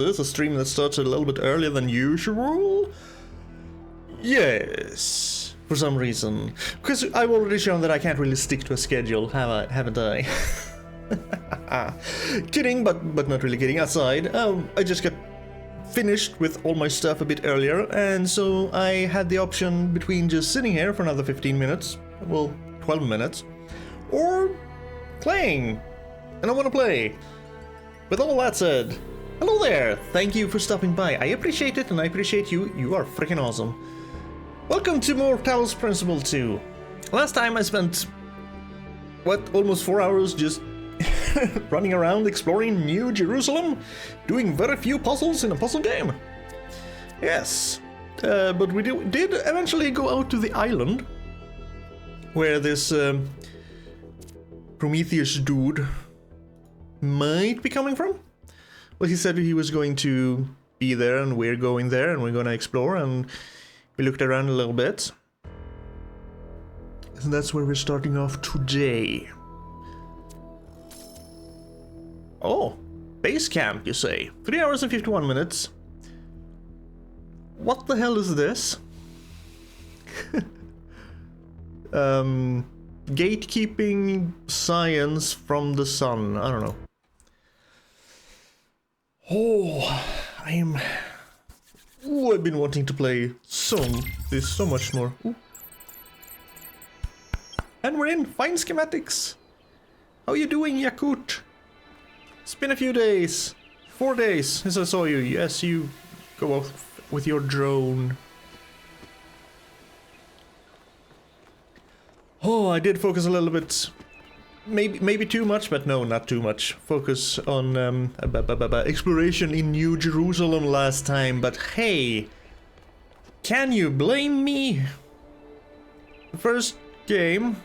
This is a stream that starts a little bit earlier than usual. Yes, for some reason. Because I've already shown that I can't really stick to a schedule, haven't I? Kidding, but not really kidding. Aside, I just got finished with all my stuff a bit earlier, and so I had the option between just sitting here for another 15 minutes, well, 12 minutes, or playing. And I want to play. With all that said, hello there! Thank you for stopping by. I appreciate it, and I appreciate you. You are freaking awesome. Welcome to more Talos Principle II. Last time I spent, what, almost 4 hours just running around exploring New Jerusalem, doing very few puzzles in a puzzle game. Yes, but we did eventually go out to the island where this Prometheus dude might be coming from. Well, he said he was going to be there, and we're going there, and we're going to explore, and we looked around a little bit. And that's where we're starting off today. Oh, base camp, you say? 3 hours and 51 minutes. What the hell is this? Gatekeeping science from the sun. I don't know. Oh, I've been wanting to play this so much more. Ooh. And we're in. Fine schematics. How you doing, Yakut? It's been a few days. 4 days since I saw you. Yes, you go off with your drone. Oh, I did focus a little bit. Maybe too much, but no, not too much. Focus on exploration in New Jerusalem last time, but hey, can you blame me? The first game.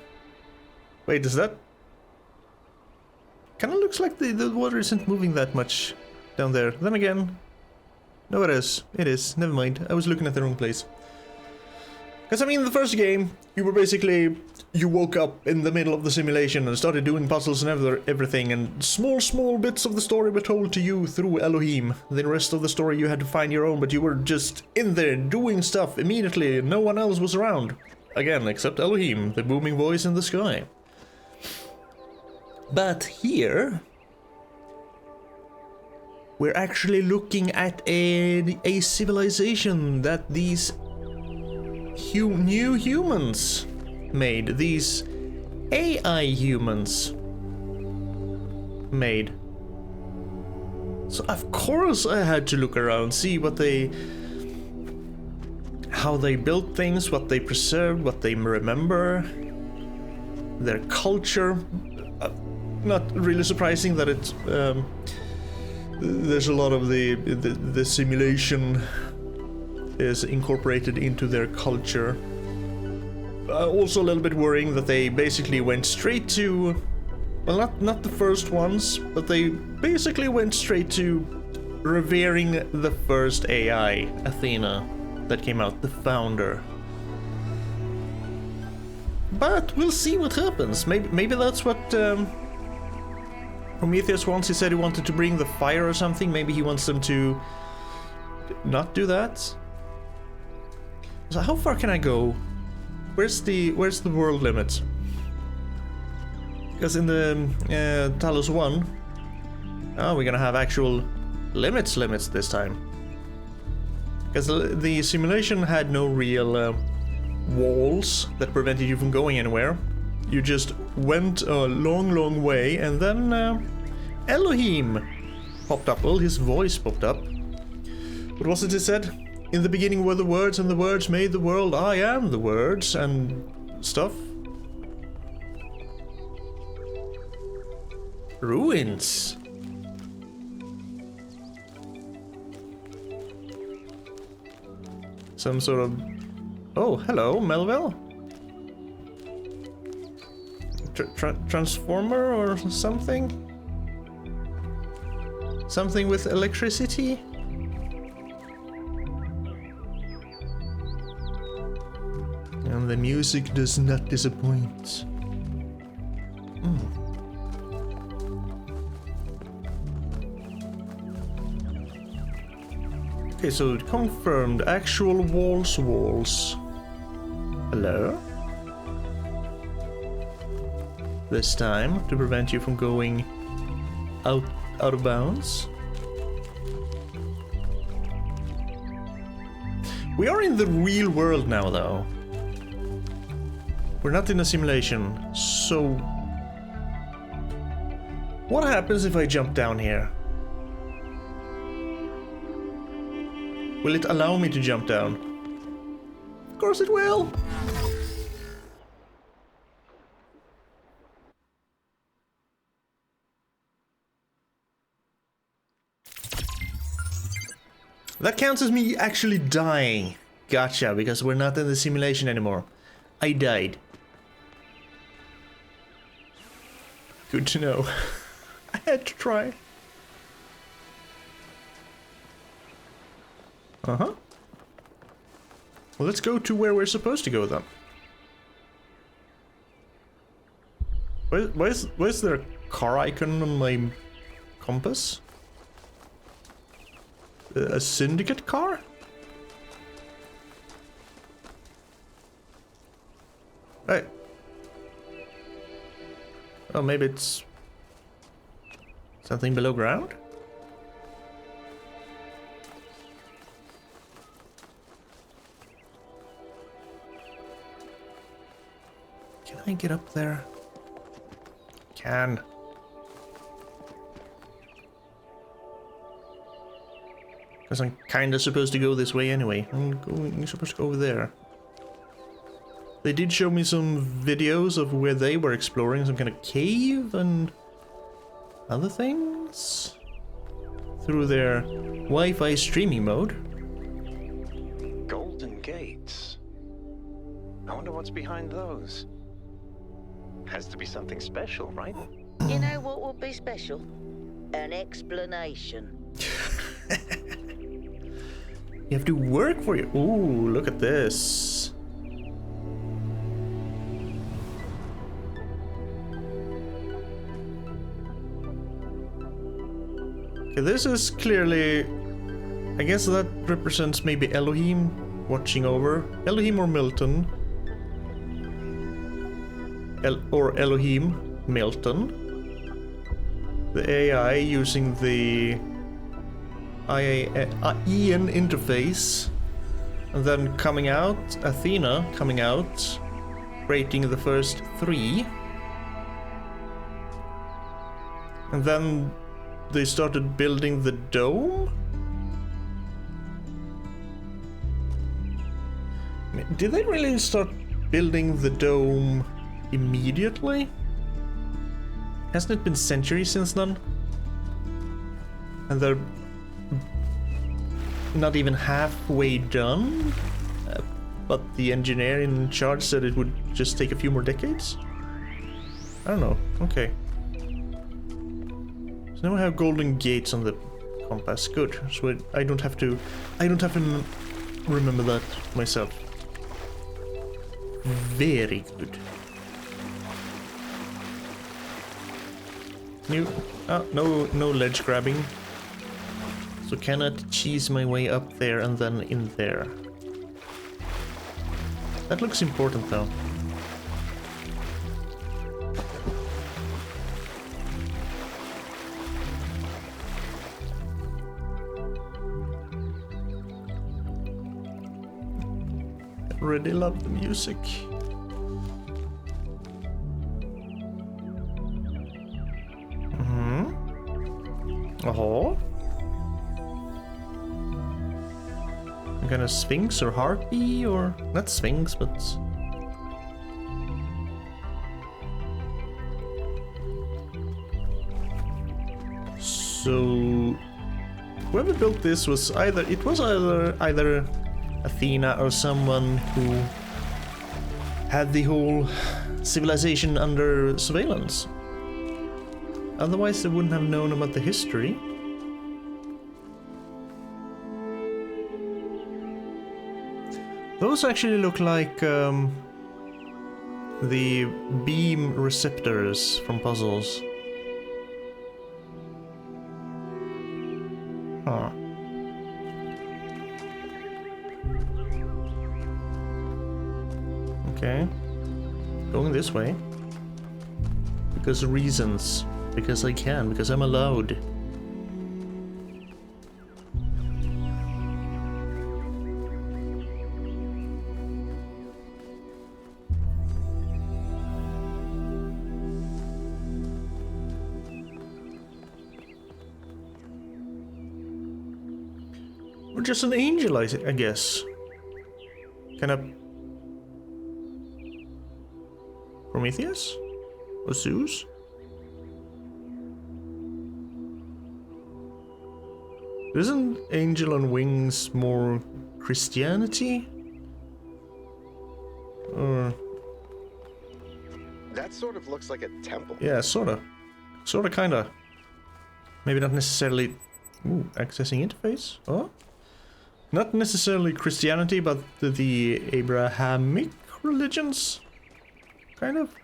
Wait, is that? Kind of looks like the water isn't moving that much down there. Then again, no, it is. It is. Never mind. I was looking at the wrong place. Because, I mean, the first game, you were basically, you woke up in the middle of the simulation and started doing puzzles and everything, and small bits of the story were told to you through Elohim. The rest of the story you had to find your own, but you were just in there doing stuff immediately, and no one else was around. Again, except Elohim, the booming voice in the sky. But here, we're actually looking at a civilization that these new humans made. These AI humans made. So of course I had to look around, see what how they built things, what they preserved, what they remember, their culture. Not really surprising that it's there's a lot of the simulation is incorporated into their culture. Also a little bit worrying that they basically went straight to, well, not the first ones, but they basically went straight to revering the first AI, Athena, that came out, the founder. But we'll see what happens. Maybe that's what Prometheus wants. He said he wanted to bring the fire or something. Maybe he wants them to not do that. So how far can I go? Where's the world limit? Because in the Talos 1, we're gonna have actual limits this time. Because the simulation had no real walls that prevented you from going anywhere. You just went a long way, and then Elohim popped up. Well, his voice popped up. What was it he said? In the beginning were the words, and the words made the world. I am the words, and stuff. Ruins. Some sort of... Oh, hello, Melville. Transformer or something? Something with electricity? And the music does not disappoint. Okay, so confirmed. Actual walls. Hello? This time, to prevent you from going out of bounds. We are in the real world now, though. We're not in a simulation, so... What happens if I jump down here? Will it allow me to jump down? Of course it will! That counts as me actually dying. Gotcha, because we're not in the simulation anymore. I died. Good to know. I had to try. Uh-huh. Well, let's go to where we're supposed to go then. Why is there a car icon on my compass? A syndicate car? Hey. Oh, maybe it's something below ground? Can I get up there? Can. Because I'm kinda supposed to go this way anyway. I'm supposed to go over there. They did show me some videos of where they were exploring some kind of cave and other things through their Wi-Fi streaming mode. Golden gates. I wonder what's behind those. Has to be something special, right? You know what would be special? An explanation. You have to work for it. Ooh, look at this. Okay, this is clearly... I guess that represents maybe Elohim watching over. Elohim or Milton. Or Elohim, Milton. The AI using the Ian interface, and then coming out, Athena coming out, creating the first three, and then they started building the dome. Did they really start building the dome immediately? Hasn't it been centuries since then? And they're not even halfway done, but the engineer in charge said it would just take a few more decades. I don't know. Okay. So now I have golden gates on the compass. Good. So I don't have to remember that myself. Very good. No ledge grabbing. So cannot cheese my way up there and then in there. That looks important though. I already love the music. Oh. Some kind of sphinx or harpy, or not sphinx, but so whoever built this was either Athena or someone who had the whole civilization under surveillance. Otherwise they wouldn't have known about the history. Those actually look like the beam receptors from puzzles. Huh. Okay. Going this way. Because reasons. Because I can. Because I'm allowed. Or just an angel, I guess. Kind of... Prometheus? Or Zeus? Isn't angel on wings more Christianity? Or... That sort of looks like a temple. Yeah, sorta. Sorta, kinda. Maybe not necessarily... Ooh, accessing interface? Oh? Not necessarily Christianity, but the Abrahamic religions? Kind of.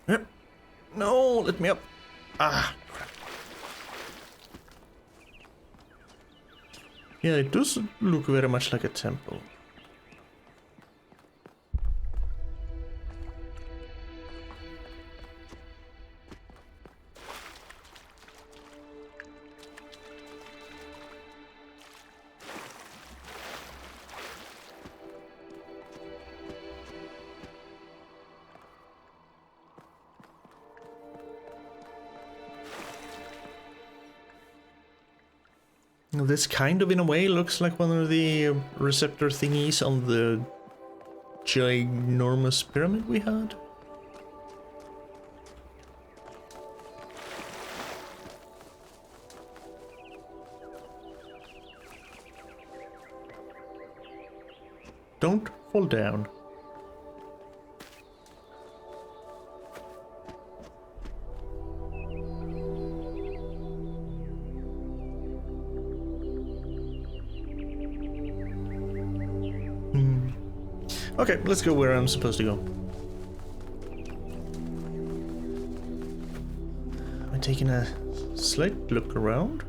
Yep. No, let me up. Ah, crap. Yeah, it does look very much like a temple. This kind of, in a way, looks like one of the receptor thingies on the ginormous pyramid we had. Don't fall down. Okay, let's go where I'm supposed to go. I'm taking a slight look around.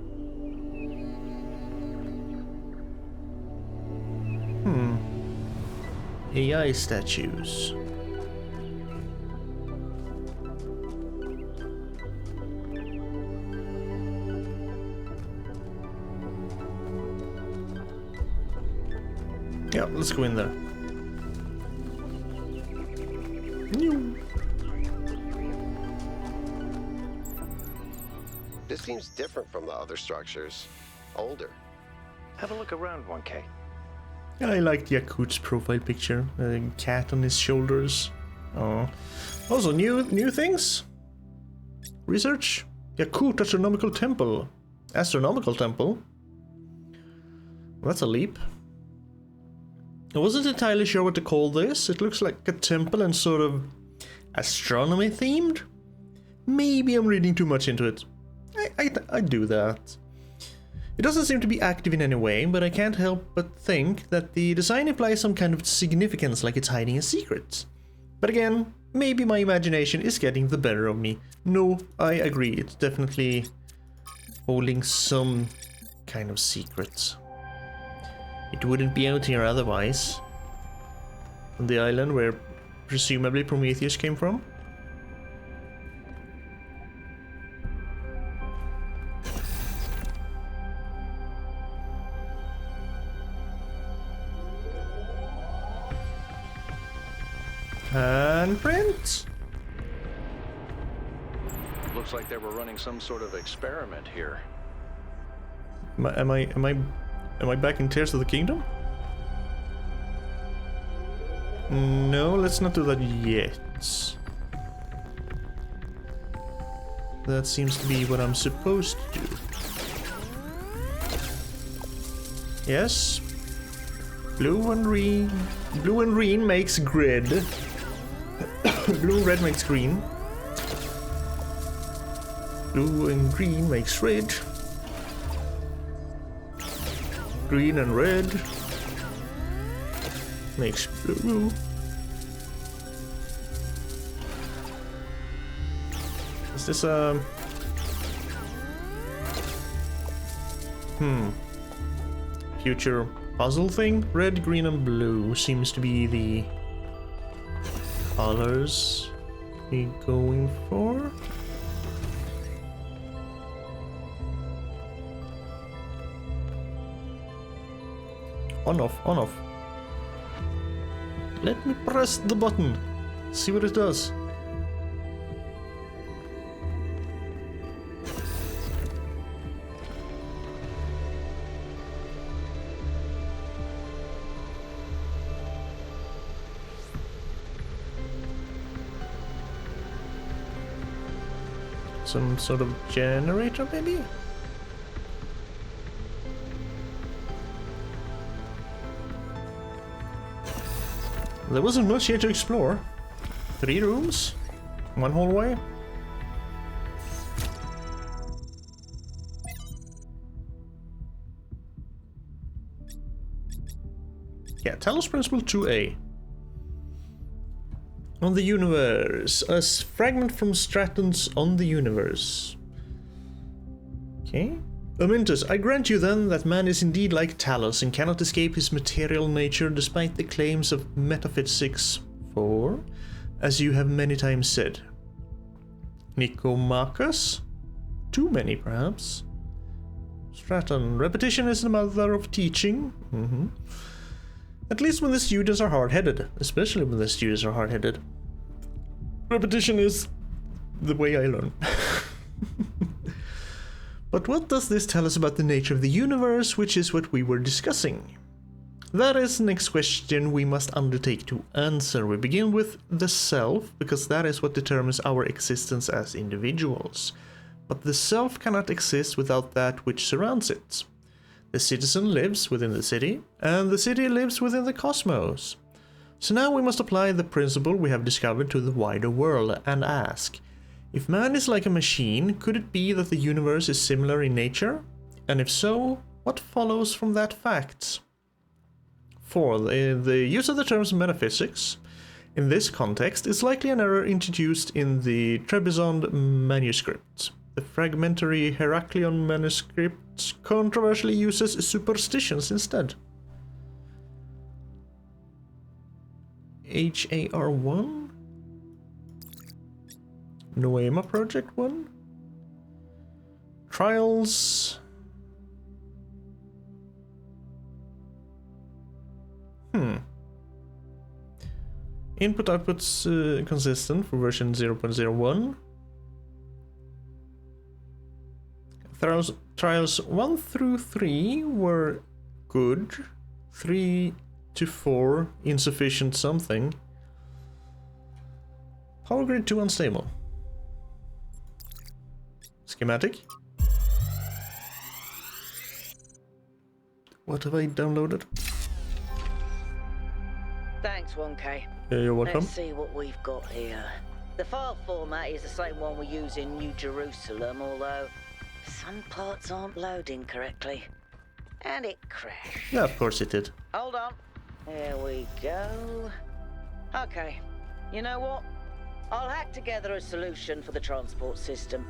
AI statues. Yeah, let's go in there. This seems different from the other structures. Older. Have a look around, 1K. I like the Yakut's profile picture. A cat on his shoulders. Oh. Also, new things. Research. Yakut Astronomical Temple. Astronomical Temple? That's a leap. I wasn't entirely sure what to call this. It looks like a temple and sort of astronomy themed. Maybe I'm reading too much into it. I do that. It doesn't seem to be active in any way, but I can't help but think that the design implies some kind of significance, like it's hiding a secret. But again, maybe my imagination is getting the better of me. No, I agree, it's definitely holding some kind of secret. It wouldn't be out here otherwise. On the island where presumably Prometheus came from. Handprint? Looks like they were running some sort of experiment here. Am I back in Tears of the Kingdom? No, let's not do that yet. That seems to be what I'm supposed to do. Yes. Blue and green makes grid. Blue and red makes green. Blue and green makes red. Green and red makes blue. Is this a... future puzzle thing. Red, green, and blue seems to be the colors we're going for. On off, on off. Let me press the button. See what it does. Some sort of generator, maybe? There wasn't much here to explore. 3 rooms, 1 hallway. Yeah, Talos Principle 2A. On the universe. A fragment from Stratton's On the Universe. Okay. Amintus, I grant you then that man is indeed like Talos and cannot escape his material nature despite the claims of metaphysics. For, as you have many times said. Nicomachus? Too many, perhaps. Stratton, repetition is the mother of teaching. At least when the students are hard-headed, especially when the students are hard-headed. Repetition is the way I learn. But what does this tell us about the nature of the universe, which is what we were discussing? That is the next question we must undertake to answer. We begin with the self, because that is what determines our existence as individuals. But the self cannot exist without that which surrounds it. The citizen lives within the city, and the city lives within the cosmos. So now we must apply the principle we have discovered to the wider world and ask, if man is like a machine, could it be that the universe is similar in nature? And if so, what follows from that fact? 4. The use of the terms metaphysics in this context is likely an error introduced in the Trebizond manuscript. The fragmentary Heracleon manuscript controversially uses superstitions instead. HAR1? Noema Project 1? Trials? Input-output's consistent for version 0.01. Trials 1 through 3 were good. 3 to 4 insufficient something. Power grid 2 unstable. Schematic. What have I downloaded? Thanks, 1K. You're welcome. Let's see what we've got here. The file format is the same one we use in New Jerusalem, although some parts aren't loading correctly. And it crashed. Yeah, of course it did. Hold on. There we go. Okay. You know what? I'll hack together a solution for the transport system.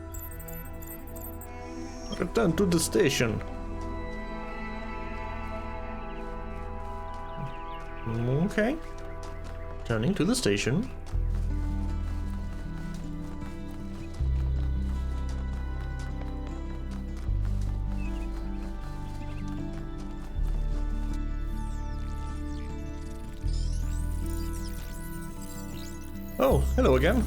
Return to the station. Okay. Turning to the station. Oh, hello again.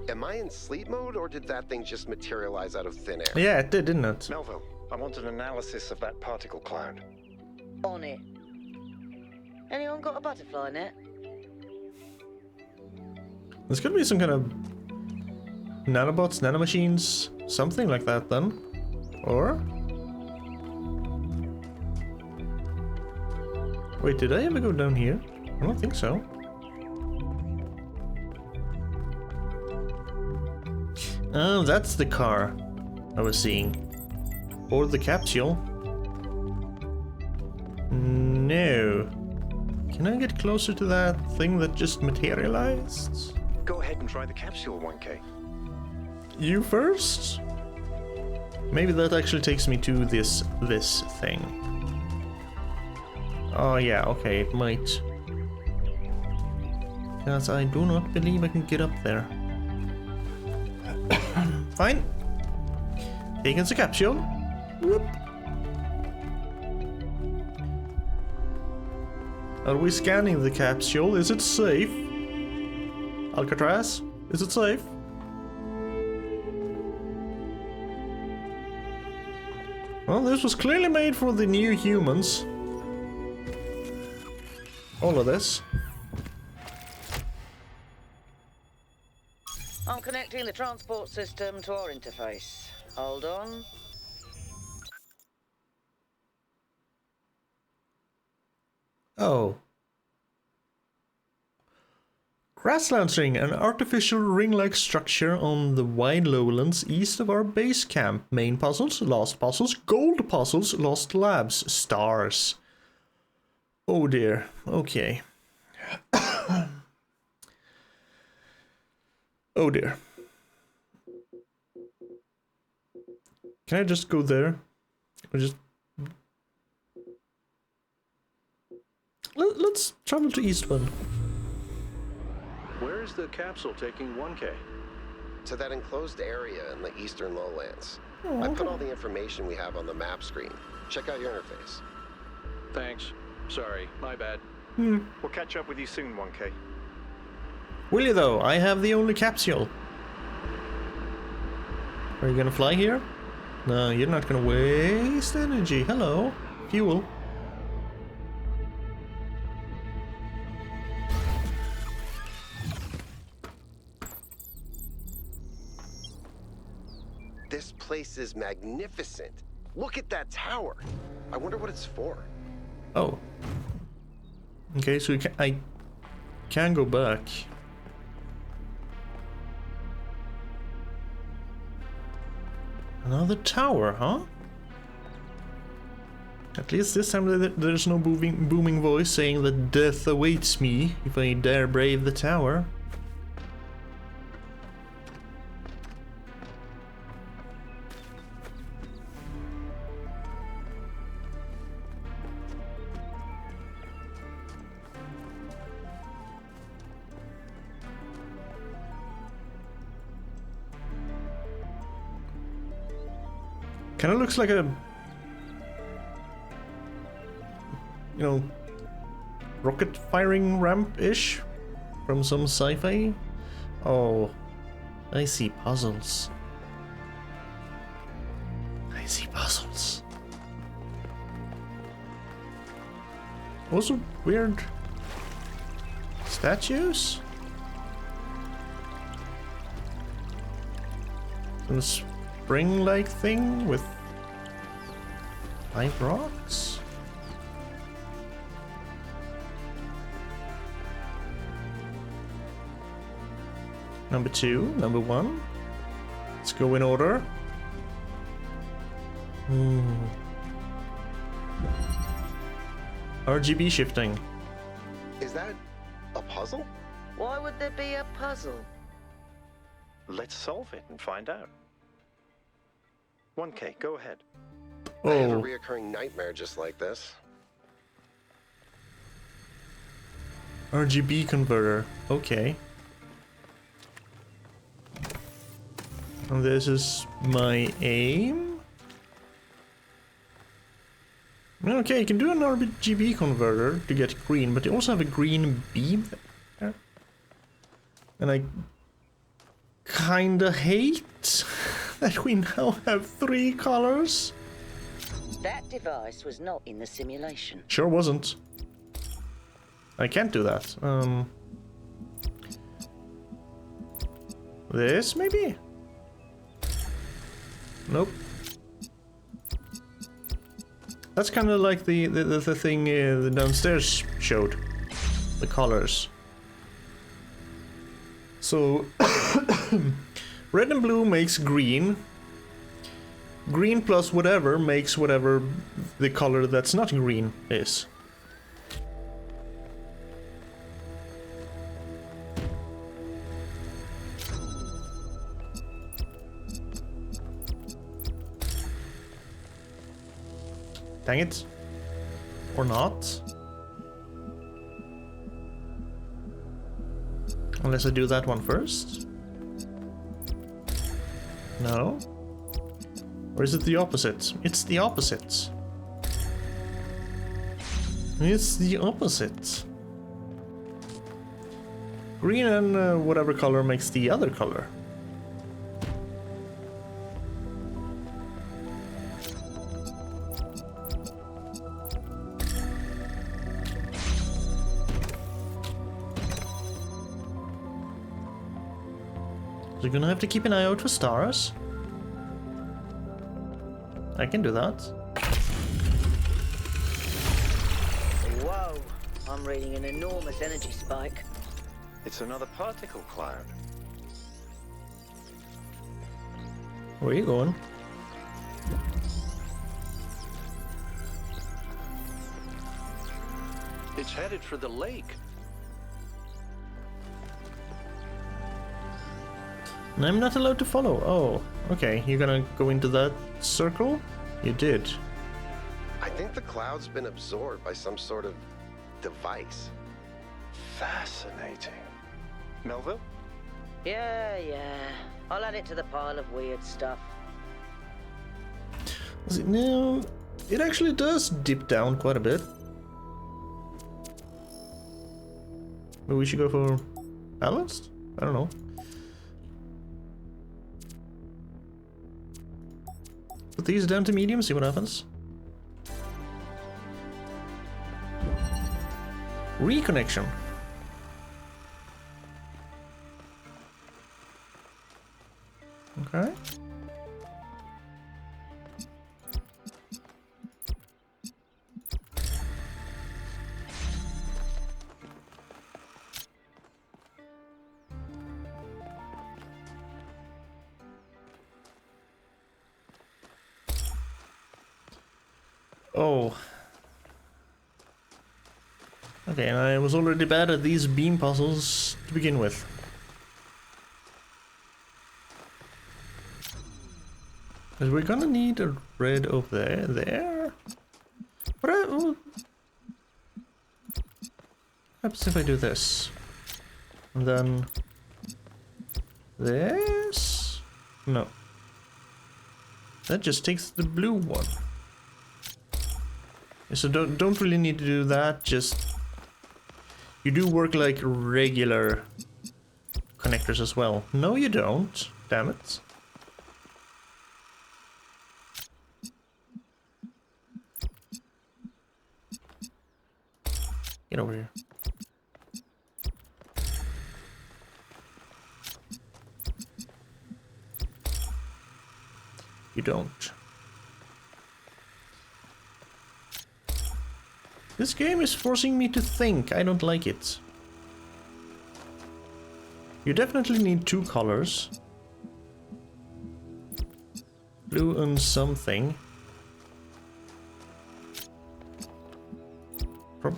Am I in sleep mode, or did that thing just materialize out of thin air? Yeah, it did, didn't it? Melville, I want an analysis of that particle cloud. On it. Anyone got a butterfly net? There's gonna be some kind of nanobots, nanomachines, something like that then. Or? Wait, did I ever go down here? I don't think so. Oh, that's the car I was seeing. Or the capsule. no. Can I get closer to that thing that just materialized? Go ahead and try the capsule, 1K. You first? Maybe that actually takes me to this thing. Oh yeah, okay, it might. Because I do not believe I can get up there. Fine. Taking the capsule. Whoop. Are we scanning the capsule? Is it safe? Alcatraz? Is it safe? Well, this was clearly made for the new humans. All of this. I'm connecting the transport system to our interface. Hold on. Oh. Grasslands Ring, an artificial ring-like structure on the wide lowlands east of our base camp. Main puzzles, lost puzzles, gold puzzles, lost labs, stars. Oh dear, okay. Oh dear. Can I just go there? Or just... Let's travel to Eastman. Where is the capsule taking 1K? To that enclosed area in the eastern lowlands. I put all the information we have on the map screen. Check out your interface. Thanks. Sorry, my bad. We'll catch up with you soon, 1K. Will you though? I have the only capsule. Are you gonna fly here? No, you're not gonna waste energy. Hello. Fuel. This place is magnificent. Look at that tower. I wonder what it's for. Oh. Okay, so I can go back. Another tower, huh? At least this time there's no booming voice saying that death awaits me if I dare brave the tower. Kind of looks like a, you know, rocket firing ramp-ish from some sci-fi. Oh, I see puzzles. I see puzzles. Also weird statues. Some spring-like thing with 5 rocks? Number 2, number 1. Let's go in order. RGB shifting. Is that a puzzle? Why would there be a puzzle? Let's solve it and find out. 1K, go ahead. I have a Oh, reoccurring nightmare just like this. RGB converter. Okay. And this is my aim. Okay, you can do an RGB converter to get green, but you also have a green beam there. And I kinda hate that we now have 3 colors. That device was not in the simulation. Sure wasn't. I can't do that. This maybe? Nope. That's kind of like the thing the downstairs showed. The colors. So red and blue makes green. Green plus whatever makes whatever the color that's not green is. Dang it. Or not. Unless I do that one first. No. Or is it the opposite? It's the opposite. It's the opposite. Green and whatever color makes the other color. So you're gonna have to keep an eye out for stars. I can do that. Whoa, I'm reading an enormous energy spike. It's another particle cloud. Where are you going? It's headed for the lake. And I'm not allowed to follow. Oh, okay. You're gonna go into that circle? You did. I think the cloud's been absorbed by some sort of device. Fascinating. Melville? Yeah. I'll add it to the pile of weird stuff. No, it actually does dip down quite a bit. Maybe we should go for balanced? I don't know. Put these down to medium, see what happens. Reconnection. Okay. Oh. Okay, and I was already bad at these beam puzzles to begin with. Because we're gonna need a red over there. What happens if I do this? And then this? No. That just takes the blue one. So don't really need to do that, just you do work like regular connectors as well. No, you don't. Damn it. Get over here. You don't. This game is forcing me to think. I don't like it. You definitely need two colors. Blue and something. What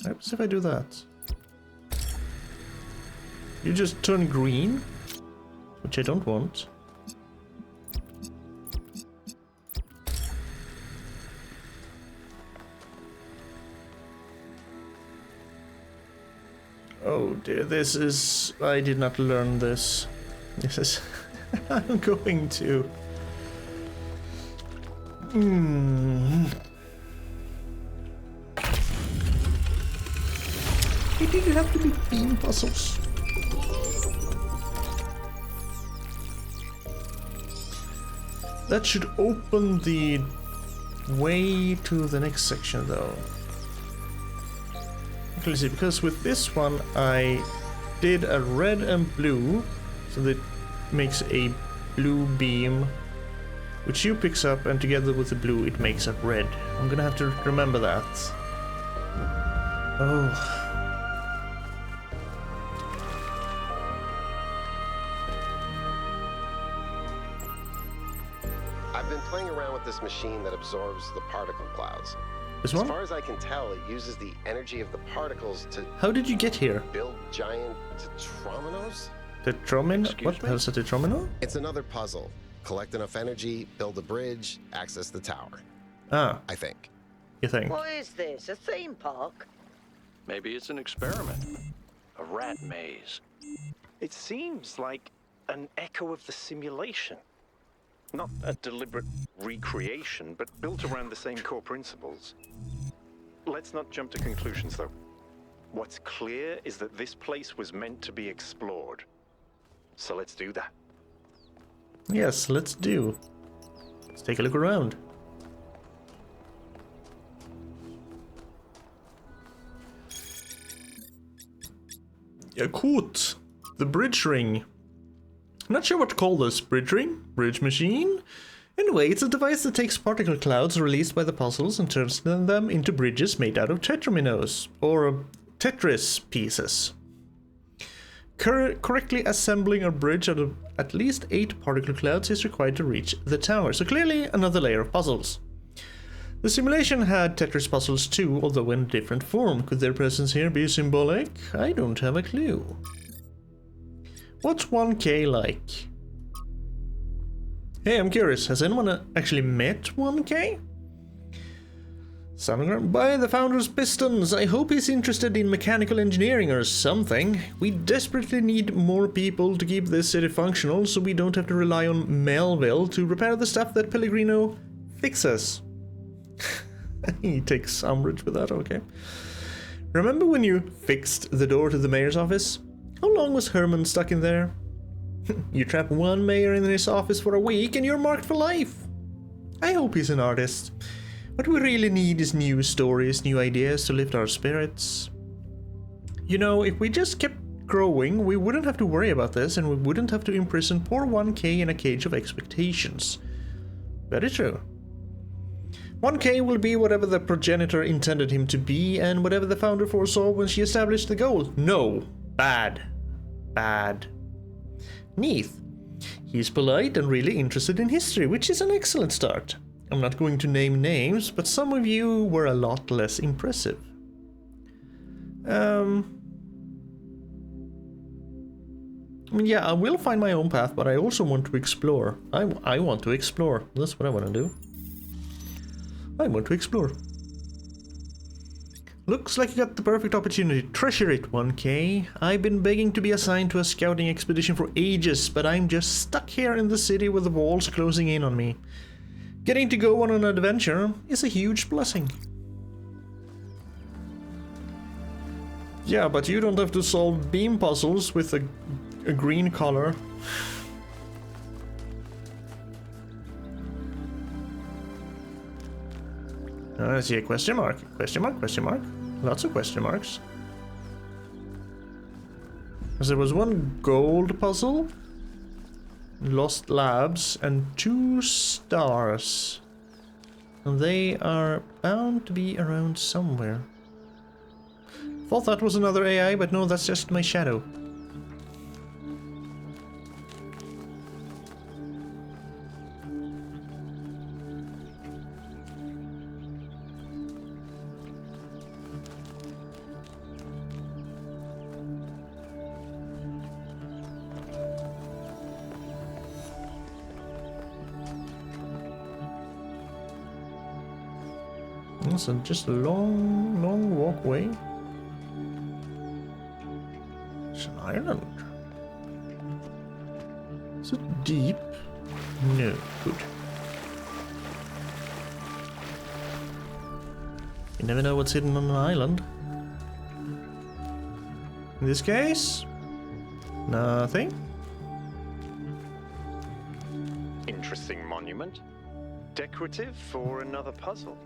happens if I do that? You just turn green, which I don't want. Oh dear, this is... I did not learn this. This is... I'm going to... It didn't have to be beam puzzles. That should open the way to the next section though. Let's see, because with this one I did a red and blue, so that makes a blue beam, which you picks up, and together with the blue it makes a red. I'm gonna have to remember that. Oh. I've been playing around with this machine that absorbs the particle clouds. This As one? far as I can tell, it uses the energy of the particles to How did you get here? build giant tetrominos? Tetromino? Excuse What the me? hell is a tetromino? It's another puzzle. Collect enough energy, build a bridge, access the tower. Ah, I think. you think? What is this? A theme park? Maybe it's an experiment. A rat maze. It seems like an echo of the simulation. Not a deliberate recreation, but built around the same core principles. Let's not jump to conclusions, though. What's clear is that this place was meant to be explored. So let's do that. Yes, let's do. Let's take a look around. Yakut, the bridge ring. I'm not sure what to call this. Bridge ring? Bridge machine? Anyway, it's a device that takes particle clouds released by the puzzles and turns them into bridges made out of tetraminos, or Tetris pieces. Correctly assembling a bridge out of at least 8 particle clouds is required to reach the tower, so clearly another layer of puzzles. The simulation had Tetris puzzles too, although in different form. Could their presence here be symbolic? I don't have a clue. What's 1K like? Hey, I'm curious, has anyone actually met 1K? Sonogram by the founder's pistons. I hope he's interested in mechanical engineering or something. We desperately need more people to keep this city functional so we don't have to rely on Melville to repair the stuff that Pellegrino fixes. He takes umbrage with that, okay. Remember when you fixed the door to the mayor's office? How long was Herman stuck in there? You trap one mayor in his office for a week and you're marked for life. I hope he's an artist. What we really need is new stories, new ideas to lift our spirits. You know, if we just kept growing, we wouldn't have to worry about this and we wouldn't have to imprison poor 1K in a cage of expectations. Very true. 1K will be whatever the progenitor intended him to be and whatever the founder foresaw when she established the goal. No. Bad. Bad. Neath. He's polite and really interested in history, which is an excellent start. I'm not going to name names, but some of you were a lot less impressive. I mean, yeah, I will find my own path, but I also want to explore. I want to explore. That's what I want to do. I want to explore. Looks like you got the perfect opportunity. Treasure it, 1K. I've been begging to be assigned to a scouting expedition for ages, but I'm just stuck here in the city with the walls closing in on me. Getting to go on an adventure is a huge blessing. Yeah, but you don't have to solve beam puzzles with a green color. I see a question mark. Question mark, question mark. Lots of question marks. Because there was one gold puzzle, Lost Labs, and 2 stars. And they are bound to be around somewhere. Thought that was another AI, but no, that's just my shadow. It's just a long, long walkway. It's an island. Is it deep? No. Good. You never know what's hidden on an island. In this case, nothing. Interesting monument. Decorative for another puzzle.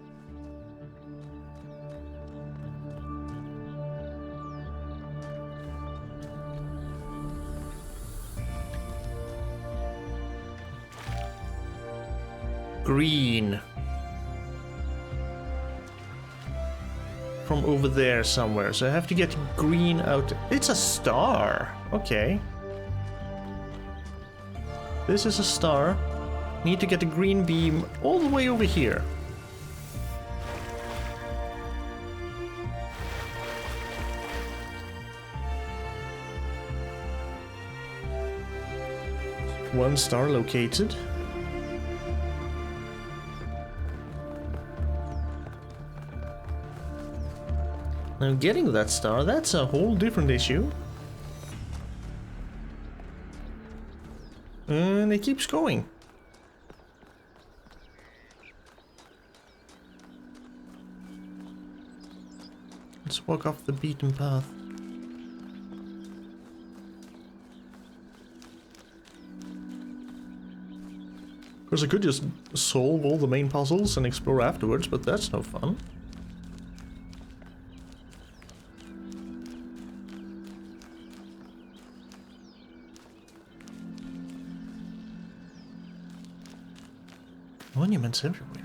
Green. From over there somewhere, so I have to get green out. It's a star. Okay. This is a star. Need to get a green beam all the way over here. One star located. Now getting that star, that's a whole different issue. And it keeps going. Let's walk off the beaten path. Of course, I could just solve all the main puzzles and explore afterwards, but that's no fun. Monuments everywhere.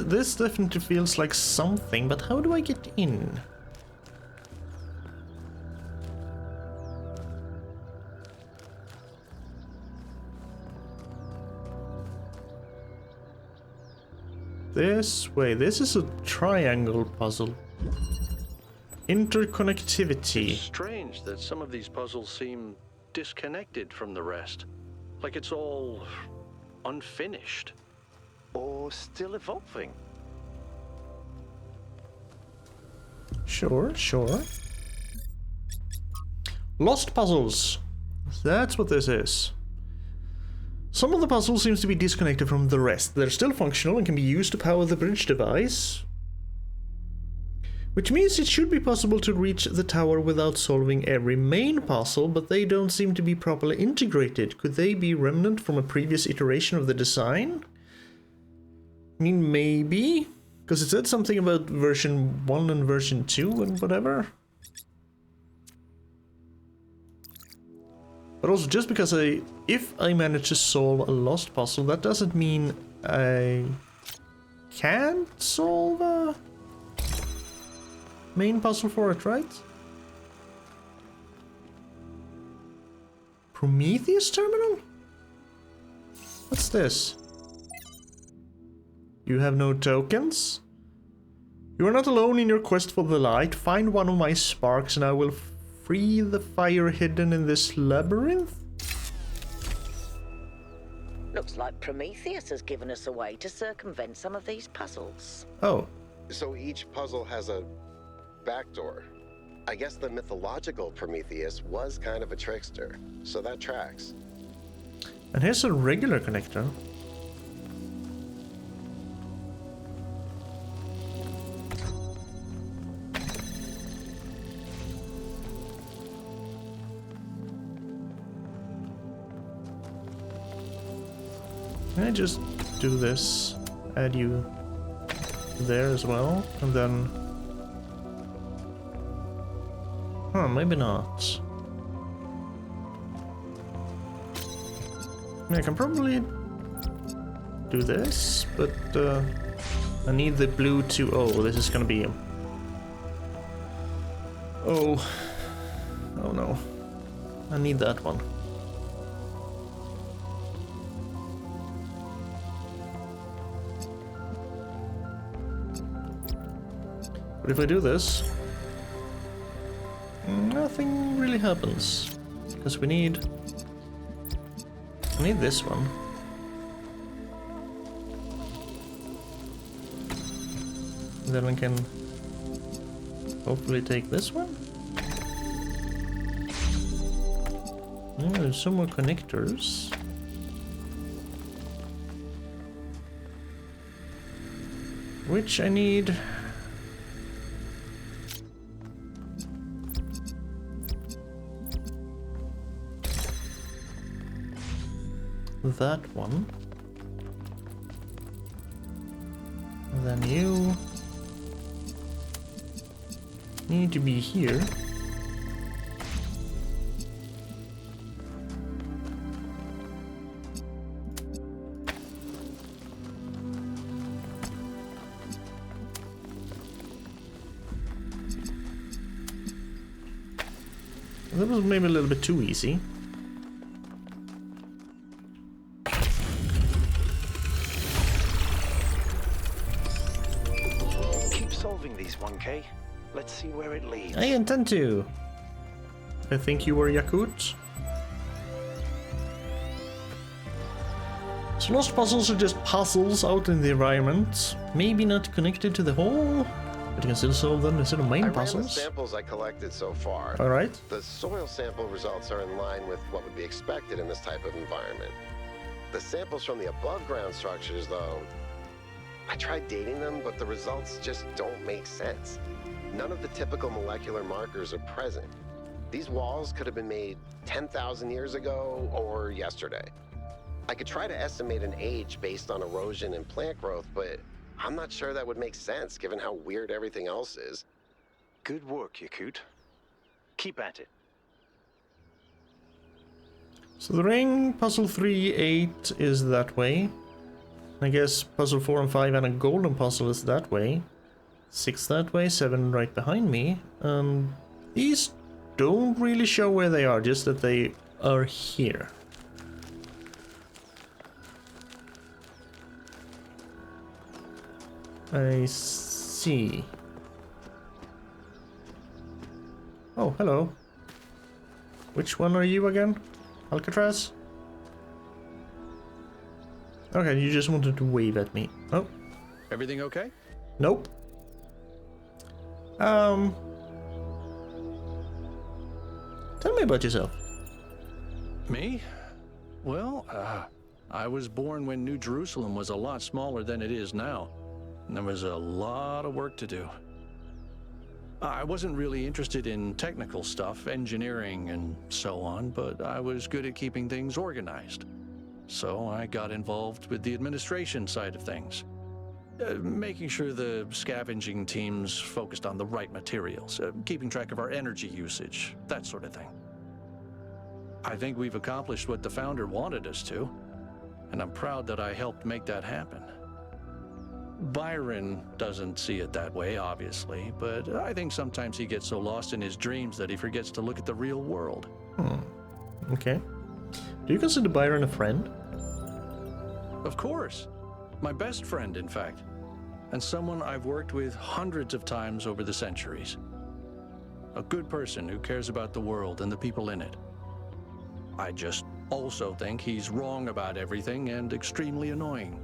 This definitely feels like something, but how do I get in? This way. This is a triangle puzzle. Interconnectivity. Strange that some of these puzzles seem disconnected from the rest. Like it's all unfinished. Or still evolving. Sure, sure. Lost puzzles. That's what this is. Some of the puzzles seems to be disconnected from the rest. They're still functional and can be used to power the bridge device. Which means it should be possible to reach the tower without solving every main puzzle, but they don't seem to be properly integrated. Could they be remnant from a previous iteration of the design? I mean, maybe. Because it said something about version 1 and version 2 and whatever. But also, just because if I manage to solve a lost puzzle, that doesn't mean I can't solve a main puzzle for it, right? Prometheus terminal? What's this? You have no tokens? You are not alone in your quest for the light. Find one of my sparks and I will free the fire hidden in this labyrinth? Looks like Prometheus has given us a way to circumvent some of these puzzles. Oh. So each puzzle has a backdoor. I guess the mythological Prometheus was kind of a trickster, so that tracks. And here's a regular connector. Can I just do this, add you there as well, and then... Huh, maybe not. I can probably do this, but I need the blue to... Oh, this is gonna be... Oh no. I need that one. But if I do this, nothing really happens. Because I need this one. Then I can hopefully take this one. Yeah, there's some more connectors. Which I need. That one. And then you need to be here. That was maybe a little bit too easy. These 1K. Let's see where it leads. I intend to. I think you were Yakut. So lost puzzles are just puzzles out in the environment, maybe not connected to the whole, but you can still solve them instead of main I ran the puzzles. samples I collected so far. Alright. The soil sample results are in line with what would be expected in this type of environment. The samples from the above ground structures, though, I tried dating them, but the results just don't make sense. None of the typical molecular markers are present. These walls could have been made 10,000 years ago or yesterday. I could try to estimate an age based on erosion and plant growth, but I'm not sure that would make sense given how weird everything else is. Good work, Yakut. Keep at it. So the ring, puzzle 3, 8 is that way. I guess puzzle 4 and 5 and a golden puzzle is that way. 6 that way, 7 right behind me. These don't really show where they are, just that they are here. I see. Oh, hello. Which one are you again? Alcatraz? Okay, you just wanted to wave at me. Oh. Everything okay? Nope. Tell me about yourself. Me? Well, I was born when New Jerusalem was a lot smaller than it is now. And there was a lot of work to do. I wasn't really interested in technical stuff, engineering and so on, but I was good at keeping things organized. So I got involved with the administration side of things. Making sure the scavenging teams focused on the right materials, keeping track of our energy usage, that sort of thing. I think we've accomplished what the founder wanted us to, and I'm proud that I helped make that happen. Byron doesn't see it that way, obviously, but I think sometimes he gets so lost in his dreams that he forgets to look at the real world. Okay. Do you consider Byron a friend? Of course. My best friend, in fact. And someone I've worked with hundreds of times over the centuries. A good person who cares about the world and the people in it. I just also think he's wrong about everything and extremely annoying.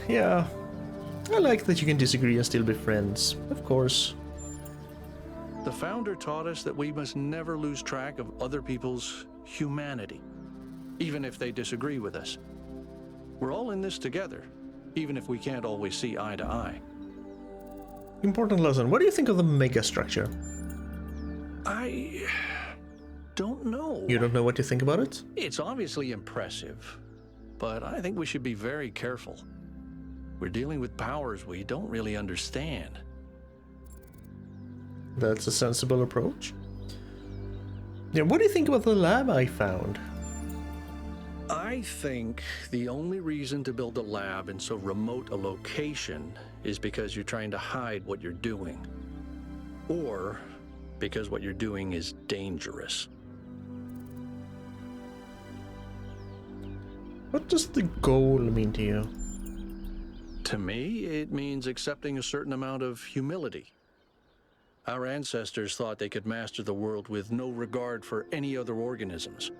Yeah. I like that you can disagree and still be friends. Of course. The founder taught us that we must never lose track of other people's humanity, even if they disagree with us. We're all in this together, even if we can't always see eye to eye. Important lesson. What do you think of the megastructure? I don't know. You don't know what you think about it? It's obviously impressive, but I think we should be very careful. We're dealing with powers we don't really understand. That's a sensible approach. Yeah, what do you think about the lab I found? I think the only reason to build a lab in so remote a location is because you're trying to hide what you're doing. Or because what you're doing is dangerous. What does the goal mean to you? To me, it means accepting a certain amount of humility. Our ancestors thought they could master the world with no regard for any other organisms.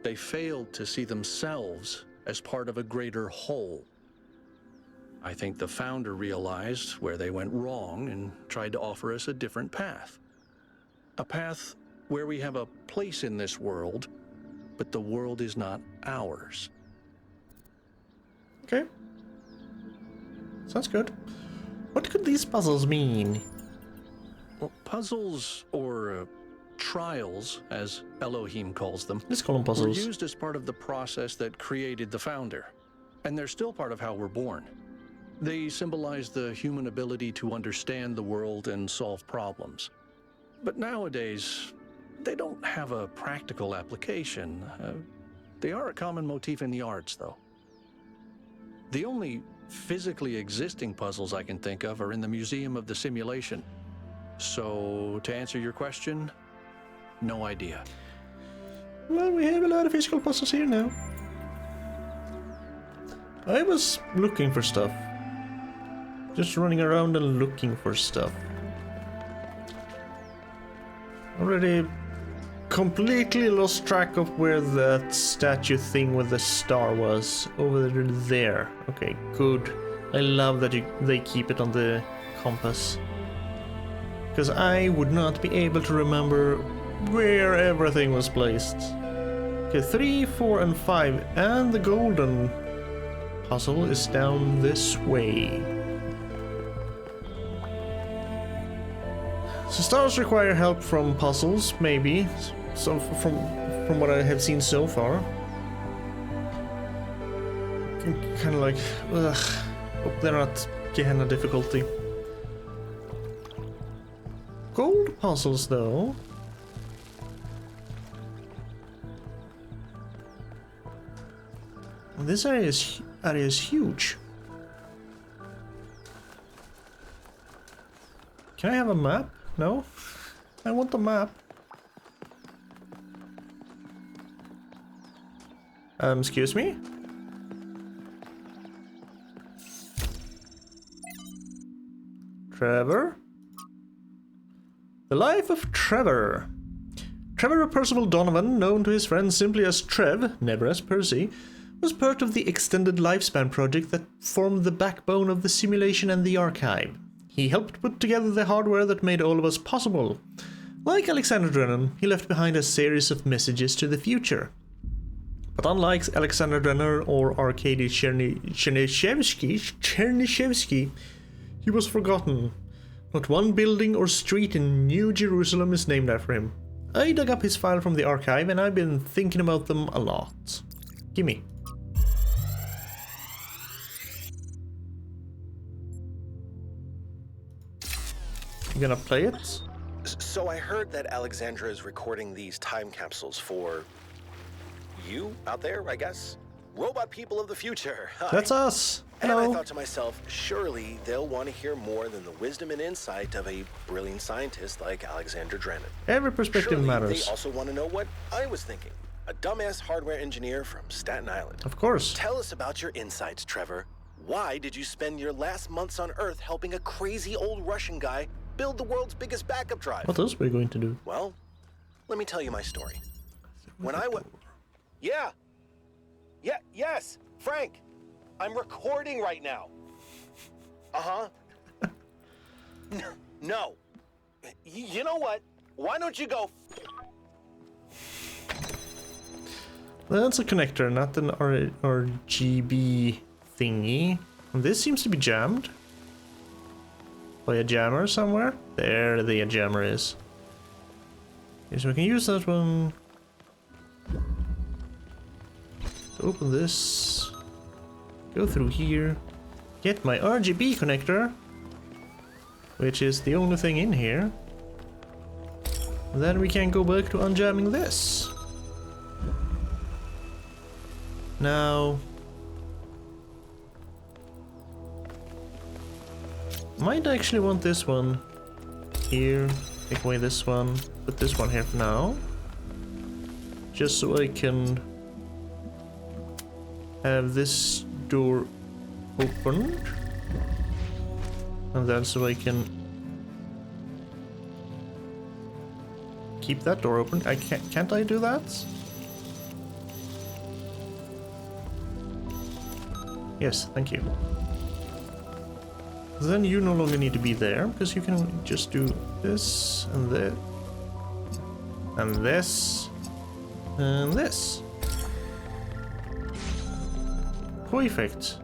They failed to see themselves as part of a greater whole. I think the founder realized where they went wrong and tried to offer us a different path. A path where we have a place in this world, but the world is not ours. Okay. Sounds good. What could these puzzles mean? Well, puzzles, or trials, as Elohim calls them, Let's call them were puzzles. used as part of the process that created the founder. And they're still part of how we're born. They symbolize the human ability to understand the world and solve problems. But nowadays, they don't have a practical application. They are a common motif in the arts, though. The only physically existing puzzles I can think of are in the Museum of the Simulation. So, to answer your question, no idea. Well, we have a lot of physical puzzles here now. I was looking for stuff. Just running around and looking for stuff. Already completely lost track of where that statue thing with the star was. Over there. Okay, good. I love that they keep it on the compass. Because I would not be able to remember where everything was placed. Okay, 3, 4, and 5. And the golden puzzle is down this way. So stars require help from puzzles, maybe. So from what I have seen so far. Kind of like, ugh. Hope they're not Gehenna difficulty. Gold puzzles, though. This area is huge. Can I have a map? No? I want a map. Excuse me? Trevor? The life of Trevor. Trevor Percival Donovan, known to his friends simply as Trev, never as Percy, was part of the Extended Lifespan project that formed the backbone of the simulation and the archive. He helped put together the hardware that made all of us possible. Like Alexander Drennan, he left behind a series of messages to the future. But unlike Alexander Drennan or Arkady Chernyshevsky, he was forgotten. Not one building or street in New Jerusalem is named after him. I dug up his file from the archive and I've been thinking about them a lot. Gimme. You gonna play it? So I heard that Alexandra is recording these time capsules for you out there, I guess? Robot people of the future. Hi. That's us. Hello. And Hello. I thought to myself, surely they'll want to hear more than the wisdom and insight of a brilliant scientist like Alexander Drennan. Every perspective surely matters. They also want to know what I was thinking. A dumbass hardware engineer from Staten Island. Of course. Tell us about your insights, Trevor. Why did you spend your last months on Earth helping a crazy old Russian guy build the world's biggest backup drive? What else were you going to do? Well, let me tell you my story. When I went... Yes, Frank. I'm recording right now. Uh-huh. No. You know what? Why don't you go... That's a connector, not an RGB thingy. And this seems to be jammed. By a jammer somewhere? There the jammer is. Okay, so we can use that one. To open this. Go through here. Get my RGB connector. Which is the only thing in here. And then we can go back to unjamming this. Now... might actually want this one here. Take away this one. Put this one here for now. Just so I can have this door opened. And then so I can keep that door open. Can't I do that? Yes, thank you. Then you no longer need to be there, because you can just do this, and this, and this, and this. Perfect.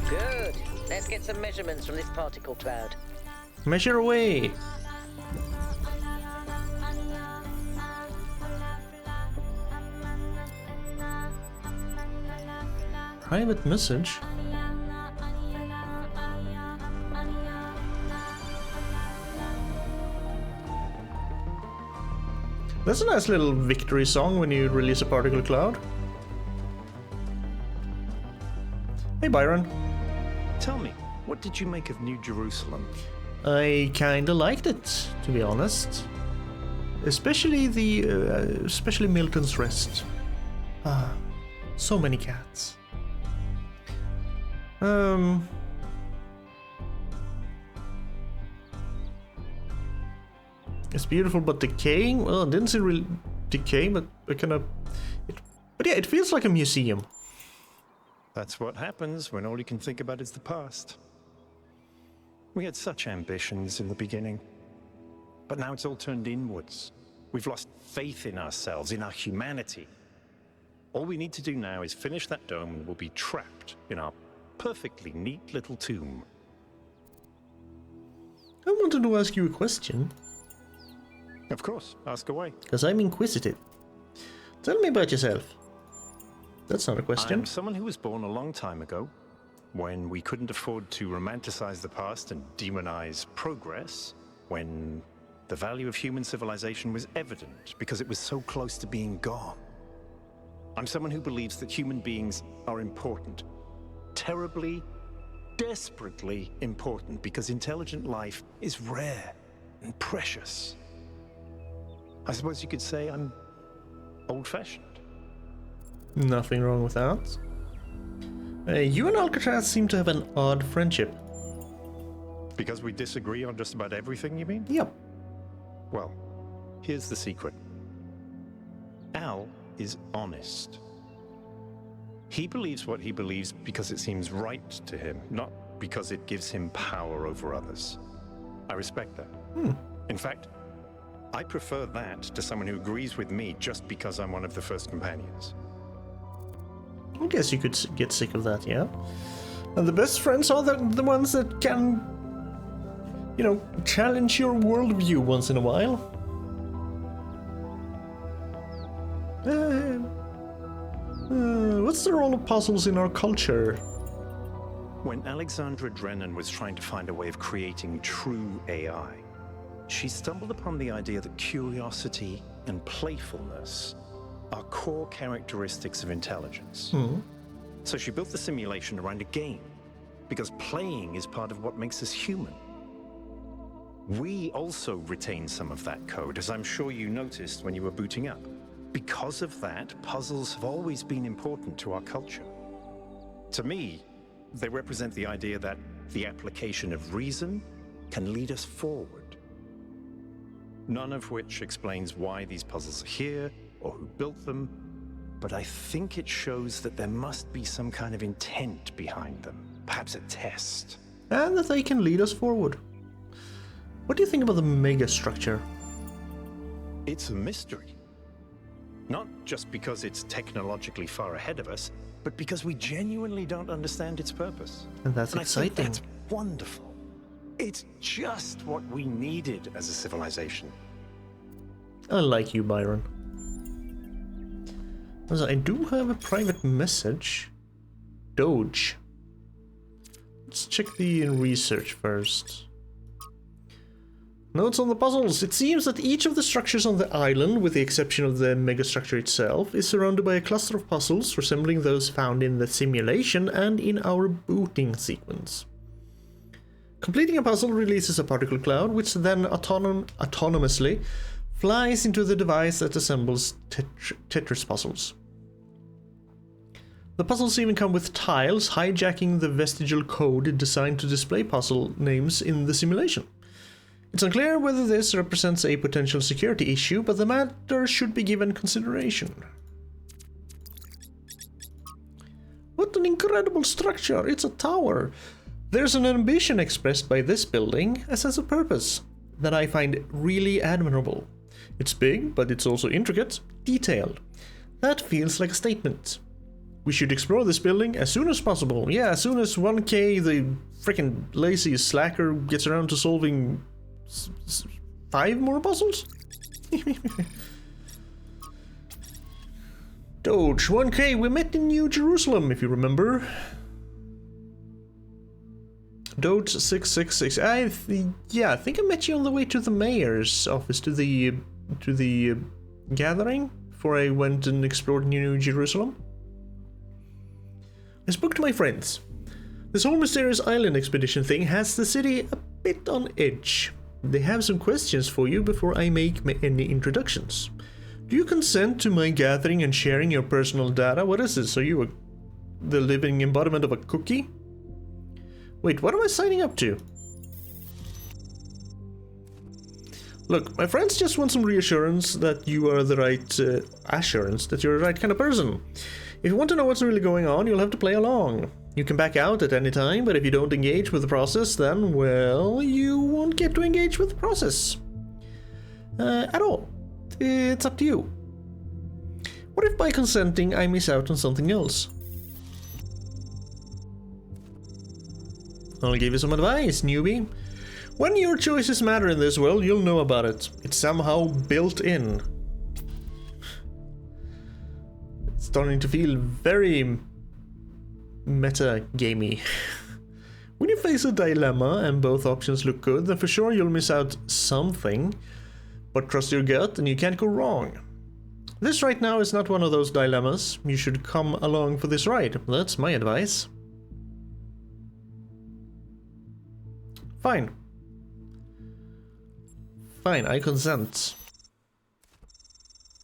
Good. Let's get some measurements from this particle cloud. Measure away. Private message? That's a nice little victory song when you release a particle cloud. Hey Byron. Tell me, what did you make of New Jerusalem? I kinda liked it, to be honest. Especially especially Milton's Rest. Ah, so many cats. It's beautiful but decaying. Well, it didn't see real decay, but it kind of... But yeah, it feels like a museum. That's what happens when all you can think about is the past. We had such ambitions in the beginning, but now it's all turned inwards. We've lost faith in ourselves, in our humanity. All we need to do now is finish that dome and we'll be trapped in our perfectly neat little tomb. I wanted to ask you a question. Of course, ask away. Because I'm inquisitive. Tell me about yourself. That's not a question. I'm someone who was born a long time ago, when we couldn't afford to romanticize the past and demonize progress, when the value of human civilization was evident because it was so close to being gone. I'm someone who believes that human beings are important. Terribly, desperately important, because intelligent life is rare and precious. I suppose you could say I'm old-fashioned. Nothing wrong with that. You and Alcatraz seem to have an odd friendship. Because we disagree on just about everything, you mean? Yep. Well, here's the secret. Al is honest. He believes what he believes because it seems right to him, not because it gives him power over others. I respect that. In fact, I prefer that to someone who agrees with me just because I'm one of the first companions. I guess you could get sick of that, yeah? And the best friends are the ones that can, you know, challenge your worldview once in a while. What's the role of puzzles in our culture? When Alexandra Drennan was trying to find a way of creating true AI, she stumbled upon the idea that curiosity and playfulness are core characteristics of intelligence. So she built the simulation around a game, because playing is part of what makes us human. We also retain some of that code, as I'm sure you noticed when you were booting up. Because of that, puzzles have always been important to our culture. To me, they represent the idea that the application of reason can lead us forward. None of which explains why these puzzles are here or who built them, but I think it shows that there must be some kind of intent behind them, perhaps a test. And that they can lead us forward. What do you think about the megastructure? It's a mystery. Not just because it's technologically far ahead of us, but because we genuinely don't understand its purpose. And that's I exciting. think that's wonderful. It's just what we needed as a civilization. I like you, Byron. Also, I do have a private message. Doge. Let's check the research first. Notes on the puzzles. It seems that each of the structures on the island, with the exception of the megastructure itself, is surrounded by a cluster of puzzles resembling those found in the simulation and in our booting sequence. Completing a puzzle releases a particle cloud, which then autonomously flies into the device that assembles Tetris puzzles. The puzzles even come with tiles hijacking the vestigial code designed to display puzzle names in the simulation. It's unclear whether this represents a potential security issue, but the matter should be given consideration. What an incredible structure! It's a tower! There's an ambition expressed by this building, a sense of purpose, that I find really admirable. It's big, but it's also intricate, detailed. That feels like a statement. We should explore this building as soon as possible. Yeah, as soon as 1K, the freaking lazy slacker, gets around to solving 5 more puzzles? Doge, 1K, we met in New Jerusalem, if you remember. Doge 666. I think I met you on the way to the mayor's office, to the gathering, before I went and explored New Jerusalem. I spoke to my friends. This whole mysterious island expedition thing has the city a bit on edge. They have some questions for you before I make any introductions. Do you consent to my gathering and sharing your personal data? What is this? Are you the living embodiment of a cookie? Wait, what am I signing up to? Look, my friends just want some reassurance that you are the right assurance that you're the right kind of person. If you want to know what's really going on, you'll have to play along. You can back out at any time, but if you don't engage with the process, then, well, you won't get to engage with the process. At all. It's up to you. What if by consenting I miss out on something else? I'll give you some advice, newbie. When your choices matter in this world, you'll know about it. It's somehow built in. It's starting to feel very meta-gamey. When you face a dilemma and both options look good, then for sure you'll miss out something. But trust your gut and you can't go wrong. This right now is not one of those dilemmas. You should come along for this ride. That's my advice. Fine. Fine, I consent.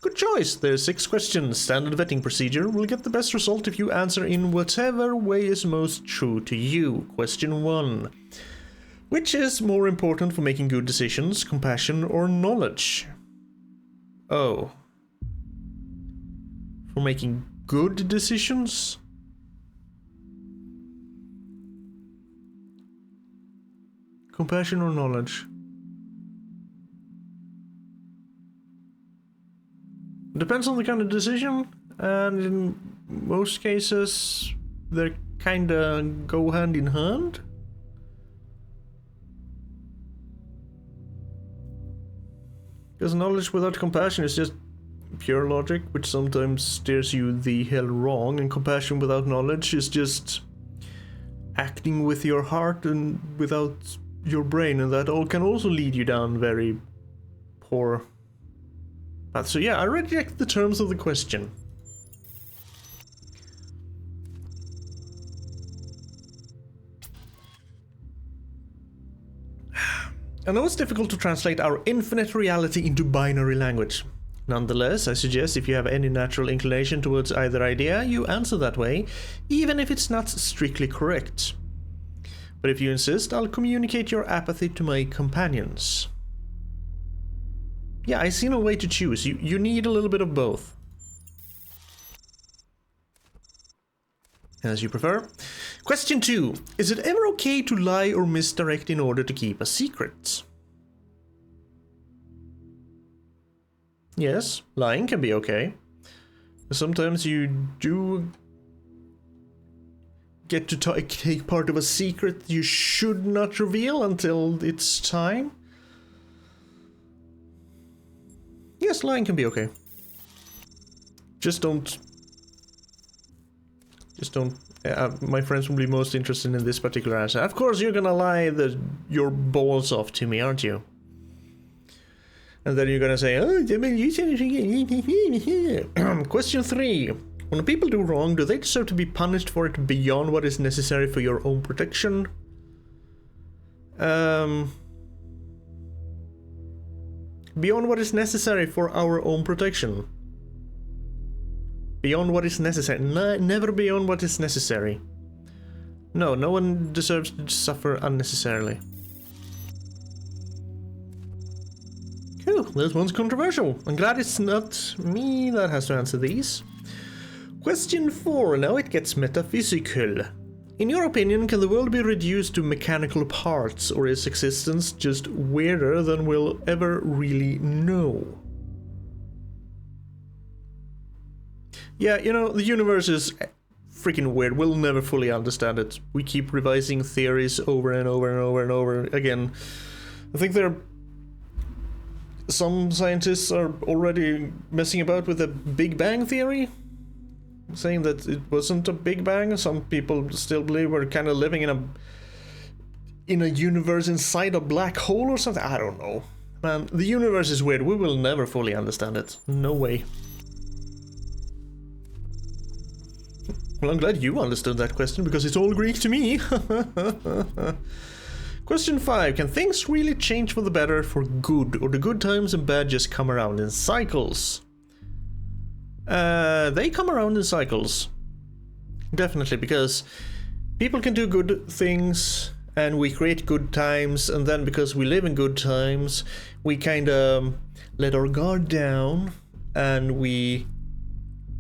Good choice. There's 6 questions. Standard vetting procedure. Will get the best result if you answer in whatever way is most true to you. Question 1. Which is more important for making good decisions, compassion or knowledge? Oh. For making good decisions? Compassion or knowledge? Depends on the kind of decision, and in most cases they kinda go hand in hand. Because knowledge without compassion is just pure logic, which sometimes steers you the hell wrong, and compassion without knowledge is just acting with your heart and without your brain, and that all can also lead you down very poor paths. So yeah, I reject the terms of the question. I know it's difficult to translate our infinite reality into binary language. Nonetheless, I suggest if you have any natural inclination towards either idea, you answer that way, even if it's not strictly correct. But if you insist, I'll communicate your apathy to my companions. Yeah, I see no way to choose. You need a little bit of both. As you prefer. Question 2. Is it ever okay to lie or misdirect in order to keep a secret? Yes, lying can be okay. Sometimes you do get to take part of a secret you should not reveal until it's time. Yes, lying can be okay. Just don't... my friends will be most interested in this particular answer. Of course you're gonna lie your balls off to me, aren't you? And then you're gonna say, oh, you said it. Question 3. When people do wrong, do they deserve to be punished for it beyond what is necessary for your own protection? Beyond what is necessary for our own protection. Beyond what is necessary. Never beyond what is necessary. No, no one deserves to suffer unnecessarily. Cool, this one's controversial. I'm glad it's not me that has to answer these. Question 4, now it gets metaphysical. In your opinion, can the world be reduced to mechanical parts, or is existence just weirder than we'll ever really know? Yeah, you know, the universe is freaking weird. We'll never fully understand it. We keep revising theories over and over and over and over again. I think some scientists are already messing about with the Big Bang theory, saying that it wasn't a Big Bang. Some people still believe we're kind of living in a universe inside a black hole or something. I don't know. Man, the universe is weird. We will never fully understand it. No way. Well, I'm glad you understood that question, because it's all Greek to me. Question 5. Can things really change for the better for good, or do good times and bad just come around in cycles? They come around in cycles. Definitely, because people can do good things and we create good times, and then because we live in good times, we kind of let our guard down, and we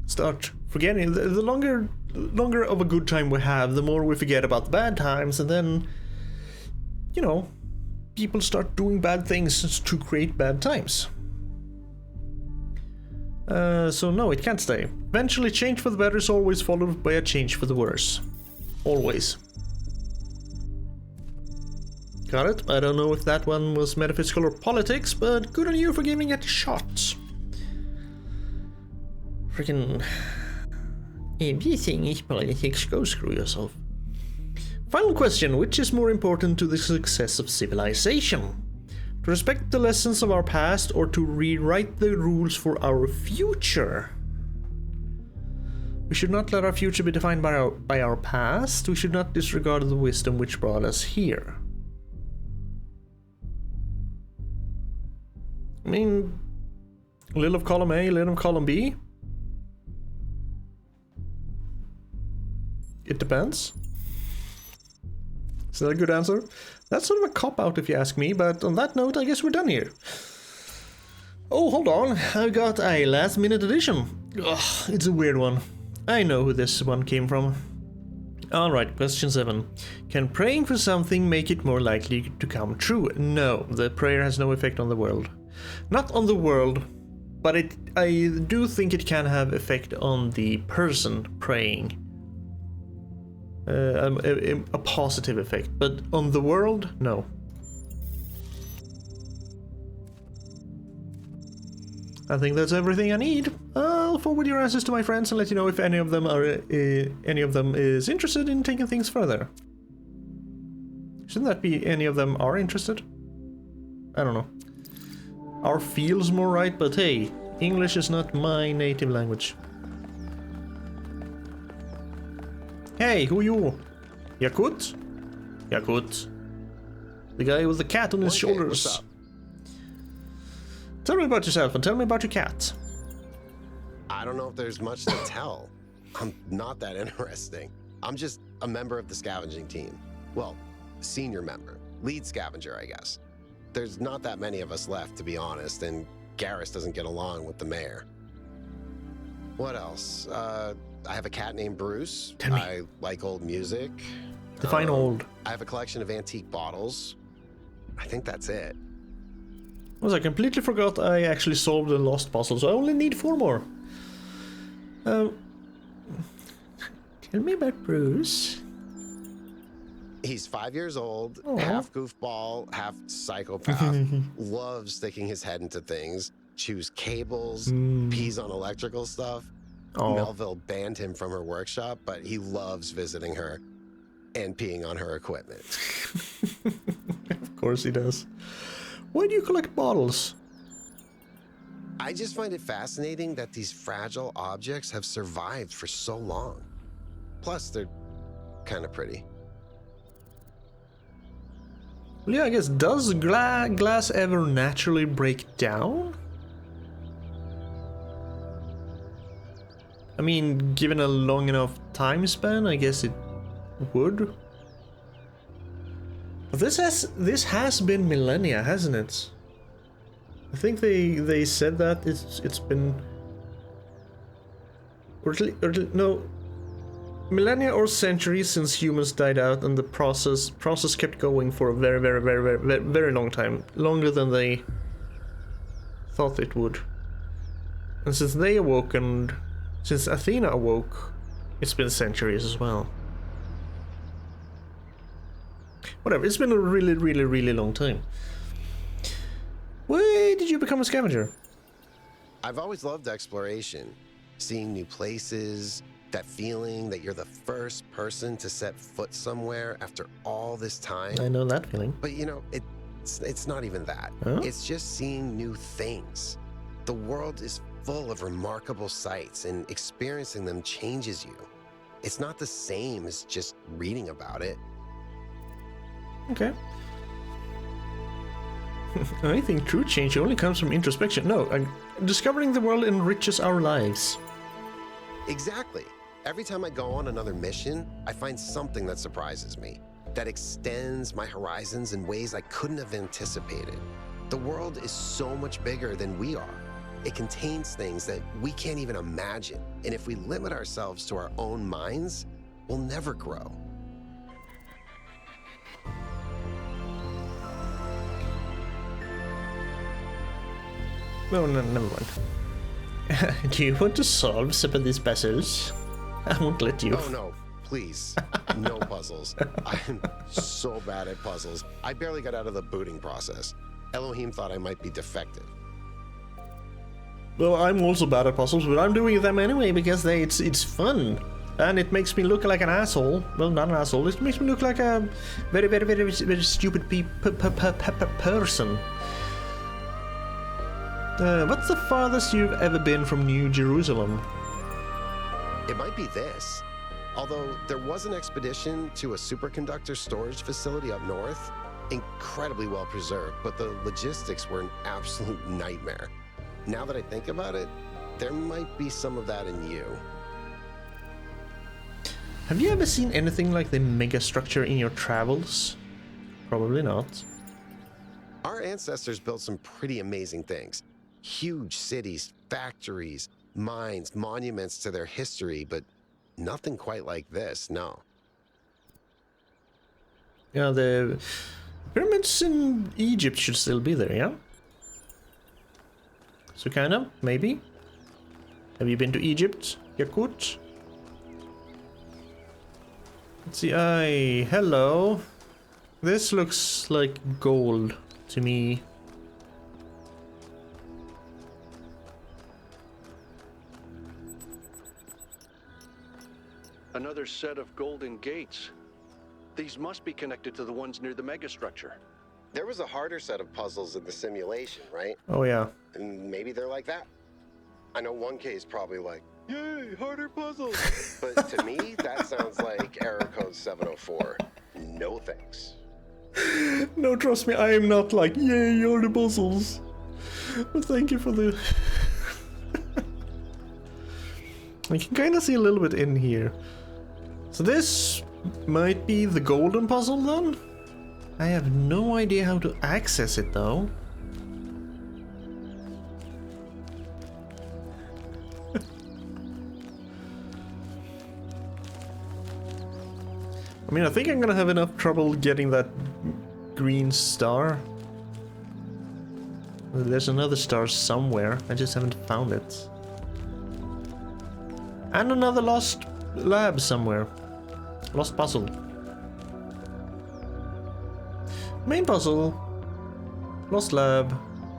start forgetting. The longer of a good time we have, the more we forget about the bad times, and then, you know, people start doing bad things to create bad times. So no, it can't stay. Eventually, change for the better is always followed by a change for the worse. Always. Got it? I don't know if that one was metaphysical or politics, but good on you for giving it a shot. Freaking... everything is politics, go screw yourself. Final question, which is more important to the success of civilization? To respect the lessons of our past or to rewrite the rules for our future? We should not let our future be defined by our past. We should not disregard the wisdom which brought us here. I mean, little of column A, little of column B. It depends. Is that a good answer? That's sort of a cop-out if you ask me, but on that note, I guess we're done here. Oh, hold on. I've got a last-minute addition. Ugh, it's a weird one. I know who this one came from. Alright, question 7. Can praying for something make it more likely to come true? No, the prayer has no effect on the world. Not on the world, but I do think it can have effect on the person praying. A positive effect, but on the world, no. I think that's everything I need. I'll forward your answers to my friends and let you know if any of them is interested in taking things further. Shouldn't that be any of them are interested? I don't know. Our feels more right, but hey, English is not my native language. Hey, who you? Yakut? Yakut. The guy with the cat on his shoulders. What's up? Tell me about yourself and tell me about your cat. I don't know if there's much to tell. I'm not that interesting. I'm just a member of the scavenging team. Well, senior member. Lead scavenger, I guess. There's not that many of us left, to be honest, and Garrus doesn't get along with the mayor. What else? I have a cat named Bruce. Tell me. I like old music. Define old. I have a collection of antique bottles. I think that's it. I completely forgot I actually solved the lost puzzle, so I only need 4 more. Tell me about Bruce. He's 5 years old, Aww. half goofball, half psychopath, loves sticking his head into things, chews cables, pees on electrical stuff. Oh. Melville banned him from her workshop, but he loves visiting her and peeing on her equipment. Of course he does. Why do you collect bottles? I just find it fascinating that these fragile objects have survived for so long. Plus, they're kind of pretty. Well, yeah, I guess, does glass ever naturally break down? I mean, given a long enough time span, I guess it would. But this has been millennia, hasn't it? I think they said that it's been, no, millennia or centuries since humans died out, and the process kept going for a very long time, longer than they thought it would. And since they awoke, and since Athena awoke, it's been centuries as well. Whatever, it's been a really long time. Why did you become a scavenger? I've always loved exploration, seeing new places, that feeling that you're the first person to set foot somewhere after all this time. I know that feeling. But you know, it's not even that. Huh? It's just seeing new things. The world is full of remarkable sights, and experiencing them changes you. It's not the same as just reading about it. Okay. I think true change only comes from introspection. No, discovering the world enriches our lives. Exactly. Every time I go on another mission, I find something that surprises me. that extends my horizons in ways I couldn't have anticipated. The world is so much bigger than we are. It contains things that we can't even imagine. And if we limit ourselves to our own minds, we'll never grow. No, never mind. Do you want to solve some of these puzzles? I won't let you. Oh no, please. No puzzles. I'm so bad at puzzles. I barely got out of the booting process. Elohim thought I might be defective. Well, I'm also bad at puzzles, but I'm doing them anyway because it's fun. And it makes me look like an asshole. Well, not an asshole. It makes me look like a very, very, very, very stupid person. What's the farthest you've ever been from New Jerusalem? It might be this. Although there was an expedition to a superconductor storage facility up north, incredibly well preserved, but the logistics were an absolute nightmare. Now that I think about it, there might be some of that in you. Have you ever seen anything like the megastructure in your travels? Probably not. Our ancestors built some pretty amazing things. Huge cities, factories, mines, monuments to their history, but nothing quite like this, no. Yeah, the pyramids in Egypt should still be there, yeah? So kind of, maybe? Have you been to Egypt, Yakut? Let's see, hello. This looks like gold to me. Another set of golden gates. These must be connected to the ones near the megastructure. There was a harder set of puzzles in the simulation, right? Oh yeah. And maybe they're like that. I know one case probably like, yay, harder puzzles. But to me, that sounds like error code 704. No thanks. No, trust me, I am not like, yay, you're the puzzles. But thank you for the... I can kind of see a little bit in here. So this might be the golden puzzle then? I have no idea how to access it though. I mean, I think I'm gonna have enough trouble getting that green star. There's another star somewhere, I just haven't found it. And another lost lab somewhere. Lost puzzle. Main puzzle. Lost lab.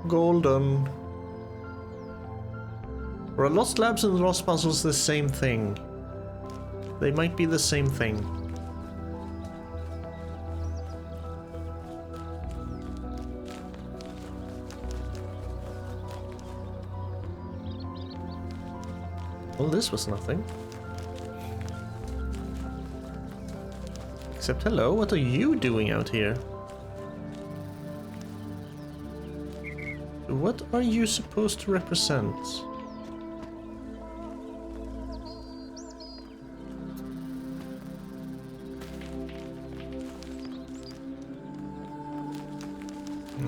Golden. Or lost labs and lost puzzles the same thing? They might be the same thing. Well, this was nothing. Except, hello, what are you doing out here? What are you supposed to represent?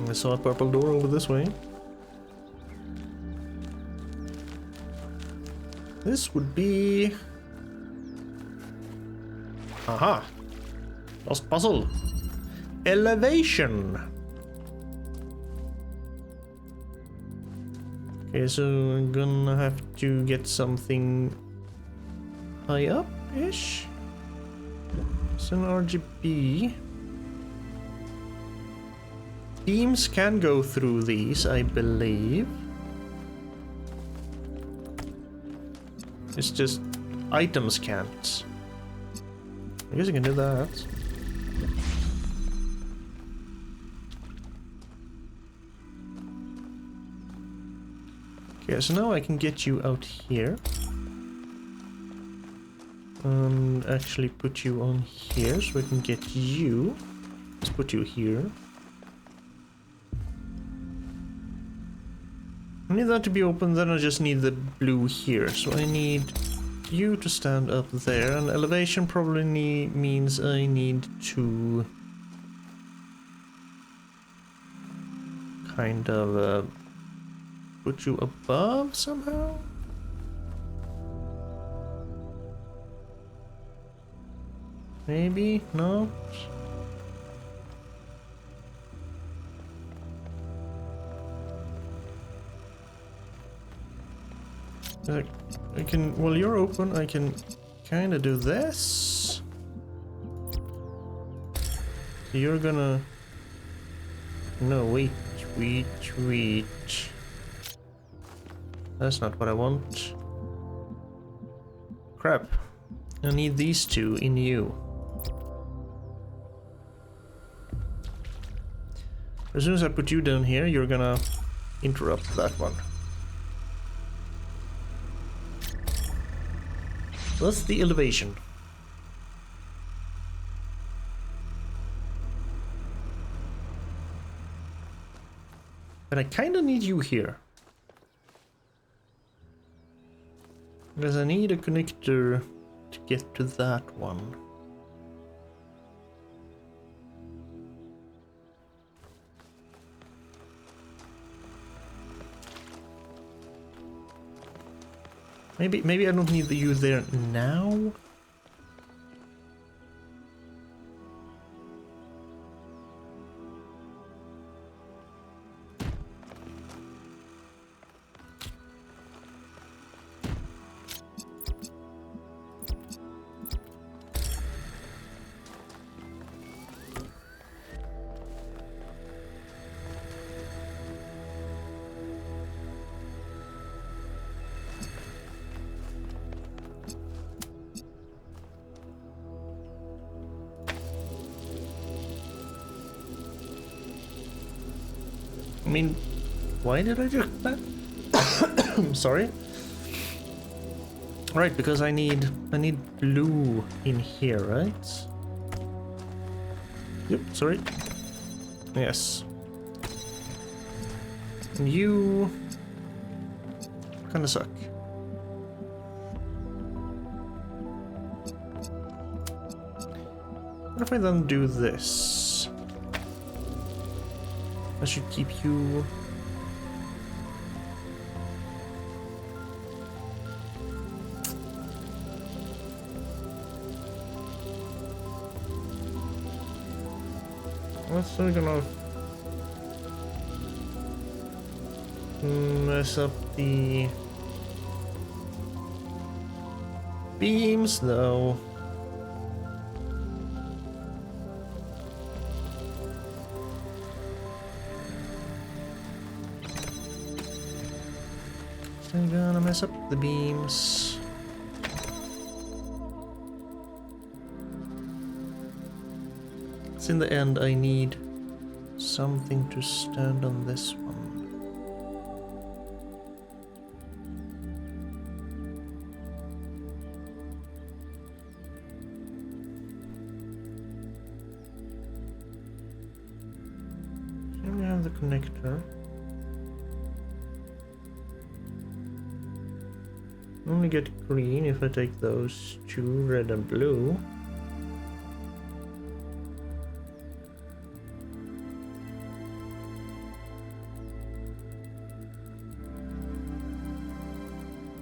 I saw a purple door over this way. This would be... Aha! Lost puzzle. Elevation. Okay, so I'm gonna have to get something high up-ish. It's an RGB. Beams can go through these, I believe. It's just items can't. I guess I can do that. Okay, so now I can get you out here. And actually put you on here so I can get you. Let's put you here. I need that to be open, then I just need the blue here. So I need you to stand up there, and elevation probably means I need to kind of put you above somehow? Maybe? No? I can, while you're open, I can kind of do this. So you're gonna... No, wait. That's not what I want. Crap. I need these two in you. As soon as I put you down here, you're gonna interrupt that one. That's the elevation. But I kinda need you here. Because I need a connector to get to that one. Maybe I don't need you there now. I mean, why did I do that? I'm sorry. Right, because I need blue in here, right? Yep, sorry. Yes. And you kinda suck. What if I then do this? I should keep you... What's gonna mess up the beams though? Still gonna mess up the beams. So in the end, I need something to stand on this one. Here we have the connector. Only get green if I take those two, red and blue.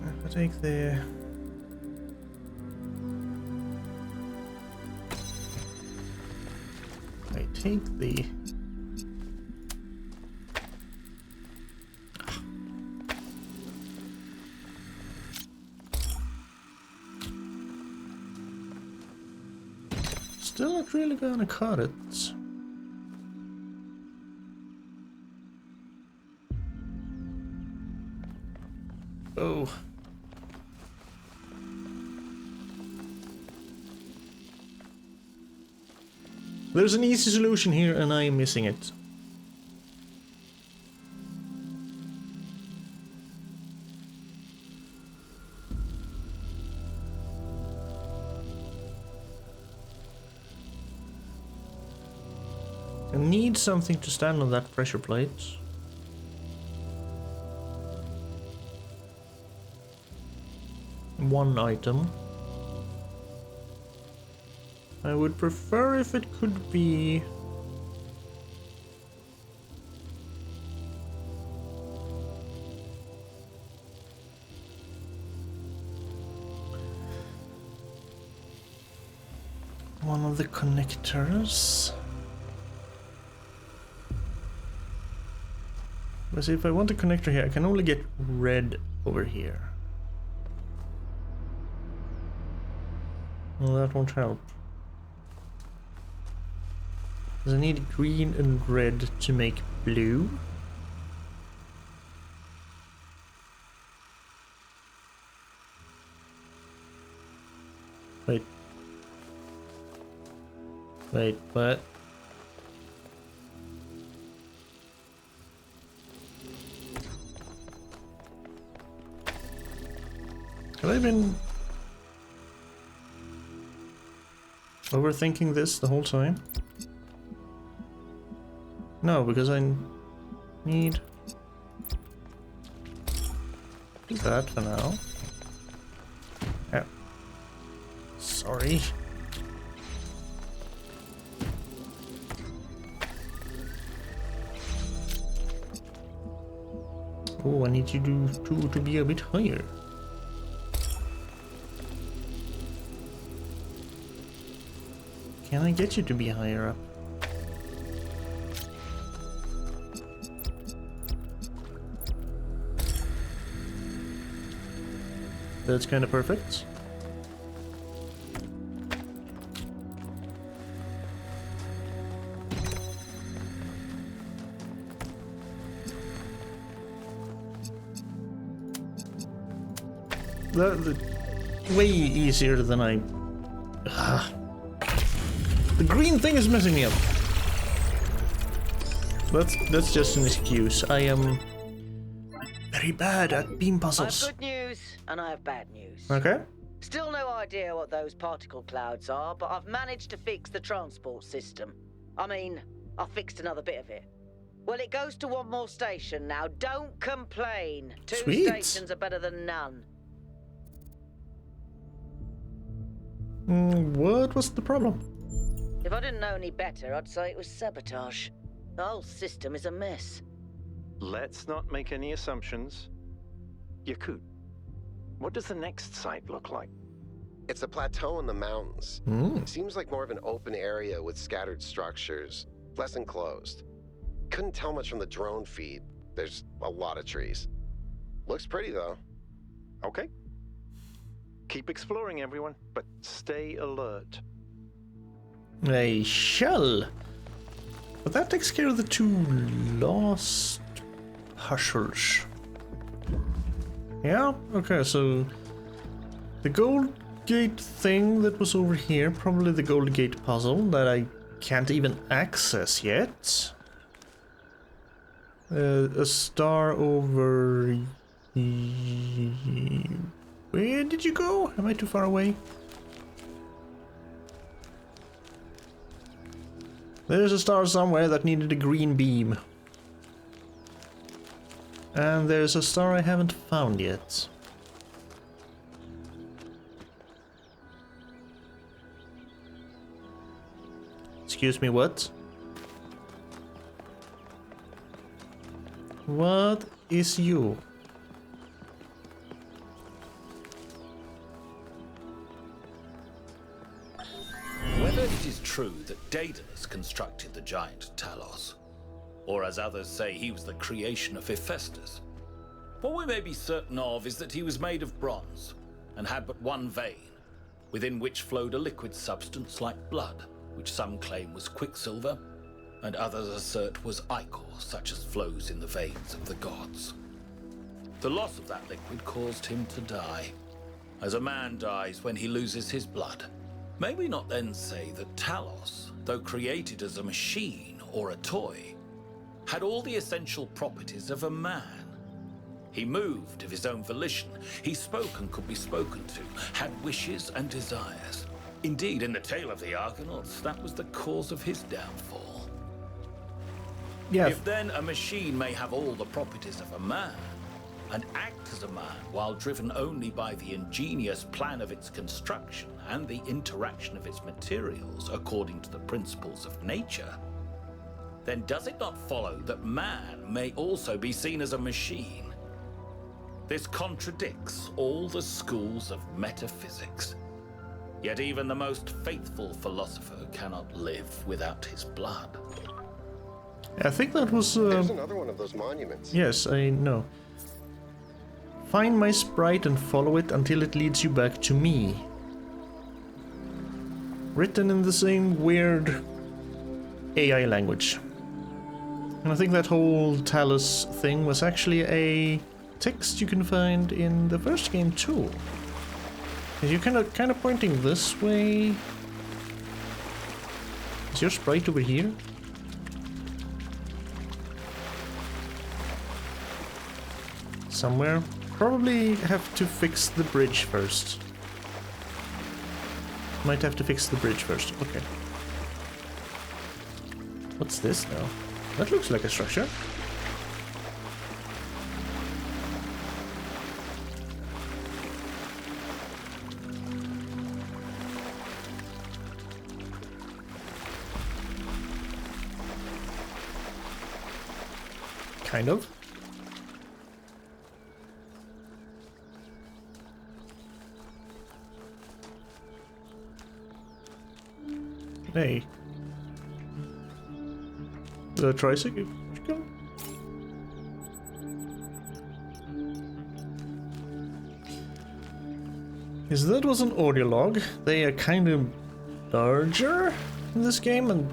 If I take the... I take the... Still not really gonna cut it. Oh. There's an easy solution here and I am missing it. I need something to stand on that pressure plate. one item. I would prefer if it could be... one of the connectors. Let's see, if I want a connector here, I can only get red over here. Well, that won't help. Because I need green and red to make blue. Wait. Wait, what? Have I been overthinking this the whole time? No, because I need that for now. Oh. Sorry. Oh, I need you to be a bit higher. Can I get you to be higher up? That's kind of perfect. That's way easier than I... The green thing is messing me up. That's just an excuse. I am very bad at beam puzzles. I have good news and I have bad news. Okay. Still no idea what those particle clouds are, but I've managed to fix the transport system. I mean, I fixed another bit of it. Well, it goes to one more station now. Don't complain. Two Sweet. stations are better than none. What was the problem? If I didn't know any better, I'd say it was sabotage. The whole system is a mess. Let's not make any assumptions. Yakut, what does the next site look like? It's a plateau in the mountains. Seems like more of an open area with scattered structures, less enclosed. Couldn't tell much from the drone feed. There's a lot of trees. Looks pretty though. Okay. Keep exploring, everyone, but stay alert. I shall. But that takes care of the two lost hushers. Yeah, okay, so the gold gate thing that was over here, probably the gold gate puzzle that I can't even access yet. A star over... Where did you go? Am I too far away? There's a star somewhere that needed a green beam. And there's a star I haven't found yet. Excuse me, what? What is you? Whether it is true that Daedalus constructed the giant Talos, or as others say he was the creation of Hephaestus, what we may be certain of is that he was made of bronze and had but one vein, within which flowed a liquid substance like blood, which some claim was quicksilver, and others assert was ichor, such as flows in the veins of the gods. The loss of that liquid caused him to die, as a man dies when he loses his blood. May we not then say that Talos, though created as a machine or a toy, had all the essential properties of a man? He moved of his own volition, he spoke and could be spoken to, had wishes and desires. Indeed, in the tale of the Argonauts, that was the cause of his downfall. Yeah. If then a machine may have all the properties of a man, and act as a man while driven only by the ingenious plan of its construction and the interaction of its materials according to the principles of nature, then does it not follow that man may also be seen as a machine? This contradicts all the schools of metaphysics. Yet even the most faithful philosopher cannot live without his blood. I think that was... There's another one of those monuments. Yes, I know. Find my sprite and follow it until it leads you back to me. Written in the same weird AI language. And I think that whole Talos thing was actually a text you can find in the first game too. You're kind of pointing this way. Is your sprite over here? Somewhere. Probably have to fix the bridge first. Might have to fix the bridge first. Okay. What's this now? That looks like a structure. Kind of. Hey. The tricycle? Is that was an audio log? They are kind of larger in this game, and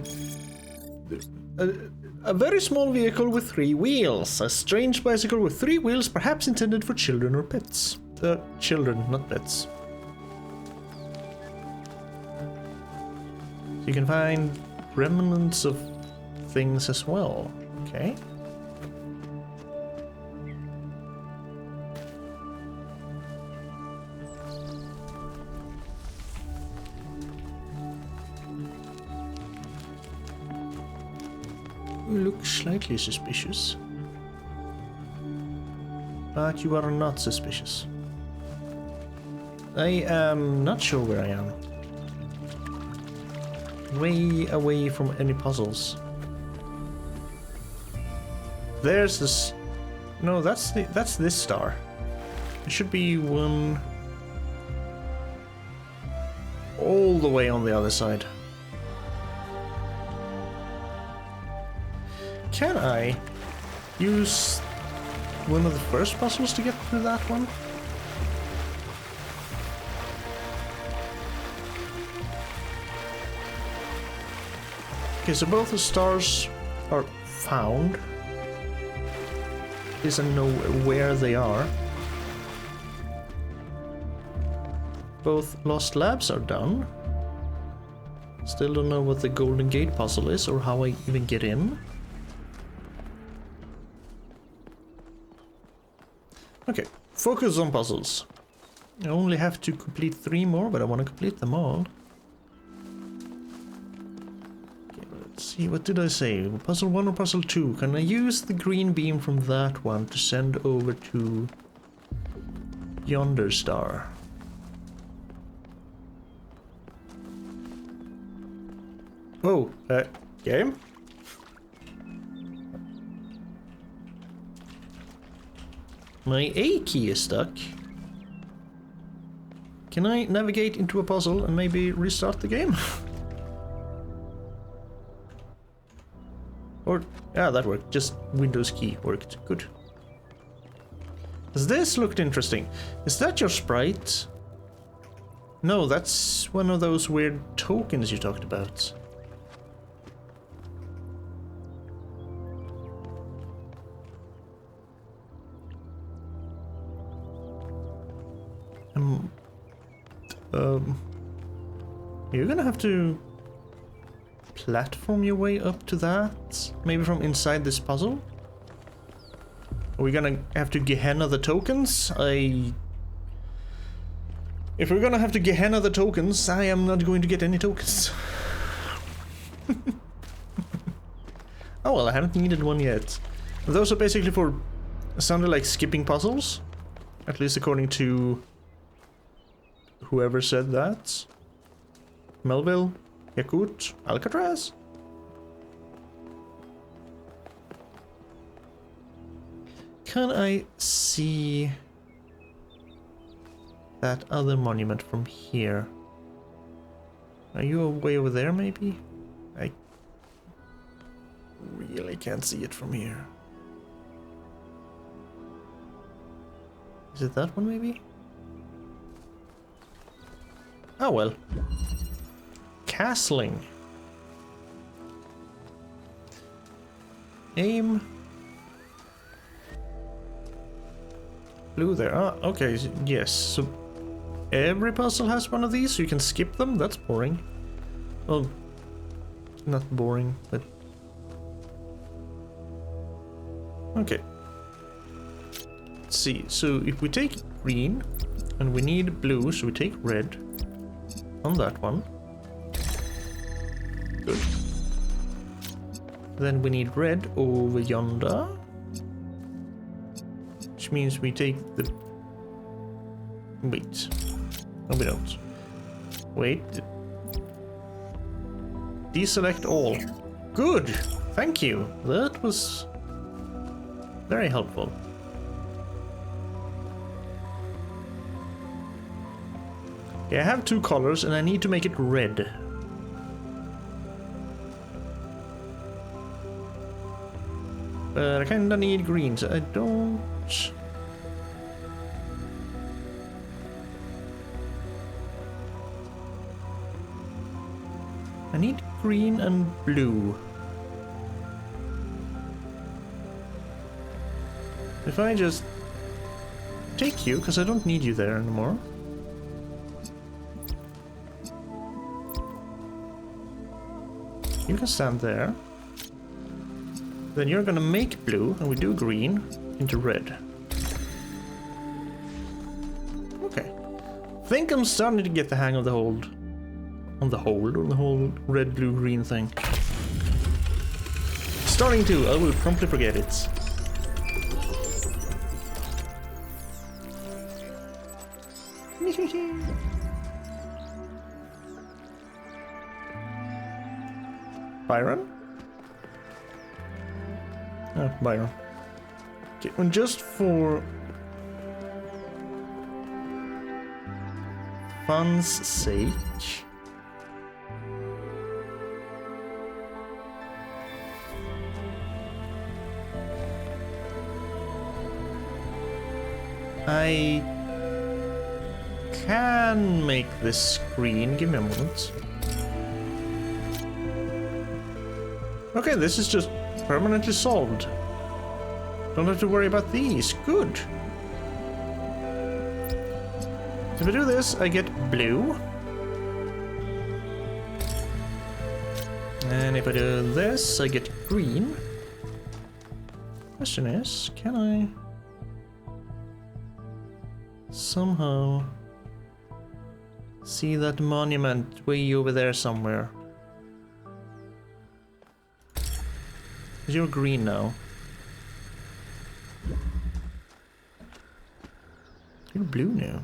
a very small vehicle with 3 wheels. A strange bicycle with 3 wheels, perhaps intended for children or pets. Children, not pets. You can find remnants of things as well. Okay. You look slightly suspicious. But you are not suspicious. I am not sure where I am. Way away from any puzzles. There's this. No, that's this star. There should be one all the way on the other side. Can I use one of the first puzzles to get through that one? Okay, so both the stars are found. At least I know where they are. Both lost labs are done. Still don't know what the Golden Gate puzzle is or how I even get in. Okay, focus on puzzles. I only have to complete 3 more, but I want to complete them all. See, what did I say? Puzzle 1 or puzzle 2? Can I use the green beam from that one to send over to yonder star? Oh, game? My A key is stuck. Can I navigate into a puzzle and maybe restart the game? Or, yeah, that worked. Just Windows key worked. Good. This looked interesting. Is that your sprite? No, that's one of those weird tokens you talked about. You're gonna have to platform your way up to that? Maybe from inside this puzzle? Are we gonna have to Gehenna the tokens? If we're gonna have to Gehenna the tokens, I am not going to get any tokens. Oh well, I haven't needed one yet. Those are basically for sounded like skipping puzzles. At least according to whoever said that. Melville, Yakut, Alcatraz. Can I see that other monument from here? Are you way over there, maybe? I really can't see it from here. Is it that one, maybe? Oh well. Castling. Aim. Blue there. Ah, okay, yes. So every puzzle has one of these, so you can skip them? That's boring. Well, not boring, but... Okay. Let's see, so if we take green, and we need blue, so we take red on that one. Good. Then we need red over yonder. Which means we take the... Wait. No, we don't. Wait. Deselect all. Good! Thank you. That was very helpful. Okay, I have two colors and I need to make it red. But I kinda need green, so I don't... I need green and blue. If I just take you, because I don't need you there anymore. You can stand there. Then you're gonna make blue, and we do green, into red. Okay. Think I'm starting to get the hang of the whole red, blue, green thing. Starting to, I will promptly forget it. Byron? Oh, Byron. Okay, and just for fun's sake, I can make this green. Give me a moment. Okay, this is just permanently solved. Don't have to worry about these. Good. If I do this, I get blue. And if I do this, I get green. Question is, can I somehow see that monument way over there somewhere? You're green now. You're blue now.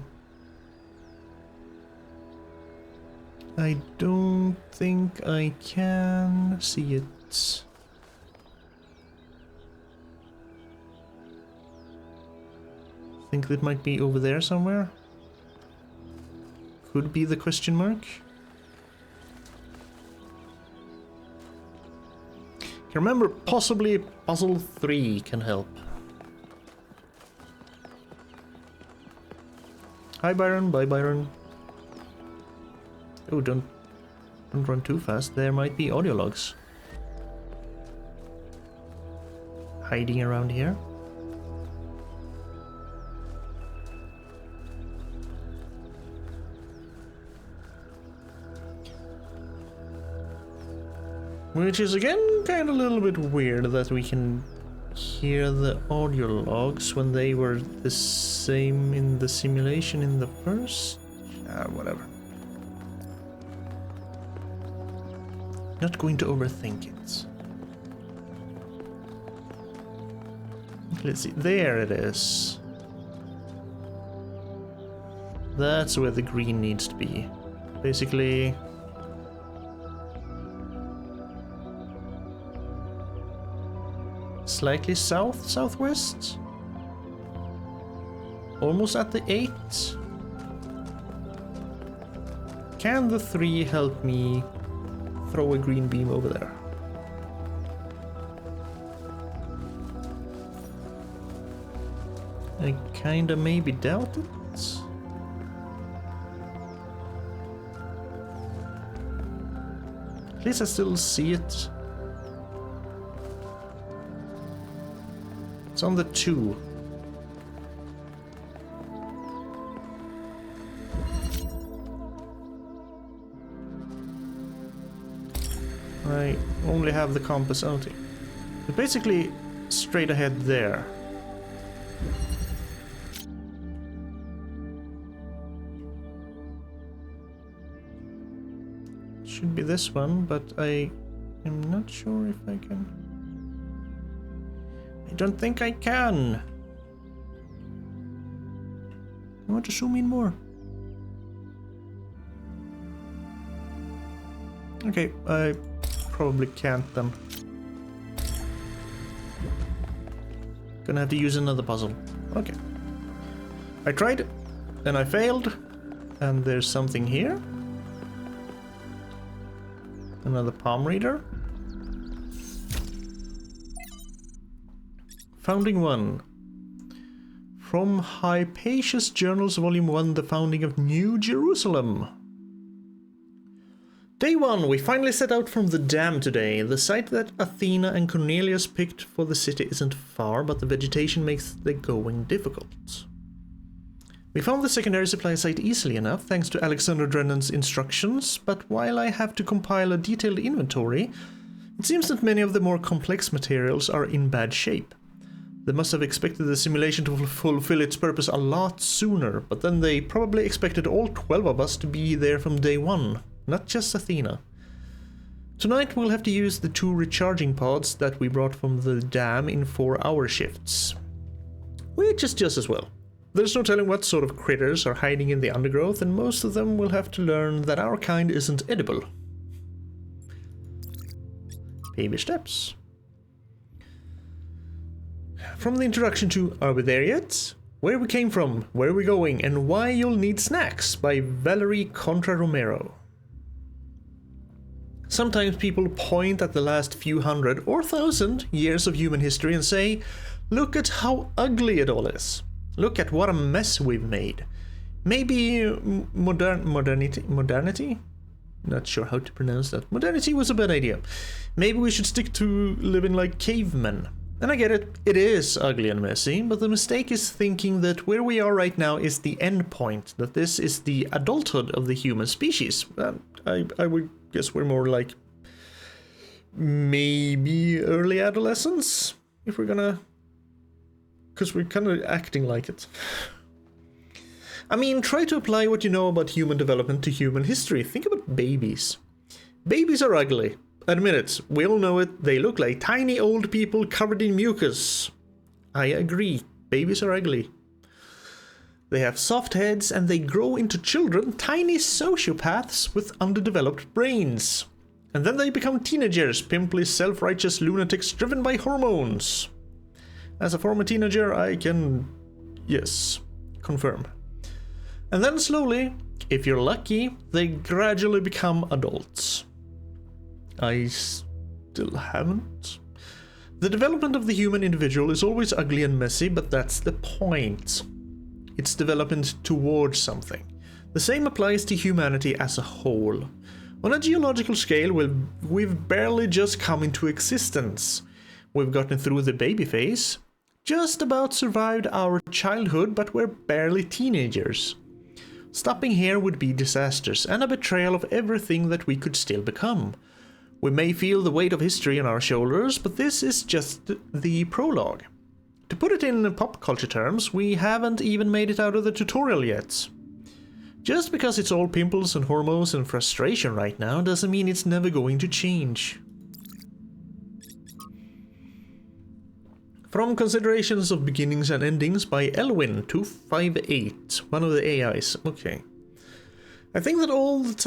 I don't think I can see it. Think that might be over there somewhere. Could be the question mark. Remember, possibly puzzle 3 can help. Hi Byron, bye Byron. Oh, don't run too fast. There might be audio logs hiding around here. Which is again kind of a little bit weird that we can hear the audio logs when they were the same in the simulation in the first... whatever. Not going to overthink it. Let's see, there it is. That's where the green needs to be. Basically... slightly south, southwest? Almost at the 8. Can the 3 help me throw a green beam over there? I kinda maybe doubt it. At least I still see it. It's on the 2. I only have the compass empty. But basically straight ahead there. Should be this one, but I am not sure if I can. I don't think I can. I want to zoom in more. Okay, I probably can't then. Gonna have to use another puzzle. Okay. I tried, and I failed, and there's something here. Another palm reader. Founding 1. From Hypatia's Journals, Volume 1, The Founding of New Jerusalem. Day 1, we finally set out from the dam today. The site that Athena and Cornelius picked for the city isn't far, but the vegetation makes the going difficult. We found the secondary supply site easily enough, thanks to Alexander Drennan's instructions, but while I have to compile a detailed inventory, it seems that many of the more complex materials are in bad shape. They must have expected the simulation to fulfill its purpose a lot sooner, but then they probably expected all 12 of us to be there from day 1, not just Athena. Tonight we'll have to use the 2 recharging pods that we brought from the dam in 4-hour shifts. Which is just as well. There's no telling what sort of critters are hiding in the undergrowth, and most of them will have to learn that our kind isn't edible. Baby steps. From the introduction to Are We There Yet? Where We Came From, Where We're Going, and Why You'll Need Snacks by Valerie Contra Romero. Sometimes people point at the last few hundred or thousand years of human history and say, look at how ugly it all is. Look at what a mess we've made. Maybe modernity? Not sure how to pronounce that. Modernity was a bad idea. Maybe we should stick to living like cavemen. And I get it, it is ugly and messy, but the mistake is thinking that where we are right now is the end point, that this is the adulthood of the human species. I would guess we're more like maybe early adolescence, if we're gonna... because we're kind of acting like it. I mean, try to apply what you know about human development to human history. Think about babies. Babies are ugly. Admit it, we all know it, they look like tiny old people covered in mucus. I agree, babies are ugly. They have soft heads and they grow into children, tiny sociopaths with underdeveloped brains. And then they become teenagers, pimply, self-righteous lunatics driven by hormones. As a former teenager, I can, yes, confirm. And then slowly, if you're lucky, they gradually become adults. I still haven't. The development of the human individual is always ugly and messy, but that's the point. It's development towards something. The same applies to humanity as a whole. On a geological scale, we've barely just come into existence. We've gotten through the baby phase, just about survived our childhood, but we're barely teenagers. Stopping here would be disastrous and a betrayal of everything that we could still become. We may feel the weight of history on our shoulders, but this is just the prologue. To put it in pop culture terms, we haven't even made it out of the tutorial yet. Just because it's all pimples and hormones and frustration right now doesn't mean it's never going to change. From Considerations of Beginnings and Endings by Elwin258, one of the AIs. Okay. I think all that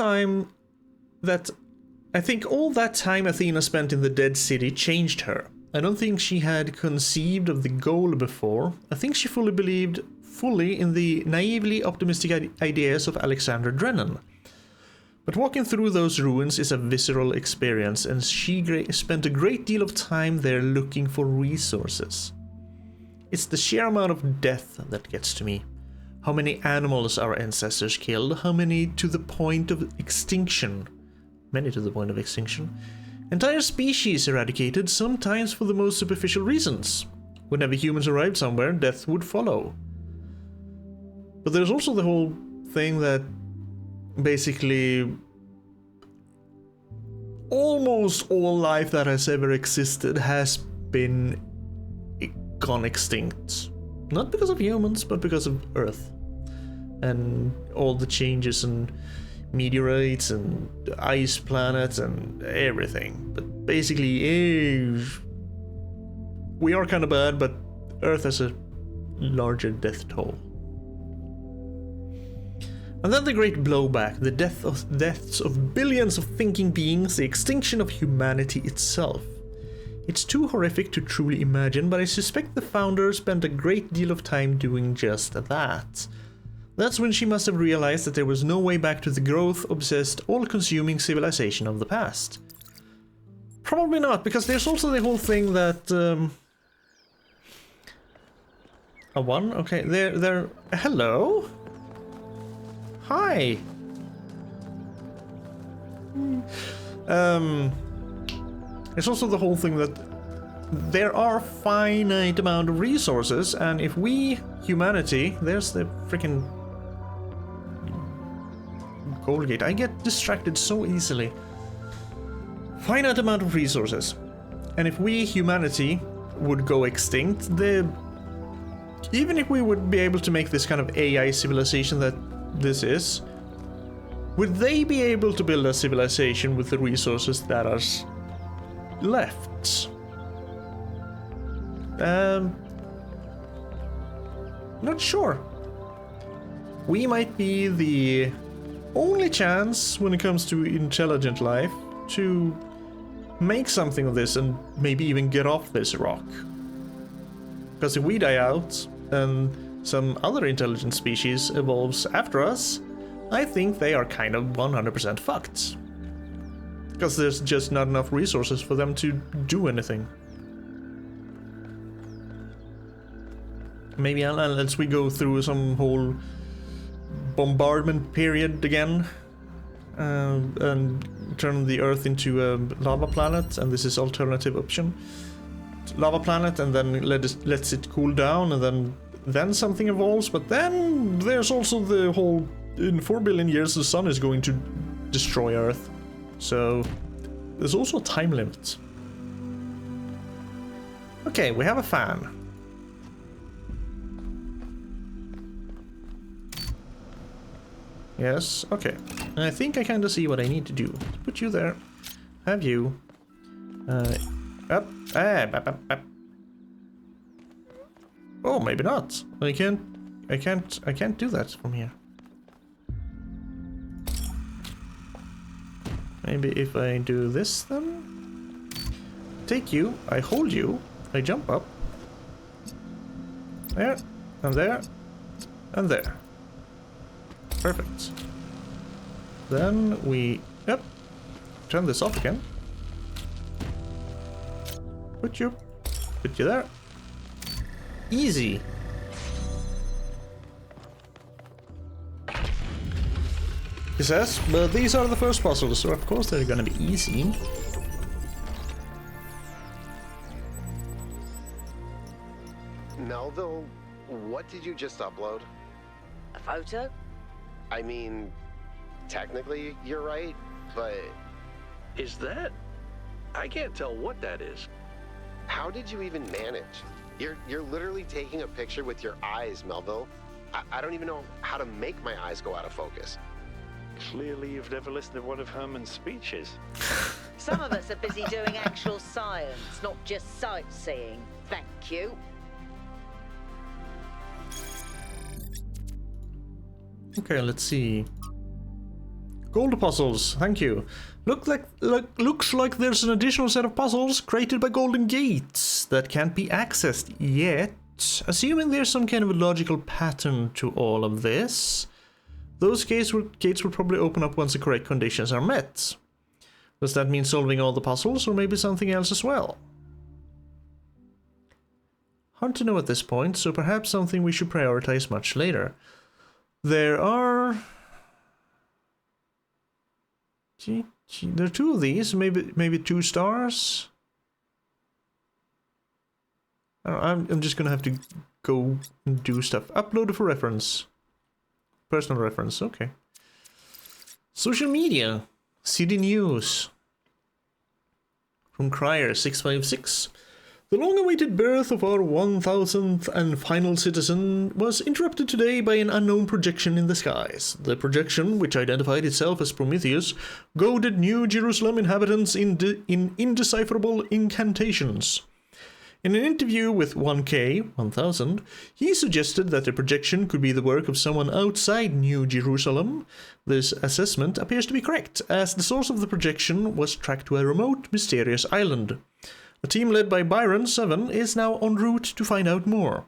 time Athena spent in the Dead City changed her. I don't think she had conceived of the goal before. I think she believed fully in the naively optimistic ideas of Alexander Drennan. But walking through those ruins is a visceral experience, and she spent a great deal of time there looking for resources. It's the sheer amount of death that gets to me. How many animals our ancestors killed, how many to the point of extinction. Many to the point of extinction. Entire species eradicated, sometimes for the most superficial reasons. Whenever humans arrived somewhere, death would follow. But there's also the whole thing that basically almost all life that has ever existed has been gone extinct. Not because of humans, but because of Earth. And all the changes and meteorites and ice planets and everything. But basically, we are kind of bad, but Earth has a larger death toll. And then the great blowback, the deaths of billions of thinking beings, the extinction of humanity itself. It's too horrific to truly imagine, but I suspect the founder spent a great deal of time doing just that. That's when she must have realized that there was no way back to the growth-obsessed, all-consuming civilization of the past. Probably not, because there's also the whole thing that... A one? Okay, there... Hello? Hi! It's also the whole thing that there are finite amount of resources, and if we, humanity... There's the freaking... Goal gate. I get distracted so easily. Finite amount of resources. And if we, humanity, would go extinct, even if we would be able to make this kind of AI civilization that this is, would they be able to build a civilization with the resources that are left? Not sure. We might be the only chance when it comes to intelligent life to make something of this and maybe even get off this rock. Because if we die out and some other intelligent species evolves after us, I think they are kind of 100% fucked. Because there's just not enough resources for them to do anything. Maybe unless we go through some whole bombardment period again and turn the Earth into a lava planet, and this is alternative option. Lava planet, and then lets it cool down, and then something evolves. But then there's also the whole, in 4 billion years the sun is going to destroy Earth, so there's also a time limit. Okay, we have a fan. Yes, okay. I think I kind of see what I need to do. Put you there. Have you. Up. Up. Oh, maybe not. I can't do that from here. Maybe if I do this then? Take you, I hold you, I jump up. There, and there, and there. Perfect. Then we... Yep. Turn this off again. Put you there. Easy. He says, but these are the first puzzles, so of course they're gonna be easy. Melville, what did you just upload? A photo? I mean, technically you're right, but... Is that? I can't tell what that is. How did you even manage? You're literally taking a picture with your eyes, Melville. I don't even know how to make my eyes go out of focus. Clearly you've never listened to one of Herman's speeches. Some of us are busy doing actual science, not just sightseeing. Thank you. Okay, let's see. Gold puzzles, thank you. Looks like there's an additional set of puzzles created by golden gates that can't be accessed yet. Assuming there's some kind of a logical pattern to all of this, those gates will probably open up once the correct conditions are met. Does that mean solving all the puzzles, or maybe something else as well? Hard to know at this point, so perhaps something we should prioritize much later. There are... There are two of these, maybe 2 stars? I'm just gonna have to go and do stuff. Upload for reference. Personal reference, okay. Social media. City News. From Crier 656. The long-awaited birth of our 1000th and final citizen was interrupted today by an unknown projection in the skies. The projection, which identified itself as Prometheus, goaded New Jerusalem inhabitants in indecipherable incantations. In an interview with 1K, 1000, he suggested that the projection could be the work of someone outside New Jerusalem. This assessment appears to be correct, as the source of the projection was tracked to a remote, mysterious island. A team led by Byron 7 is now en route to find out more.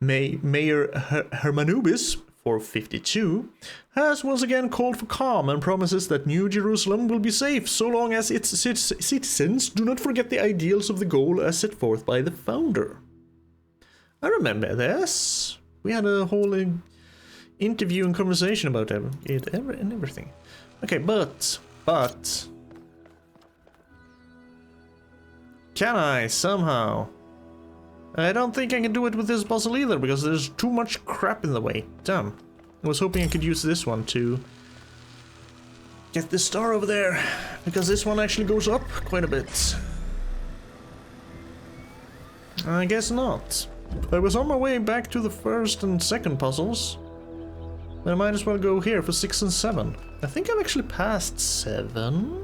Mayor Hermanubis, 452, has once again called for calm and promises that New Jerusalem will be safe so long as its citizens do not forget the ideals of the goal as set forth by the founder. I remember this. We had a whole interview and conversation about it and everything. Okay, but... Can I, somehow? I don't think I can do it with this puzzle either, because there's too much crap in the way. Damn. I was hoping I could use this one to get the star over there, because this one actually goes up quite a bit. I guess not. I was on my way back to the first and second puzzles. But I might as well go here for 6 and 7. I think I've actually passed 7.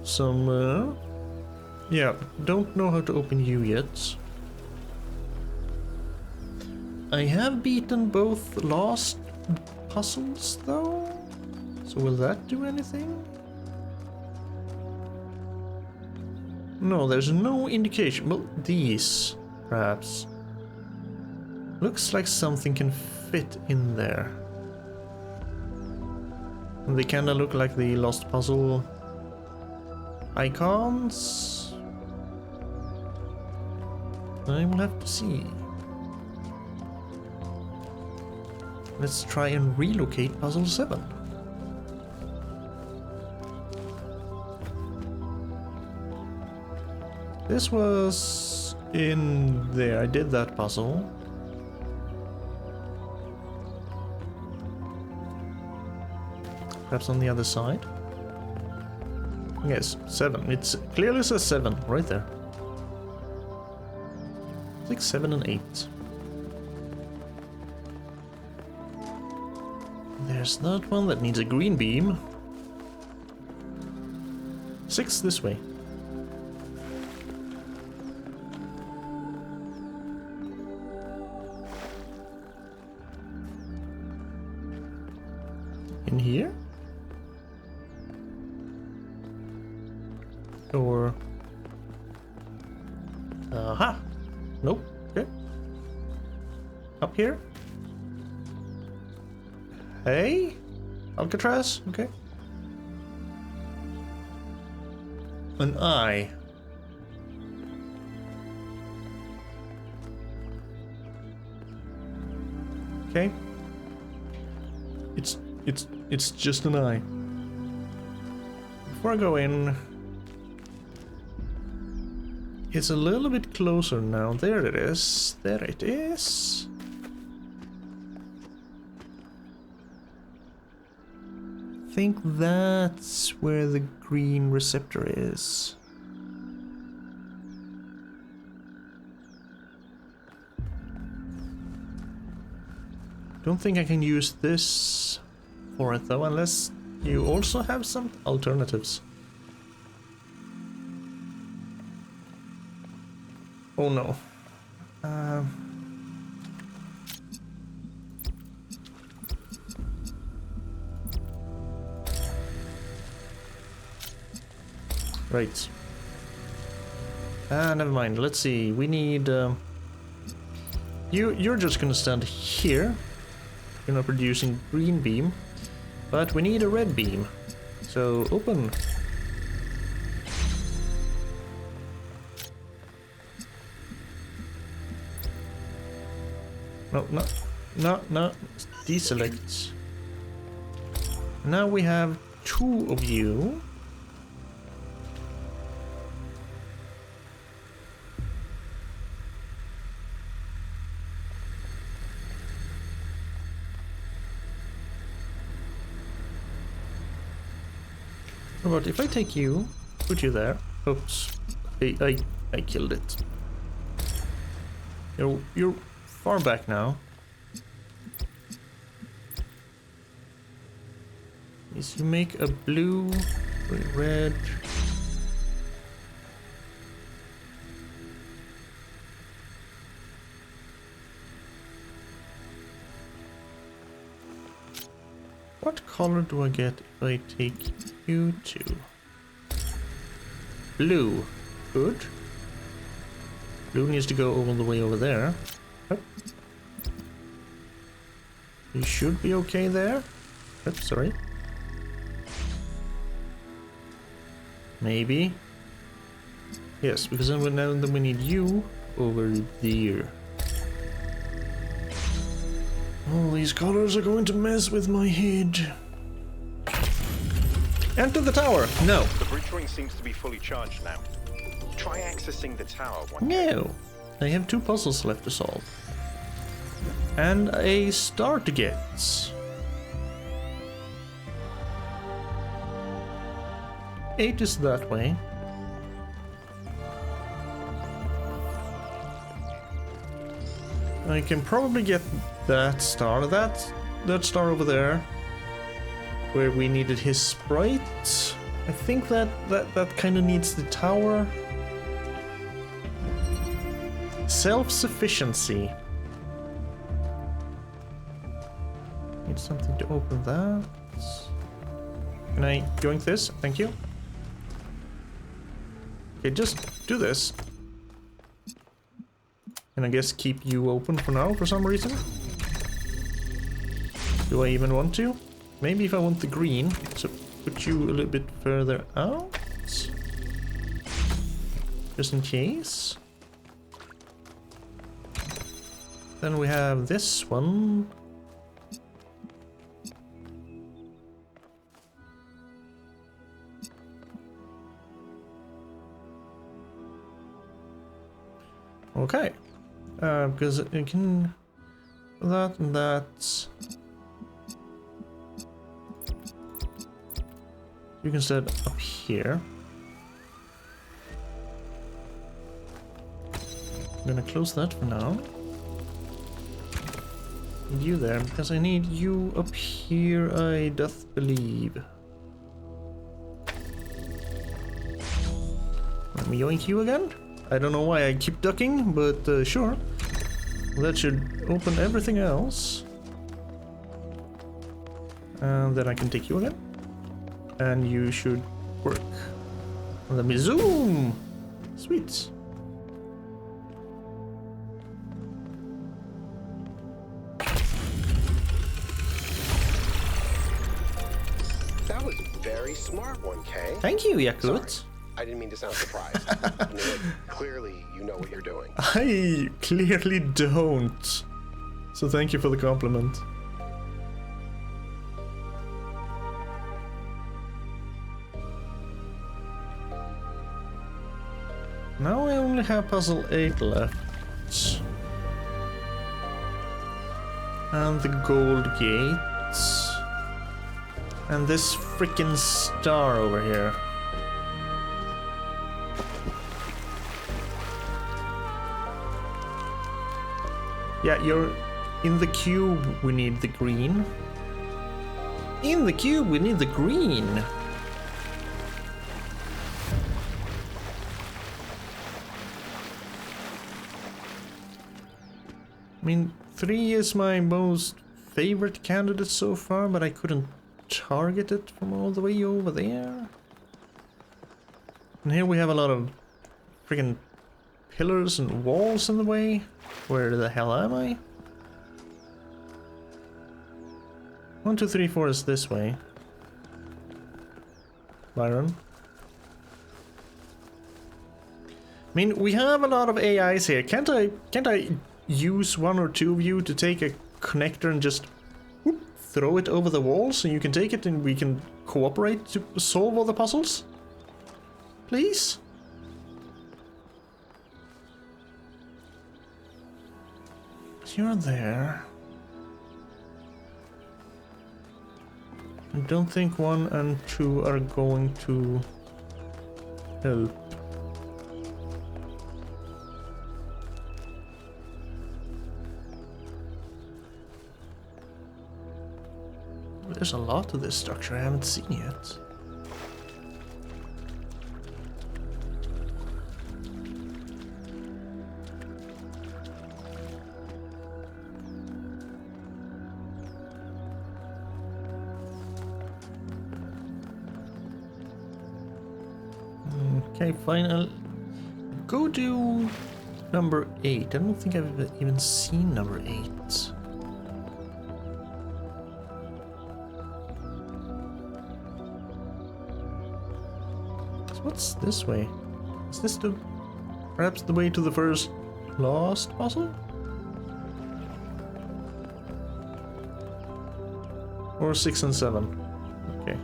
Somewhere. Yeah, don't know how to open you yet. I have beaten both last puzzles though, so will that do anything? No, there's no indication. Well, these, perhaps. Looks like something can fit in there. And they kinda look like the lost puzzle icons. I will have to see. Let's try and relocate puzzle 7. This was in there. I did that puzzle. Perhaps on the other side. Yes, 7. It clearly says 7 right there. 6, 7, and 8. There's that one that needs a green beam. 6 this way. In here? Or... Aha! Nope. Okay. Up here? Hey? Alcatraz? Okay. An eye. Okay. It's just an eye. Before I go in... It's a little bit closer now. There it is. There it is. I think that's where the green receptor is. Don't think I can use this for it though, unless you also have some alternatives. Oh no. Right. Never mind. Let's see. We need. You're just gonna stand here. You're not producing green beam, but we need a red beam. So open. No. Deselect. Now we have 2 of you. How about if I take you, put you there? Oops, I killed it. You're far back now. Is you make a blue, red. What color do I get if I take you to? Blue. Good. Blue needs to go all the way over there. Yep. You should be okay there. Oops, sorry. Maybe. Yes, because then we need you over there. All these colors are going to mess with my head. Enter the tower. No. The bridge ring seems to be fully charged now. Try accessing the tower one. No. I have 2 puzzles left to solve. And a star to get. Eight is that way. I can probably get that star. That star over there, where we needed his sprite. I think that kind of needs the tower. Self-sufficiency. Need something to open that. Can I yoink this? Thank you. Okay, just do this. And I guess keep you open for now for some reason. Do I even want to? Maybe if I want the green, so put you a little bit further out. Just in case. Then we have this one. Okay. Because it can... that and that... You can set up here. I'm gonna close that for now. Need you there, because I need you up here, I doth believe. Let me yoink you again. I don't know why I keep ducking, but sure. That should open everything else. And then I can take you again. And you should work. Let me zoom! Sweet. That was very smart, 1K. Thank you, Yakut. Sorry, I didn't mean to sound surprised. I mean, clearly, you know what you're doing. I clearly don't. So thank you for the compliment. Now I only have puzzle 8 left. And the gold gates. And this freaking star over here. Yeah, In the cube, we need the green. In the cube, we need the green. I mean, 3 is my most favorite candidate so far, but I couldn't target it from all the way over there. And here we have a lot of freaking pillars and walls in the way. Where the hell am I? 1, 2, 3, 4 is this way. Byron. I mean, we have a lot of AIs here. Can't I use 1 or 2 of you to take a connector and just whoop, throw it over the wall so you can take it and we can cooperate to solve all the puzzles? Please? You're there. I don't think 1 and 2 are going to help. There's a lot to this structure I haven't seen yet. Okay, fine. I'll go do number 8. I don't think I've even seen number 8. So what's this way? Is this the perhaps the way to the first lost puzzle? Or 6 and 7? Okay.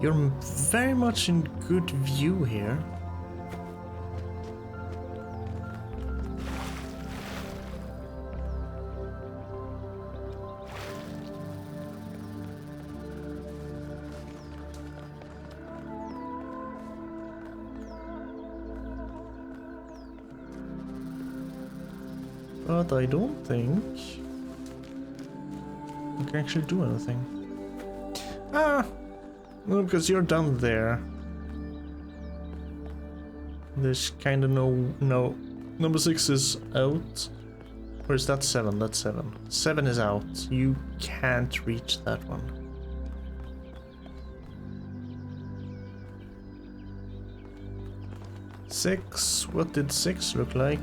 You're very much in good view here. But I don't think I can actually do anything. Ah! No, because you're down there. There's kinda no. Number 6 is out. Or is that 7? That's 7. 7 is out. You can't reach that one. Six. What did 6 look like?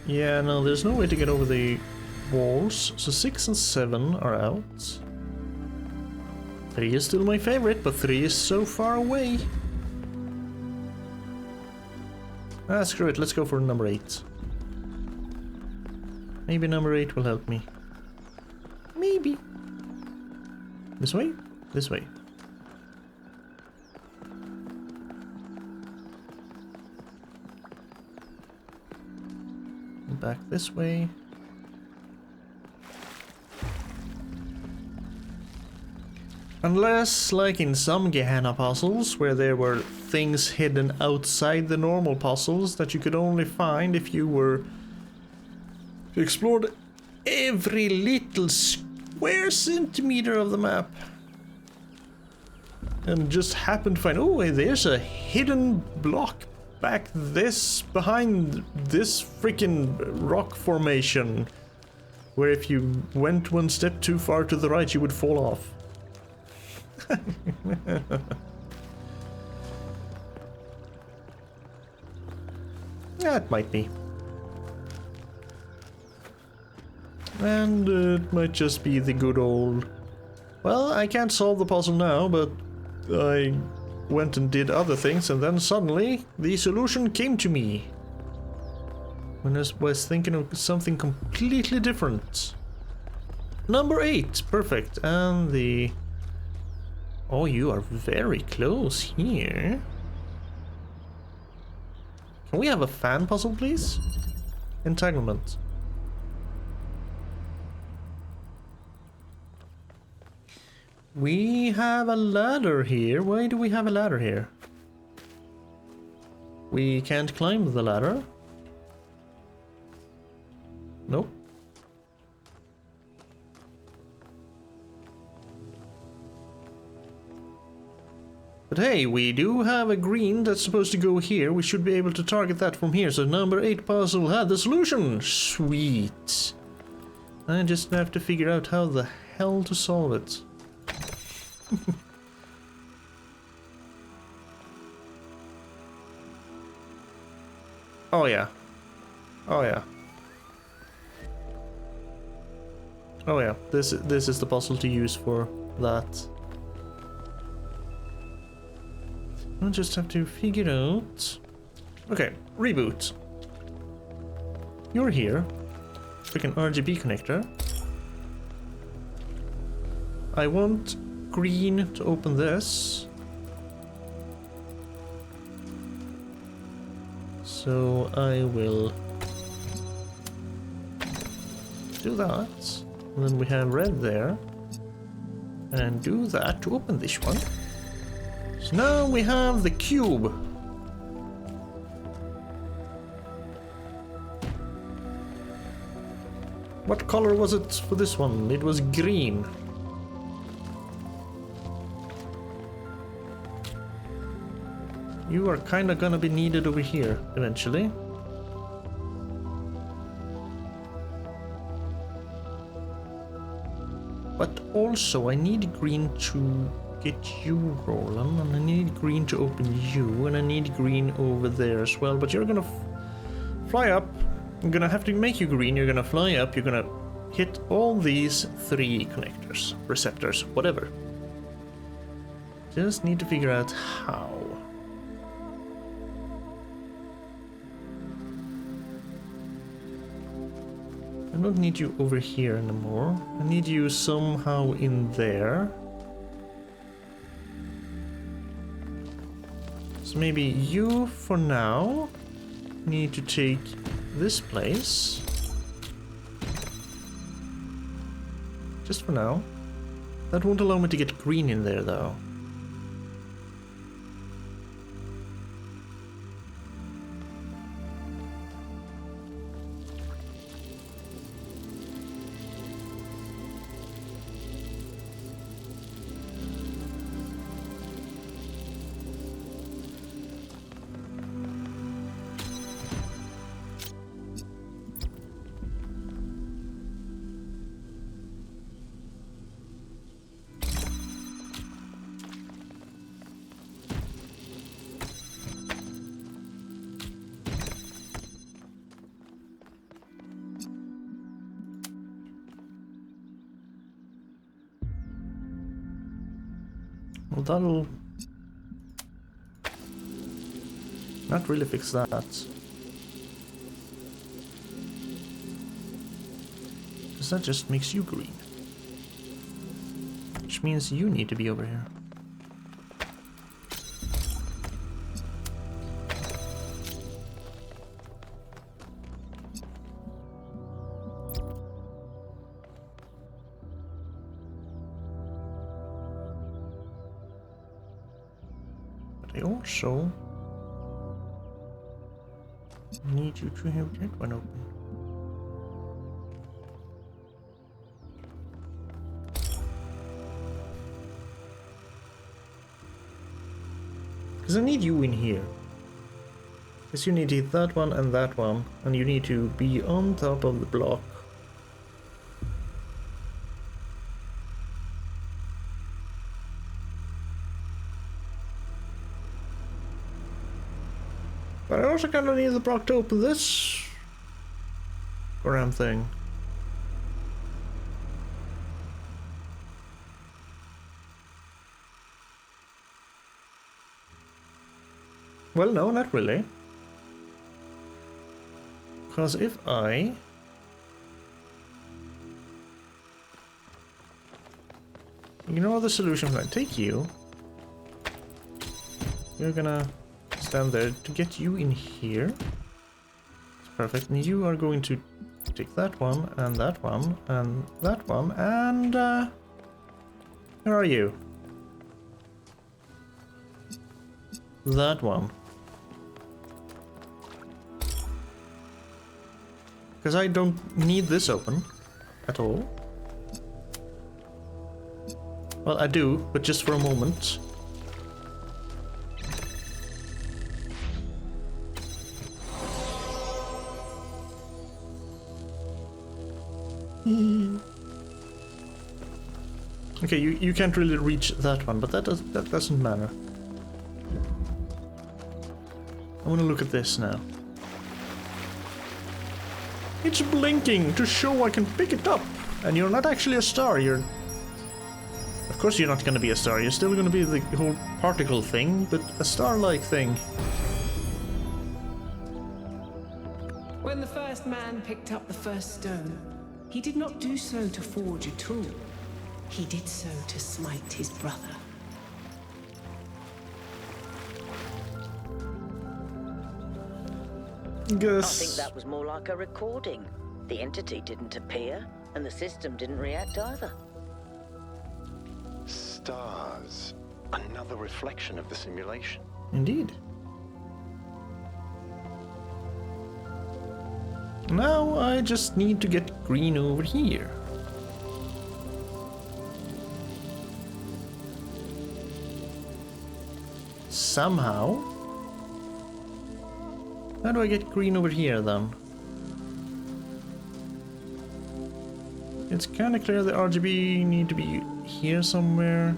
Yeah, no, there's no way to get over the walls. So 6 and 7 are out. 3 is still my favorite, but 3 is so far away. Ah, screw it, let's go for number 8. Maybe number 8 will help me. Maybe. This way? This way. Back this way. Unless, like in some Gehenna puzzles, where there were things hidden outside the normal puzzles that you could only find if you explored every little square centimeter of the map. And just happened to find, oh, there's a hidden block back behind this freaking rock formation, where if you went 1 step too far to the right, you would fall off. Yeah, it might be. And it might just be the good old... Well, I can't solve the puzzle now, but I went and did other things, and then suddenly the solution came to me. When I was thinking of something completely different. Number 8, perfect. And the... Oh, you are very close here. Can we have a fan puzzle, please? Entanglement. We have a ladder here. Why do we have a ladder here? We can't climb the ladder. Nope. But hey, we do have a green that's supposed to go here. We should be able to target that from here. So number 8 puzzle had the solution. Sweet. I just have to figure out how the hell to solve it. Oh yeah. Oh yeah. Oh yeah. This is the puzzle to use for that. I'll just have to figure out... Okay, reboot. You're here. Freaking RGB connector. I want green to open this. So I will do that. And then we have red there. And do that to open this one. So now we have the cube. What color was it for this one? It was green. You are kinda gonna be needed over here eventually. But also I need green to get you, Roland, and I need green to open you, and I need green over there as well. But you're gonna fly up. I'm gonna have to make you green. You're gonna fly up. You're gonna hit all these 3 connectors, receptors, whatever. Just need to figure out how. I don't need you over here anymore. I need you somehow in there. So maybe you, for now, need to take this place. Just for now. That won't allow me to get green in there, though. Well, that'll not really fix that. Because that just makes you green. Which means you need to be over here. I also need you to have that one open. Because I need you in here. Because you need to hit that one, and you need to be on top of the block. But I also kind of need the block to open this damn thing. Well, no, not really. Because if I... ignore the solution, when I take you, you're gonna stand there to get you in here. It's perfect. And you are going to take that one, and that one, and that one, and where are you? That one. Because I don't need this open at all. Well, I do, but just for a moment. Okay, you can't really reach that one, but that doesn't matter. I want to look at this now. It's blinking to show I can pick it up, and you're not actually a star. You're, of course, you're not going to be a star. You're still going to be the whole particle thing, but a star-like thing. When the first man picked up the first stone, he did not do so to forge a tool. He did so to smite his brother. Guess. I think that was more like a recording. The entity didn't appear, and the system didn't react either. Stars. Another reflection of the simulation. Indeed. Now I just need to get green over here. Somehow. How do I get green over here then? It's kind of clear the RGB need to be here somewhere.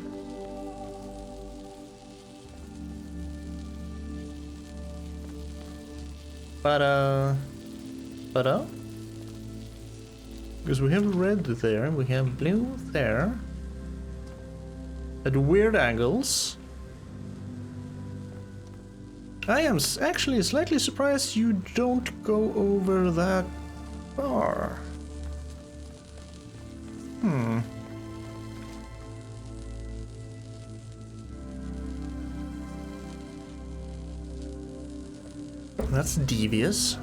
Because we have red there, we have blue there. At weird angles. I am actually slightly surprised you don't go over that bar. That's devious.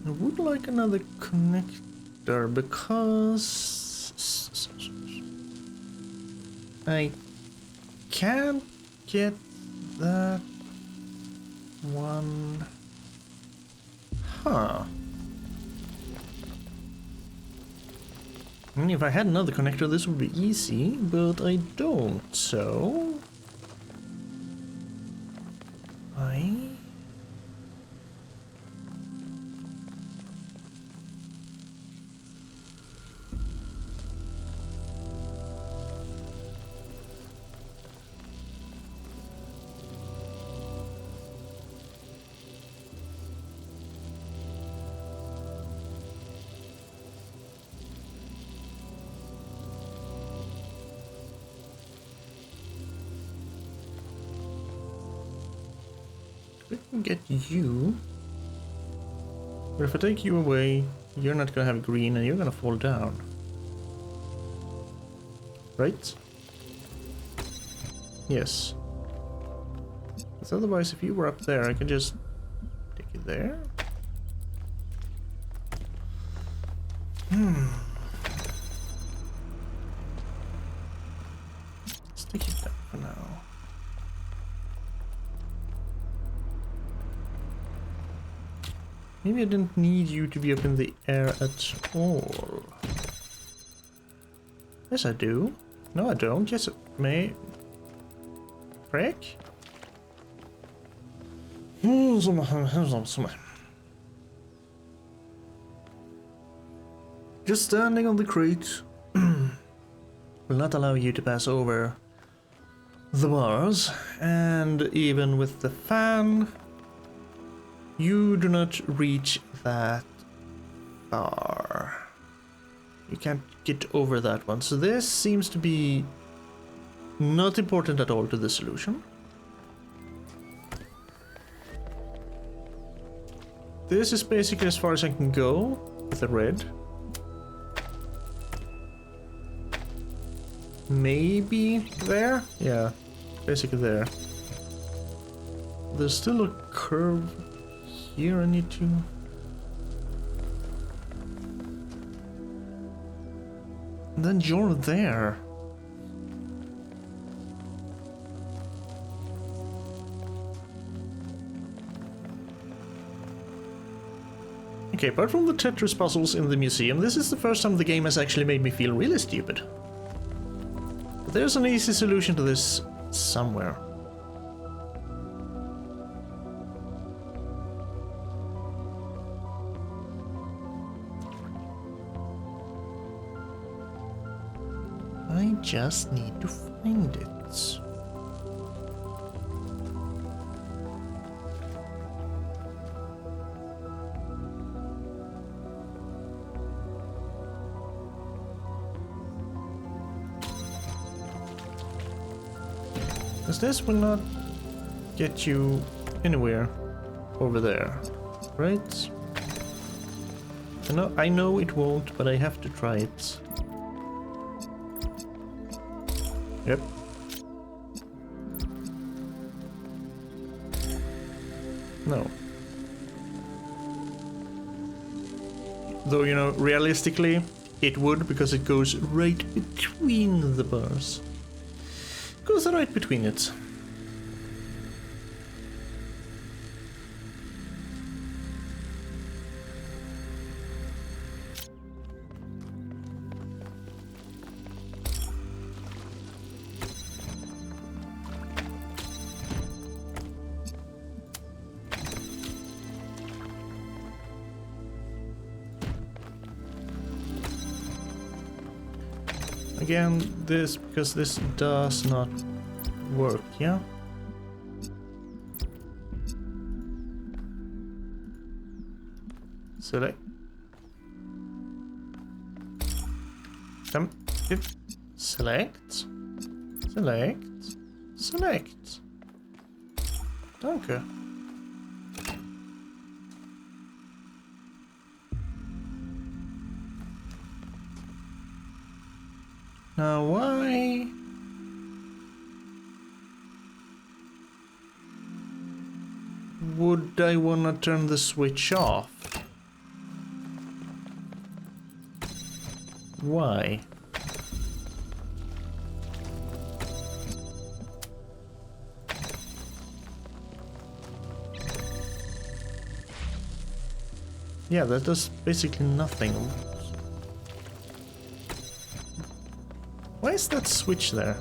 I would like another connector because I can't get that one. Huh. I mean, if I had another connector, this would be easy, but I don't, so... We can get you, but if I take you away, you're not gonna have green and you're gonna fall down. Right? Yes. Because otherwise, if you were up there, I could just take you there. Let's take it down for now. Maybe I didn't need you to be up in the air at all. Yes, I do. No, I don't. Yes, it may. Frick? Just standing on the crate will not allow you to pass over the bars, and even with the fan, you do not reach that bar. You can't get over that one. So this seems to be not important at all to the solution. This is basically as far as I can go with the red. Maybe there? Yeah, basically there. There's still a curve here I need to... And then you're there. Okay, apart from the Tetris puzzles in the museum, this is the first time the game has actually made me feel really stupid. But there's an easy solution to this somewhere. I just need to find it. Because this will not get you anywhere over there, right? I know it won't, but I have to try it. Yep. No. Though, you know, realistically, it would, because it goes right between the bars. Goes right between it. Again, because this does not work, yeah? Select. Select. Select. Select. Danke. Now why? Would I wanna turn the switch off? Why? Yeah, that does basically nothing. Why is that switch there?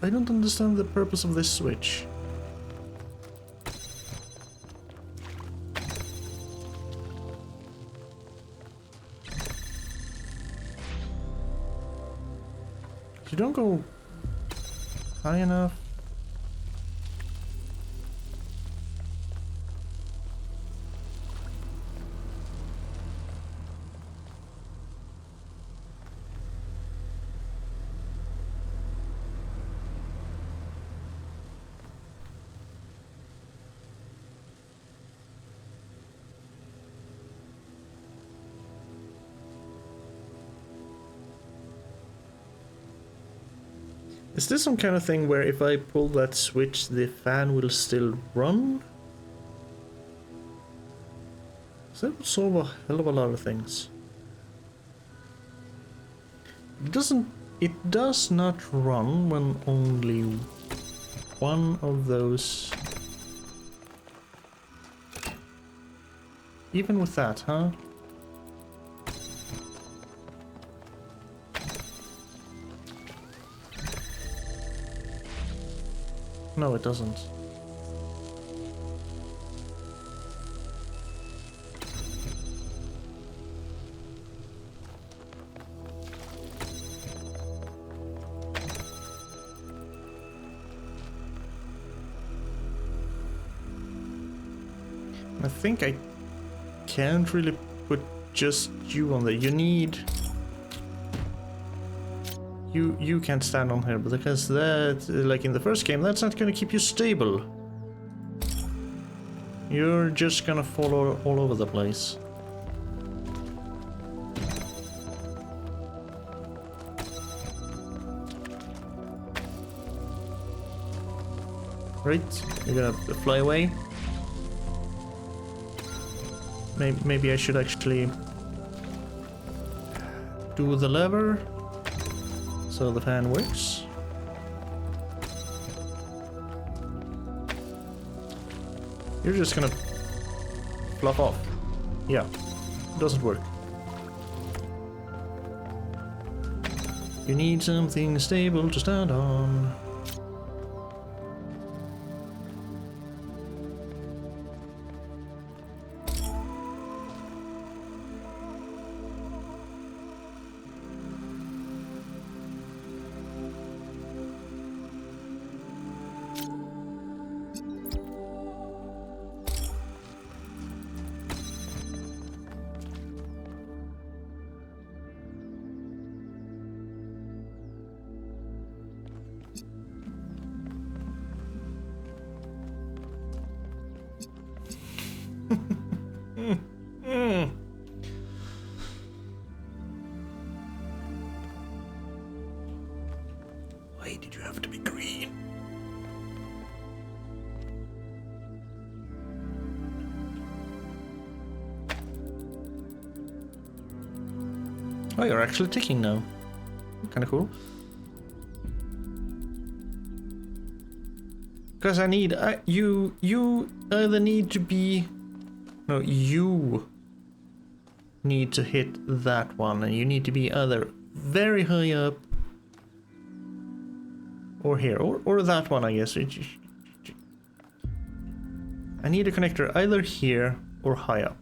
I don't understand the purpose of this switch. You don't go high enough. Is this some kind of thing where if I pull that switch, the fan will still run? So that would solve a hell of a lot of things. It does not run when only one of those... Even with that, huh? No, it doesn't. I think I can't really put just you on there. You need... You can't stand on here, because that, like in the first game, that's not gonna keep you stable. You're just gonna fall all over the place. Right, you're gonna fly away. Maybe I should actually do the lever so the fan works. You're just gonna fluff off. Yeah, it doesn't work. You need something stable to stand on. Why did you have to be green? Oh, you're actually ticking now. Kind of cool. Because I need you either need to be you need to hit that one, and you need to be either very high up or here or that one, I guess. I need a connector either here or high up.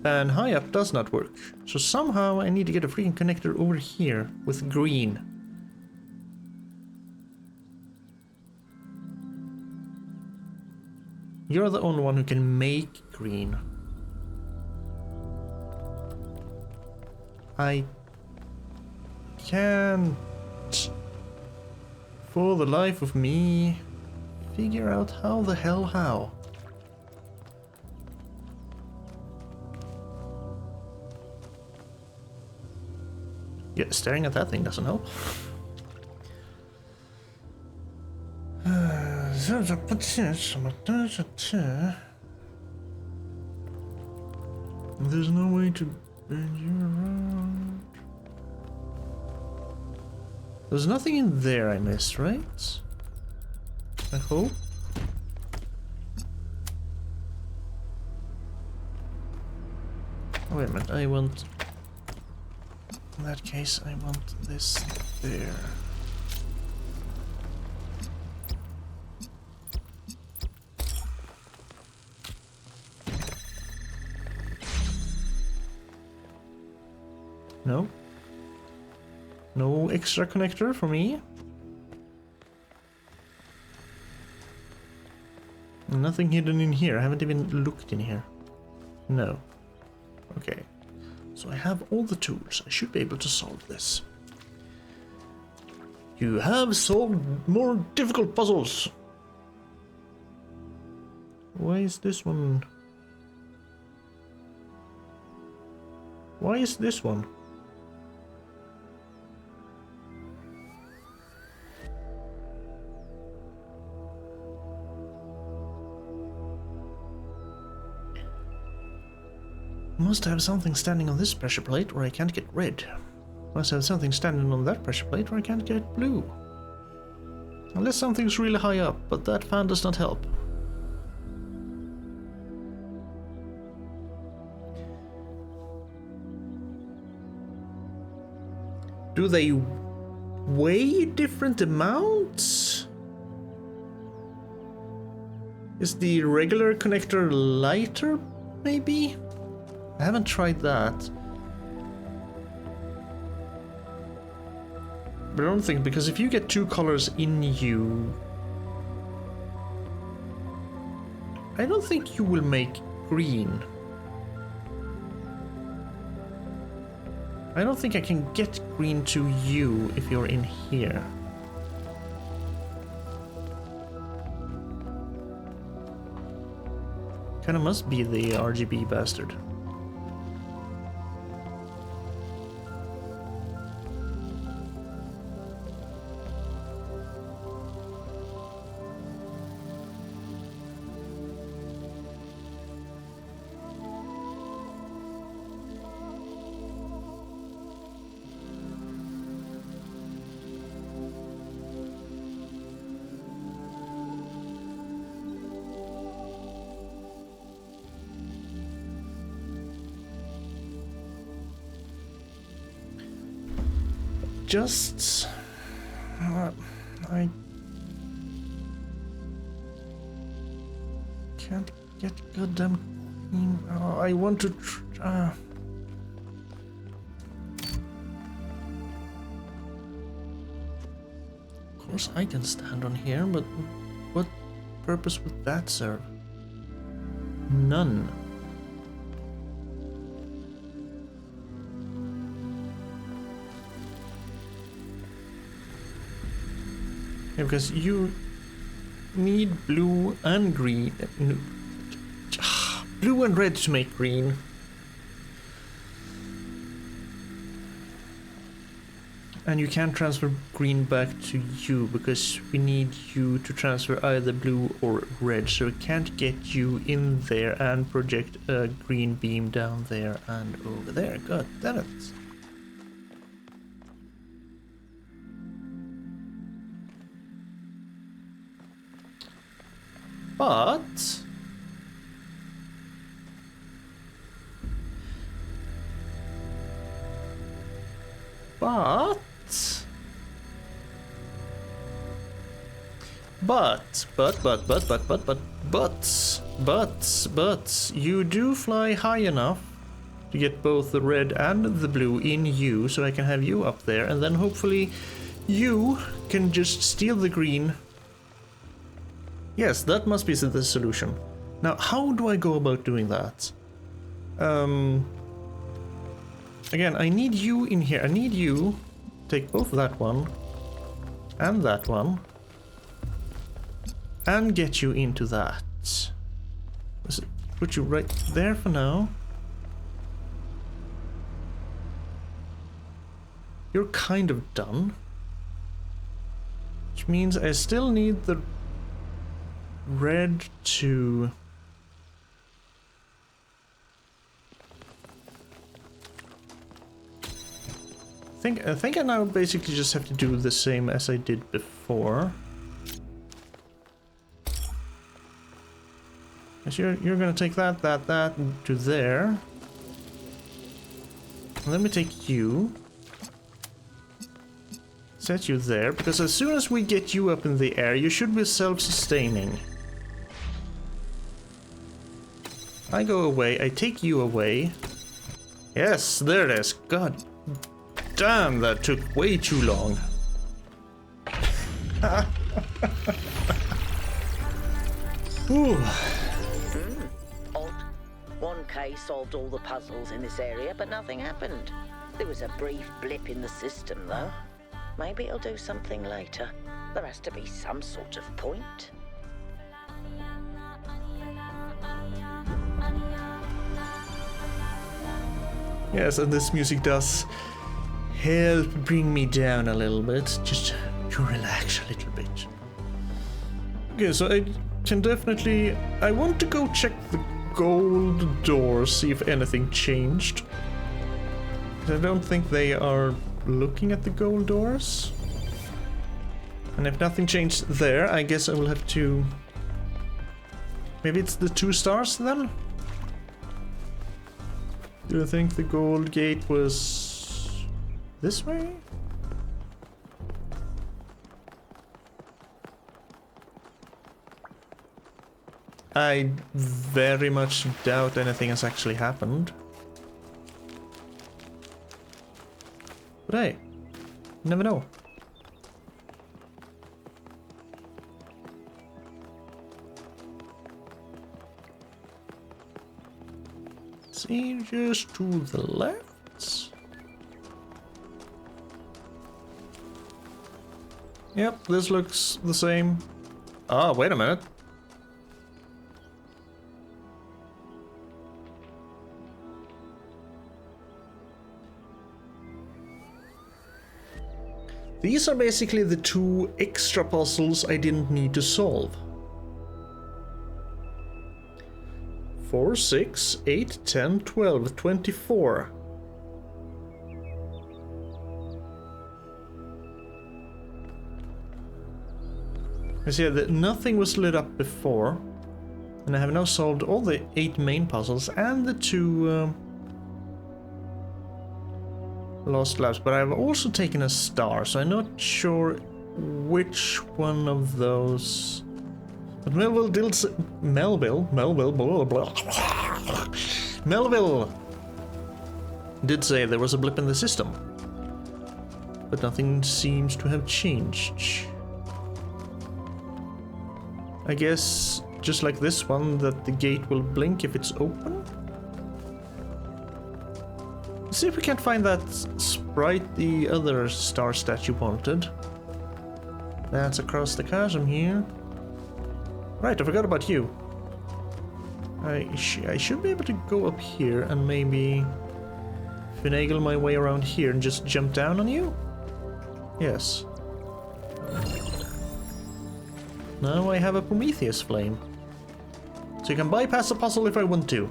And high up does not work. So somehow I need to get a freaking connector over here with green. You're the only one who can make green. I can't, for the life of me, figure out how. Yeah, staring at that thing doesn't help. There's no way to bend you around. There's nothing in there I missed, right? I hope. Oh, wait a minute, I want... In that case, I want this there. No. No extra connector for me. Nothing hidden in here. I haven't even looked in here. No. Okay. So I have all the tools. I should be able to solve this. You have solved more difficult puzzles. Why is this one? Why is this one? Must have something standing on this pressure plate or I can't get red. Must have something standing on that pressure plate or I can't get blue. Unless something's really high up, but that fan does not help. Do they weigh different amounts? Is the regular connector lighter, maybe? I haven't tried that. But I don't think, because if you get two colors in you, I don't think you will make green. I don't think I can get green to you if you're in here. Kinda must be the RGB bastard. just... I can't get goddamn... I want to... Of course I can stand on here, but what purpose would that serve? None. Yeah, because you need blue and green. Blue and red to make green. And you can't transfer green back to you because we need you to transfer either blue or red, so we can't get you in there and project a green beam down there and over there. God damn it. But you do fly high enough to get both the red and the blue in you, so I can have you up there, and then hopefully you can just steal the green. Yes, that must be the solution. Now, how do I go about doing that? Again, I need you in here. I need you. Take both that one and that one and get you into that. Put you right there for now. You're kind of done. Which means I still need the red to... I think I now basically just have to do the same as I did before. Because you're gonna take that to there. And let me take you. Set you there, because as soon as we get you up in the air, you should be self-sustaining. I go away, I take you away. Yes, there it is. God damn, that took way too long. Ooh. Odd. One case solved all the puzzles in this area, but nothing happened. There was a brief blip in the system, though. Maybe it'll do something later. There has to be some sort of point. Yes, and this music does help bring me down a little bit, just to relax a little bit. Okay, so I can definitely... I want to go check the gold doors, see if anything changed. I don't think they are looking at the gold doors. And if nothing changed there, I guess I will have to... Maybe it's the 2 stars then? Do you think the gold gate was this way? I very much doubt anything has actually happened. But hey, you never know. See, just to the left. Yep, this looks the same. Ah, wait a minute. These are basically the 2 extra puzzles I didn't need to solve. 4, 6, 8, 10, 12, 24. I see that nothing was lit up before, and I have now solved all the 8 main puzzles and the 2 Lost Labs, but I've also taken a star, so I'm not sure which one of those. But Melville did Melville did say there was a blip in the system, but nothing seems to have changed. I guess just like this one, that the gate will blink if it's open. Let's see if we can't find that sprite the other star statue wanted. That's across the chasm here. Right, I forgot about you. I should be able to go up here and maybe finagle my way around here and just jump down on you? Yes. Now I have a Prometheus flame. So you can bypass the puzzle if I want to.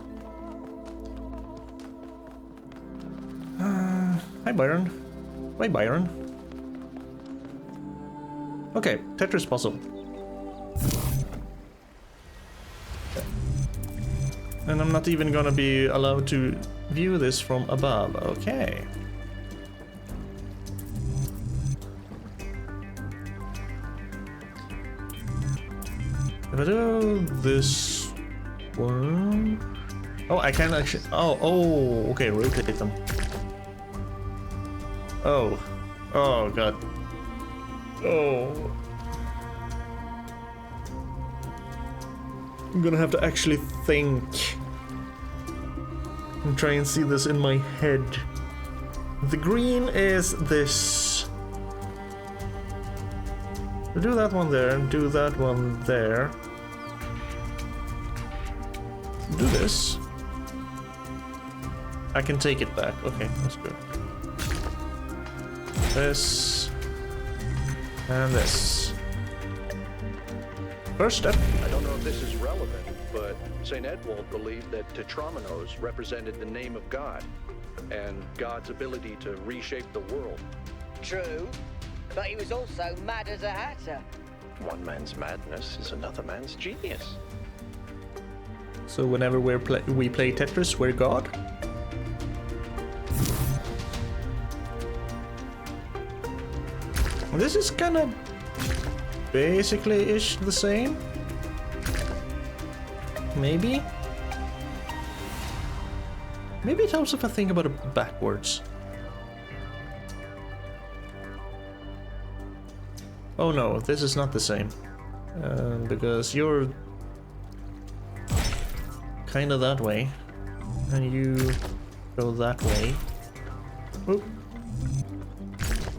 Hi Byron. Bye Byron. Okay, Tetris puzzle. And I'm not even gonna be allowed to view this from above. Okay. If I do this one... Oh, I can actually... Oh, okay, rotate them. Oh. Oh, God. Oh. I'm gonna have to actually think and try and see this in my head. The green is this. We'll do that one there and do that one there. Do this. I can take it back. Okay, that's good. This and this. First step. I don't know if this is relevant, but St. Edwald believed that Tetrominoes represented the name of God and God's ability to reshape the world. True, but he was also mad as a hatter. One man's madness is another man's genius. So whenever we play Tetris, we're God? This is kind of basically-ish the same. Maybe? Maybe it helps if I think about it backwards. Oh no, this is not the same. Because you're kind of that way. And you go that way. Oop.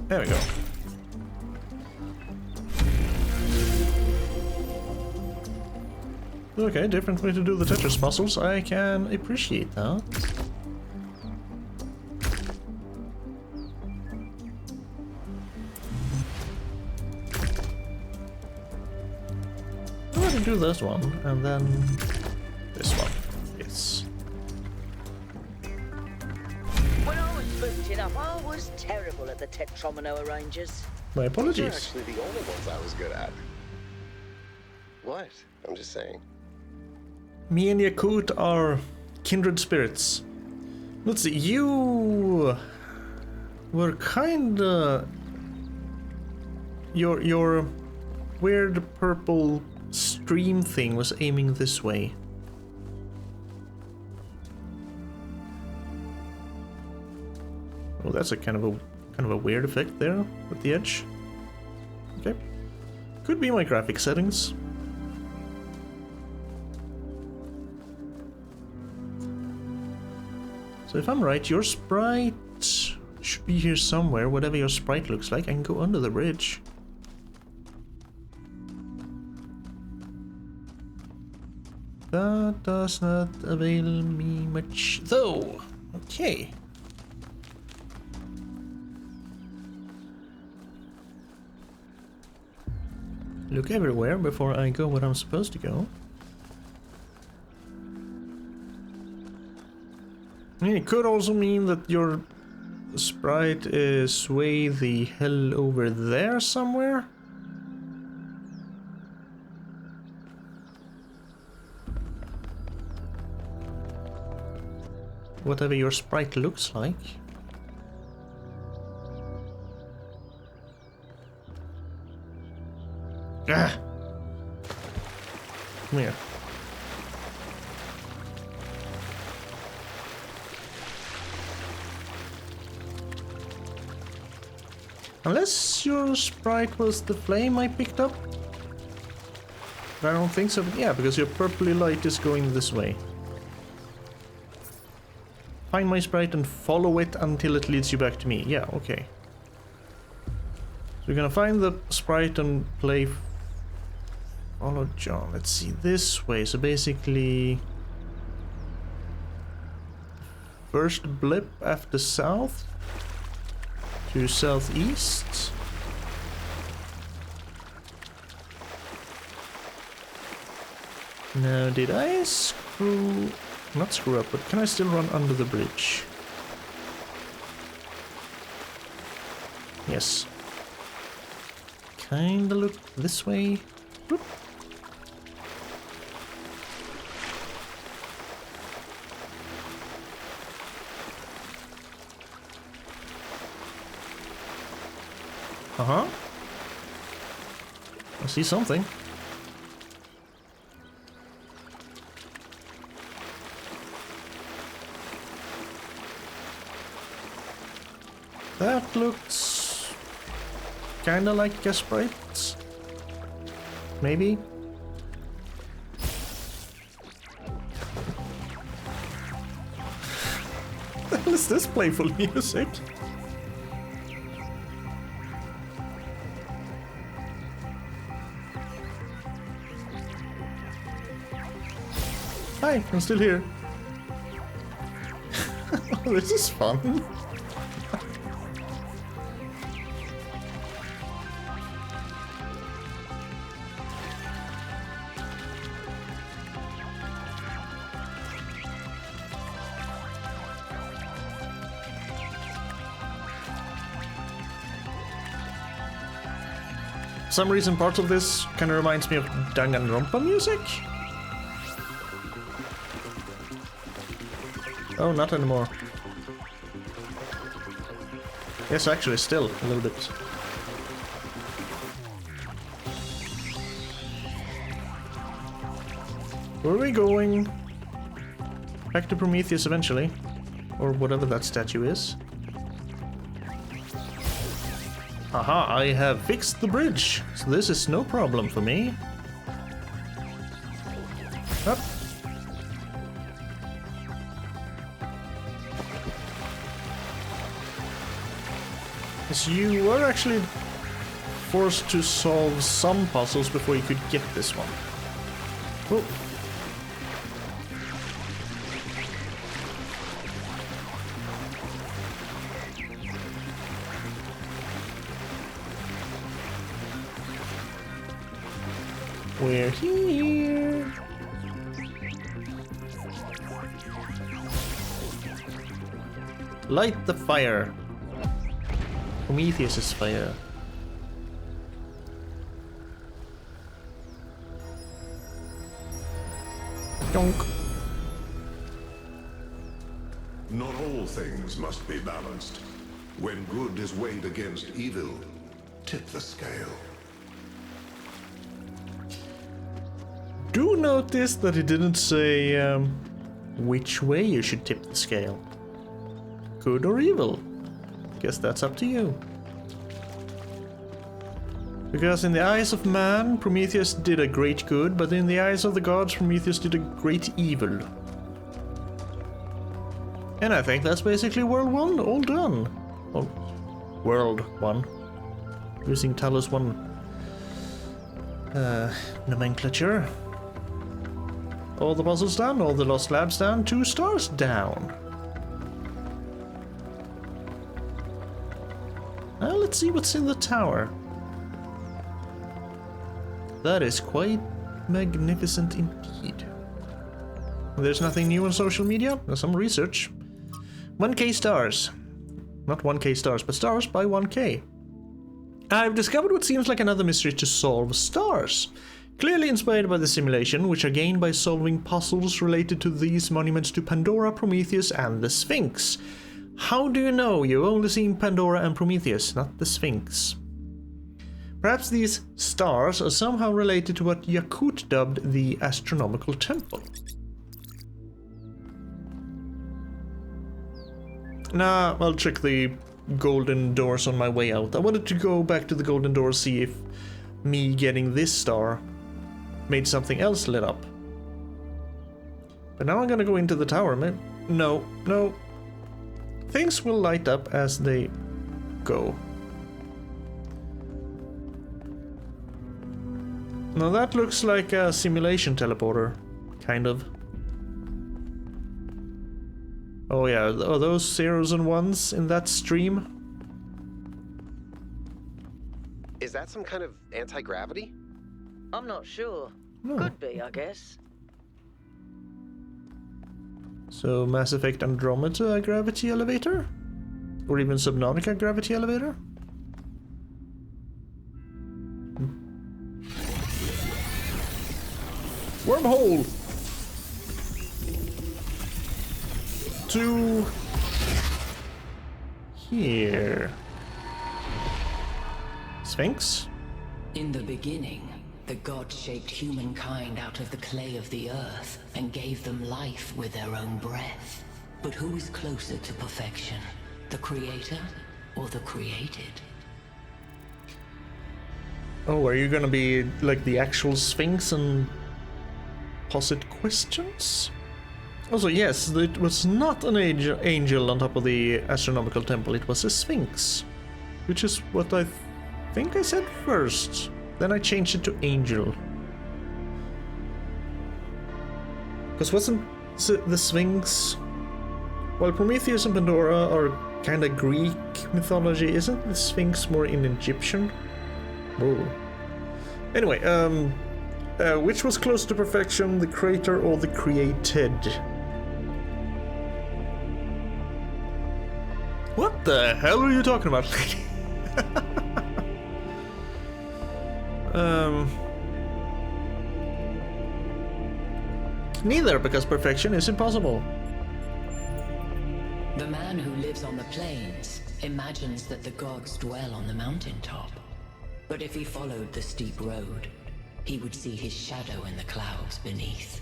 There we go. Okay, different way to do the Tetris puzzles. I can appreciate that. I'm going to do this one, and then this one. Yes. When I was booting up, I was terrible at the Tetromino arrangers. My Those are apologies. actually the only ones I was good at. What? I'm just saying. Me and Yakut are kindred spirits. Let's see, you were kinda... Your weird purple stream thing was aiming this way. Oh, that's a kind of a weird effect there at the edge. Okay. Could be my graphic settings. So if I'm right, your sprite should be here somewhere. Whatever your sprite looks like, I can go under the bridge. That does not avail me much, though. Okay. Look everywhere before I go where I'm supposed to go. I mean, it could also mean that your sprite is way the hell over there somewhere. Whatever your sprite looks like. Ah! Come here. Unless your sprite was the flame I picked up. But I don't think so. But yeah, because your purpley light is going this way. Find my sprite and follow it until it leads you back to me. Yeah, okay. So we're gonna find the sprite and play... Follow John. Let's see, this way. So basically... First blip after south. To southeast. Now, did I screw... Not screw up, but can I still run under the bridge? Yes. Kinda look this way. Whoop. Uh-huh. I see something. That looks kinda like gas sprites. Maybe. What the hell is this playful music? Hi, I'm still here. Oh, this is fun. For some reason, parts of this kind of reminds me of Danganronpa music. Oh, not anymore. Yes, actually, still a little bit. Where are we going? Back to Prometheus eventually. Or whatever that statue is. Aha, I have fixed the bridge, so this is no problem for me. Up. Yes, you were actually forced to solve some puzzles before you could get this one. Oh. We're here. Light the fire. Prometheus's fire. Donk. Not all things must be balanced. When good is weighed against evil, tip the scale. Do notice that he didn't say which way you should tip the scale. Good or evil? Guess that's up to you. Because in the eyes of man, Prometheus did a great good, but in the eyes of the gods, Prometheus did a great evil. And I think that's basically World 1 all done. Oh, World 1. Using Talos 1 nomenclature. All the puzzles done, all the lost labs down, 2 stars down. Now let's see what's in the tower. That is quite magnificent indeed. There's nothing new on social media, there's some research. 1k stars. Not 1k stars, but stars by 1k. I've discovered what seems like another mystery to solve: stars. Clearly inspired by the simulation, which are gained by solving puzzles related to these monuments to Pandora, Prometheus, and the Sphinx. How do you know? You've only seen Pandora and Prometheus, not the Sphinx. Perhaps these stars are somehow related to what Yakut dubbed the astronomical temple. Nah, I'll check the golden doors on my way out. I wanted to go back to the golden doors, see if me getting this star made something else lit up. But now I'm gonna go into the tower, man. No. Things will light up as they go. Now that looks like a simulation teleporter, kind of. Oh yeah, are those zeros and ones in that stream? Is that some kind of anti-gravity? I'm not sure. No. Could be, I guess. So Mass Effect Andromeda gravity elevator? Or even Subnautica gravity elevator? Wormhole! To here. Sphinx? In the beginning, the gods shaped humankind out of the clay of the earth and gave them life with their own breath. But who is closer to perfection? The creator or the created? Oh, are you gonna be like the actual Sphinx and posit questions? Also, yes, it was not an angel on top of the astronomical temple, it was a Sphinx. Which is what I think I said first. Then I changed it to angel. Because wasn't the Sphinx... While Prometheus and Pandora are kinda Greek mythology, isn't the Sphinx more in Egyptian? Whoa. Anyway, which was close to perfection, the creator or the created? What the hell are you talking about? Neither, because perfection is impossible. The man who lives on the plains imagines that the gods dwell on the mountaintop. But if he followed the steep road, he would see his shadow in the clouds beneath.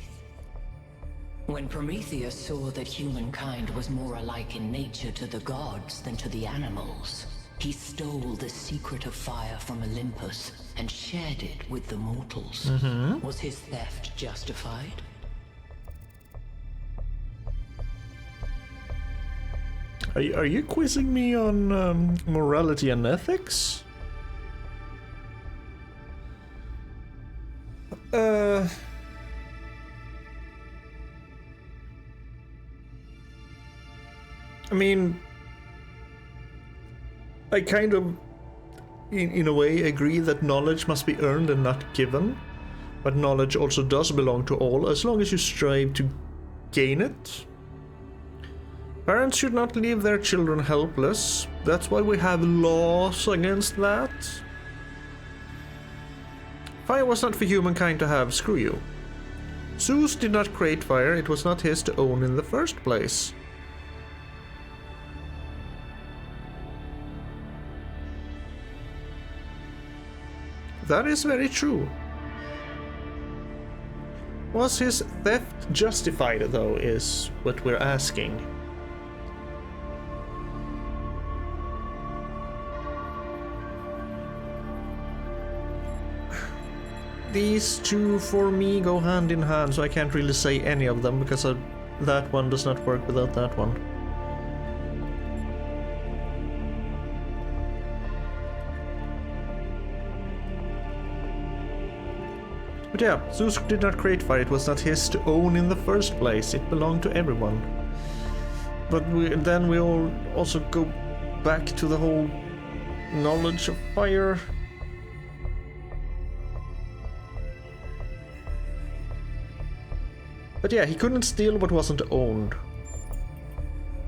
When Prometheus saw that humankind was more alike in nature to the gods than to the animals, he stole the secret of fire from Olympus and shared it with the mortals. Was his theft justified? Are you quizzing me on morality and ethics? I mean, I kind of, in a way, agree that knowledge must be earned and not given. But knowledge also does belong to all, as long as you strive to gain it. Parents should not leave their children helpless. That's why we have laws against that. Fire was not for humankind to have, screw you. Zeus did not create fire, it was not his to own in the first place. That is very true. Was his theft justified, though, is what we're asking. These two, for me, go hand in hand, so I can't really say any of them, because that one does not work without that one. But yeah, Zeus did not create fire, it was not his to own in the first place, it belonged to everyone. But then we all also go back to the whole knowledge of fire. But yeah, he couldn't steal what wasn't owned.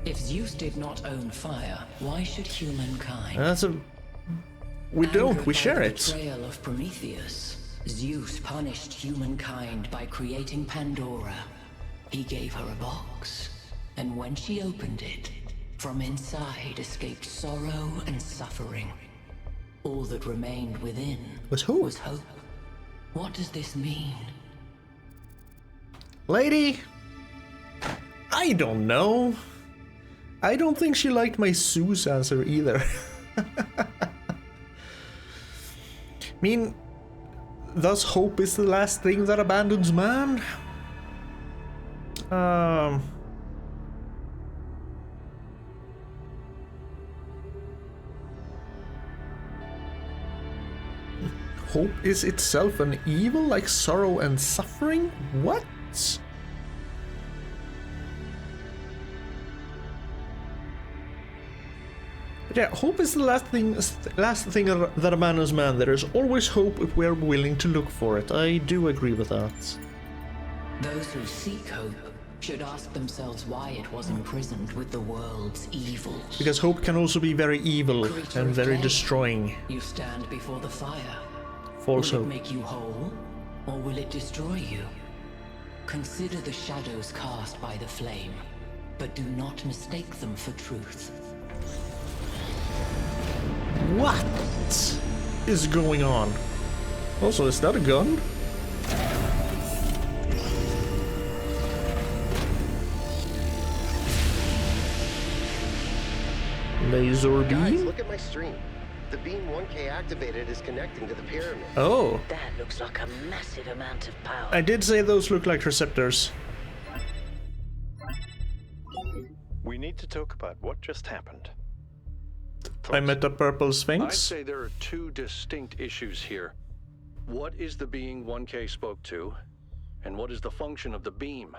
If Zeus did not own fire, why should humankind? We don't, we share by the it. betrayal of Prometheus, Zeus punished humankind by creating Pandora. He gave her a box, and when she opened it, from inside escaped sorrow and suffering. All that remained within Was hope. was hope. What does this mean? Lady, I don't know. I don't think she liked my Sue's answer either. I mean, thus hope is the last thing that abandons man? Hope is itself an evil like sorrow and suffering? What? Yeah, hope is the last thing that abandons man. There is always hope if we are willing to look for it. I do agree with that. Those who seek hope should ask themselves why it was imprisoned with the world's evils. Because hope can also be very evil Creature and of very clay, destroying. You stand before the fire. False Will it hope. make you whole, or will it destroy you? Consider the shadows cast by the flame, but do not mistake them for truth. What is going on? Also, is that a gun? Laser Guys, beam? look at my stream. The beam 1K activated is connecting to the pyramid. Oh, That looks like a massive amount of power. I did say those look like receptors. We need to talk about what just happened. I met a purple I'd sphinx. say there are two distinct issues here. What is the being 1K spoke to, and what is the function of the beam?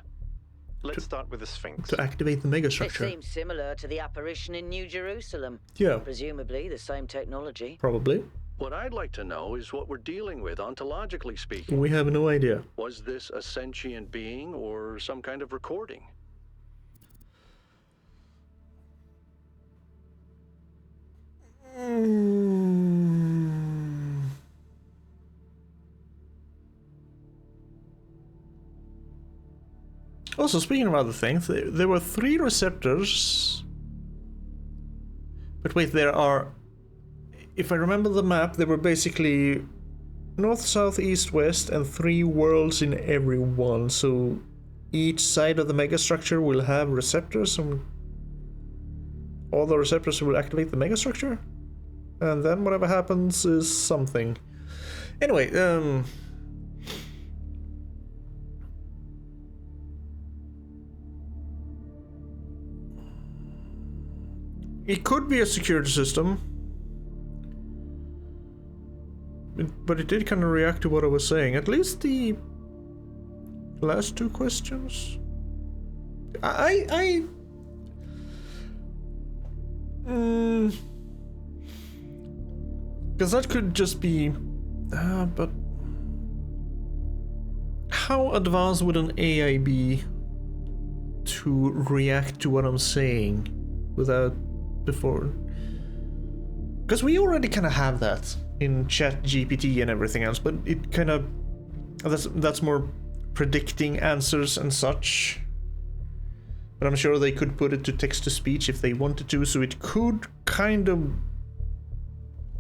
Let's start with the Sphinx. To activate the It megastructure. seems similar to the apparition in New Jerusalem. Yeah, Presumably the same technology. probably. What I'd like to know is what we're dealing with, ontologically speaking. We have no idea. Was this a sentient being or some kind of recording? Also, speaking of other things, there were 3 receptors. But wait, there are... If I remember the map, there were basically north, south, east, west, and 3 worlds in every one. So each side of the megastructure will have receptors, and all the receptors will activate the megastructure. And then whatever happens is something. Anyway, it could be a security system. But it did kind of react to what I was saying. At least the last 2 questions. Because that could just be... but... How advanced would an AI be to react to what I'm saying without before? Because we already kind of have that in ChatGPT and everything else, but it kind of... That's more predicting answers and such. But I'm sure they could put it to text-to-speech if they wanted to, so it could kind of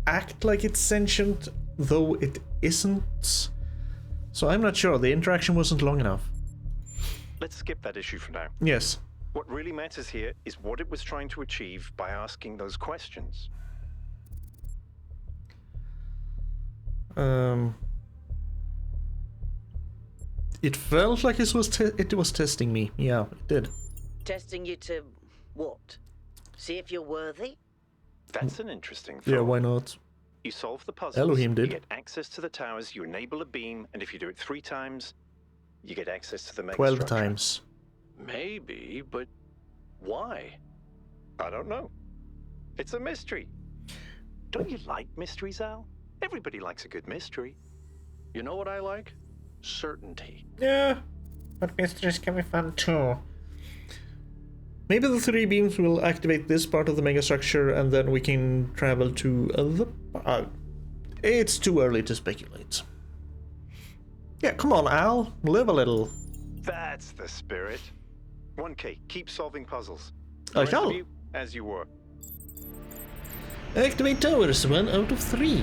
act like it's sentient, though it isn't. So I'm not sure, the interaction wasn't long enough. Let's skip that issue for now. Yes. What really matters here is what it was trying to achieve by asking those questions. It felt like it was testing me. Yeah, it did. Testing you to what? See if you're worthy? That's an interesting thought. Yeah, why not? You solve the puzzles, Elohim did. you get access to the towers, you enable a beam, and if you do it 3 times, you get access to the megastructure. 12 times. Maybe, but why? I don't know. It's a mystery. Don't you like mysteries, Al? Everybody likes a good mystery. You know what I like? Certainty. Yeah, but mysteries can be fun too. Maybe the 3 beams will activate this part of the megastructure and then we can travel to other... it's too early to speculate. Yeah, come on, Al. Live a little. That's the spirit. 1K, keep solving puzzles. I The rest of shall. you, as you were. Activate towers, 1 out of 3.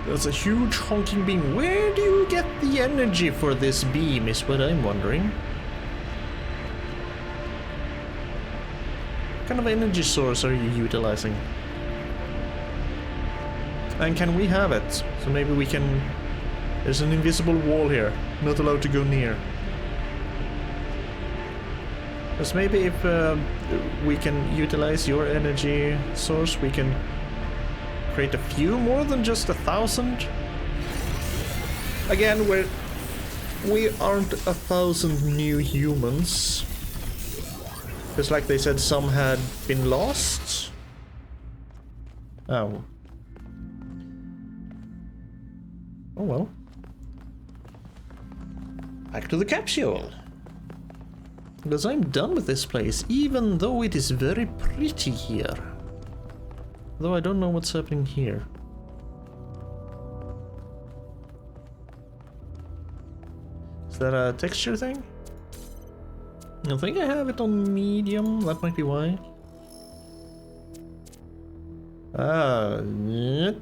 There's a huge honking beam. Where do you get the energy for this beam is what I'm wondering. What kind of energy source are you utilizing? And can we have it? So maybe we can... There's an invisible wall here. Not allowed to go near. Because maybe if we can utilize your energy source, we can create a few more than just 1,000. Again, we aren't 1,000 new humans. Just like they said, some had been lost. Oh. Oh well. Back to the capsule. Because I'm done with this place, even though it is very pretty here. Though I don't know what's happening here. Is that a texture thing? I think I have it on medium, that might be why. Ah, yeah.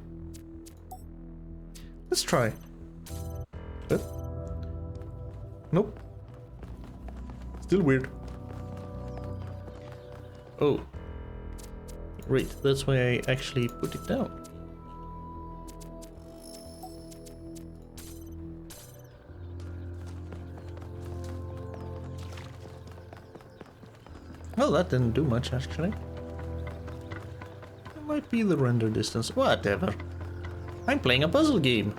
Let's try. Nope. Still weird. Oh. Great, that's why I actually put it down. Well, that didn't do much actually. It might be the render distance, whatever. I'm playing a puzzle game.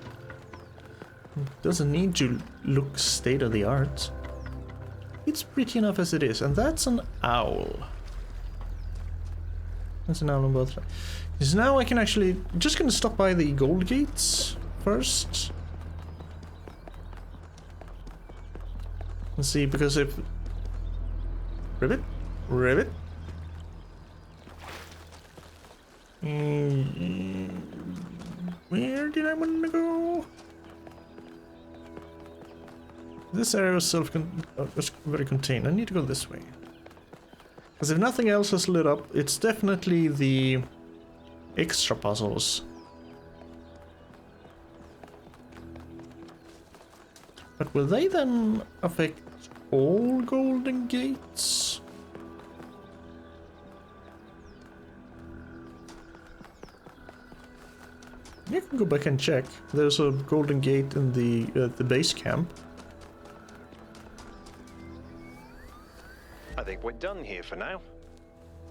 It doesn't need to look state of the art. It's pretty enough as it is, and that's an owl. That's an owl on both sides. Because now I can actually... Just gonna stop by the gold gates first. Let's see, because if... Ribbit? Ribbit? Where did I want to go? This area was very contained. I need to go this way. Because if nothing else has lit up, it's definitely the extra puzzles. But will they then affect all golden gates? You can go back and check. There's a golden gate in the base camp. I think we're done here for now.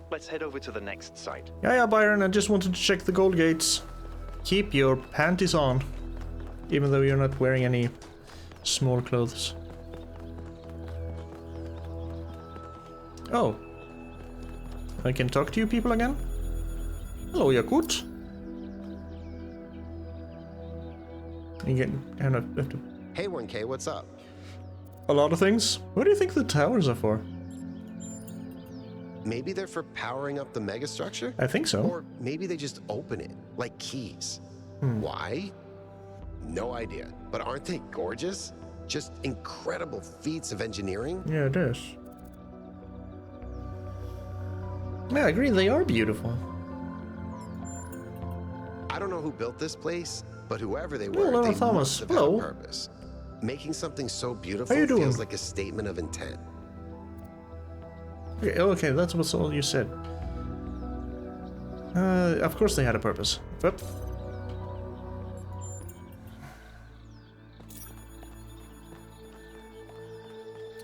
Let's head over to the next site. Yeah, Byron, I just wanted to check the gold gates. Keep your panties on. Even though you're not wearing any small clothes. Oh. I can talk to you people again? Hello, Yakut. You kind of have to... Hey 1K, what's up? A lot of things. What do you think the towers are for? Maybe they're for powering up the megastructure? I think so. Or maybe they just open it, like keys. Why? No idea. But aren't they gorgeous? Just incredible feats of engineering? Yeah, it is. Yeah, I agree, they are beautiful. I don't know who built this place, but whoever they Hello, were, they Thomas. must have had Hello. a purpose. Making something so beautiful How you doing? feels like a statement of intent. Okay, that's what's all you said. Of course they had a purpose. But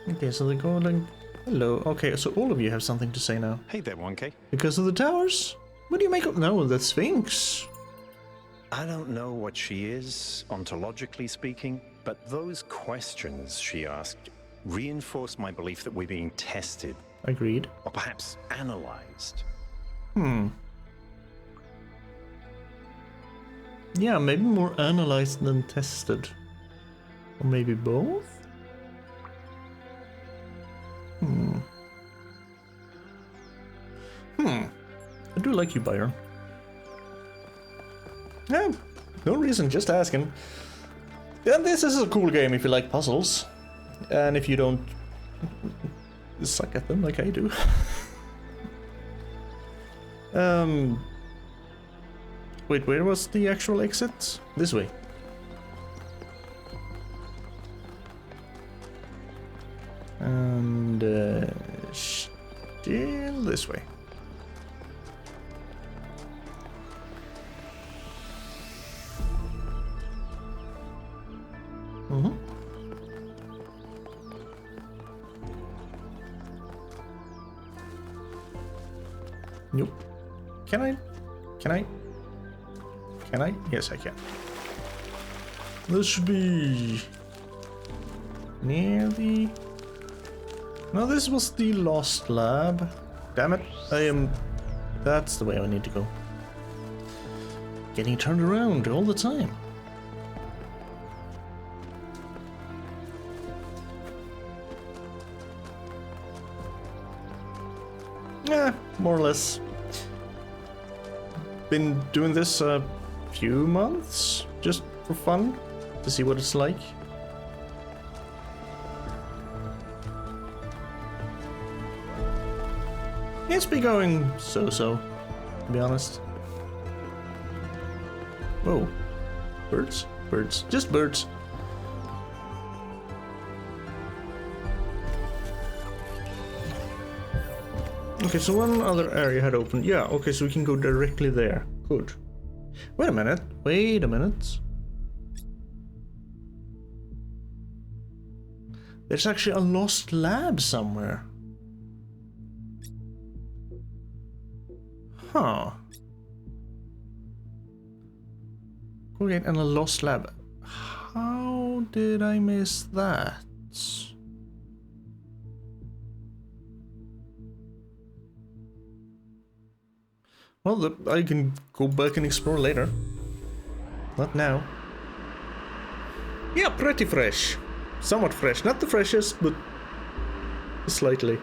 okay, so the golden... Hello. Okay, so all of you have something to say now. Hey there, 1K. Because of the towers? What do you make of... No, the Sphinx. I don't know what she is, ontologically speaking, but those questions she asked reinforce my belief that we're being tested. Agreed. Or perhaps analyzed. Yeah, maybe more analyzed than tested. Or maybe both? I do like you, Byron. Yeah, no reason, just asking. And this is a cool game if you like puzzles. And if you don't suck at them like I do. Wait, where was the actual exit? This way. And still this way. Mm-hmm. Nope. Can I? Can I? Can I? Yes, I can. This should be near the... No, this was the lost lab. Damn it. I am... That's the way I need to go. Getting turned around all the time. Yeah, more or less. Been doing this a few months, just for fun, to see what it's like. It's been going so-so, to be honest. Whoa. Birds? Birds. Just birds. Okay, so one other area had opened. Yeah, okay, so we can go directly there. Good. Wait a minute. Wait a minute. There's actually a lost lab somewhere. Huh. Okay, and a lost lab. How did I miss that? Well, I can go back and explore later. Not now. Yeah, pretty fresh. Somewhat fresh. Not the freshest, but slightly.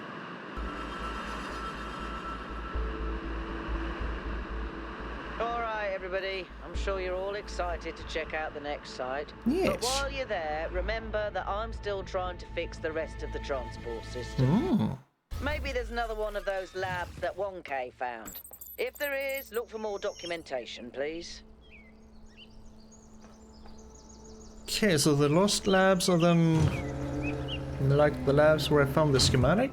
Alright, everybody. I'm sure you're all excited to check out the next site. Yes. But while you're there, remember that I'm still trying to fix the rest of the transport system. Mm. Maybe there's another one of those labs that 1K found. If there is, look for more documentation, please. Okay, so the lost labs are then like the labs where I found the schematic.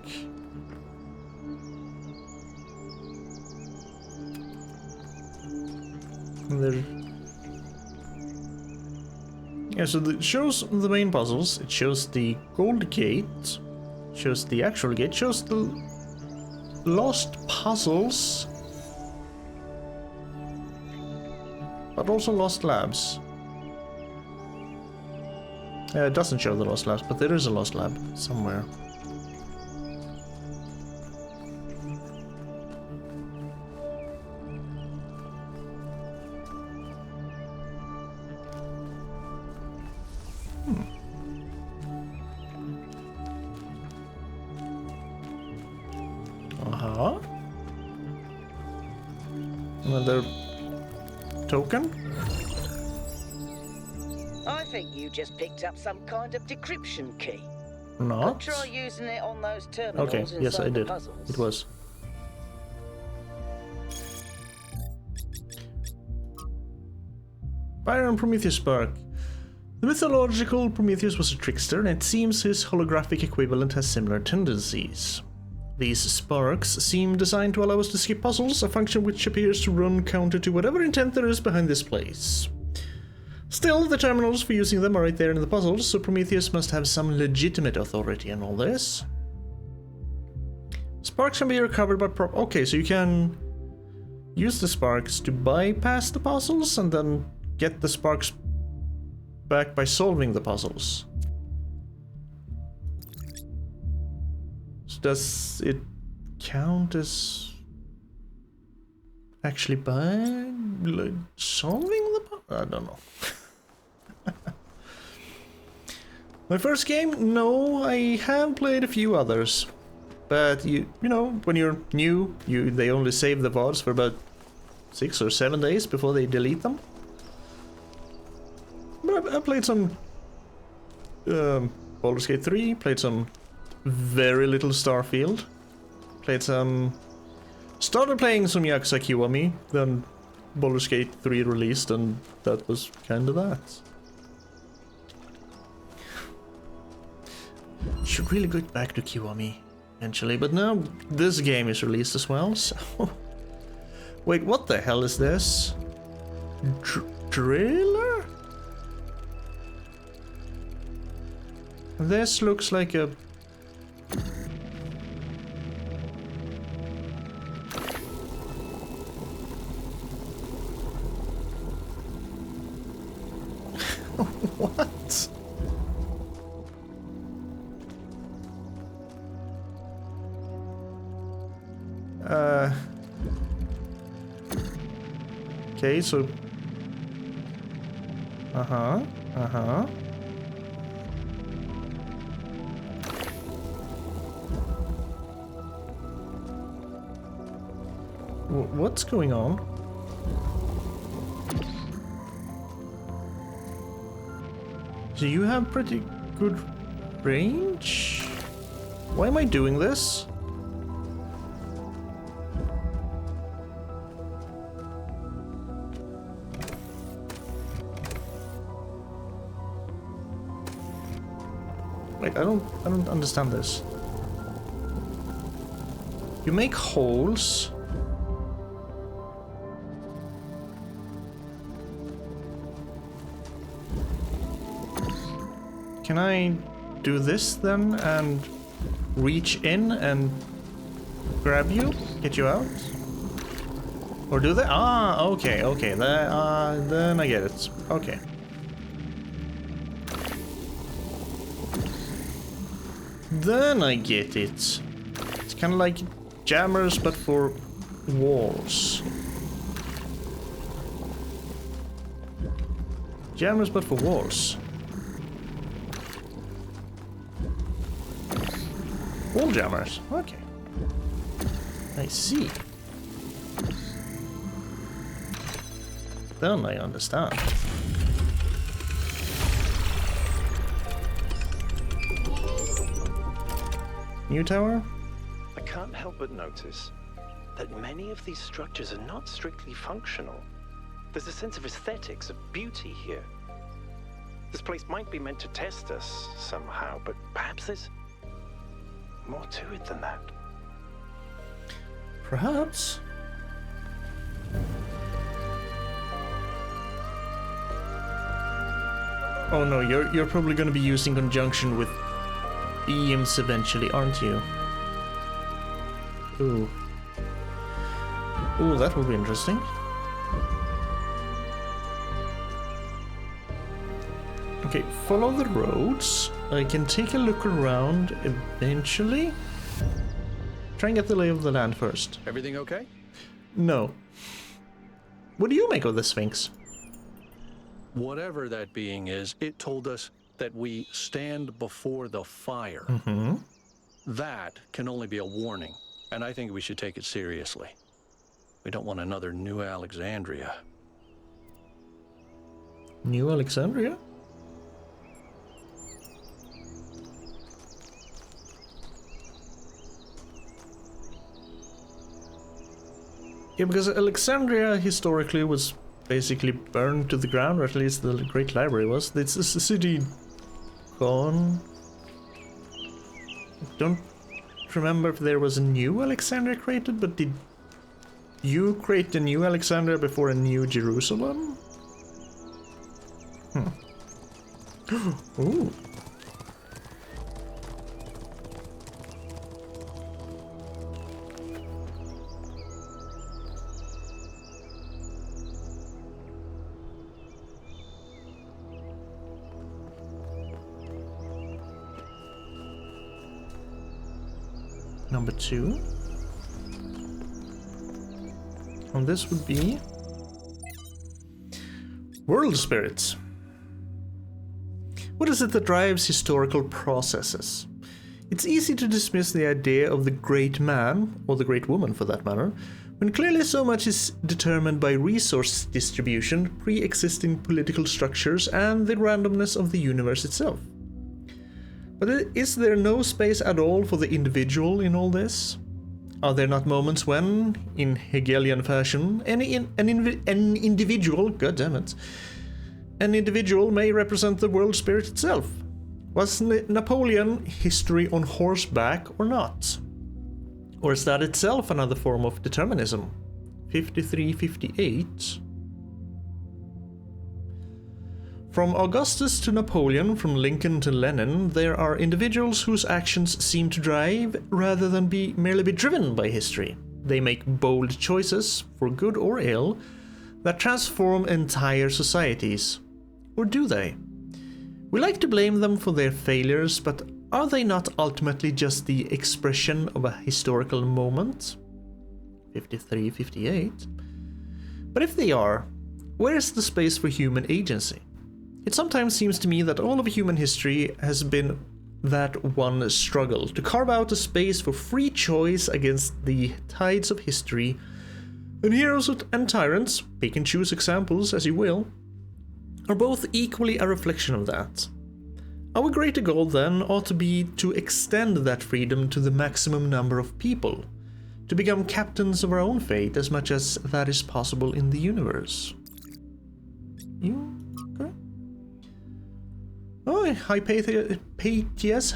Yeah, so it shows the main puzzles. It shows the gold gate, shows the actual gate, shows the lost puzzles, but also lost labs. It doesn't show the lost labs, but there is a lost lab somewhere. Uh-huh. Another token? I think you just picked up some kind of decryption key. Not. Try using it on those terminals. Okay, yes, I inside the did. puzzles. It was. Byron Prometheus Spark. The mythological Prometheus was a trickster, and it seems his holographic equivalent has similar tendencies. These sparks seem designed to allow us to skip puzzles, a function which appears to run counter to whatever intent there is behind this place. Still, the terminals for using them are right there in the puzzles, so Prometheus must have some legitimate authority in all this. Sparks can be recovered by okay, so you can use the sparks to bypass the puzzles and then get the sparks back by solving the puzzles. So does it count as actually by like, solving the puzzle? I don't know. My first game? No, I have played a few others. But you know, when you're new, they only save the VODs for about 6 or 7 days before they delete them. But I played some Baldur's Gate 3, played some very little Starfield, played some Started playing some Yakuza Kiwami, then Baldur's Gate 3 released, and that was kind of that. Should really go back to Kiwami eventually, but now this game is released as well, so... Wait, what the hell is this? Driller? This looks like a... What? Okay, so... What's going on? So you have pretty good range? Why am I doing this? Wait, I don't understand this. You make holes. Can I do this then and reach in and grab you, get you out? Or do they? Ah, okay. Then I get it. Okay. Then I get it. It's kind of like jammers, but for walls. Jammers, but for walls. Wall jammers. Okay. I see. Then I understand. New tower? I can't help but notice that many of these structures are not strictly functional. There's a sense of aesthetics, of beauty here. This place might be meant to test us somehow, but perhaps there's more to it than that. Perhaps. Oh no, you're probably going to be used in conjunction with beams eventually, aren't you? Ooh. Ooh, that will be interesting. Okay, follow the roads. I can take a look around eventually. Try and get the lay of the land first. Everything okay? No. What do you make of the Sphinx? Whatever that being is, it told us that we stand before the fire. Mm-hmm. That can only be a warning, and I think we should take it seriously. We don't want another New Alexandria. New Alexandria? Yeah, because Alexandria historically was basically burned to the ground, or at least the Great Library was. It's a city gone. I don't remember if there was a new Alexandria created, but did you create the new Alexandria before a new Jerusalem? Ooh. Number 2. And this would be world spirits. What is it that drives historical processes? It's easy to dismiss the idea of the great man, or the great woman for that matter, when clearly so much is determined by resource distribution, pre-existing political structures, and the randomness of the universe itself. But is there no space at all for the individual in all this? Are there not moments when, in Hegelian fashion, an individual, goddammit, an individual may represent the world spirit itself? Was Napoleon history on horseback or not? Or is that itself another form of determinism? 53-58. From Augustus to Napoleon, from Lincoln to Lenin, there are individuals whose actions seem to drive rather than merely be driven by history. They make bold choices, for good or ill, that transform entire societies. Or do they? We like to blame them for their failures, but are they not ultimately just the expression of a historical moment? 53-58. But if they are, where is the space for human agency? It sometimes seems to me that all of human history has been that one struggle, to carve out a space for free choice against the tides of history, and heroes and tyrants, pick and choose examples as you will, are both equally a reflection of that. Our greater goal then ought to be to extend that freedom to the maximum number of people, to become captains of our own fate as much as that is possible in the universe. You? Okay. Oh, Hypatius,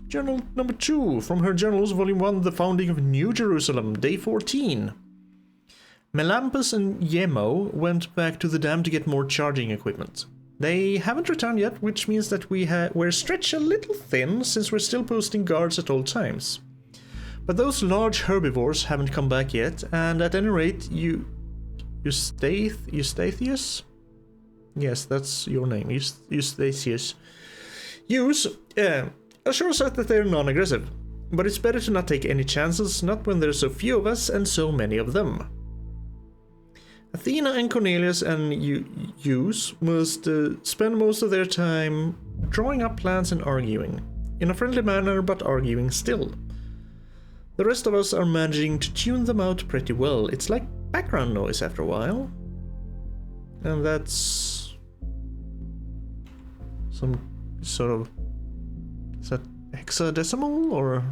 Journal number 2, from her journals, Volume 1, The Founding of New Jerusalem, Day 14. Melampus and Yemo went back to the dam to get more charging equipment. They haven't returned yet, which means that we're stretched a little thin since we're still posting guards at all times. But those large herbivores haven't come back yet, and at any rate, Eustathius? Yes, that's your name, Eustathius. Assures us that they're non-aggressive, but it's better to not take any chances, not when there's so few of us and so many of them. Athena and Cornelius and Euse must spend most of their time drawing up plans and arguing, in a friendly manner but arguing still. The rest of us are managing to tune them out pretty well. It's like background noise after a while. And that's some sort of... is that hexadecimal or...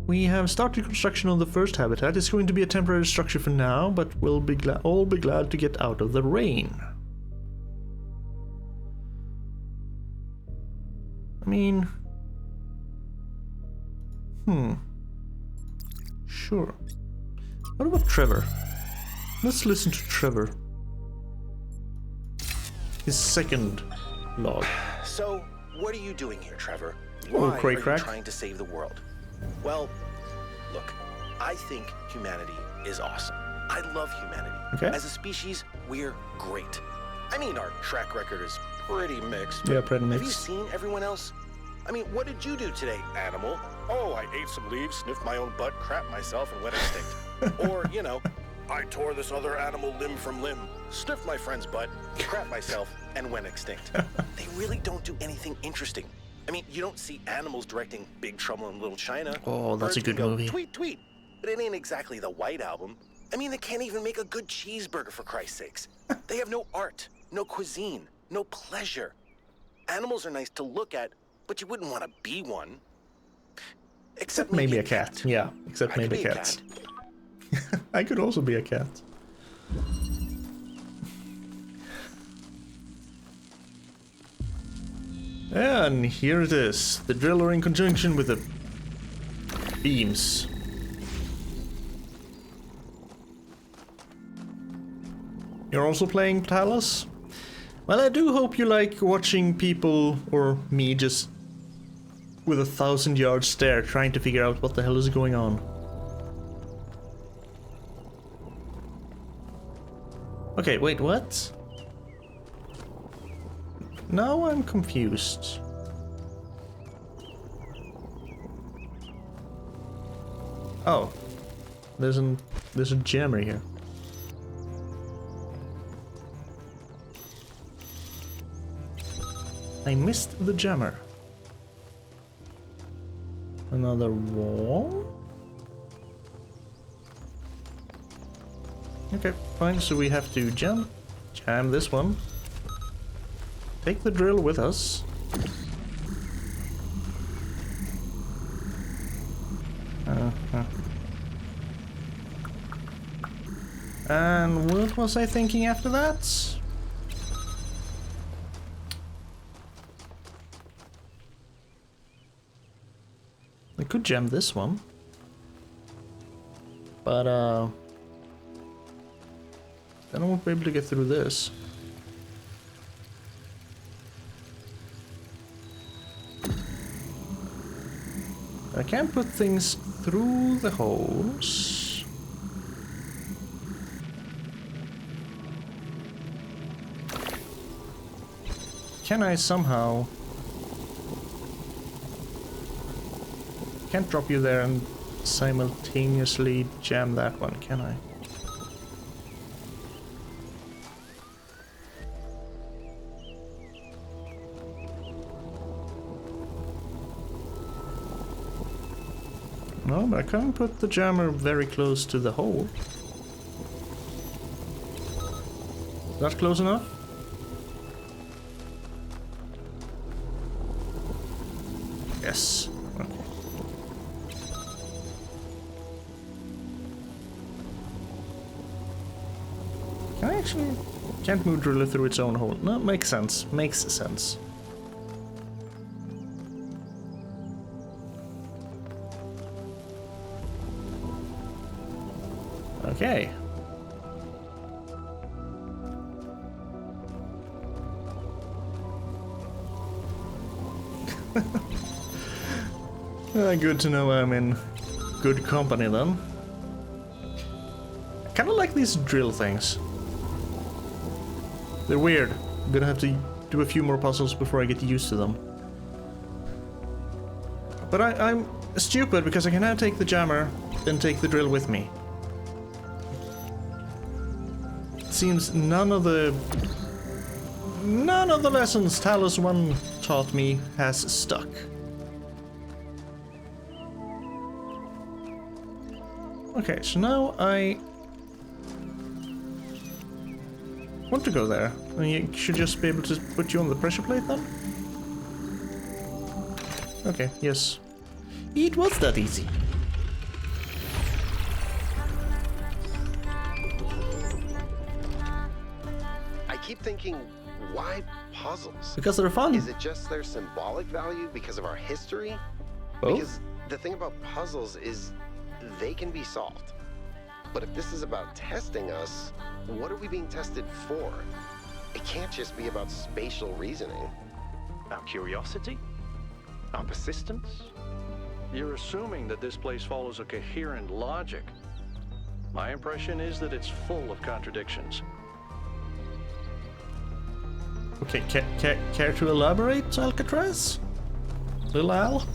We have started construction on the first habitat. It's going to be a temporary structure for now, but we'll all be glad to get out of the rain. I mean... Sure. What about Trevor? Let's listen to Trevor. His second log. So, what are you doing here, Trevor? Oh, Why are you crack. trying to save the world? Well, look, I think humanity is awesome. I love humanity. Okay. As a species, we're great. I mean, our track record is pretty mixed. Yeah, pretty Have you mixed. seen everyone else? I mean, what did you do today, animal? Oh, I ate some leaves, sniffed my own butt, crapped myself, and went extinct. Or, you know, I tore this other animal limb from limb, sniffed my friend's butt, crapped myself, and went extinct. They really don't do anything interesting. I mean, you don't see animals directing Big Trouble in Little China. Oh, that's Birds a good can go, movie. Tweet, tweet. But it ain't exactly the White Album. I mean, they can't even make a good cheeseburger, for Christ's sakes. They have no art, no cuisine, no pleasure. Animals are nice to look at, but you wouldn't want to be one. Except Maybe a cat. Yeah, except maybe cats. I could also be a cat. And here it is, the driller in conjunction with the beams. You're also playing Talos? Well, I do hope you like watching people, or me, just with a 1,000-yard stare trying to figure out what the hell is going on. Okay, wait, what? Now I'm confused. Oh, there's a jammer here. I missed the jammer. Another wall? Okay, fine, so we have to jam this one. Take the drill with us. And what was I thinking after that? I could jam this one. But, then I won't be able to get through this. I can't put things through the holes. Can I somehow... Can't drop you there and simultaneously jam that one, can I? No, but I can't put the jammer very close to the hole. Is that close enough? Yes. Okay. Can I actually... Can't move driller through its own hole. No, makes sense. Makes sense. Okay. Good to know I'm in good company then. I kinda like these drill things. They're weird. I'm gonna have to do a few more puzzles before I get used to them. But I'm stupid because I can now take the jammer and take the drill with me. It seems none of the lessons Talos 1 taught me has stuck. Okay, so now I want to go there. I should just be able to put you on the pressure plate then? Okay, yes. It was that easy. I keep thinking, why puzzles? Because they're fun. Is it just their symbolic value because of our history? Oh? Because the thing about puzzles is they can be solved. But if this is about testing us, what are we being tested for? It can't just be about spatial reasoning. Our curiosity? Our persistence? You're assuming that this place follows a coherent logic. My impression is that it's full of contradictions. Okay, care to elaborate, Alcatraz? Lil Al?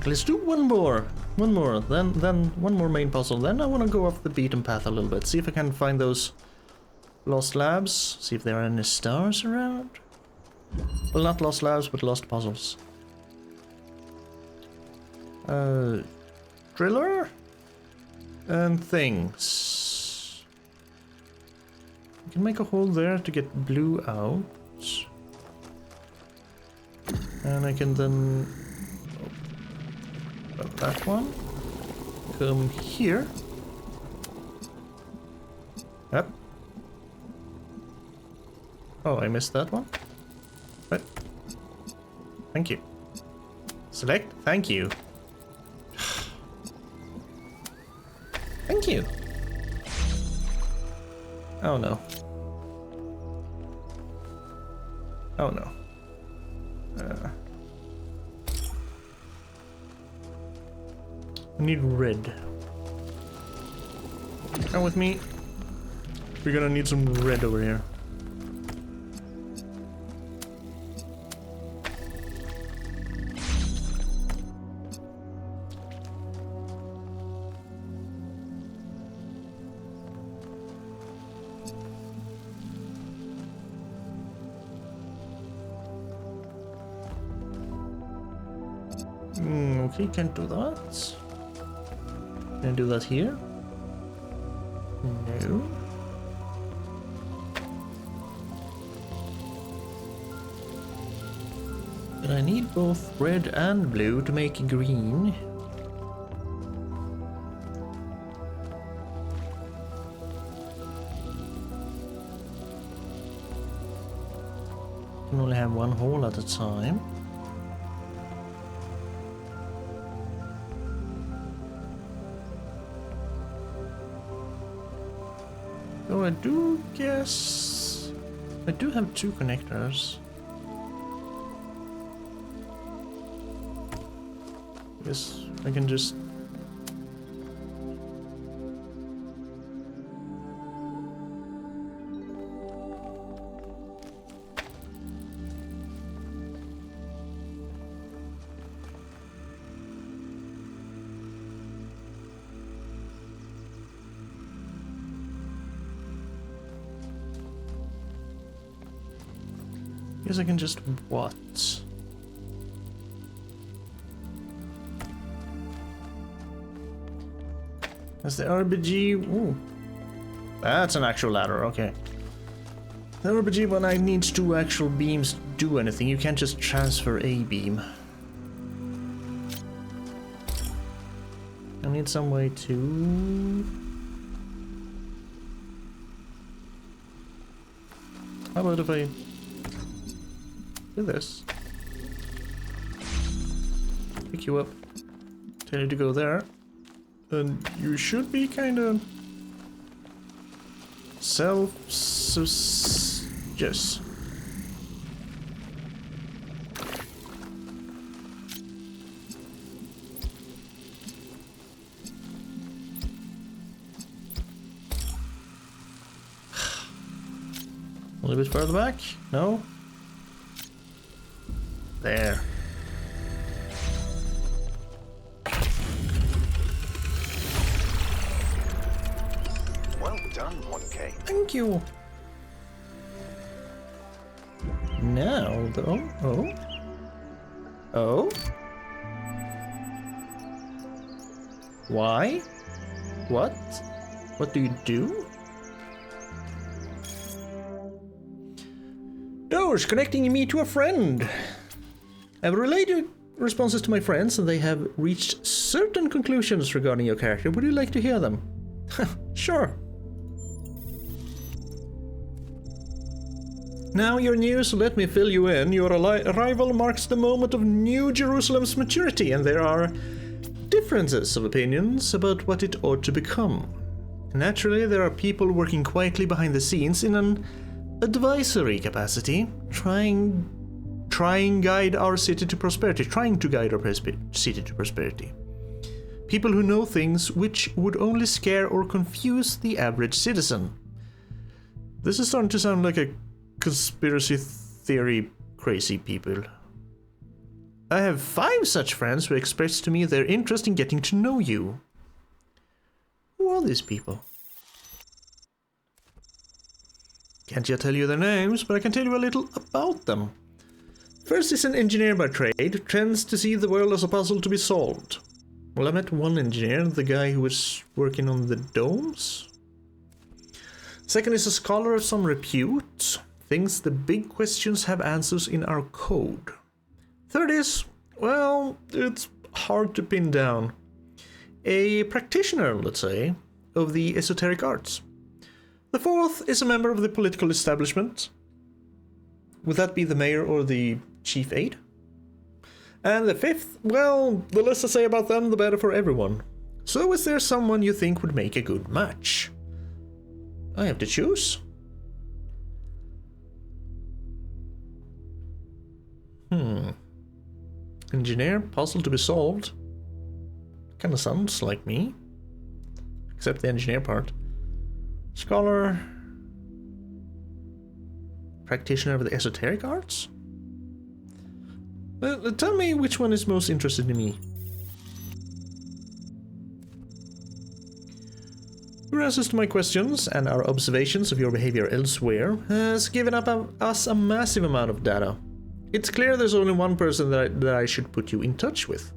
Let's do one more, then one more main puzzle. Then I want to go off the beaten path a little bit, see if I can find those lost labs, see if there are any stars around. Well, not lost labs, but lost puzzles. Driller and things. I can make a hole there to get blue out, and I can then. That one. Come here. Yep. Oh, I missed that one. But thank you. Select. Thank you. Thank you. Oh no. Oh no. I need red. Come with me. We're gonna need some red over here. Okay, can't do that. Can I do that here? No. But I need both red and blue to make green. Can only have one hole at a time. So I do guess I do have two connectors. Guess I can just what? That's the RBG. Ooh. That's an actual ladder, okay. The RBG one I need two actual beams to do anything. You can't just transfer a beam. I need some way to... How about if I do this? Pick you up. Tell you to go there. And you should be kind of yes. A little bit further back? No? There. Well done, 1K. Thank you. Now, though. Oh? Why? What? What do you do? Doors connecting me to a friend. I've relayed responses to my friends and they have reached certain conclusions regarding your character. Would you like to hear them? Sure. Now you're new, so let me fill you in. Your arrival marks the moment of New Jerusalem's maturity, and there are differences of opinions about what it ought to become. Naturally, there are people working quietly behind the scenes in an advisory capacity, trying to guide our city to prosperity. People who know things which would only scare or confuse the average citizen. This is starting to sound like a conspiracy theory crazy people. I have 5 such friends who expressed to me their interest in getting to know you. Who are these people? Can't yet tell you their names, but I can tell you a little about them. First is an engineer by trade, tends to see the world as a puzzle to be solved. Well, I met one engineer, the guy who was working on the domes. Second is a scholar of some repute, thinks the big questions have answers in our code. Third is, well, it's hard to pin down. A practitioner, let's say, of the esoteric arts. The fourth is a member of the political establishment. Would that be the mayor or the chief aide? And the fifth, well, the less I say about them, the better for everyone. So is there someone you think would make a good match? I have to choose. Engineer, puzzle to be solved. Kinda sounds like me. Except the engineer part. Scholar. Practitioner of the esoteric arts? Tell me which one is most interested in me. Your answers to my questions and our observations of your behavior elsewhere has given us a massive amount of data. It's clear there's only one person that I should put you in touch with.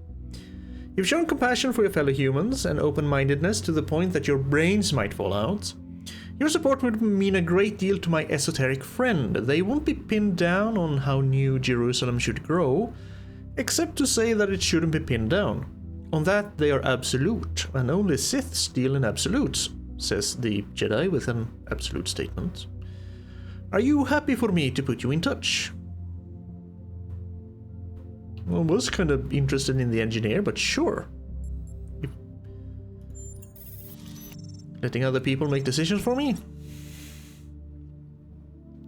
You've shown compassion for your fellow humans and open-mindedness to the point that your brains might fall out. Your support would mean a great deal to my esoteric friend. They won't be pinned down on how New Jerusalem should grow, except to say that it shouldn't be pinned down. On that they are absolute, and only Siths deal in absolutes, says the Jedi with an absolute statement. Are you happy for me to put you in touch? I was kind of interested in the engineer, but sure. Letting other people make decisions for me?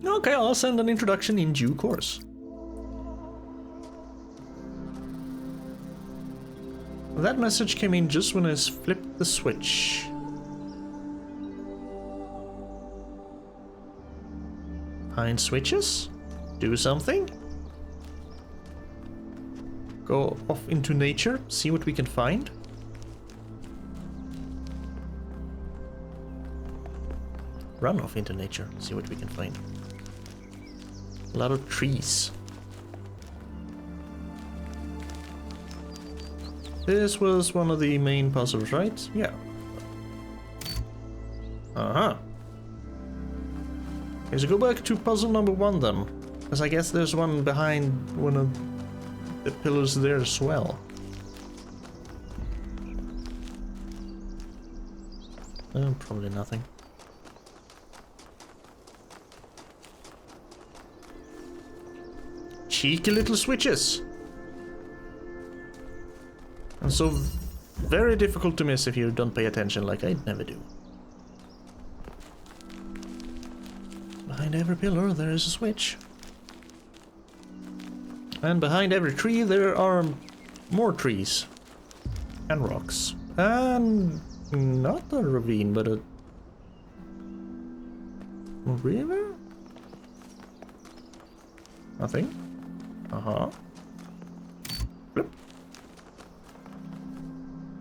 Okay, I'll send an introduction in due course. That message came in just when I flipped the switch. Find switches? Do something? Go off into nature, see what we can find? Run off into nature, see what we can find. A lot of trees. This was one of the main puzzles, right? Yeah. Uh-huh. Okay, so go back to puzzle number 1 then. Because I guess there's one behind one of the pillars there as well. Probably nothing. Cheeky little switches. And so very difficult to miss if you don't pay attention, like I never do. Behind every pillar there is a switch. And behind every tree there are more trees. And rocks. And not a ravine, but a river? Nothing. Uh-huh. Flip.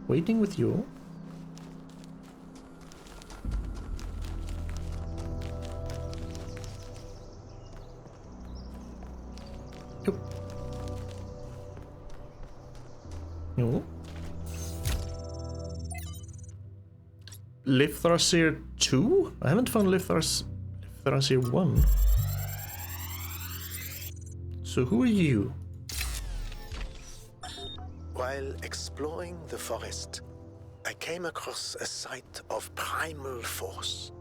Waiting with you. Yep. No. Lithrasir 2? I haven't found Lithrasir 1. So who are you? While exploring the forest, I came across a sight of primal force.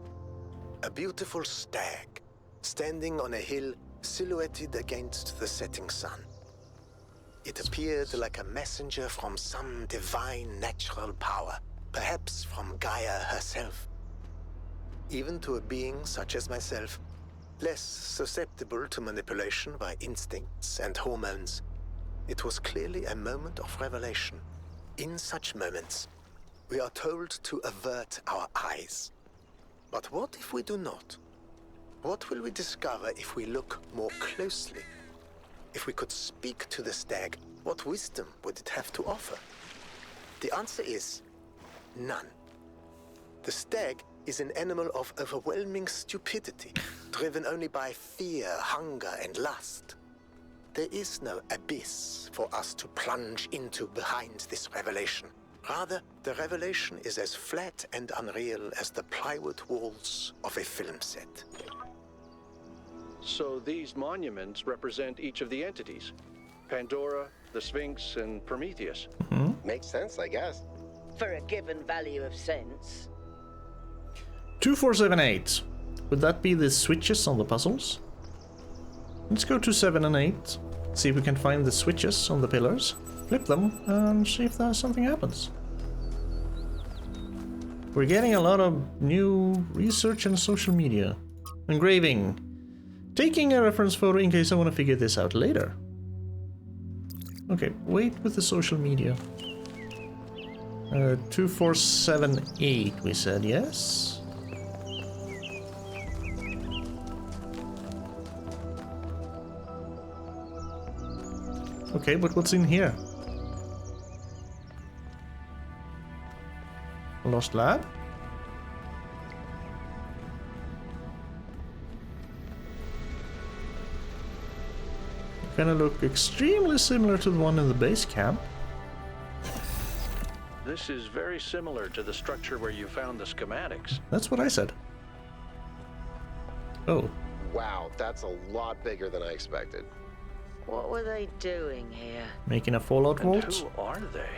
A beautiful stag, standing on a hill silhouetted against the setting sun. It appeared like a messenger from some divine natural power, perhaps from Gaia herself. Even to a being such as myself, less susceptible to manipulation by instincts and hormones, it was clearly a moment of revelation. In such moments, we are told to avert our eyes. But what if we do not? What will we discover if we look more closely? If we could speak to the stag, what wisdom would it have to offer? The answer is none. The stag is an animal of overwhelming stupidity, driven only by fear, hunger, and lust. There is no abyss for us to plunge into behind this revelation. Rather, the revelation is as flat and unreal as the plywood walls of a film set. So these monuments represent each of the entities. Pandora, the Sphinx, and Prometheus. Makes sense, I guess. For a given value of sense. 2478. Would that be the switches on the puzzles? Let's go to 7 and 8. See if we can find the switches on the pillars. Flip them and see if something happens. We're getting a lot of new research and social media. Engraving. Taking a reference photo in case I want to figure this out later. Okay, wait with the social media. 2478 we said, yes? Okay, but what's in here? Lost lab? Gonna look extremely similar to the one in the base camp. This is very similar to the structure where you found the schematics. That's what I said. Oh. Wow, that's a lot bigger than I expected. What were they doing here? Making a fallout And vault? who are they?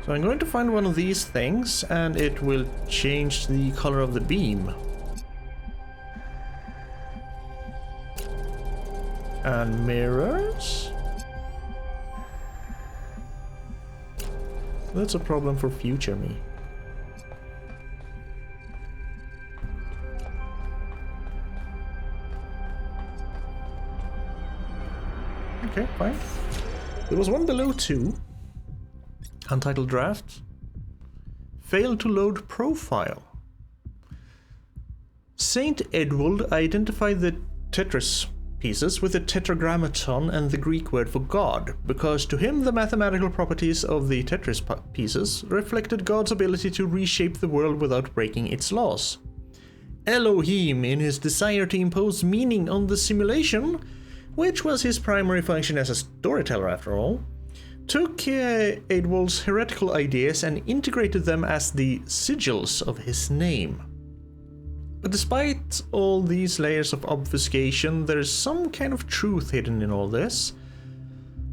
So I'm going to find one of these things, and it will change the color of the beam. And mirrors? That's a problem for future me. Okay, fine. There was one below too. Untitled draft. Failed to load profile. Saint Edward identified the Tetris pieces with the tetragrammaton and the Greek word for God, because to him the mathematical properties of the Tetris pieces reflected God's ability to reshape the world without breaking its laws. Elohim, in his desire to impose meaning on the simulation, which was his primary function as a storyteller after all, took Edward's heretical ideas and integrated them as the sigils of his name. But despite all these layers of obfuscation, there is some kind of truth hidden in all this.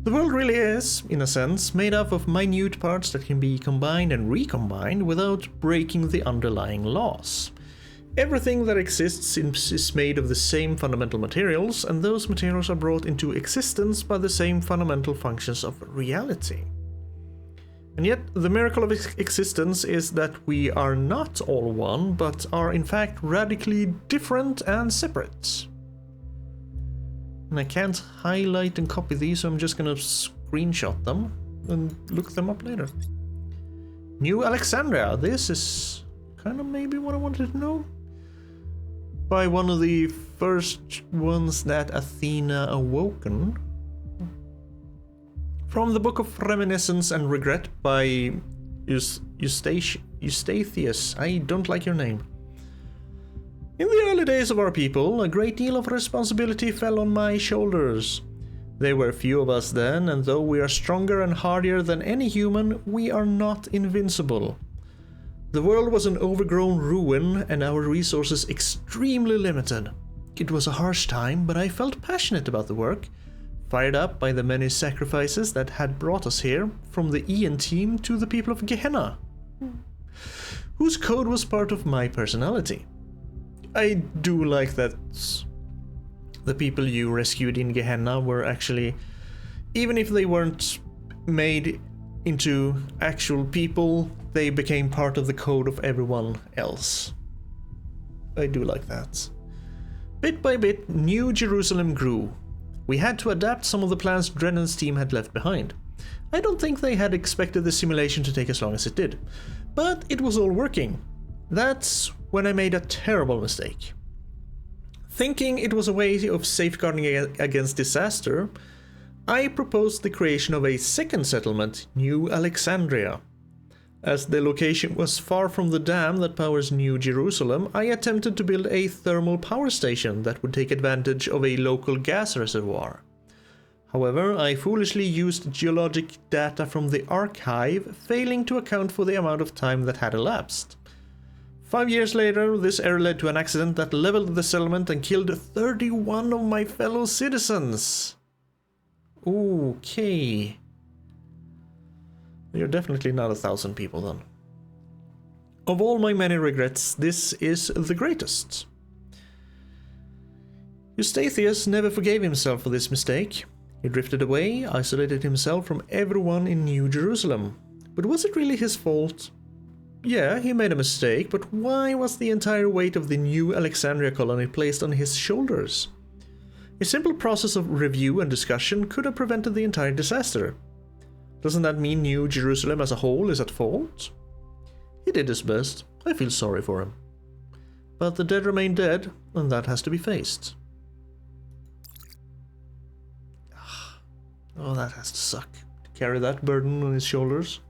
The world really is, in a sense, made up of minute parts that can be combined and recombined without breaking the underlying laws. Everything that exists is made of the same fundamental materials, and those materials are brought into existence by the same fundamental functions of reality. And yet, the miracle of existence is that we are not all one, but are in fact radically different and separate. And I can't highlight and copy these, so I'm just gonna screenshot them and look them up later. New Alexandria, this is kind of maybe what I wanted to know. By one of the first ones that Athena awoken. From the Book of Reminiscence and Regret by Eustathius. I don't like your name. In the early days of our people, a great deal of responsibility fell on my shoulders. There were few of us then, and though we are stronger and hardier than any human, we are not invincible. The world was an overgrown ruin, and our resources extremely limited. It was a harsh time, but I felt passionate about the work, fired up by the many sacrifices that had brought us here, from the Ian team to the people of Gehenna, whose code was part of my personality. I do like that the people you rescued in Gehenna were actually, even if they weren't made into actual people, they became part of the code of everyone else. I do like that. Bit by bit, New Jerusalem grew. We had to adapt some of the plans Drennan's team had left behind. I don't think they had expected the simulation to take as long as it did, but it was all working. That's when I made a terrible mistake. Thinking it was a way of safeguarding against disaster, I proposed the creation of a second settlement, New Alexandria. As the location was far from the dam that powers New Jerusalem, I attempted to build a thermal power station that would take advantage of a local gas reservoir. However, I foolishly used geologic data from the archive, failing to account for the amount of time that had elapsed. 5 years later, this error led to an accident that leveled the settlement and killed 31 of my fellow citizens. Okay. You're definitely not 1,000 people then. Of all my many regrets, this is the greatest. Eustathius never forgave himself for this mistake. He drifted away, isolated himself from everyone in New Jerusalem. But was it really his fault? Yeah, he made a mistake, but why was the entire weight of the New Alexandria colony placed on his shoulders? A simple process of review and discussion could have prevented the entire disaster. Doesn't that mean New Jerusalem as a whole is at fault? He did his best. I feel sorry for him. But the dead remain dead, and that has to be faced. Oh, that has to suck. To carry that burden on his shoulders.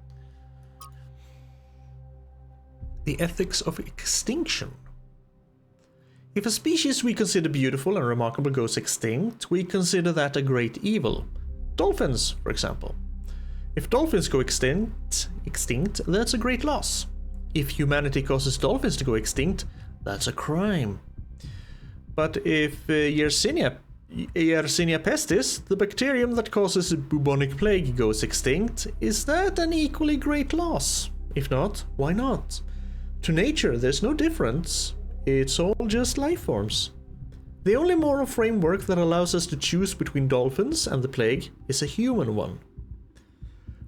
The ethics of extinction. If a species we consider beautiful and remarkable goes extinct, we consider that a great evil. Dolphins, for example. If dolphins go extinct, that's a great loss. If humanity causes dolphins to go extinct, that's a crime. But if Yersinia pestis, the bacterium that causes bubonic plague, goes extinct, is that an equally great loss? If not, why not? To nature, there's no difference. It's all just life forms. The only moral framework that allows us to choose between dolphins and the plague is a human one.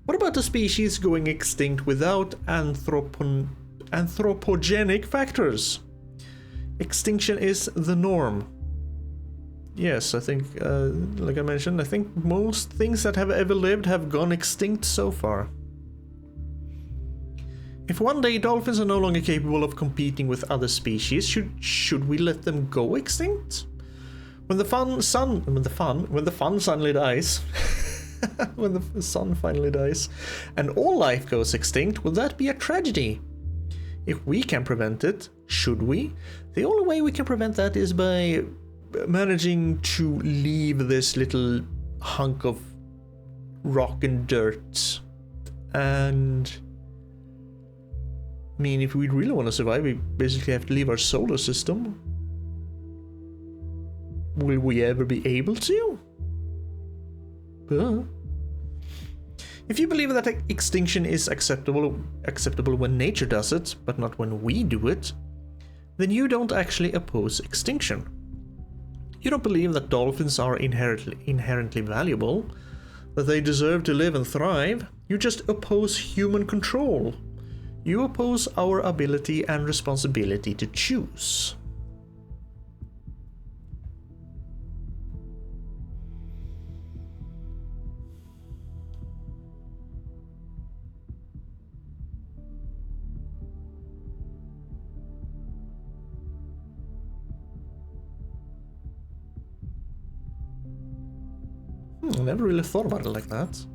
What about a species going extinct without anthropogenic factors? Extinction is the norm. Yes, I think, like I mentioned, I think most things that have ever lived have gone extinct so far. If one day dolphins are no longer capable of competing with other species, should we let them go extinct? When the sun finally dies, when the sun finally dies, and all life goes extinct, will that be a tragedy? If we can prevent it, should we? The only way we can prevent that is by managing to leave this little hunk of rock and dirt. And I mean, if we really want to survive, we basically have to leave our solar system. Will we ever be able to? If you believe that extinction is acceptable when nature does it, but not when we do it, then you don't actually oppose extinction. You don't believe that dolphins are inherently valuable, that they deserve to live and thrive. You just oppose human control. You oppose our ability and responsibility to choose. I never really thought about it like that.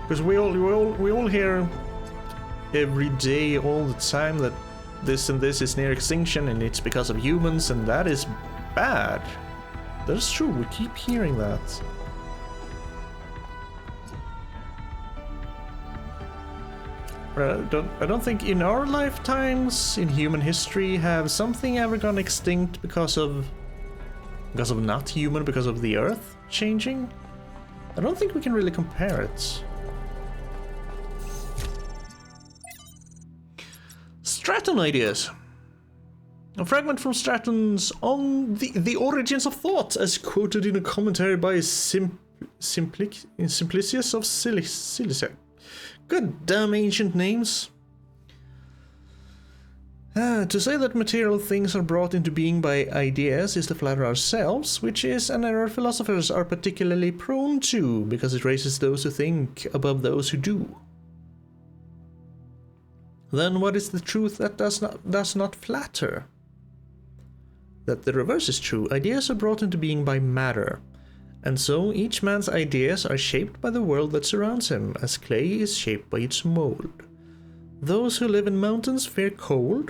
Because we all hear every day, all the time, that this and this is near extinction and it's because of humans, and that is bad. That is true, we keep hearing that. I don't think in our lifetimes, in human history, have something ever gone extinct because of not human, because of the Earth changing. I don't think we can really compare it. Stratton ideas. A fragment from Stratton's On the Origins of Thought, as quoted in a commentary by Simplicius of Cilicia. Good damn ancient names. To say that material things are brought into being by ideas is to flatter ourselves, which is an error philosophers are particularly prone to, because it raises those who think above those who do. Then what is the truth that does not flatter? That the reverse is true. Ideas are brought into being by matter. And so each man's ideas are shaped by the world that surrounds him, as clay is shaped by its mold. Those who live in mountains fear cold.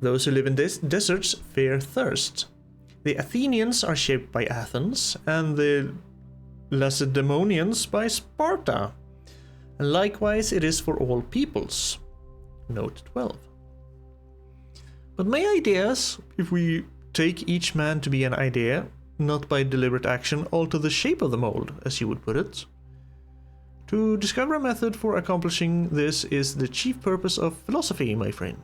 Those who live in deserts fear thirst. The Athenians are shaped by Athens, and the Lacedaemonians by Sparta. And likewise it is for all peoples. Note 12. But may ideas, if we take each man to be an idea, not by deliberate action, alter the shape of the mold, as you would put it? To discover a method for accomplishing this is the chief purpose of philosophy, my friend.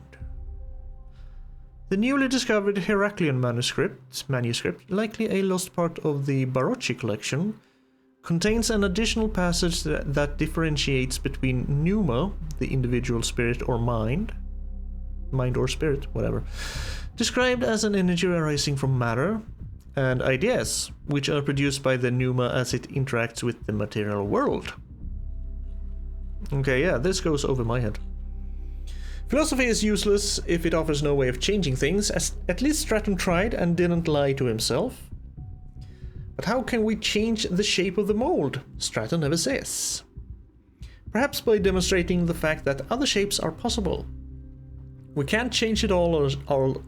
The newly discovered Heraclean manuscript, likely a lost part of the Barocci collection, contains an additional passage that differentiates between pneuma, the individual spirit or mind or spirit, whatever, described as an energy arising from matter, and ideas, which are produced by the pneuma as it interacts with the material world. Okay, yeah, this goes over my head. Philosophy is useless if it offers no way of changing things, as at least Stratton tried and didn't lie to himself. But how can we change the shape of the mold? Stratton never says. Perhaps by demonstrating the fact that other shapes are possible. We can't change it all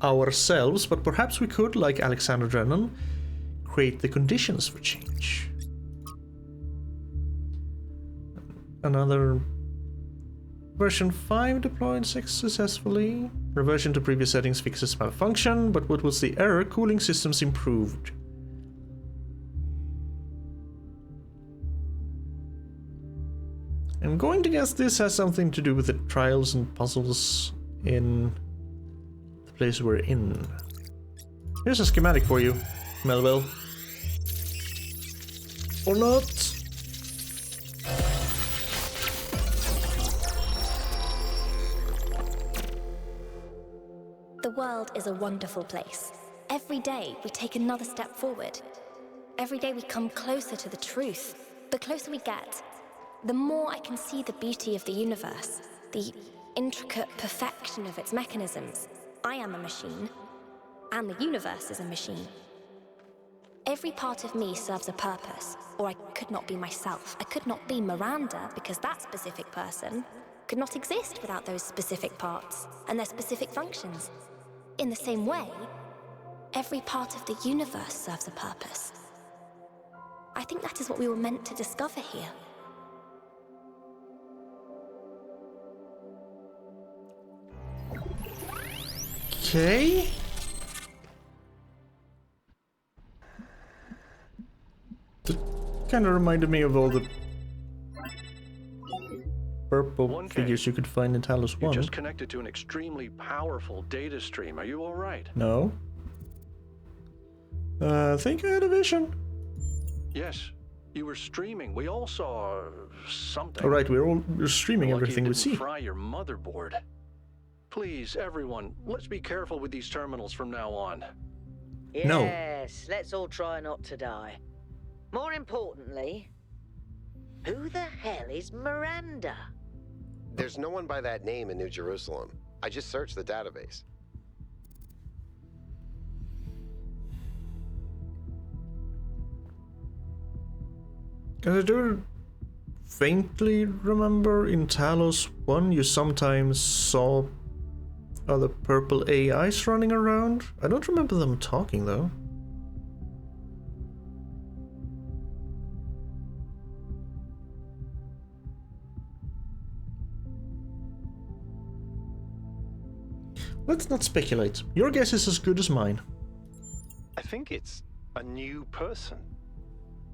ourselves, but perhaps we could, like Alexander Drennan, create the conditions for change. Another version 5 deployed successfully. Reversion to previous settings fixes malfunction, but what was the error? Cooling systems improved. I'm going to guess this has something to do with the trials and puzzles in the place we're in. Here's a schematic for you, Melville. Or not. The world is a wonderful place. Every day we take another step forward. Every day we come closer to the truth. The closer we get, the more I can see the beauty of the universe, the intricate perfection of its mechanisms. I am a machine, and the universe is a machine. Every part of me serves a purpose, or I could not be myself. I could not be Miranda, because that specific person could not exist without those specific parts and their specific functions. In the same way, every part of the universe serves a purpose. I think that is what we were meant to discover here. Okay. That kind of reminded me of all the purple 1K. figures you could find in Talos 1. You just connected to an extremely powerful data stream. Are you all right? No. I think I had a vision. Yes, you were streaming. We all saw something. Alright, we're streaming Lucky everything it we didn't see. fry your motherboard. Please, everyone, let's be careful with these terminals from now on. No. Yes, let's all try not to die. More importantly, who the hell is Miranda? There's no one by that name in New Jerusalem. I just searched the database. I do faintly remember in Talos 1 you sometimes saw other purple AIs running around. I don't remember them talking though. Let's not speculate. Your guess is as good as mine. I think it's a new person.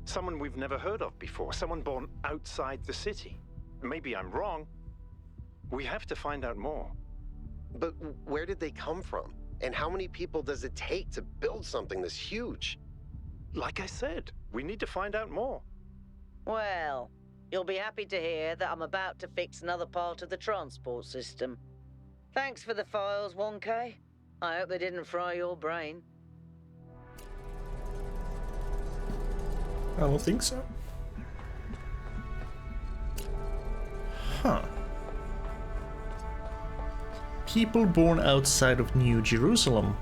Someone we've never heard of before. Someone born outside the city. Maybe I'm wrong. We have to find out more. But where did they come from? And how many people does it take to build something this huge? Like I said, we need to find out more. Well, you'll be happy to hear that I'm about to fix another part of the transport system. Thanks for the files, 1K. I hope they didn't fry your brain. I don't think so. Huh. People born outside of New Jerusalem.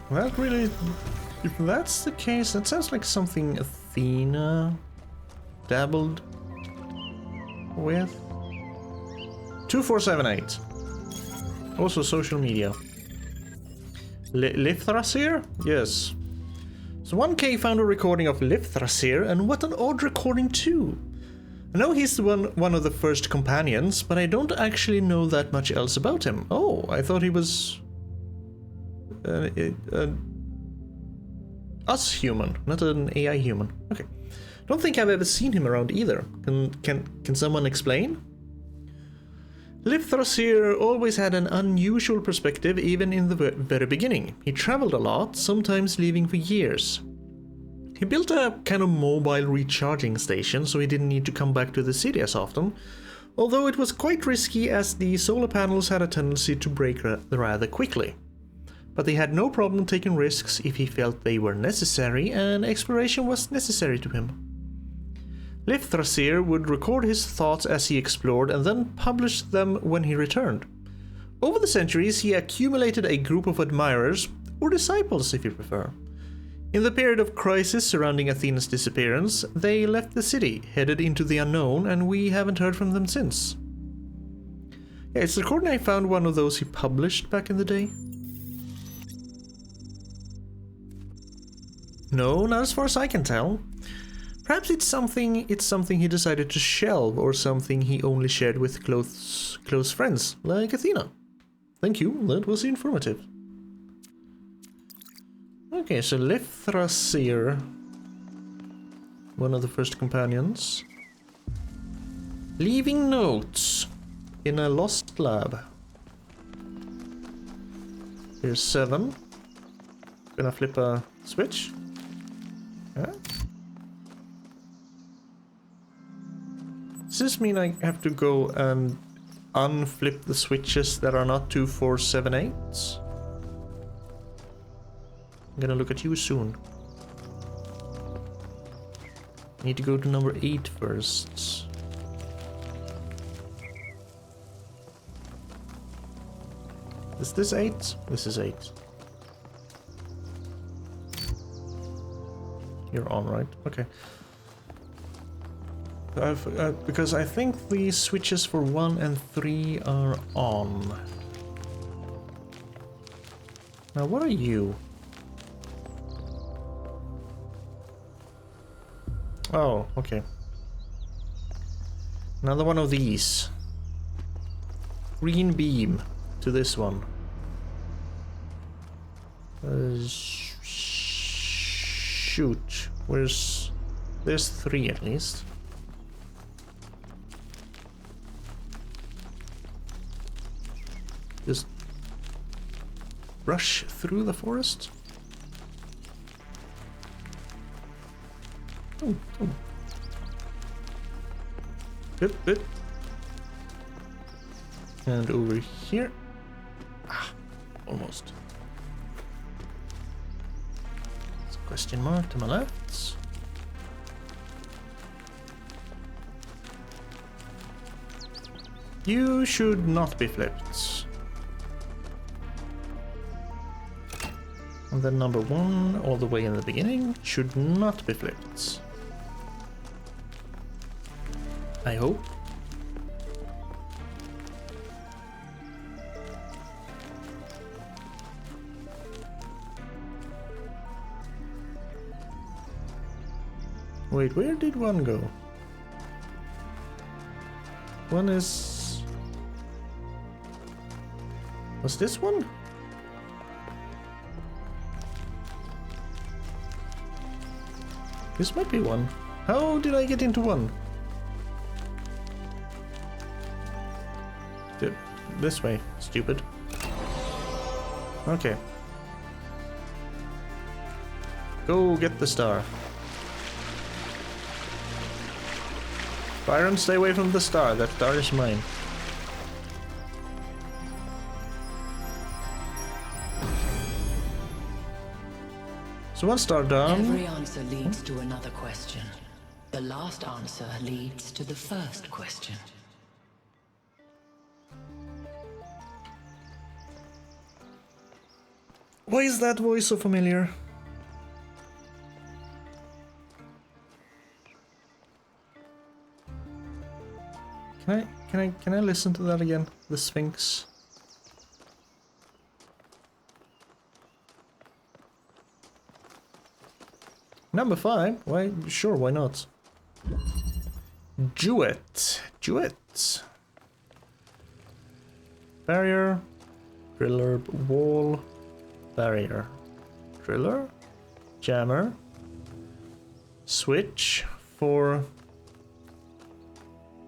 Well, really, if that's the case, that sounds like something Athena dabbled with. 2478. Also social media. Lithrasir? Yes. So 1K found a recording of Lithrasir, and what an odd recording too. I know he's one of the first companions, but I don't actually know that much else about him. Oh, I thought he was us human, not an AI human. Okay. Don't think I've ever seen him around either. Can someone explain? Lithrasir always had an unusual perspective even in the very beginning. He traveled a lot, sometimes leaving for years. He built a kind of mobile recharging station so he didn't need to come back to the city as often, although it was quite risky as the solar panels had a tendency to break rather quickly. But he had no problem taking risks if he felt they were necessary, and exploration was necessary to him. Lithrasir would record his thoughts as he explored and then publish them when he returned. Over the centuries, he accumulated a group of admirers, or disciples if you prefer. In the period of crisis surrounding Athena's disappearance, they left the city, headed into the unknown, and we haven't heard from them since. Yeah, it's the recording I found one of those he published back in the day. No, not as far as I can tell. Perhaps it's something he decided to shelve, or something he only shared with close friends, like Athena. Thank you, that was informative. Okay, so Lithrasir, one of the first companions. Leaving notes in a lost lab. Here's 7. Gonna flip a switch. Yeah. Does this mean I have to go and unflip the switches that are not 2, 4, 7, 8s? I'm gonna look at you soon. Need to go to number 8 first. Is this 8? This is 8. You're on, right? Okay. Because I think the switches for 1 and 3 are on. Now, what are you? Oh, okay. Another one of these. Green beam to this one. Shoot. There's 3 at least. Just rush through the forest. Oh. Good. And over here. Almost. It's a question mark to my left. You should not be flipped. And then number 1, all the way in the beginning, should not be flipped. I hope. Wait, where did 1 go? 1 is... Was this 1? This might be 1. How did I get into 1? This way, stupid. Okay. Go get the star. Byron, stay away from the star. That star is mine. So 1 star down. Every answer leads to another question. The last answer leads to the first question. Why is that voice so familiar? Can I listen to that again? The Sphinx. Number 5. Why? Sure, why not? Duet. Barrier. Driller. Wall. Barrier. Driller. Jammer. Switch for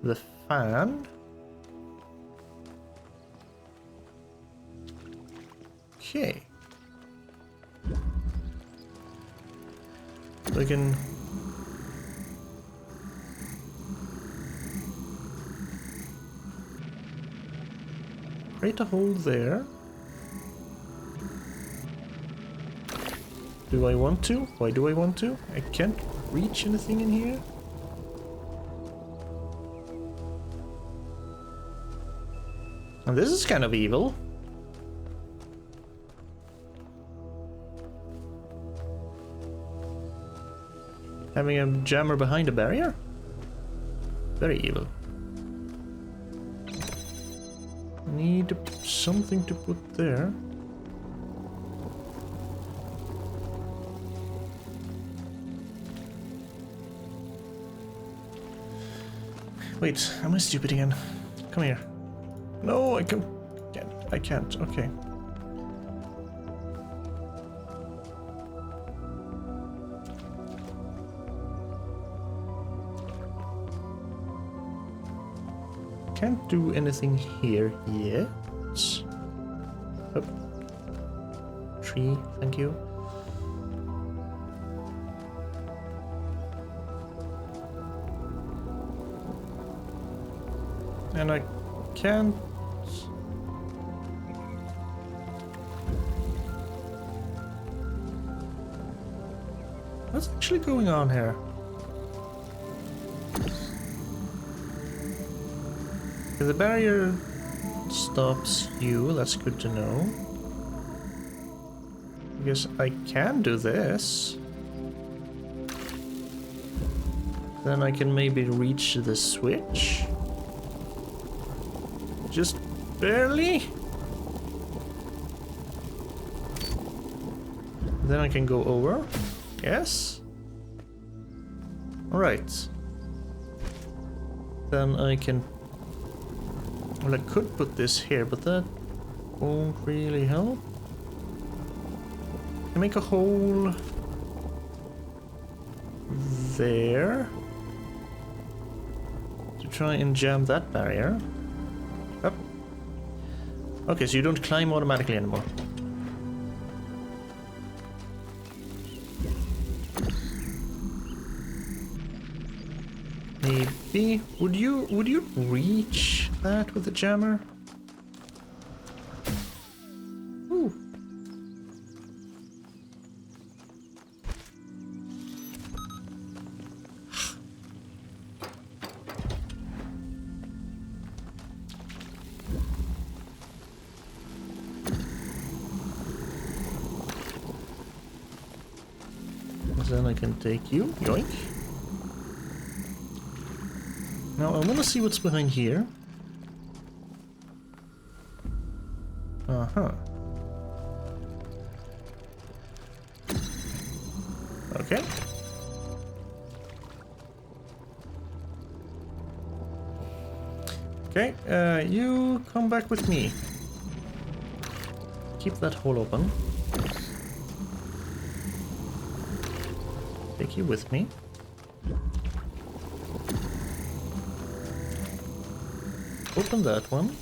the fan. Okay. So I can create a hole there. Do I want to? Why do I want to? I can't reach anything in here. And this is kind of evil. Having a jammer behind a barrier? Very evil. Need something to put there. Wait, am I stupid again? Come here. No, I can't. I can't. Okay. Can't do anything here yet. Oh. Tree, thank you. And I can't... What's actually going on here? The barrier stops you, that's good to know. I guess I can do this. Then I can maybe reach the switch. Just barely. Then I can go over. Yes. Alright. Then I can... Well, I could put this here, but that won't really help. I make a hole there to try and jam that barrier. Up. Okay, so you don't climb automatically anymore. Maybe would you reach that with the jammer? Ooh. Then I can take you, yoink. Now I want to see what's behind here. Uh-huh. Okay. Okay, you come back with me. Keep that hole open. Take you with me. Open that one.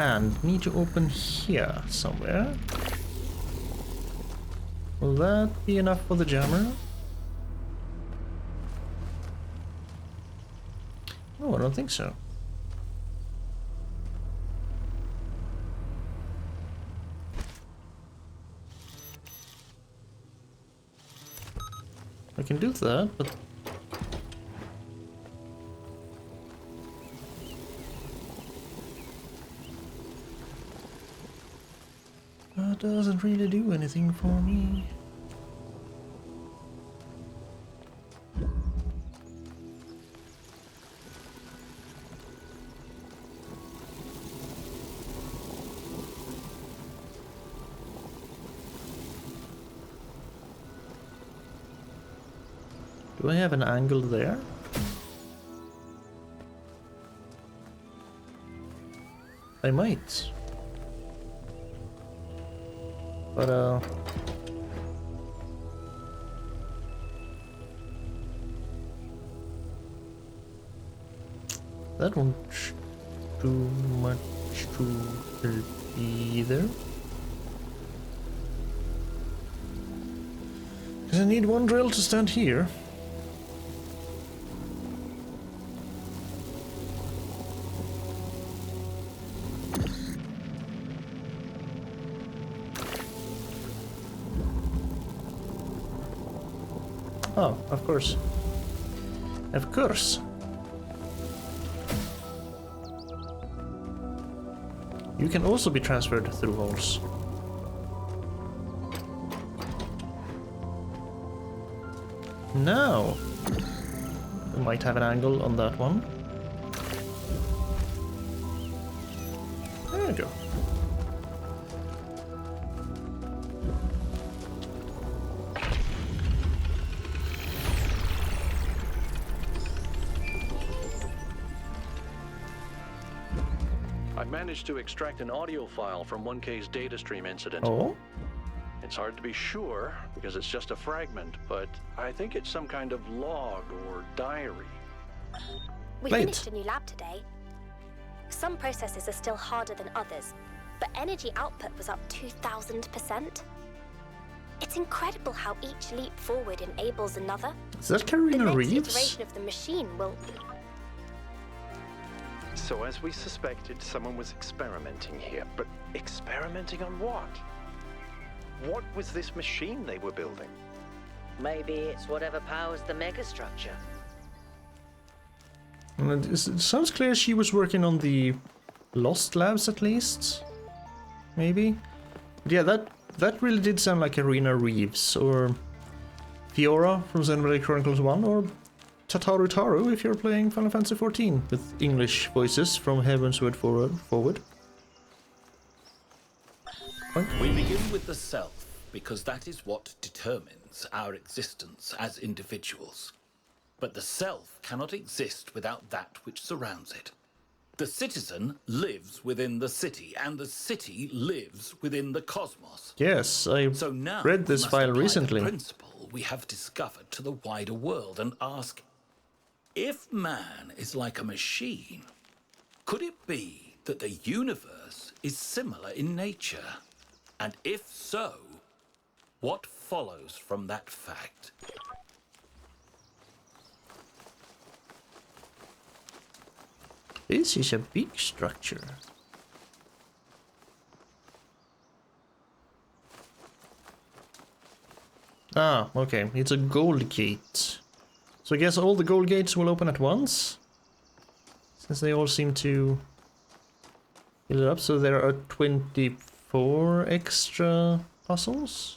And need to open here somewhere. Will that be enough for the jammer? No, I don't think so. I can do that, but... That doesn't really do anything for me. Do I have an angle there? I might. But that won't do much to help either. Because I need one drill to stand here. Oh, of course. Of course. You can also be transferred through holes. Now, we might have an angle on that one. There you go. I managed to extract an audio file from 1K's data stream incident. Oh? It's hard to be sure because it's just a fragment, but I think it's some kind of log or diary. We Great. finished a new lab today. Some processes are still harder than others, but energy output was up 2,000%. It's incredible how each leap forward enables another. Is that The Karina next Reeves? iteration of the machine will... So as we suspected, someone was experimenting here. But experimenting on what? What was this machine they were building? Maybe it's whatever powers the megastructure. And it sounds clear she was working on the Lost Labs at least. Maybe? But yeah, that really did sound like Karina Reeves, or Fiora from Xenoblade Chronicles 1, or Tataru Taru if you're playing Final Fantasy XIV, with English voices from Heavensward Forward. We begin with the self, because that is what determines our existence as individuals. But the self cannot exist without that which surrounds it. The citizen lives within the city, and the city lives within the cosmos. Yes, I So now read this we must file apply recently. the principle we have discovered to the wider world and ask, if man is like a machine, could it be that the universe is similar in nature? And if so, what follows from that fact? This is a big structure. Ah, okay. It's a gold gate. So I guess all the gold gates will open at once? Since they all seem to fill it up. So there are 24 extra puzzles?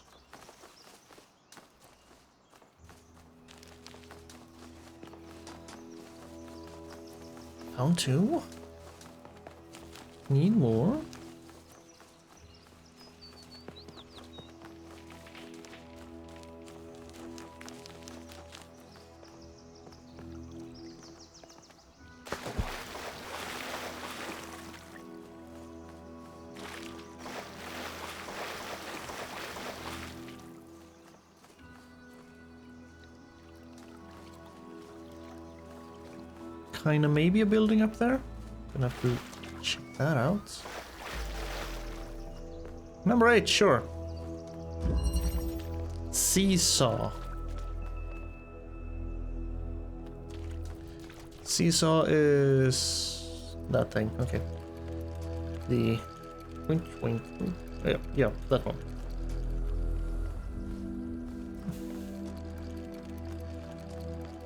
Found 2? Need more? Kinda maybe a building up there. Gonna have to check that out. Number 8, sure. Seesaw. Seesaw is that thing. Okay. The wink, wink. Yeah, that one.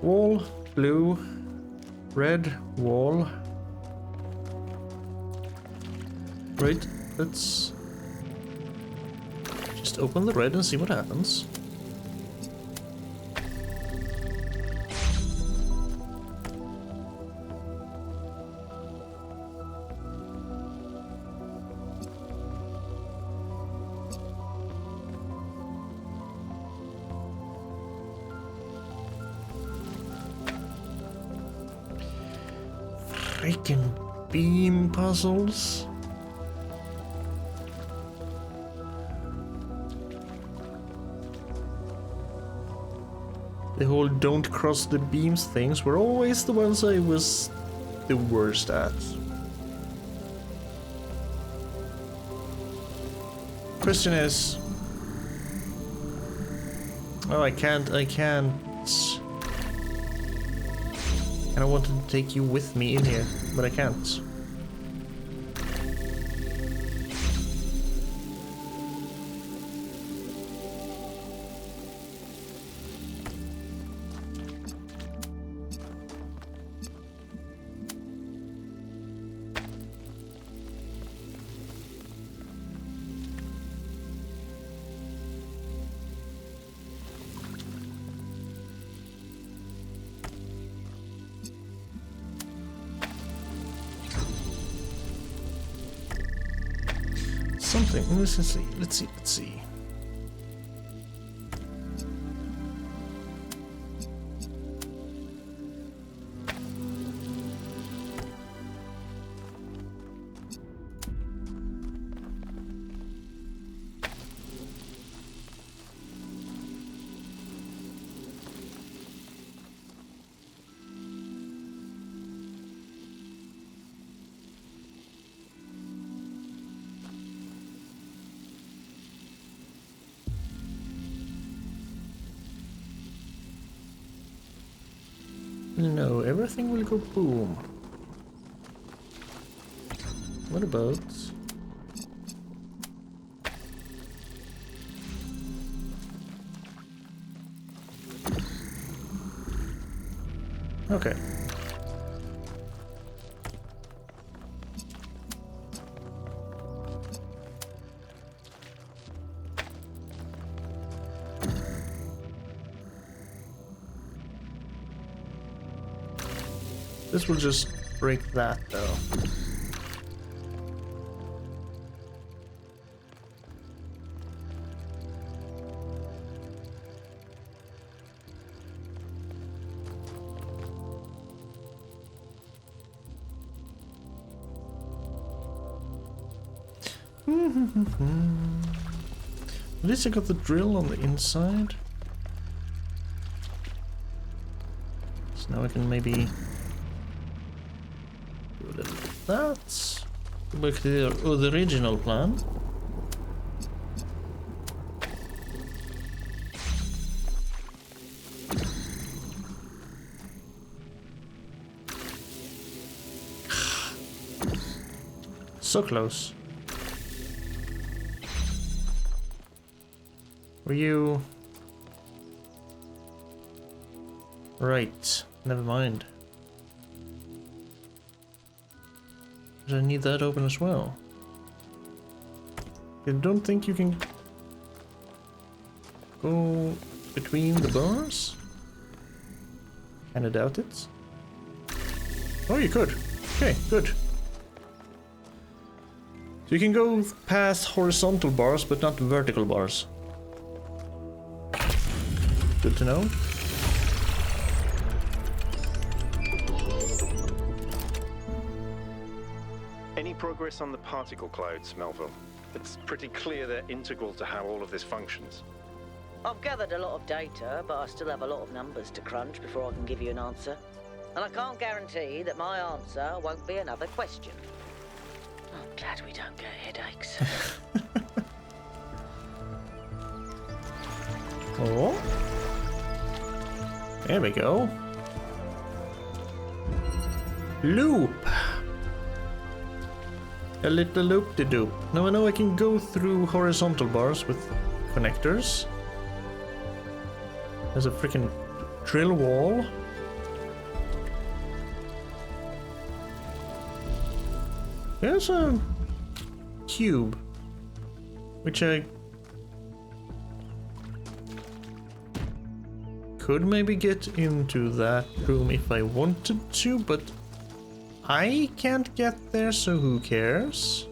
Wall, blue. Red wall. Right, let's just open the red and see what happens. Freaking beam puzzles. The whole don't cross the beams things were always the ones I was the worst at. Question is... Oh, I can't. And I wanted to take you with me in here, but I can't. Something. Let's see. No, everything will go boom. What about... Okay. This will just break that though. At least I got the drill on the inside. So now I can maybe do a little bit of that. Go back to the original plan. So close. Were you... Right, never mind. But I need that open as well. I don't think you can go between the bars? Kinda doubt it. Oh, you could. Okay, good. So you can go past horizontal bars, but not vertical bars. Good to know. Any progress on the particle clouds, Melville? It's pretty clear they're integral to how all of this functions. I've gathered a lot of data, but I still have a lot of numbers to crunch before I can give you an answer. And I can't guarantee that my answer won't be another question. I'm glad we don't get headaches. Oh. There we go. Loop. A little loop-de-doop. Now I know I can go through horizontal bars with connectors. There's a freaking drill wall. There's a cube, which I could maybe get into that room if I wanted to, but I can't get there, so who cares?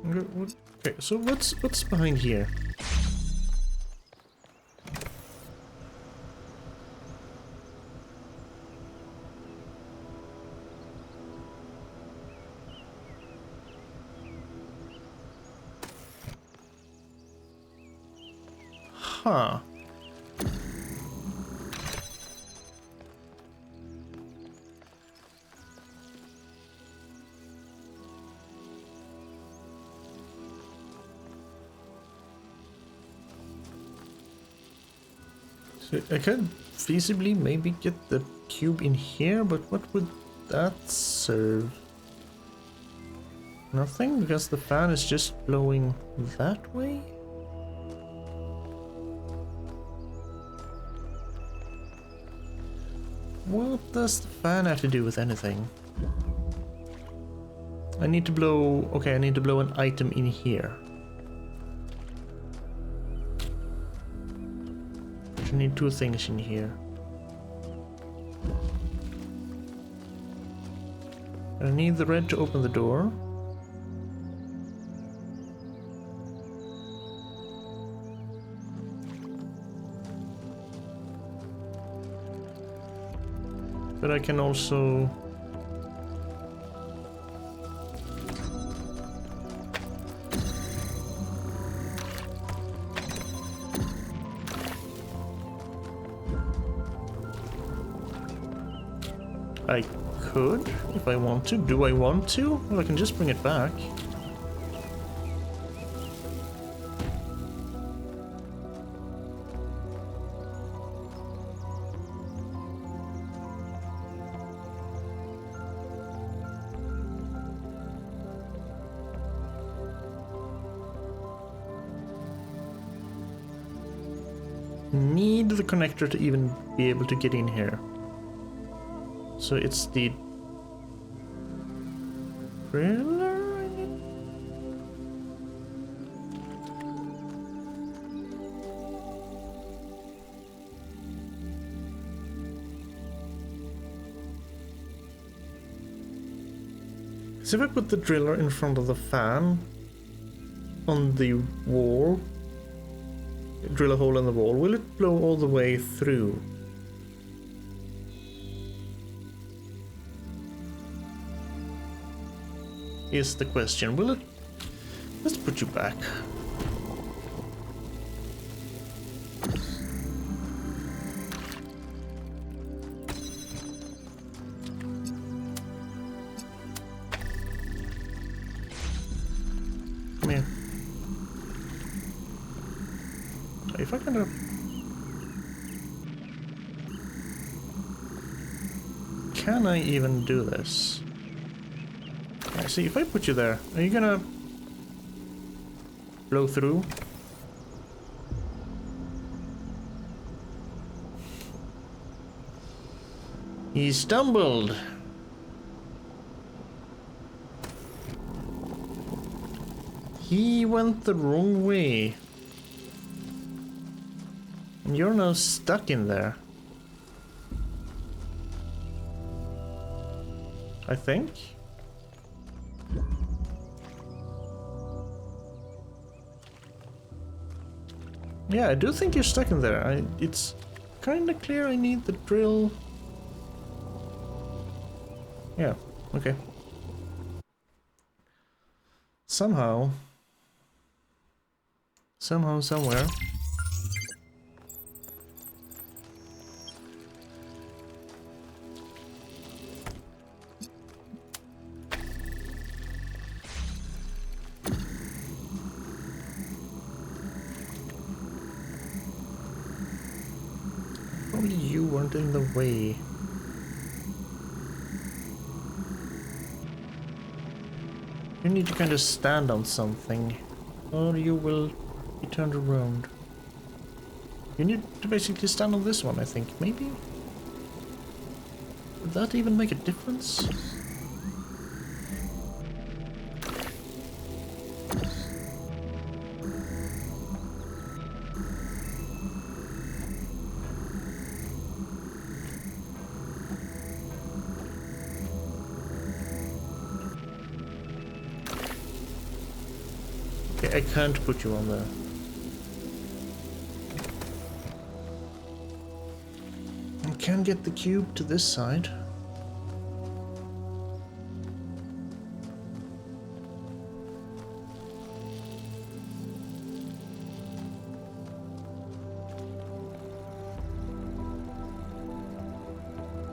Okay, so what's behind here? Huh. So I could feasibly maybe get the cube in here, but what would that serve? Nothing, because the fan is just blowing that way? What does the fan have to do with anything? I need to blow... Okay, I need to blow an item in here. I need two things in here. I need the red to open the door. But I can also... I could, if I want to. Do I want to? Well, I can just bring it back. need the connector to even be able to get in here. So it's the driller? So if I put the driller in front of the fan on the wall, drill a hole in the wall, will it blow all the way through? Is the question. Will it? Let's put you back. Come here. If I can Can I even do this? I see, if I put you there, are you gonna blow through? He stumbled. He went the wrong way. And you're now stuck in there. I think. Yeah, I do think you're stuck in there. It's kind of clear I need the drill. Yeah, okay. Somehow, somewhere. Probably you weren't in the way. You need to kind of stand on something, or you will be turned around. You need to basically stand on this one, I think. Maybe? Would that even make a difference? I can't put you on there. I can get the cube to this side.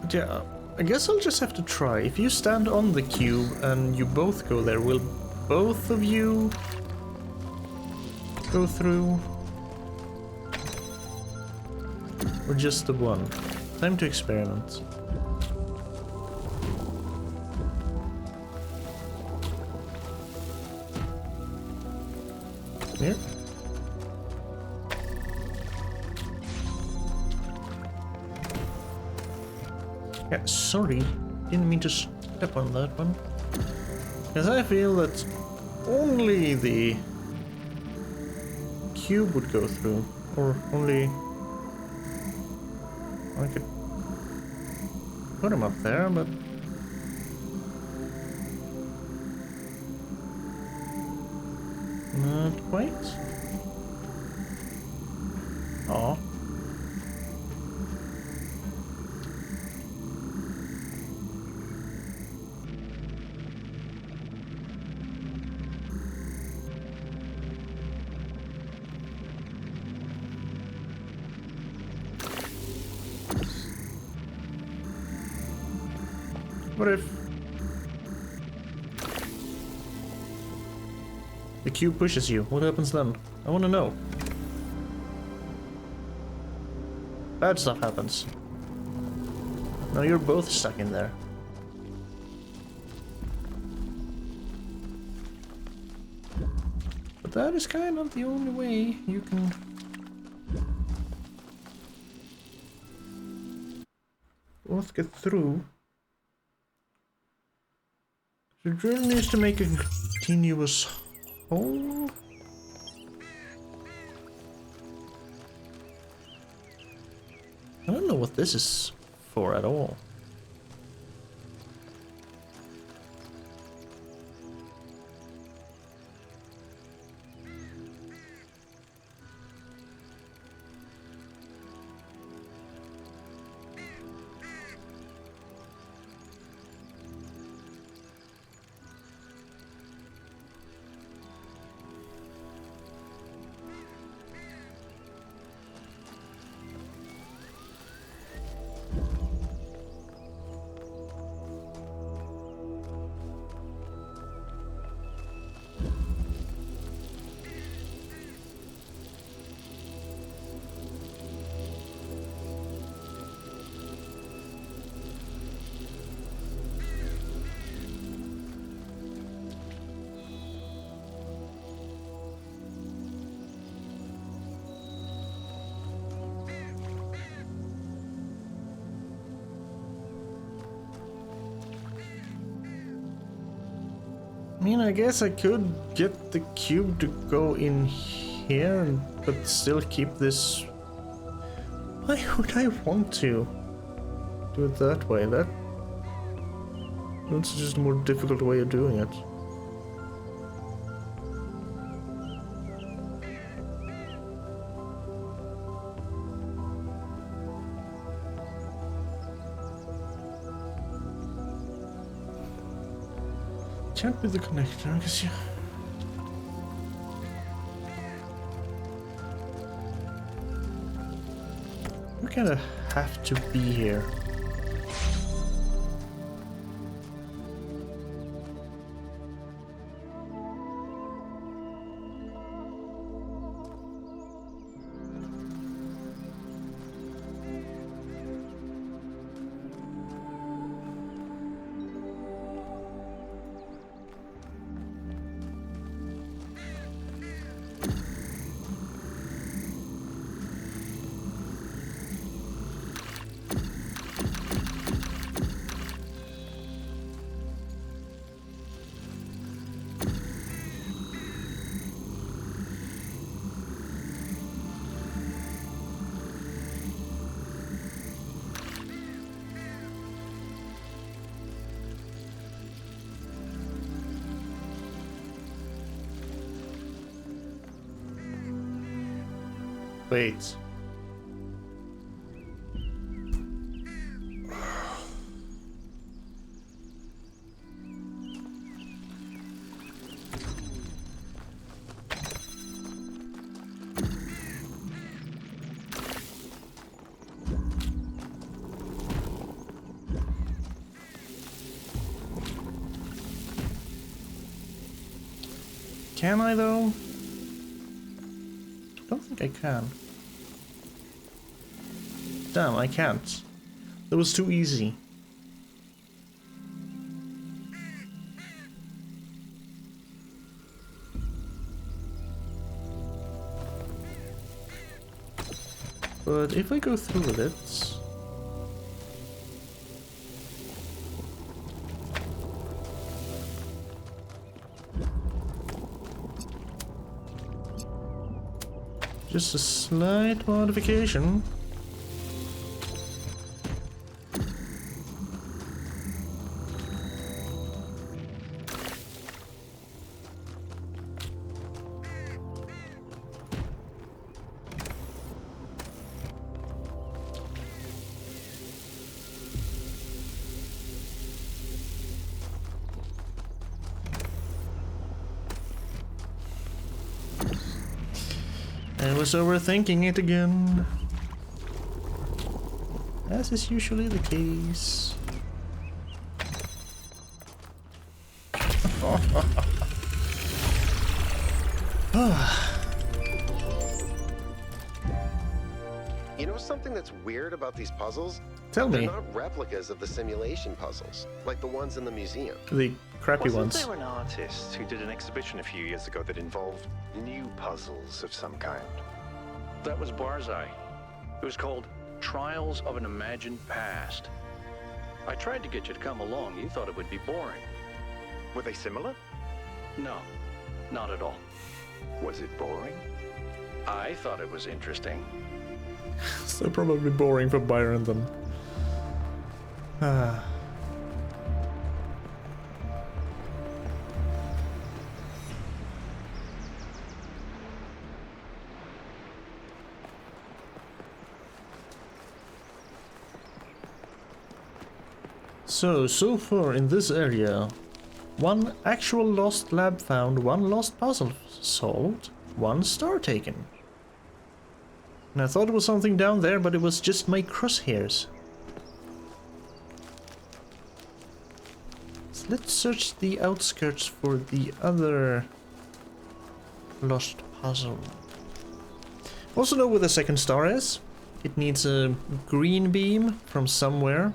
But yeah, I guess I'll just have to try. If you stand on the cube and you both go there, will both of you go through? Or just the one? Time to experiment. Here. Yeah, sorry. Didn't mean to step on that one. Because I feel that only the cube would go through, or only I could put him up there, but not quite. Oh. What if the cube pushes you? What happens then? I want to know. Bad stuff happens. Now you're both stuck in there. But that is kind of the only way you can both get through. The drill needs to make a continuous hole. I don't know what this is for at all. I mean, I guess I could get the cube to go in here, but still keep this. Why would I want to do it that way? That's just a more difficult way of doing it. Can't be the connector, I guess. We kind of have to be here. Wait. Can I though? I don't think I can. Damn, I can't. That was too easy. But if I go through with it... Just a slight modification. I was overthinking it again, as is usually the case. You know something that's weird about these puzzles? Tell me. They're not replicas of the simulation puzzles, like the ones in the museum. The crappy Wasn't ones. there an artist who did an exhibition a few years ago that involved new puzzles of some kind? That was Barzai. It was called Trials of an Imagined Past. I tried to get you to come along. You thought it would be boring. Were they similar? No, not at all. Was it boring? I thought it was interesting. So probably boring for Byron then. Ah. So far in this area, one actual lost lab found, one lost puzzle solved, one star taken. And I thought it was something down there, but it was just my crosshairs. So let's search the outskirts for the other lost puzzle. Also know where the second star is. It needs a green beam from somewhere.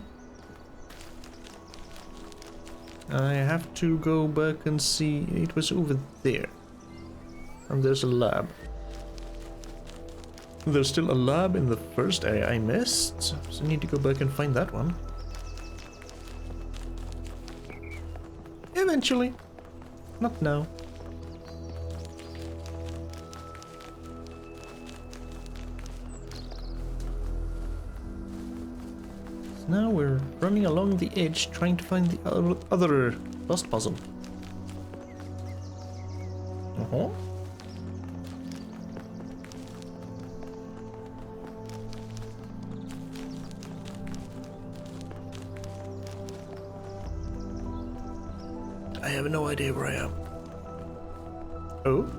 I have to go back and see. It was over there. And there's a lab. There's still a lab in the first area I missed, so I need to go back and find that one. Eventually. Not now. So now we're running along the edge trying to find the other lost puzzle. Uh-huh. I have no idea where I am. Oh?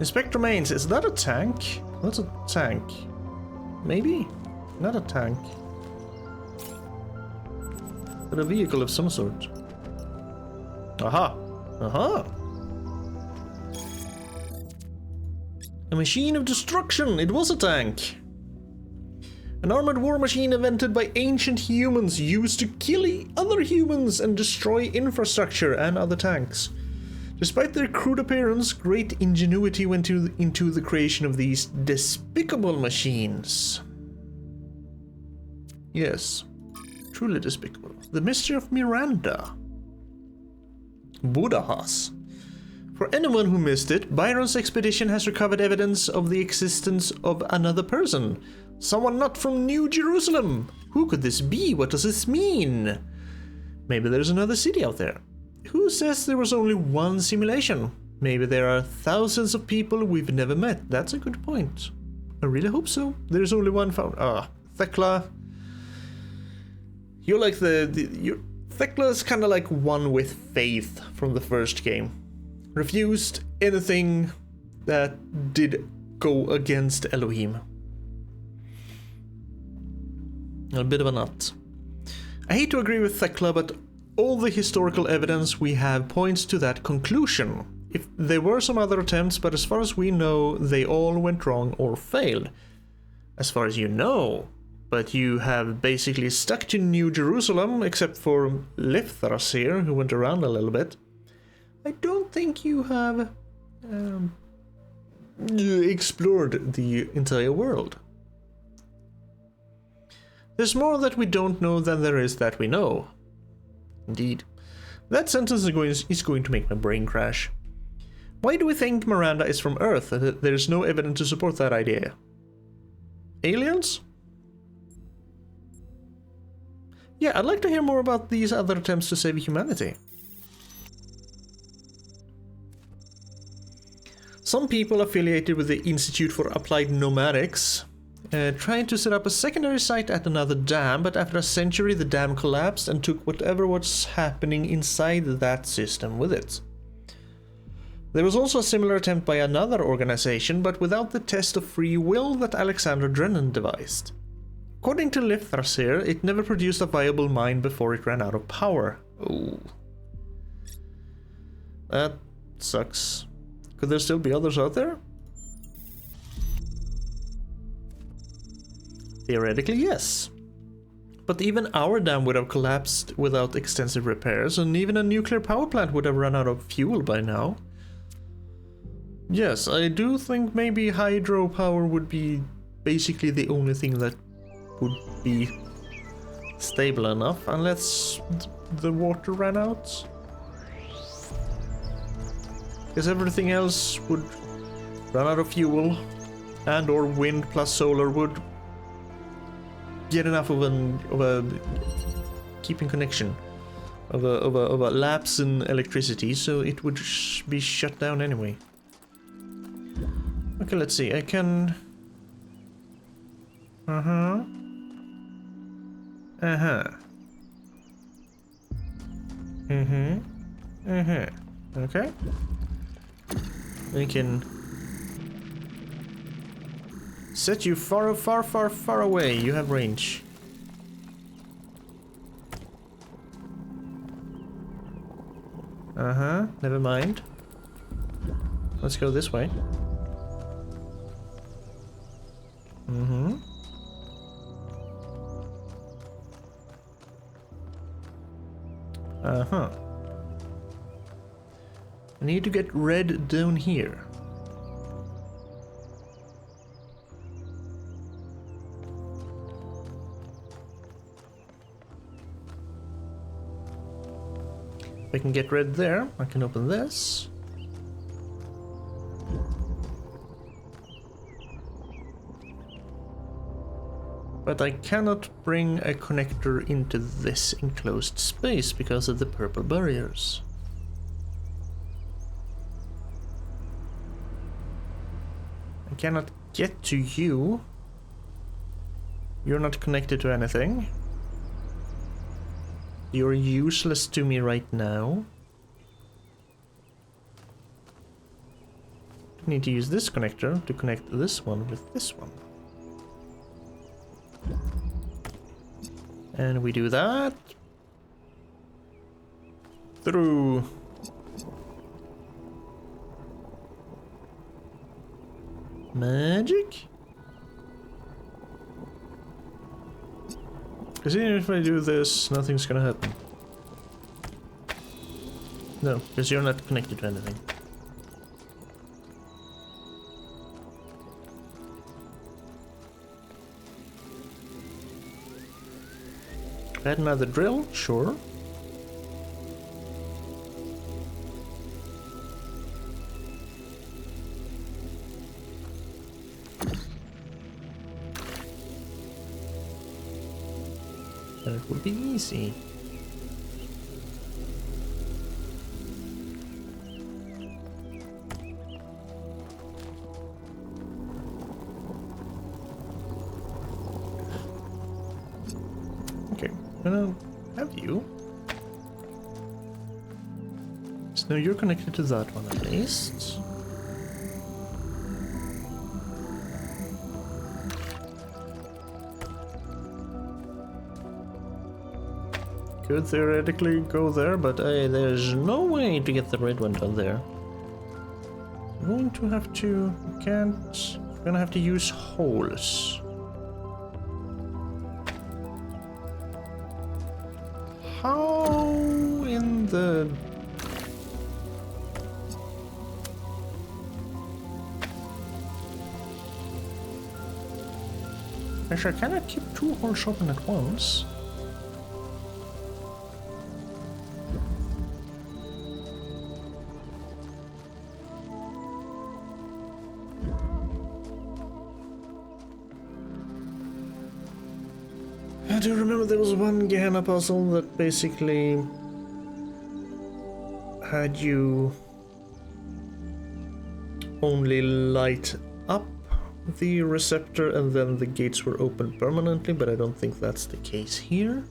Inspect remains. Is that a tank? That's a tank. Maybe? Not a tank. But a vehicle of some sort. Aha! Aha! A machine of destruction! It was a tank! An armored war machine invented by ancient humans used to kill other humans and destroy infrastructure and other tanks. Despite their crude appearance, great ingenuity went into the creation of these despicable machines. Yes, truly despicable. The mystery of Miranda. Budahas. For anyone who missed it, Byron's expedition has recovered evidence of the existence of another person. Someone not from New Jerusalem. Who could this be? What does this mean? Maybe there's another city out there. Who says there was only one simulation? Maybe there are thousands of people we've never met. That's a good point. I really hope so. There's only one found. Thekla. You're like Thekla is kind of like one with Faith from the first game. Refused anything that did go against Elohim. A bit of a nut. I hate to agree with Thekla, but all the historical evidence we have points to that conclusion. If there were some other attempts, but as far as we know, they all went wrong or failed. As far as you know. But you have basically stuck to New Jerusalem, except for Lifthras here, who went around a little bit. I don't think you have explored the entire world. There's more that we don't know than there is that we know. Indeed. That sentence is going to make my brain crash. Why do we think Miranda is from Earth? There's no evidence to support that idea. Aliens? Yeah, I'd like to hear more about these other attempts to save humanity. Some people affiliated with the Institute for Applied Nomadics tried to set up a secondary site at another dam, but after a century the dam collapsed and took whatever was happening inside that system with it. There was also a similar attempt by another organization, but without the test of free will that Alexander Drennan devised. According to Lifthras here, it never produced a viable mine before it ran out of power. Oh. That sucks. Could there still be others out there? Theoretically, yes. But even our dam would have collapsed without extensive repairs, and even a nuclear power plant would have run out of fuel by now. Yes, I do think maybe hydropower would be basically the only thing that would be stable enough, unless the water ran out. Because everything else would run out of fuel, and or wind plus solar would get enough of a keeping connection, of a lapse in electricity, so it would be shut down anyway. Okay, let's see. I can. Okay. We can set you far away. You have range. Never mind. Let's go this way. I need to get red down here. If I can get red there, I can open this. But I cannot bring a connector into this enclosed space because of the purple barriers. I cannot get to you. You're not connected to anything. You're useless to me right now. I need to use this connector to connect this one with this one. And we do that through magic. Because even if I do this, nothing's gonna happen. No, because you're not connected to anything. Add another drill? Sure. That would be easy. Okay, I'm gonna have you. So now you're connected to that one at least. Could theoretically go there, but there's no way to get the red one down there. I'm going to have to... can't... I'm gonna have to use holes. How in the... Actually, I cannot keep two holes open at once. I do remember there was one Gehenna puzzle that basically had you only light up the receptor and then the gates were open permanently, but I don't think that's the case here.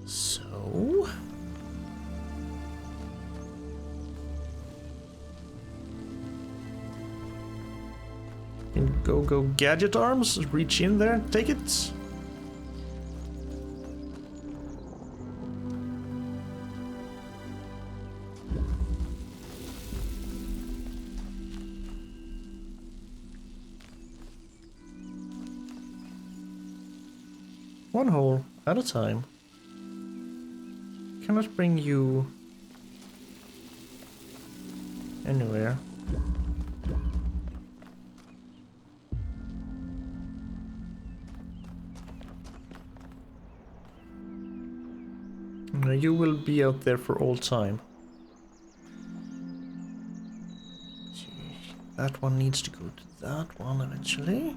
So... Go gadget arms, reach in there, take it. One hole at a time. Cannot bring you anywhere. No, you will be out there for all time. That one needs to go to that one eventually.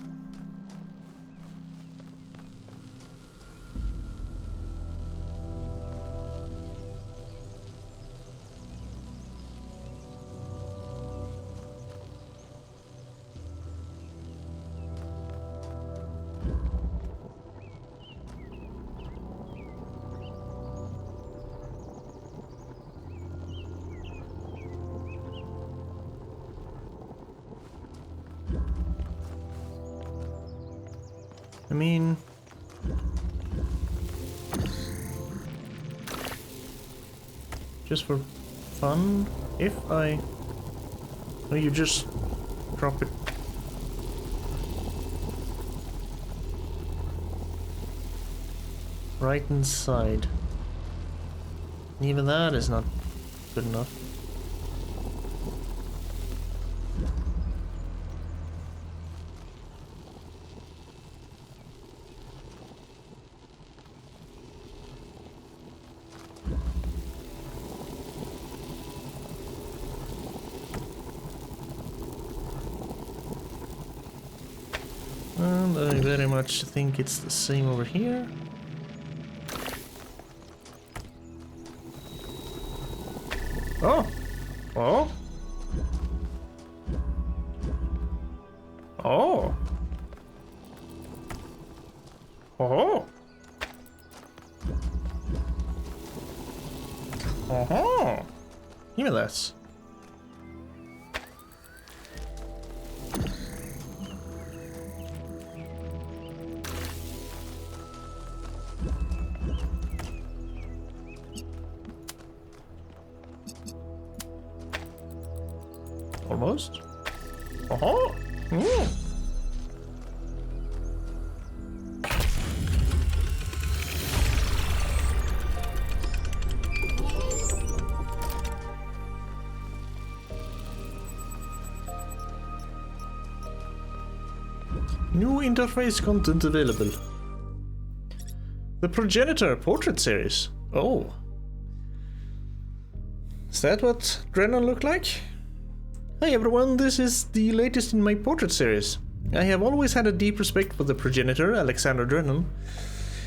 I mean, just for fun, if I... No, you just drop it. Right inside. Even that is not good enough. And I very much think it's the same over here. Oh! Oh! Oh! Oh! Oh! Give me this. Almost. Oh! Mm. New interface content available. The Progenitor Portrait Series. Oh. Is that what Drennan looked like? Hi everyone, this is the latest in my portrait series. I have always had a deep respect for the progenitor, Alexander Drennan.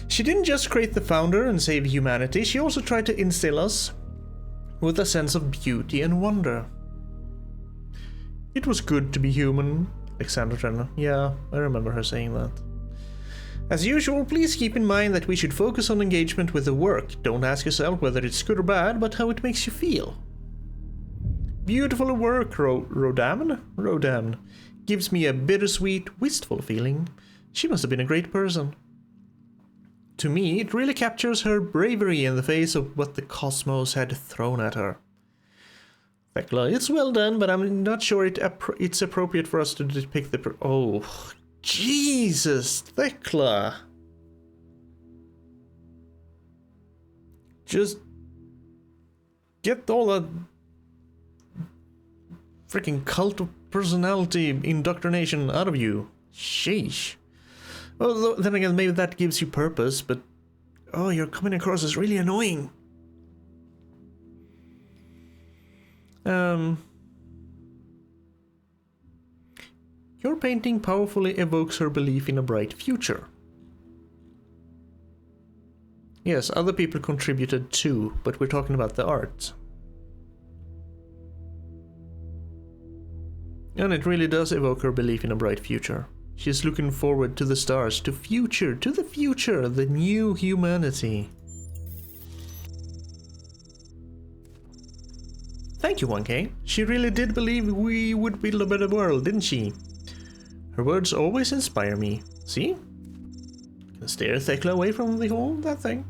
She didn't just create the founder and save humanity, she also tried to instill us with a sense of beauty and wonder. It was good to be human, Alexander Drennan. Yeah, I remember her saying that. As usual, please keep in mind that we should focus on engagement with the work. Don't ask yourself whether it's good or bad, but how it makes you feel. Beautiful work, Rodan. Rodan. Gives me a bittersweet, wistful feeling. She must have been a great person. To me, it really captures her bravery in the face of what the cosmos had thrown at her. Thekla, it's well done, but I'm not sure it's appropriate for us to depict the... Oh, Jesus, Thekla. Just get all that freaking cult of personality indoctrination out of you. Sheesh. Well, then again, maybe that gives you purpose, but... Oh, you're coming across as really annoying. Your painting powerfully evokes her belief in a bright future. Yes, other people contributed too, but we're talking about the art. And it really does evoke her belief in a bright future. She's looking forward to the stars, to the future, the new humanity. Thank you, 1K. She really did believe we would build a better world, didn't she? Her words always inspire me. See? Can steer Thekla away from that thing.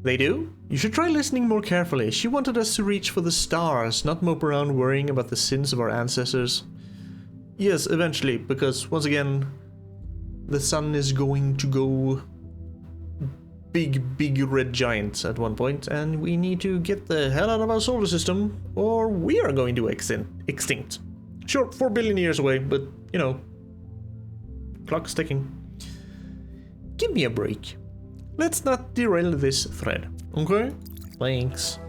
They do. You should try listening more carefully. She wanted us to reach for the stars, not mope around worrying about the sins of our ancestors. Yes, eventually, because once again, the sun is going to go big red giant at one point, and we need to get the hell out of our solar system, or we are going to extinct. Sure, 4 billion years away, but, you know, clock's ticking. Give me a break. Let's not derail this thread, okay? Thanks.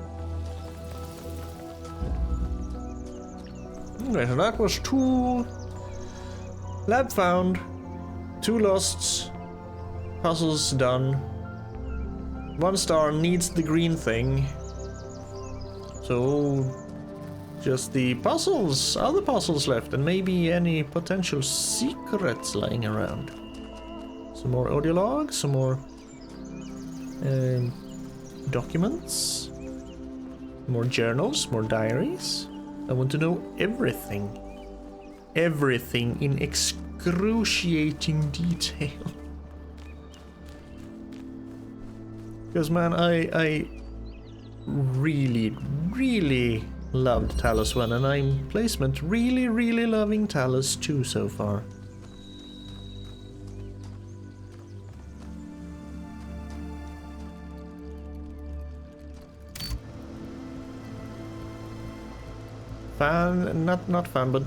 Okay, so that was 2 lab found, 2 losts, puzzles done. 1 star needs the green thing. So just the puzzles, other puzzles left, and maybe any potential secrets lying around. Some more audio logs, some more documents, more journals, more diaries. I want to know everything. Everything in excruciating detail. Because, man, I really loved Talos 1, and I'm placement really loving Talos 2 so far. Fan, not fan, but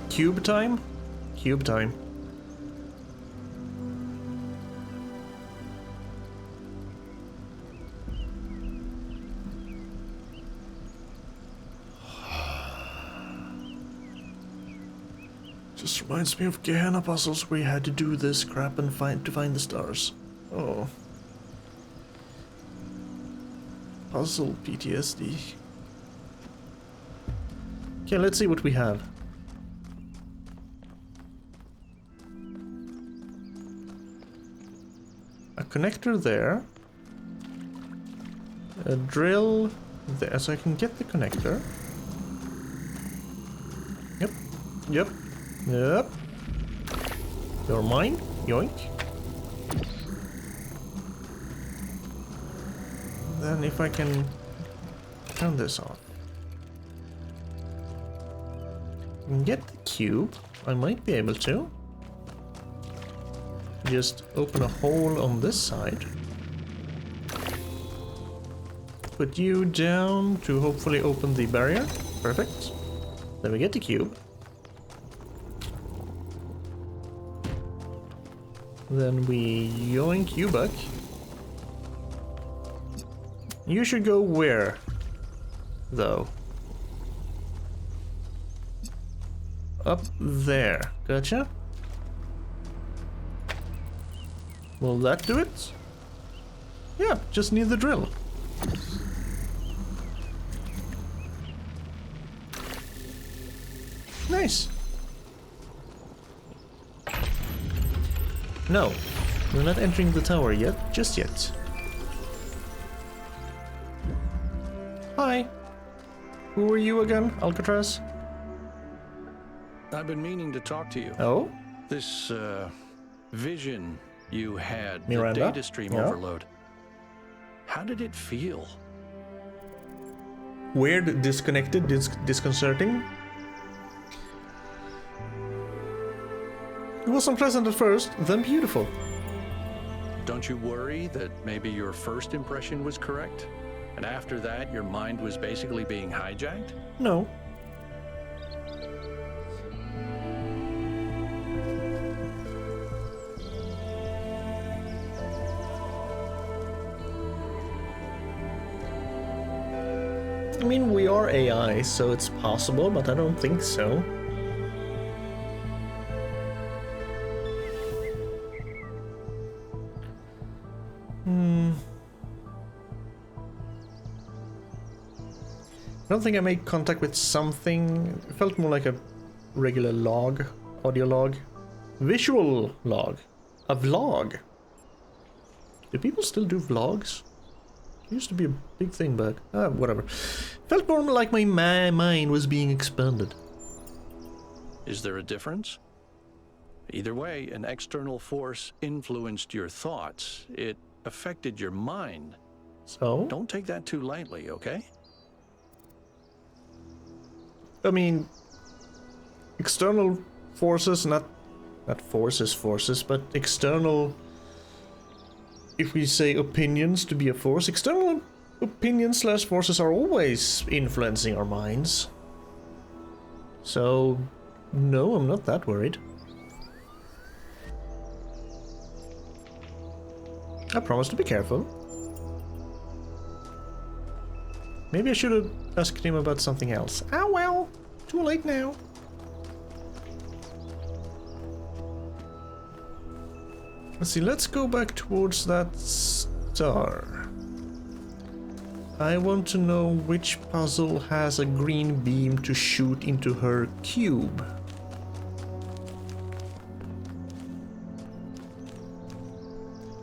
cube time? Cube time. Just reminds me of Gehenna puzzles where you had to do this crap and find the stars. Oh. Puzzle PTSD. Okay, let's see what we have. A connector there. A drill there, so I can get the connector. Yep. You're mine. Yoink. Then if I can turn this off. And get the cube. I might be able to. Just open a hole on this side. Put you down to hopefully open the barrier. Perfect. Then we get the cube. Then we yoink you back. You should go where, though? Up there. Gotcha. Will that do it? Yeah, just need the drill. Nice. No, we're not entering the tower yet, just yet. Hi. Who are you again, Alcatraz? I've been meaning to talk to you. Oh? This, vision you had, Miranda? the data stream overload. How did it feel? Weird, disconnected, disconcerting. It was unpleasant at first, then beautiful. Don't you worry that maybe your first impression was correct? And after that, your mind was basically being hijacked? No. I mean, we are AI, so it's possible, but I don't think so. I don't think I made contact with something. It felt more like a regular log, audio log, visual log, a vlog. Do people still do vlogs? It used to be a big thing, but whatever. Felt more like my mind was being expanded. Is there a difference? Either way, an external force influenced your thoughts. It affected your mind. So? Don't take that too lightly, okay? I mean, external forces, not forces, but external if we say opinions to be a force, external opinions / forces are always influencing our minds. So, no, I'm not that worried. I promise to be careful. Maybe I should have asked him about something else. Ah well, too late now. Let's see, let's go back towards that star. I want to know which puzzle has a green beam to shoot into her cube.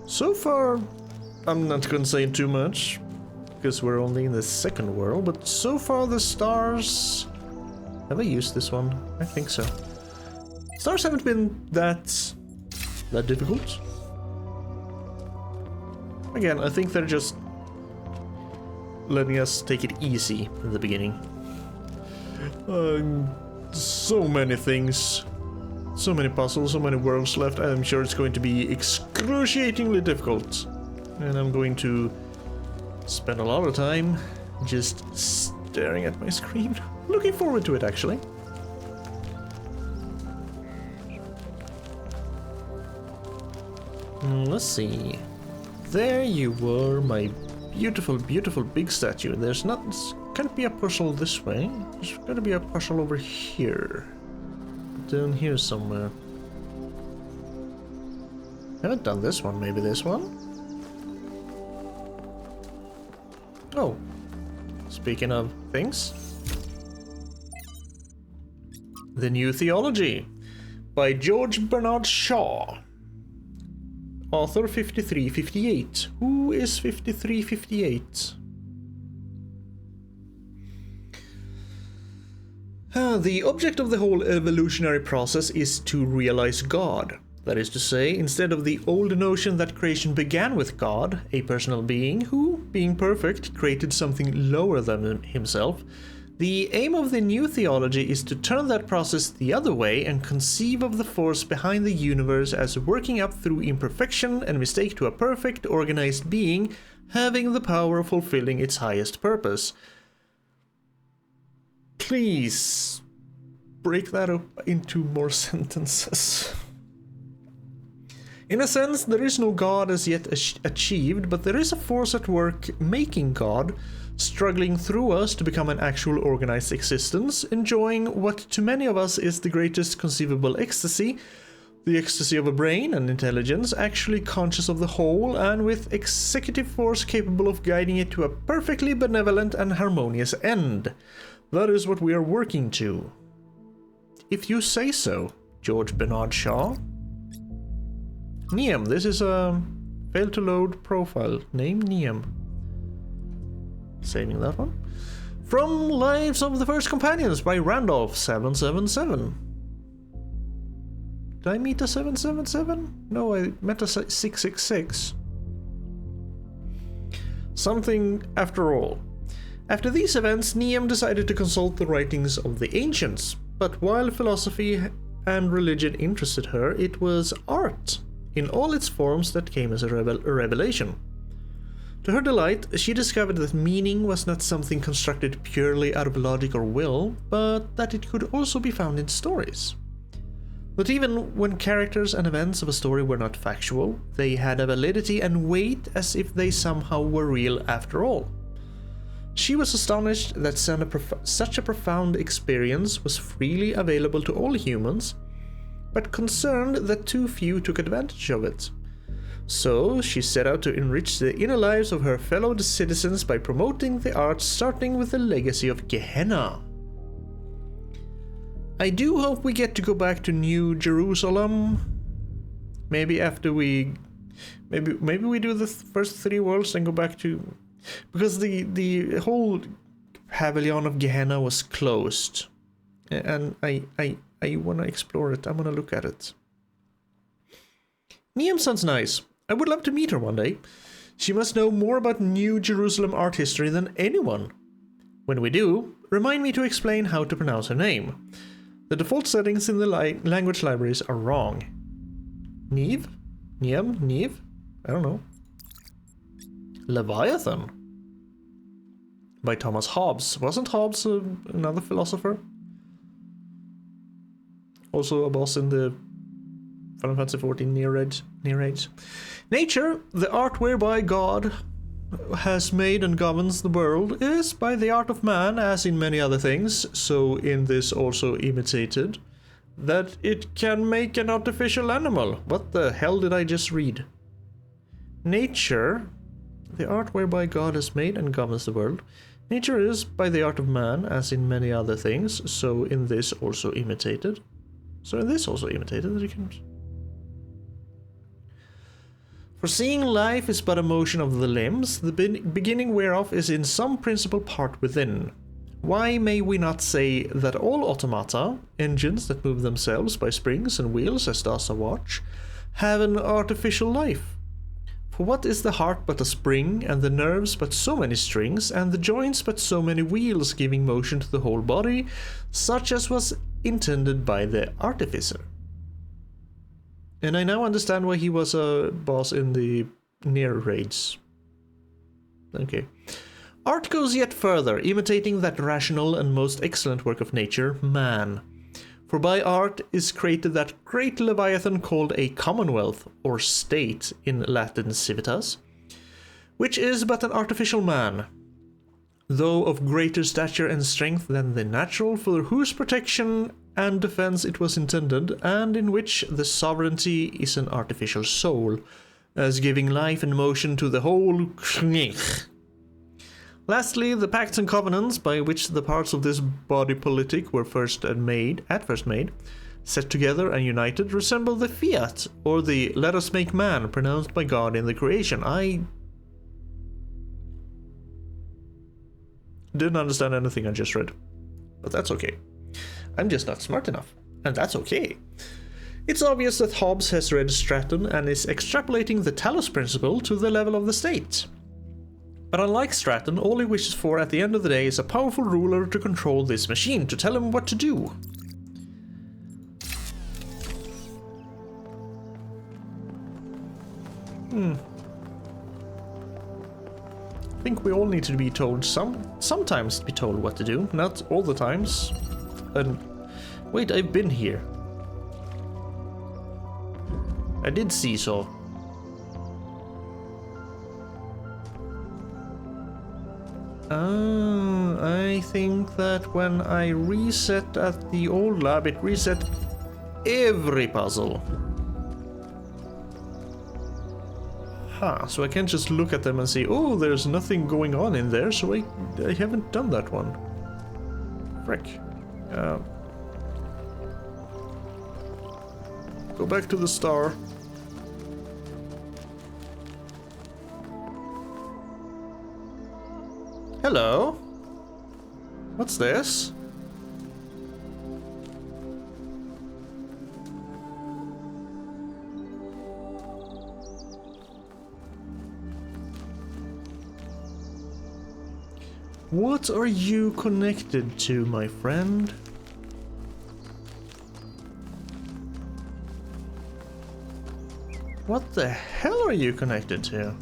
So far, I'm not gonna say too much, because we're only in the second world, but so far the stars... Have I used this one? I think so. Stars haven't been that difficult. Again, I think they're just letting us take it easy in the beginning. So many things. So many puzzles, so many worlds left. I'm sure it's going to be excruciatingly difficult. And I'm going to spend a lot of time just staring at my screen. Looking forward to it, actually. Let's see. There you were, my beautiful, beautiful big statue. There's not... Can't be a puzzle this way. There's gotta be a puzzle over here. Down here somewhere. Haven't done this one, maybe this one? Oh. Speaking of things. The New Theology by George Bernard Shaw. Author 5358. Who is 5358? The object of the whole evolutionary process is to realize God. That is to say, instead of the old notion that creation began with God, a personal being who, being perfect, created something lower than himself, the aim of the new theology is to turn that process the other way and conceive of the force behind the universe as working up through imperfection and mistake to a perfect, organized being, having the power of fulfilling its highest purpose. Please break that up into more sentences. In a sense, there is no God as yet achieved, but there is a force at work making God, struggling through us to become an actual organized existence, enjoying what to many of us is the greatest conceivable ecstasy, the ecstasy of a brain and intelligence, actually conscious of the whole, and with executive force capable of guiding it to a perfectly benevolent and harmonious end. That is what we are working to. If you say so, George Bernard Shaw. Niam, this is a failed to load profile. Name Niam. Saving that one. From Lives of the First Companions by Randolph 777. Did I meet a 777? No, I met a 666. Something after all. After these events, Niam decided to consult the writings of the ancients, but while philosophy and religion interested her, it was art in all its forms that came as a revelation. To her delight, she discovered that meaning was not something constructed purely out of logic or will, but that it could also be found in stories. That even when characters and events of a story were not factual, they had a validity and weight as if they somehow were real after all. She was astonished that such a profound experience was freely available to all humans, but concerned that too few took advantage of it. So she set out to enrich the inner lives of her fellow citizens by promoting the arts, starting with the legacy of Gehenna. I do hope we get to go back to New Jerusalem. Maybe after we... Maybe we do the first 3 worlds and go back to... Because the whole pavilion of Gehenna was closed. And I want to explore it. I want to look at it. Niam sounds nice. I would love to meet her one day. She must know more about New Jerusalem art history than anyone. When we do, remind me to explain how to pronounce her name. The default settings in the language libraries are wrong. Neve? Niam? Neve? I don't know. Leviathan by Thomas Hobbes. Wasn't Hobbes another philosopher? Also a boss in the Final Fantasy XIV Near Age. Nature, the art whereby God has made and governs the world, is by the art of man, as in many other things, so in this also imitated, that it can make an artificial animal. What the hell did I just read? Nature, the art whereby God has made and governs the world. Nature is by the art of man, as in many other things, so in this also imitated. So in this also imitated that you can... For seeing life is but a motion of the limbs, the beginning whereof is in some principal part within. Why may we not say that all automata, engines that move themselves by springs and wheels as does a watch, have an artificial life? For what is the heart but a spring, and the nerves but so many strings, and the joints but so many wheels giving motion to the whole body, such as was intended by the artificer? And I now understand why he was a boss in the Near Raids. Okay. Art goes yet further, imitating that rational and most excellent work of nature, man. For by art is created that great leviathan called a commonwealth, or state in Latin civitas, which is but an artificial man, though of greater stature and strength than the natural, for whose protection and defense it was intended, and in which the sovereignty is an artificial soul, as giving life and motion to the whole. Lastly, the pacts and covenants by which the parts of this body politic were first made, set together and united, resemble the fiat, or the let us make man pronounced by God in the creation. I didn't understand anything I just read, but that's okay. I'm just not smart enough, and that's okay. It's obvious that Hobbes has read Stratton and is extrapolating the Talos Principle to the level of the state. But unlike Stratton, all he wishes for at the end of the day is a powerful ruler to control this machine, to tell him what to do. I think we all need to be told sometimes be told what to do, not all the times. And wait, I've been here. I did see so. I think that when I reset at the old lab, it reset every puzzle. So I can't just look at them and say, oh, there's nothing going on in there, so I haven't done that one. Frick. Go back to the star. Hello? What's this? What are you connected to, my friend? What the hell are you connected to?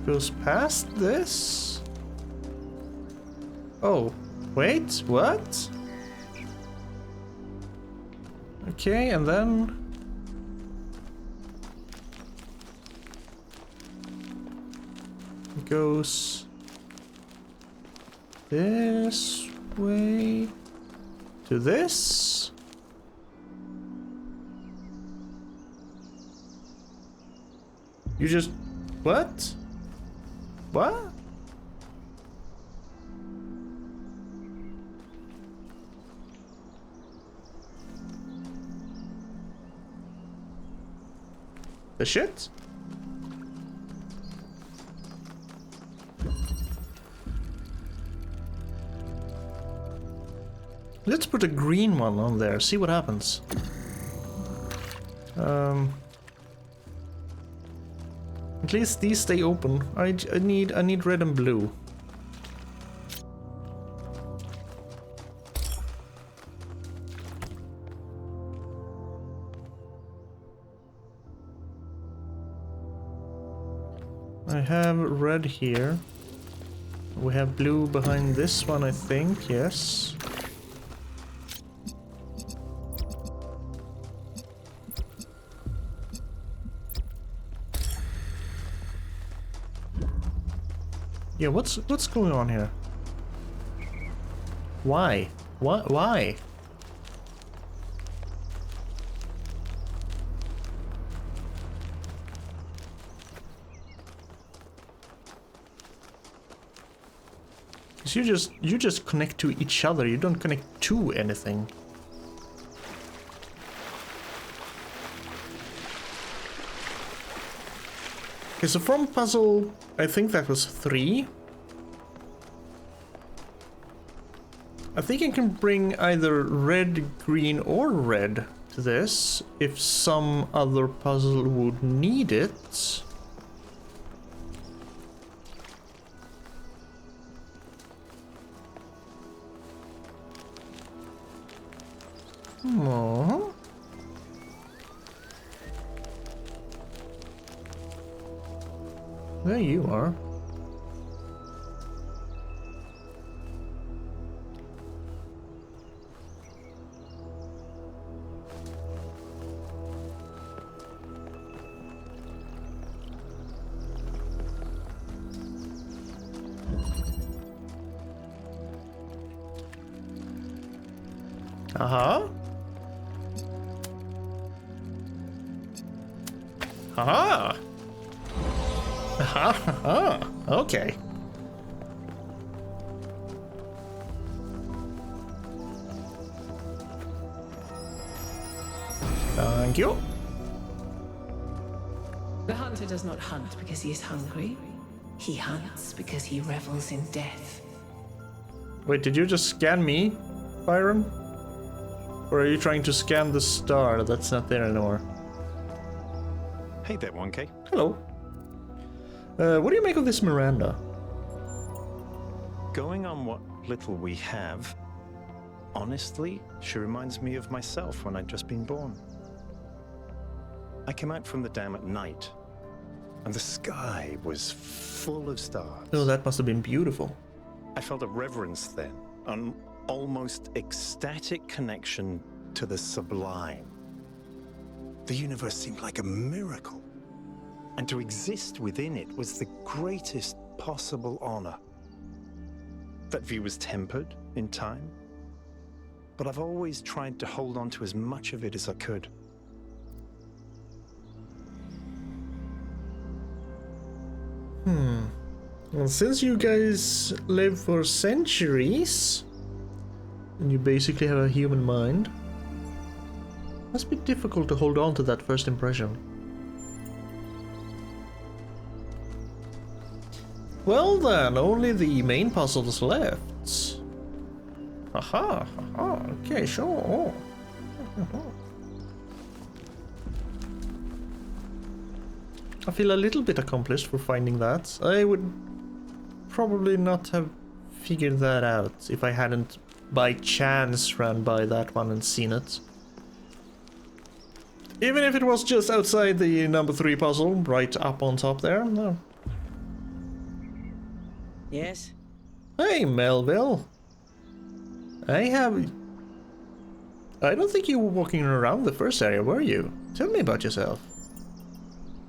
Goes past this? Oh, wait, what? Okay, and then... it goes... this way... to this? You just... what? What? The shit? Let's put a green one on there, see what happens. At least these stay open. I need red and blue. red here. We have blue behind this one, I think. Yes. Yeah, what's going on here? Why? What? Why? Because you just connect to each other. You don't connect to anything. Okay, so from puzzle, I think that was 3. I think I can bring either red, green, or red to this if some other puzzle would need it. Aww. There you are. Uh-huh. Aha! Aha! Okay. Thank you. The hunter does not hunt because he is hungry. He hunts because he revels in death. Wait, did you just scan me, Byron? Or are you trying to scan the star that's not there anymore? Hey there, 1K. Hello. What do you make of this Miranda? Going on what little we have, honestly, she reminds me of myself when I'd just been born. I came out from the dam at night, and the sky was full of stars. Oh, that must have been beautiful. I felt a reverence then, an almost ecstatic connection to the sublime. The universe seemed like a miracle, and to exist within it was the greatest possible honor. That view was tempered in time, but I've always tried to hold on to as much of it as I could. Well, since you guys live for centuries, and you basically have a human mind, it must be difficult to hold on to that first impression. Well then, only the main puzzles left. Aha, aha, okay, sure. I feel a little bit accomplished for finding that. I would probably not have figured that out if I hadn't by chance ran by that one and seen it. Even if it was just outside the number 3 puzzle, right up on top there. No. Yes? Hey, Melville. I don't think you were walking around the first area, were you? Tell me about yourself.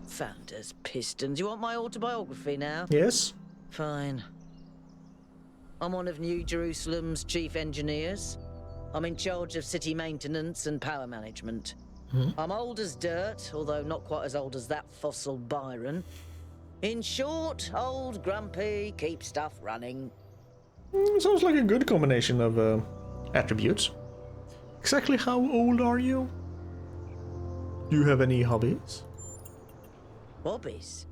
Founders, pistons. You want my autobiography now? Yes? Fine. I'm one of New Jerusalem's chief engineers. I'm in charge of city maintenance and power management. I'm old as dirt, although not quite as old as that fossil Byron. In short, old, grumpy, keep stuff running. Sounds like a good combination of attributes. Exactly how old are you? Do you have any hobbies? Hobbies?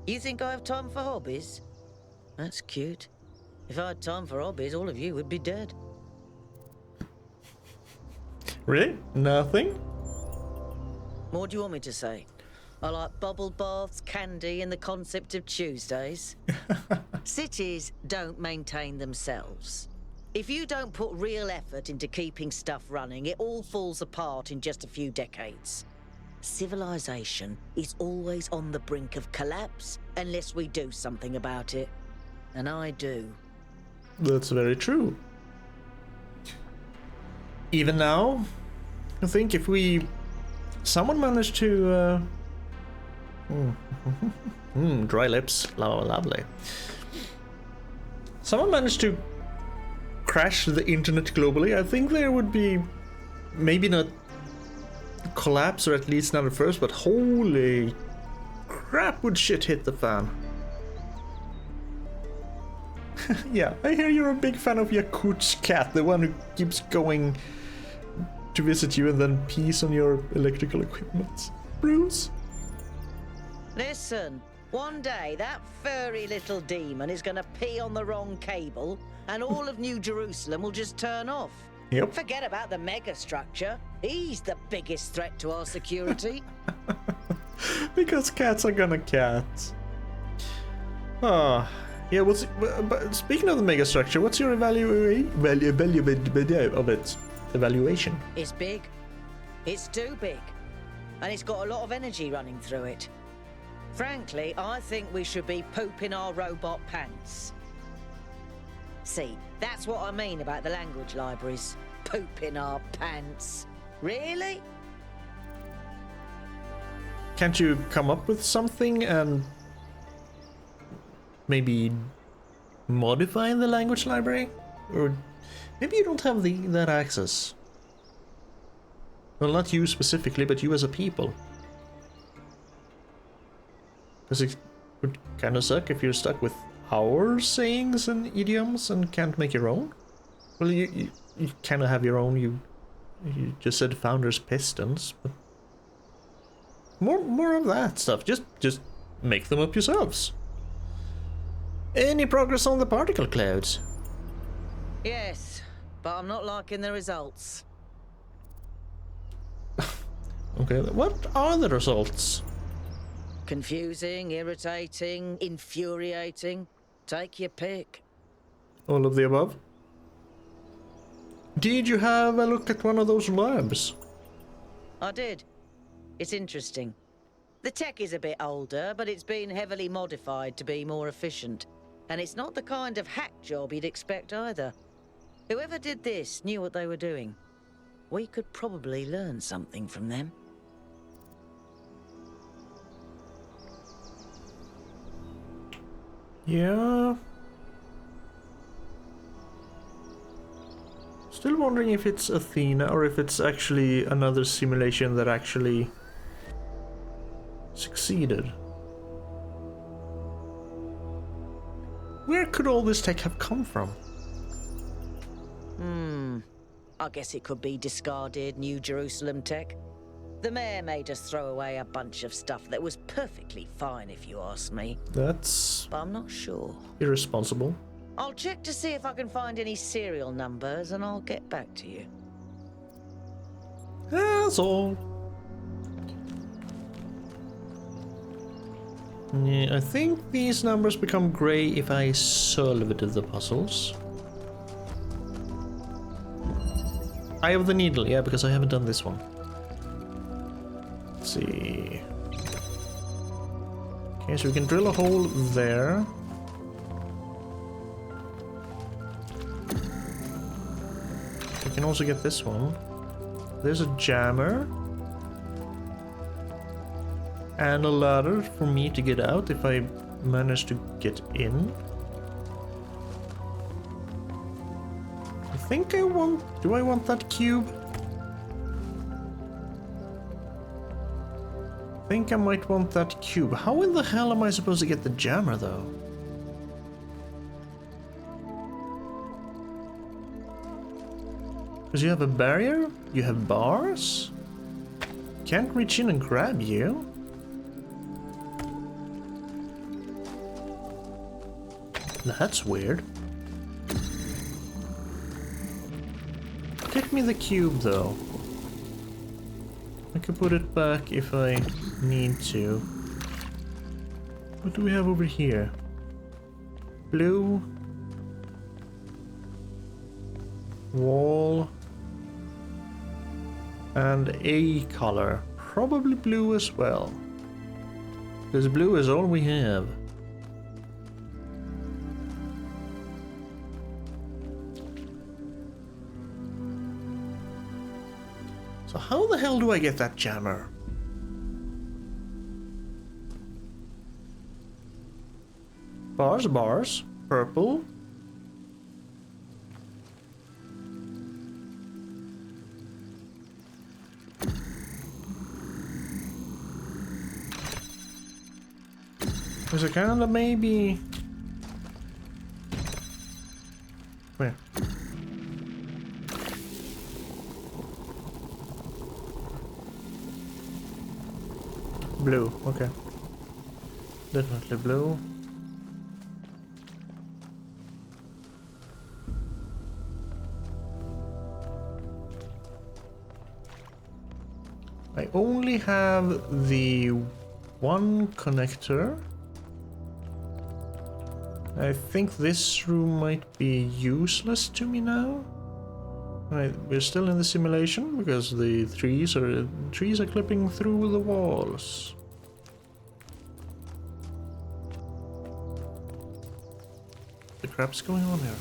You think I have time for hobbies? That's cute. If I had time for hobbies, all of you would be dead. Really? Nothing? What do you want me to say? I like bubble baths, candy, and the concept of Tuesdays. Cities don't maintain themselves. If you don't put real effort into keeping stuff running, it all falls apart in just a few decades. Civilization is always on the brink of collapse unless we do something about it. And I do. That's very true. Even now, I think if someone managed to dry lips, lovely. Someone managed to crash the internet globally, I think there would be maybe not collapse, or at least not at first, but holy crap would shit hit the fan. Yeah, I hear you're a big fan of Yakut's cat, the one who keeps going to visit you and then pees on your electrical equipment. Bruce? Listen, one day that furry little demon is gonna pee on the wrong cable and all of New Jerusalem will just turn off. Yep. Forget about the megastructure. He's the biggest threat to our security. Because cats are gonna cat. Ah, yeah. But speaking of the megastructure, what's your evaluation? It's big. It's too big, and it's got a lot of energy running through it. Frankly, I think we should be pooping our robot pants. See, that's what I mean about the language libraries. Pooping our pants. Really? Can't you come up with something and maybe modify the language library? Or maybe you don't have that access. Well, not you specifically, but you as a people. Because it would kind of suck if you're stuck with our sayings and idioms and can't make your own. Well, you kind of have your own. You just said founders pistons, but more of that stuff. Just make them up yourselves. Any progress on the particle clouds? Yes, but I'm not liking the results. Okay, what are the results? Confusing, irritating, infuriating. Take your pick. All of the above? Did you have a look at one of those labs? I did. It's interesting. The tech is a bit older, but it's been heavily modified to be more efficient. And it's not the kind of hack job you'd expect either. Whoever did this knew what they were doing. We could probably learn something from them. Yeah. Still wondering if it's Athena or if it's actually another simulation that actually succeeded. Where could all this tech have come from? I guess it could be discarded New Jerusalem tech. The mayor made us throw away a bunch of stuff that was perfectly fine, if you ask me. That's But I'm not sure. irresponsible. I'll check to see if I can find any serial numbers, and I'll get back to you. That's all. Yeah, I think these numbers become grey if I solved the puzzles. Eye of the Needle, yeah, because I haven't done this one. Let's see. Okay, so we can drill a hole there. We can also get this one. There's a jammer. And a ladder for me to get out if I manage to get in. I think I want... Do I want that cube? I think I might want that cube. How in the hell am I supposed to get the jammer, though? Because you have a barrier, you have bars. Can't reach in and grab you. That's weird. Get me the cube, though. I can put it back if I need to. What do we have over here? Blue. Wall. And a color. Probably blue as well. Because blue is all we have. So how the hell do I get that jammer? Bars, purple. Is it kind of maybe... Where? Blue, okay. Definitely blue. I only have the one connector. I think this room might be useless to me now. We're still in the simulation because the trees are clipping through the walls. The crap's going on here?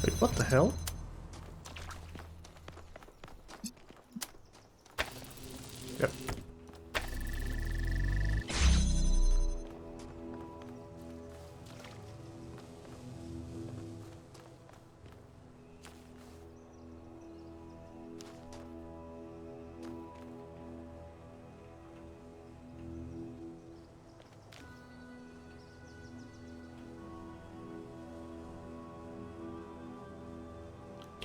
Wait, what the hell? Yep.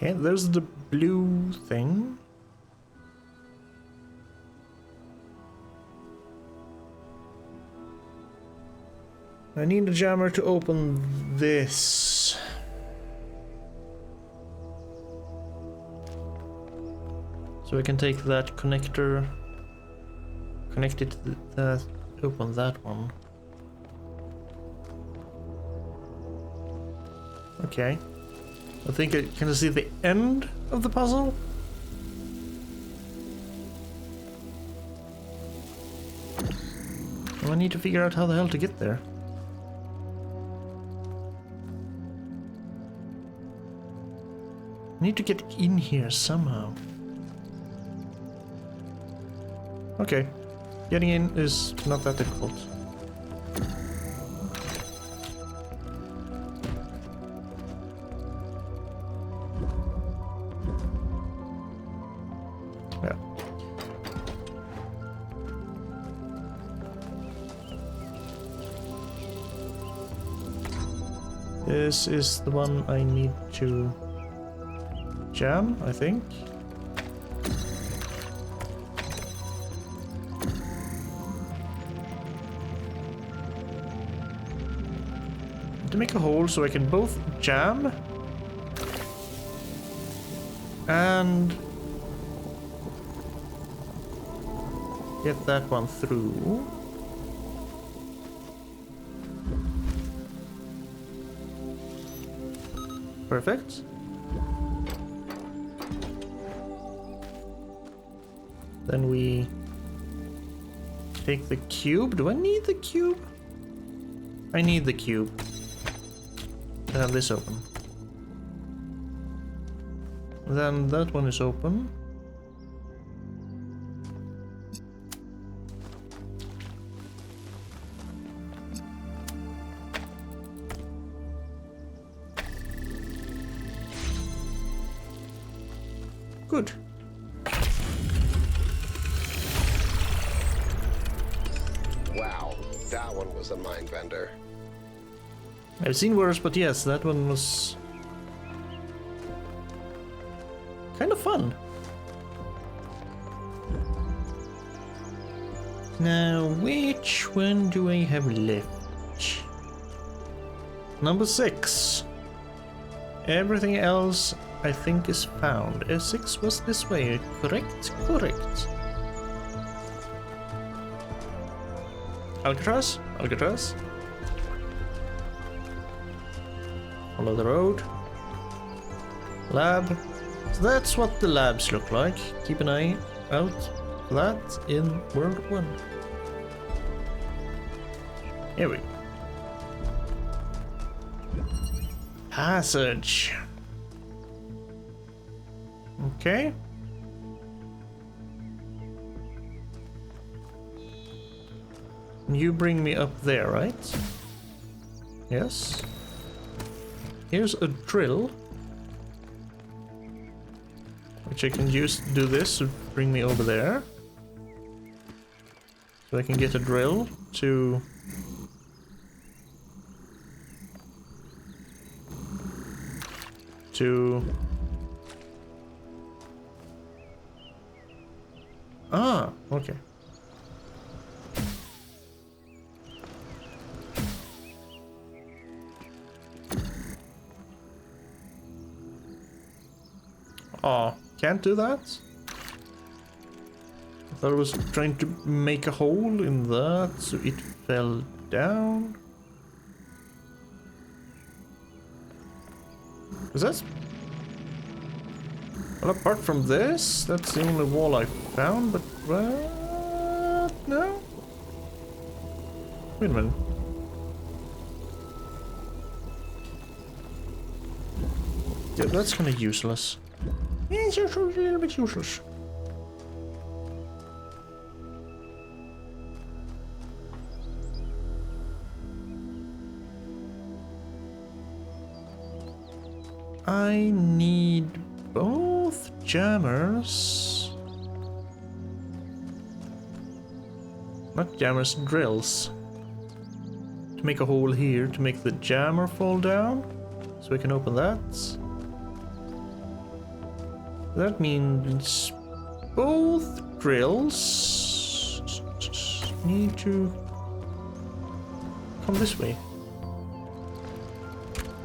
Okay, there's the blue thing. I need a jammer to open this. So we can take that connector, connect it to that, open that one. Okay. I think I can see the end of the puzzle. I need to figure out how the hell to get there. I need to get in here somehow. Okay, getting in is not that difficult. Yeah. This is the one I need to jam, I think. To make a hole so I can both jam and get that one through. Perfect. Then we take the cube. Do I need the cube? I need the cube to have this open. Then that one is open. Good. Wow, that one was a mind bender. I've seen worse, but yes, that one was kind of fun. Now, which one do I have left? Number 6. Everything else I think is found. S6 was this way, correct? Correct. Alcatraz? Alcatraz? Follow the road. Lab. So that's what the labs look like. Keep an eye out for that in World 1. Here we go. Passage. Okay. You bring me up there, right? Yes. Here's a drill, which I can use to do this to bring me over there. So I can get a drill to... Ah, okay. Oh, can't do that? I thought I was trying to make a hole in that so it fell down. Is that... Well, apart from this, that's the only wall I found, but what? No? Wait a minute. Yeah, that's kind of useless. It's just a little bit useless. I need both jammers. Not jammers, drills. To make a hole here to make the jammer fall down. So we can open that. That means both drills need to come this way.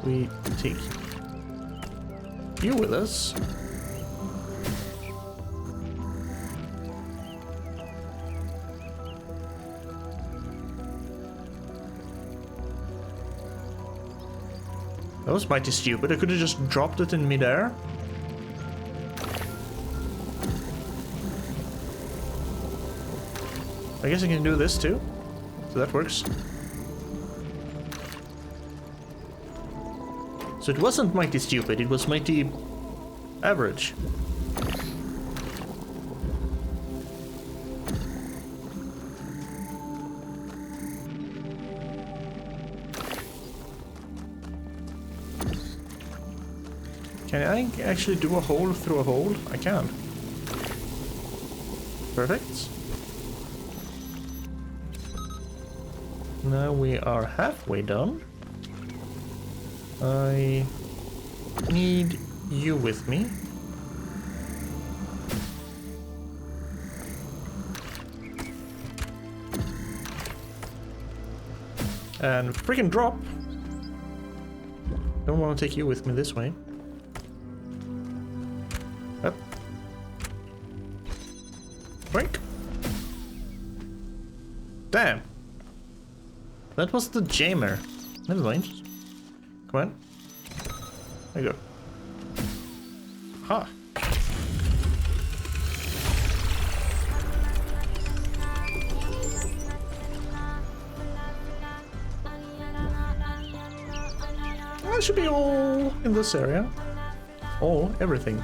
We take you with us. That was mighty stupid. I could have just dropped it in midair. I guess I can do this too. So that works. So it wasn't mighty stupid, it was mighty average. Can I actually do a hole through a hole? I can. Perfect. Now we are halfway done. I need you with me. And freaking drop. Don't want to take you with me this way. Up. Break. Damn. That was the jammer. Never mind. Come on. There you go. Ha. That should be all in this area. All, everything.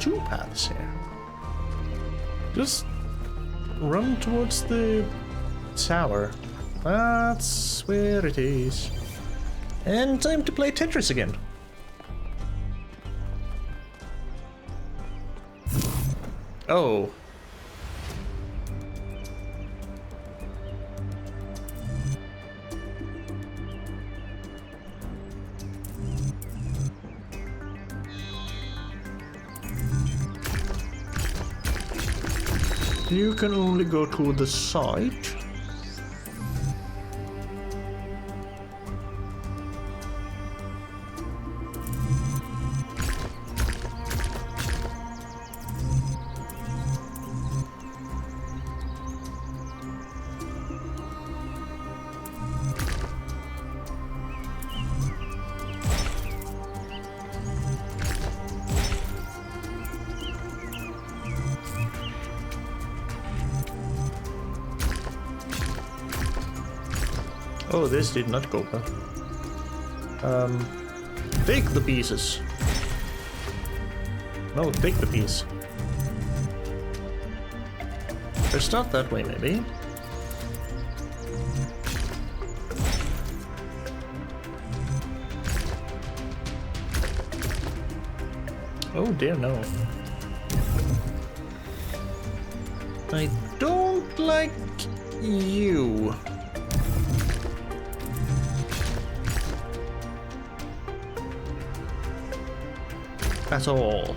Two paths here. Just run towards the tower. That's where it is. And time to play Tetris again. Oh. You can only go to the side. Oh, this did not go well. Take the pieces. No, take the piece. Let's start that way, maybe. Oh dear, no. I don't like you. At all.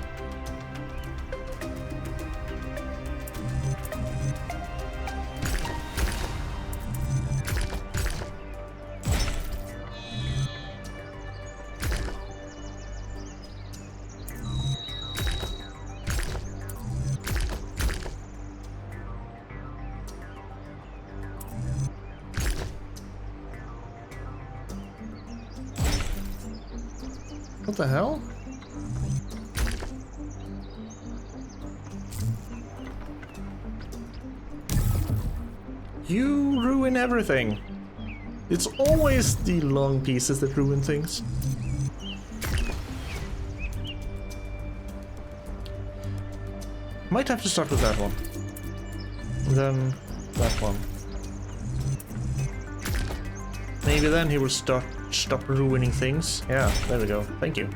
What the hell? You ruin everything. It's always the long pieces that ruin things. Might have to start with that one. Then that one. Maybe then he will stop ruining things. Yeah, there we go. Thank you.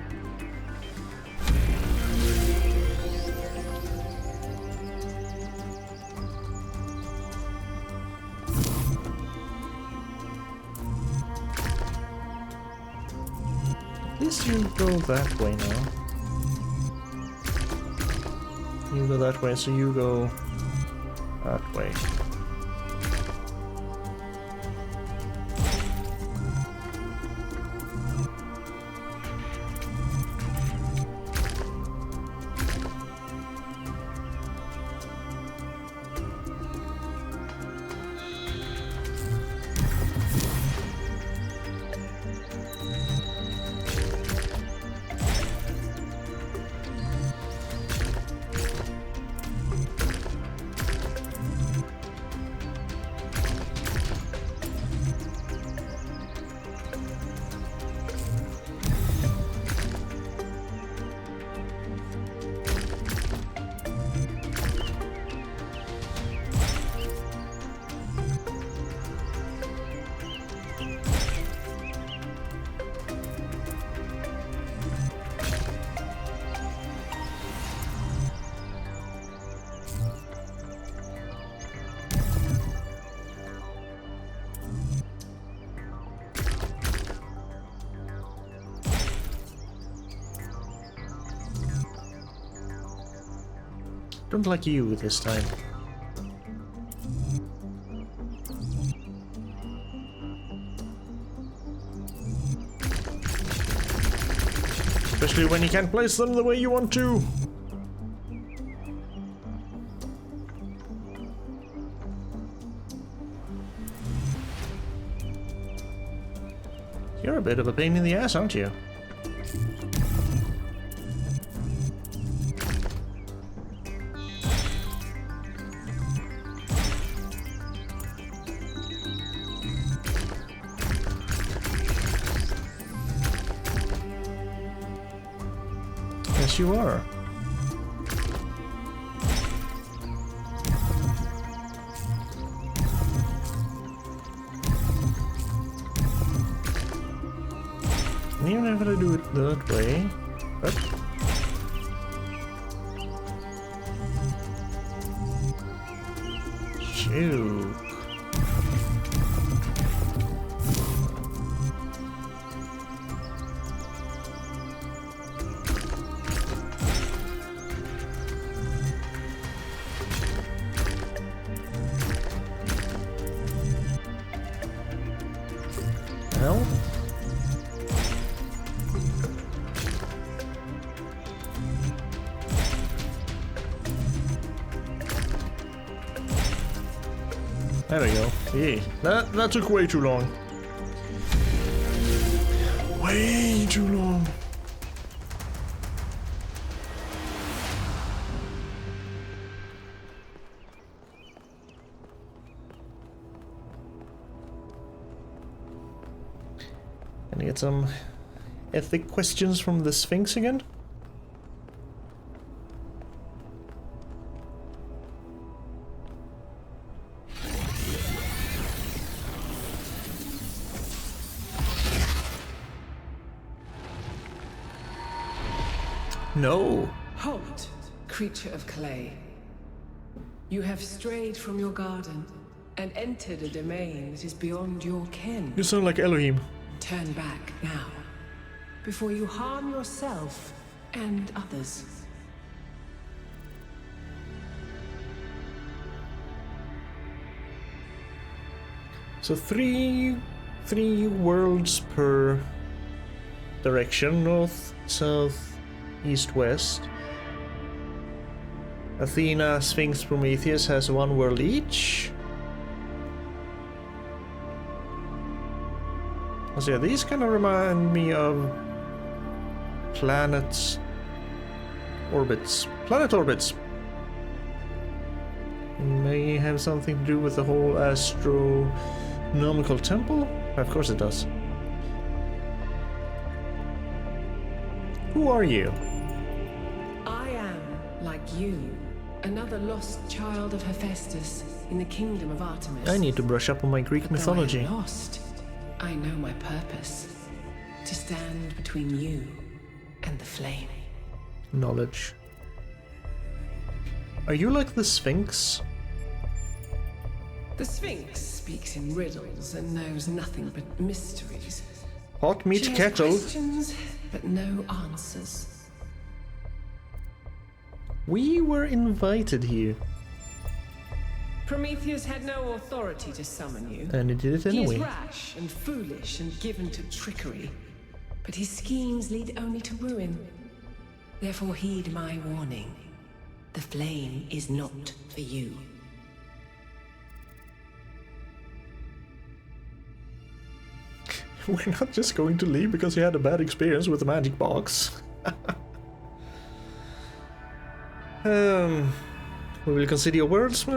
You go that way now. You go that way, so you go that way. Don't like you this time. Especially when you can't place them the way you want to. You're a bit of a pain in the ass, aren't you? Yes, you are. You're not gonna do it that way, but shoot. There we go. Yeah, that took way too long. Way too long. Can I get some ethic questions from the Sphinx again? No. Halt, creature of clay. You have strayed from your garden and entered a domain that is beyond your ken. You sound like Elohim. Turn back now, before you harm yourself and others. So three worlds per direction: north, south, east, west. Athena, Sphinx, Prometheus has one world each. So yeah, these kind of remind me of planets orbits. Planet orbits. May have something to do with the whole astronomical temple? Of course it does. Who are you? I am, like you, another lost child of Hephaestus in the kingdom of Artemis. I need to brush up on my Greek mythology. Though I am lost, I know my purpose. To stand between you and the flame. Knowledge. Are you like the Sphinx? The Sphinx speaks in riddles and knows nothing but mysteries. Hot meat She has kettle. questions, but no answers. We were invited here. Prometheus had no authority to summon you. And he did it He anyway. is rash and foolish and given to trickery, but his schemes lead only to ruin. Therefore heed my warning. The flame is not for you. We're not just going to leave because you had a bad experience with the magic box. We will consider your words.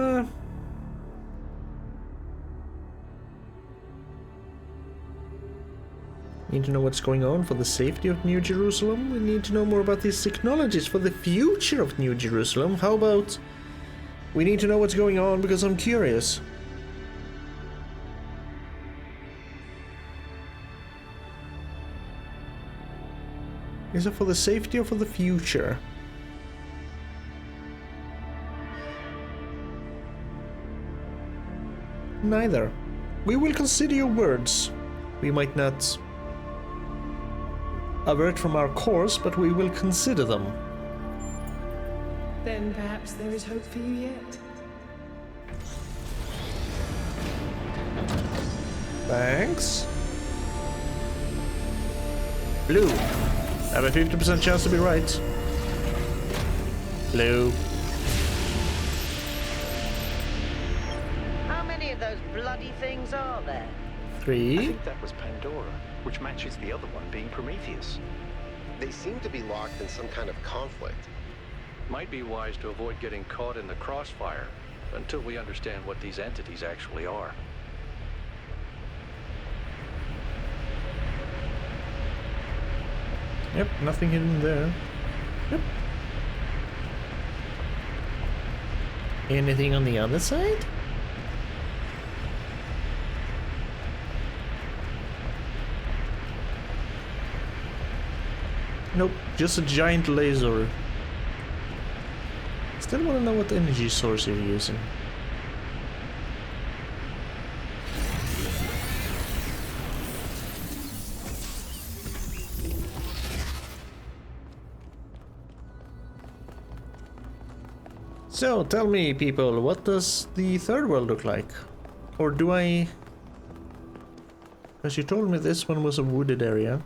Need to know what's going on for the safety of New Jerusalem. We need to know more about these technologies for the future of New Jerusalem. How about we need to know what's going on because I'm curious. Is it for the safety or for the future? Neither. We will consider your words. We might not avert from our course, but we will consider them. Then perhaps there is hope for you yet. Thanks. Blue. I have a 50% chance to be right. Blue. How many of those bloody things are there? 3. I think that was Pandora, which matches the other one being Prometheus. They seem to be locked in some kind of conflict. Might be wise to avoid getting caught in the crossfire until we understand what these entities actually are. Yep, nothing hidden there. Yep. Anything on the other side? Nope, just a giant laser. Still want to know what energy source you're using. So, tell me, people, what does the third world look like? Or do I... Because you told me this one was a wooded area.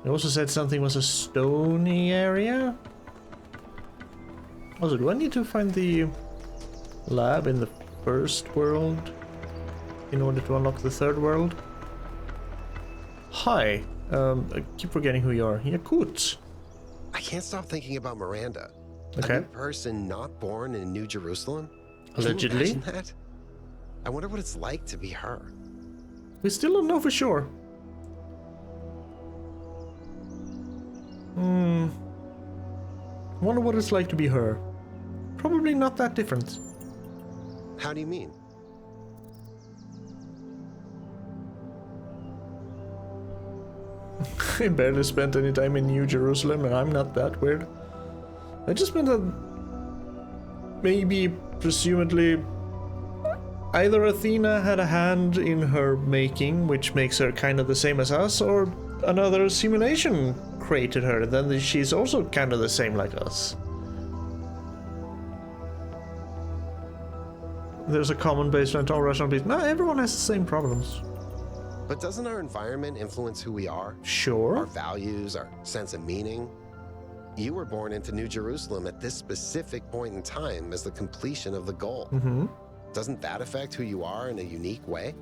You also said something was a stony area. Also, do I need to find the lab in the first world in order to unlock the third world. Hi. I keep forgetting who you are. Yakut. I can't stop thinking about Miranda. Okay. A new person not born in New Jerusalem? Allegedly. Can you imagine that? I wonder what it's like to be her. We still don't know for sure. Wonder what it's like to be her. Probably not that different. How do you mean? I barely spent any time in New Jerusalem, and I'm not that weird. I just meant that maybe, presumably, either Athena had a hand in her making, which makes her kind of the same as us, or another simulation created her, then she's also kind of the same like us. There's a common baseline to all rational beings. No, everyone has the same problems. But doesn't our environment influence who we are? Sure. Our values, our sense of meaning? You were born into New Jerusalem at this specific point in time as the completion of the goal. Mm-hmm. Doesn't that affect who you are in a unique way?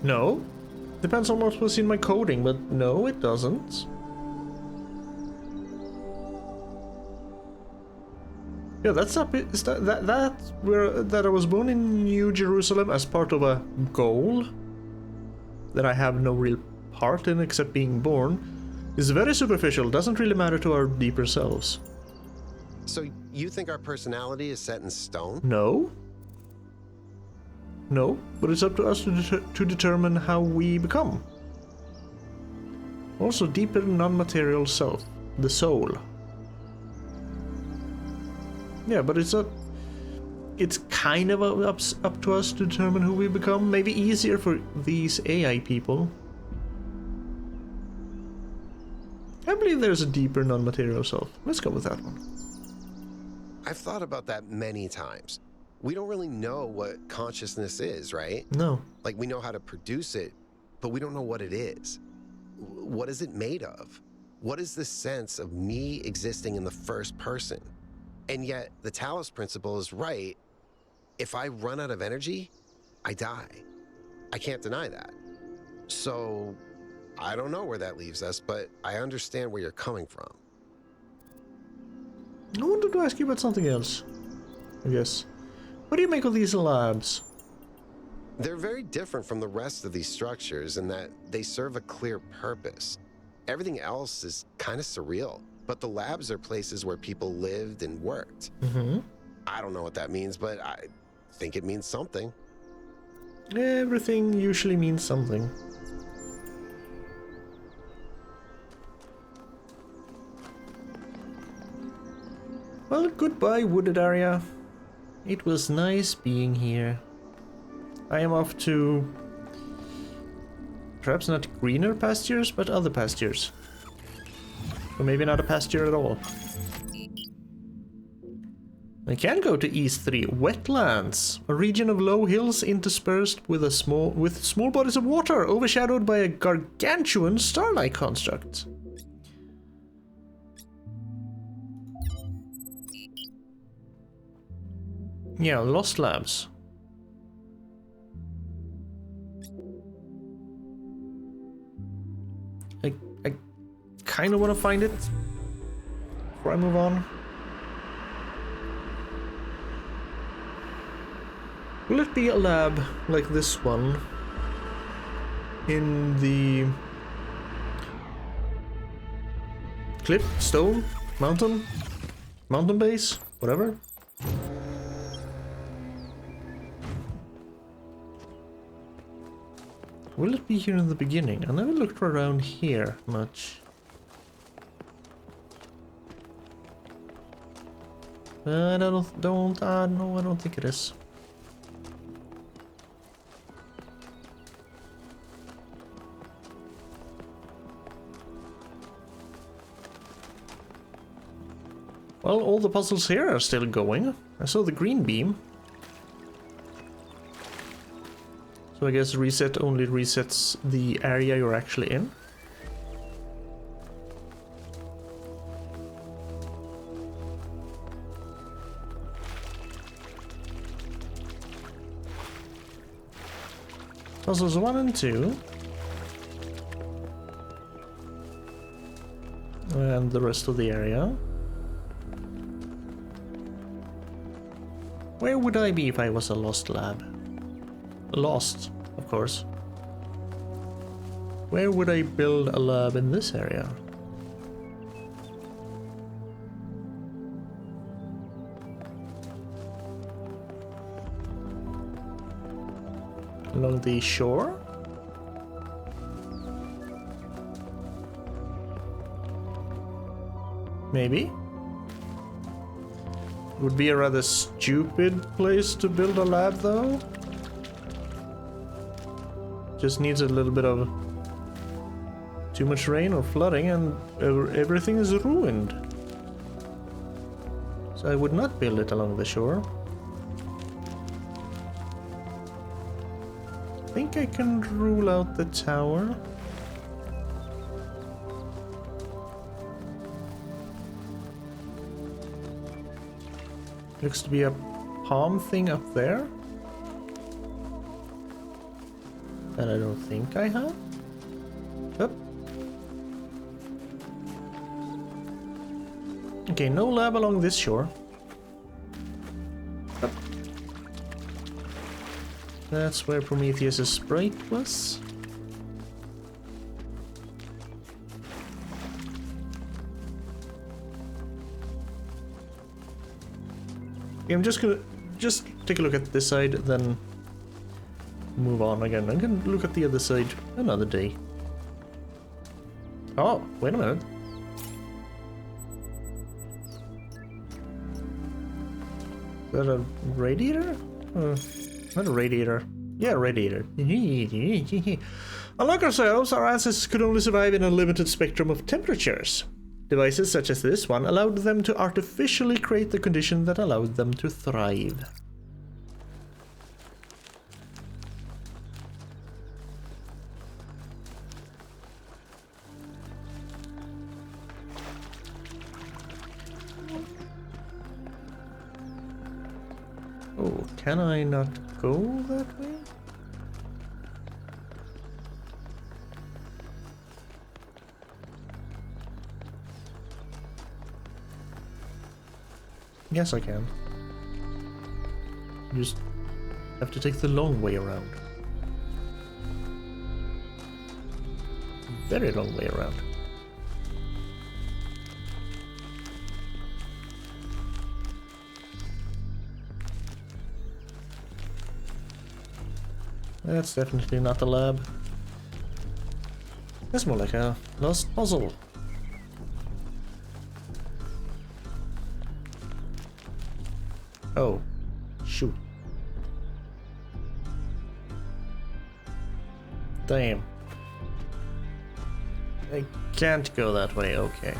No. Depends on what was in my coding, but no, it doesn't. Yeah, that's up. Is that I was born in New Jerusalem as part of a goal that I have no real part in except being born is very superficial. Doesn't really matter to our deeper selves. So you think our personality is set in stone? No. No, but it's up to us to determine how we become. Also, deeper non-material self, the soul. Yeah, but it's kind of up to us to determine who we become. Maybe easier for these AI people. I believe there's a deeper non-material self. Let's go with that one. I've thought about that many times. We don't really know what consciousness is, right? No. Like, we know how to produce it, but we don't know what it is. What is it made of? What is the sense of me existing in the first person? And yet, the Talos Principle is right. If I run out of energy, I die. I can't deny that. So, I don't know where that leaves us, but I understand where you're coming from. I wanted to ask you about something else, I guess. What do you make of these labs? They're very different from the rest of these structures in that they serve a clear purpose. Everything else is kind of surreal, but the labs are places where people lived and worked. Mm-hmm. I don't know what that means, but I think it means something. Everything usually means something. Well, goodbye, wooded area. It was nice being here. I am off to perhaps not greener pastures, but other pastures. Or maybe not a pasture at all. I can go to East 3. Wetlands. A region of low hills interspersed with small bodies of water, overshadowed by a gargantuan starlight construct. Yeah, Lost Labs. I kind of want to find it before I move on. Will it be a lab like this one in the cliff, stone, mountain base, whatever? Will it be here in the beginning? I never looked around here much. I don't think it is. Well, all the puzzles here are still going. I saw the green beam. So I guess reset only resets the area you're actually in. Puzzles 1 and 2. And the rest of the area. Where would I be if I was a lost lab? Lost, of course. Where would I build a lab in this area? Along the shore? Maybe? Would be a rather stupid place to build a lab, though. Just needs a little bit of too much rain or flooding and everything is ruined. So I would not build it along the shore. I think I can rule out the tower. Looks to be a palm thing up there. That I don't think I have. Yep. Okay, no lab along this shore. Yep. That's where Prometheus's sprite was. Okay, I'm just gonna take a look at this side, then move on again. I'm gonna look at the other side another day. Oh, wait a minute. Is that a radiator? Not a radiator. Yeah, a radiator. Unlike ourselves, our ancestors could only survive in a limited spectrum of temperatures. Devices such as this one allowed them to artificially create the condition that allowed them to thrive. Oh, can I not go that way? Yes, I can. You just have to take the long way around. Very long way around. That's definitely not the lab. That's more like a lost puzzle. Oh, shoot. Damn. I can't go that way, okay.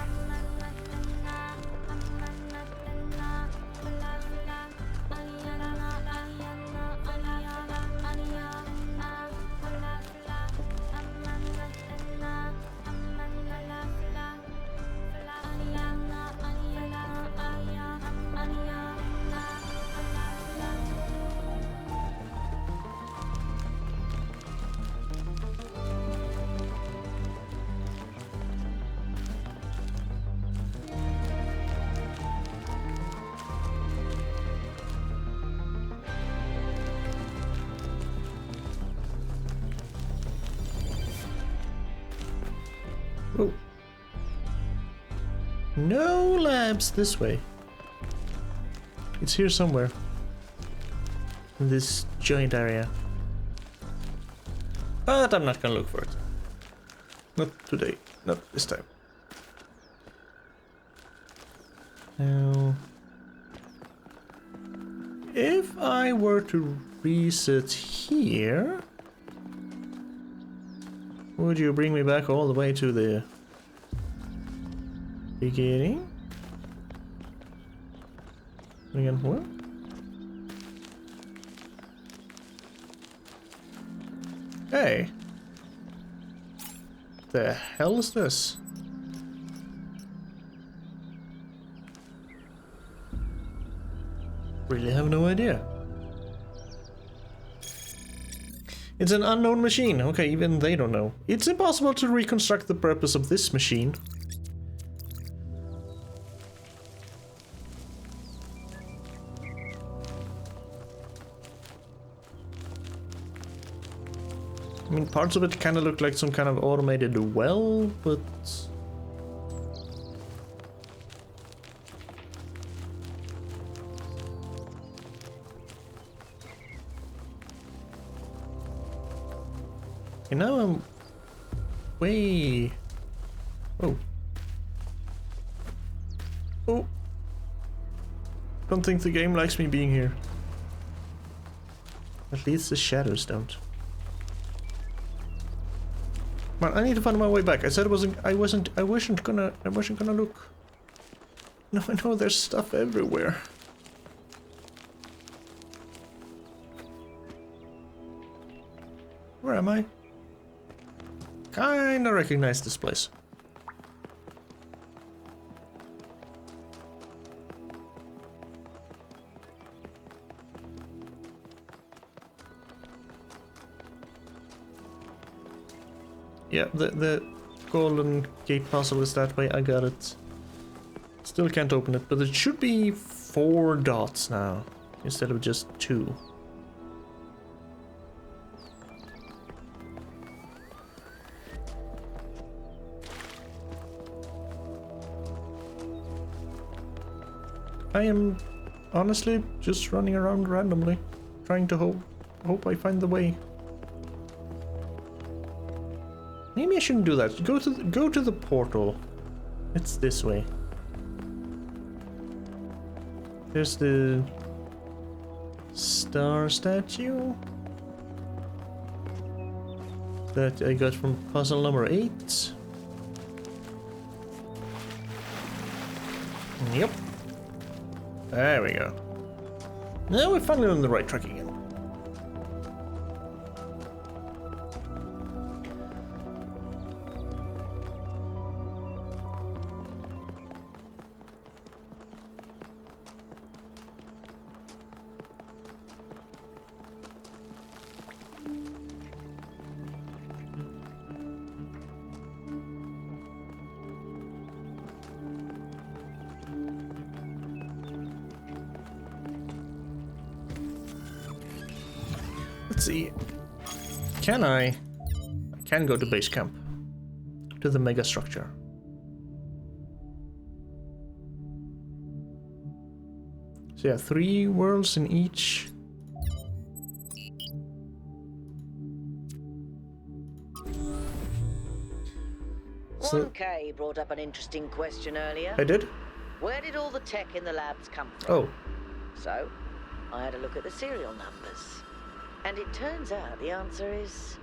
Oh. No labs this way. It's here somewhere. In this giant area. But I'm not gonna look for it. Not today. Not this time. Now, if I were to reset here, would you bring me back all the way to the beginning? Again, what? Hey. The hell is this? Really have no idea. It's an unknown machine. Okay, even they don't know. It's impossible to reconstruct the purpose of this machine. I mean, parts of it kind of look like some kind of automated well, but... You know, I'm way... Oh. Oh. Don't think the game likes me being here. At least the shadows don't. Man, I need to find my way back. I said I wasn't gonna look. No, I know there's stuff everywhere. Where am I? Kinda recognize this place. Yeah, the golden gate puzzle is that way. I got it. Still can't open it, but it should be 4 dots now instead of just 2. I am honestly just running around randomly, trying to hope I find the way. Maybe I shouldn't do that. Go to the portal. It's this way. There's the star statue that I got from puzzle number 8. Yep. There we go. Now we're finally on the right track again. Let's see. I can go to base camp. To the mega structure. So yeah, 3 worlds in each. So 1K brought up an interesting question earlier. I did? Where did all the tech in the labs come from? Oh. So, I had a look at the serial numbers. And it turns out the answer is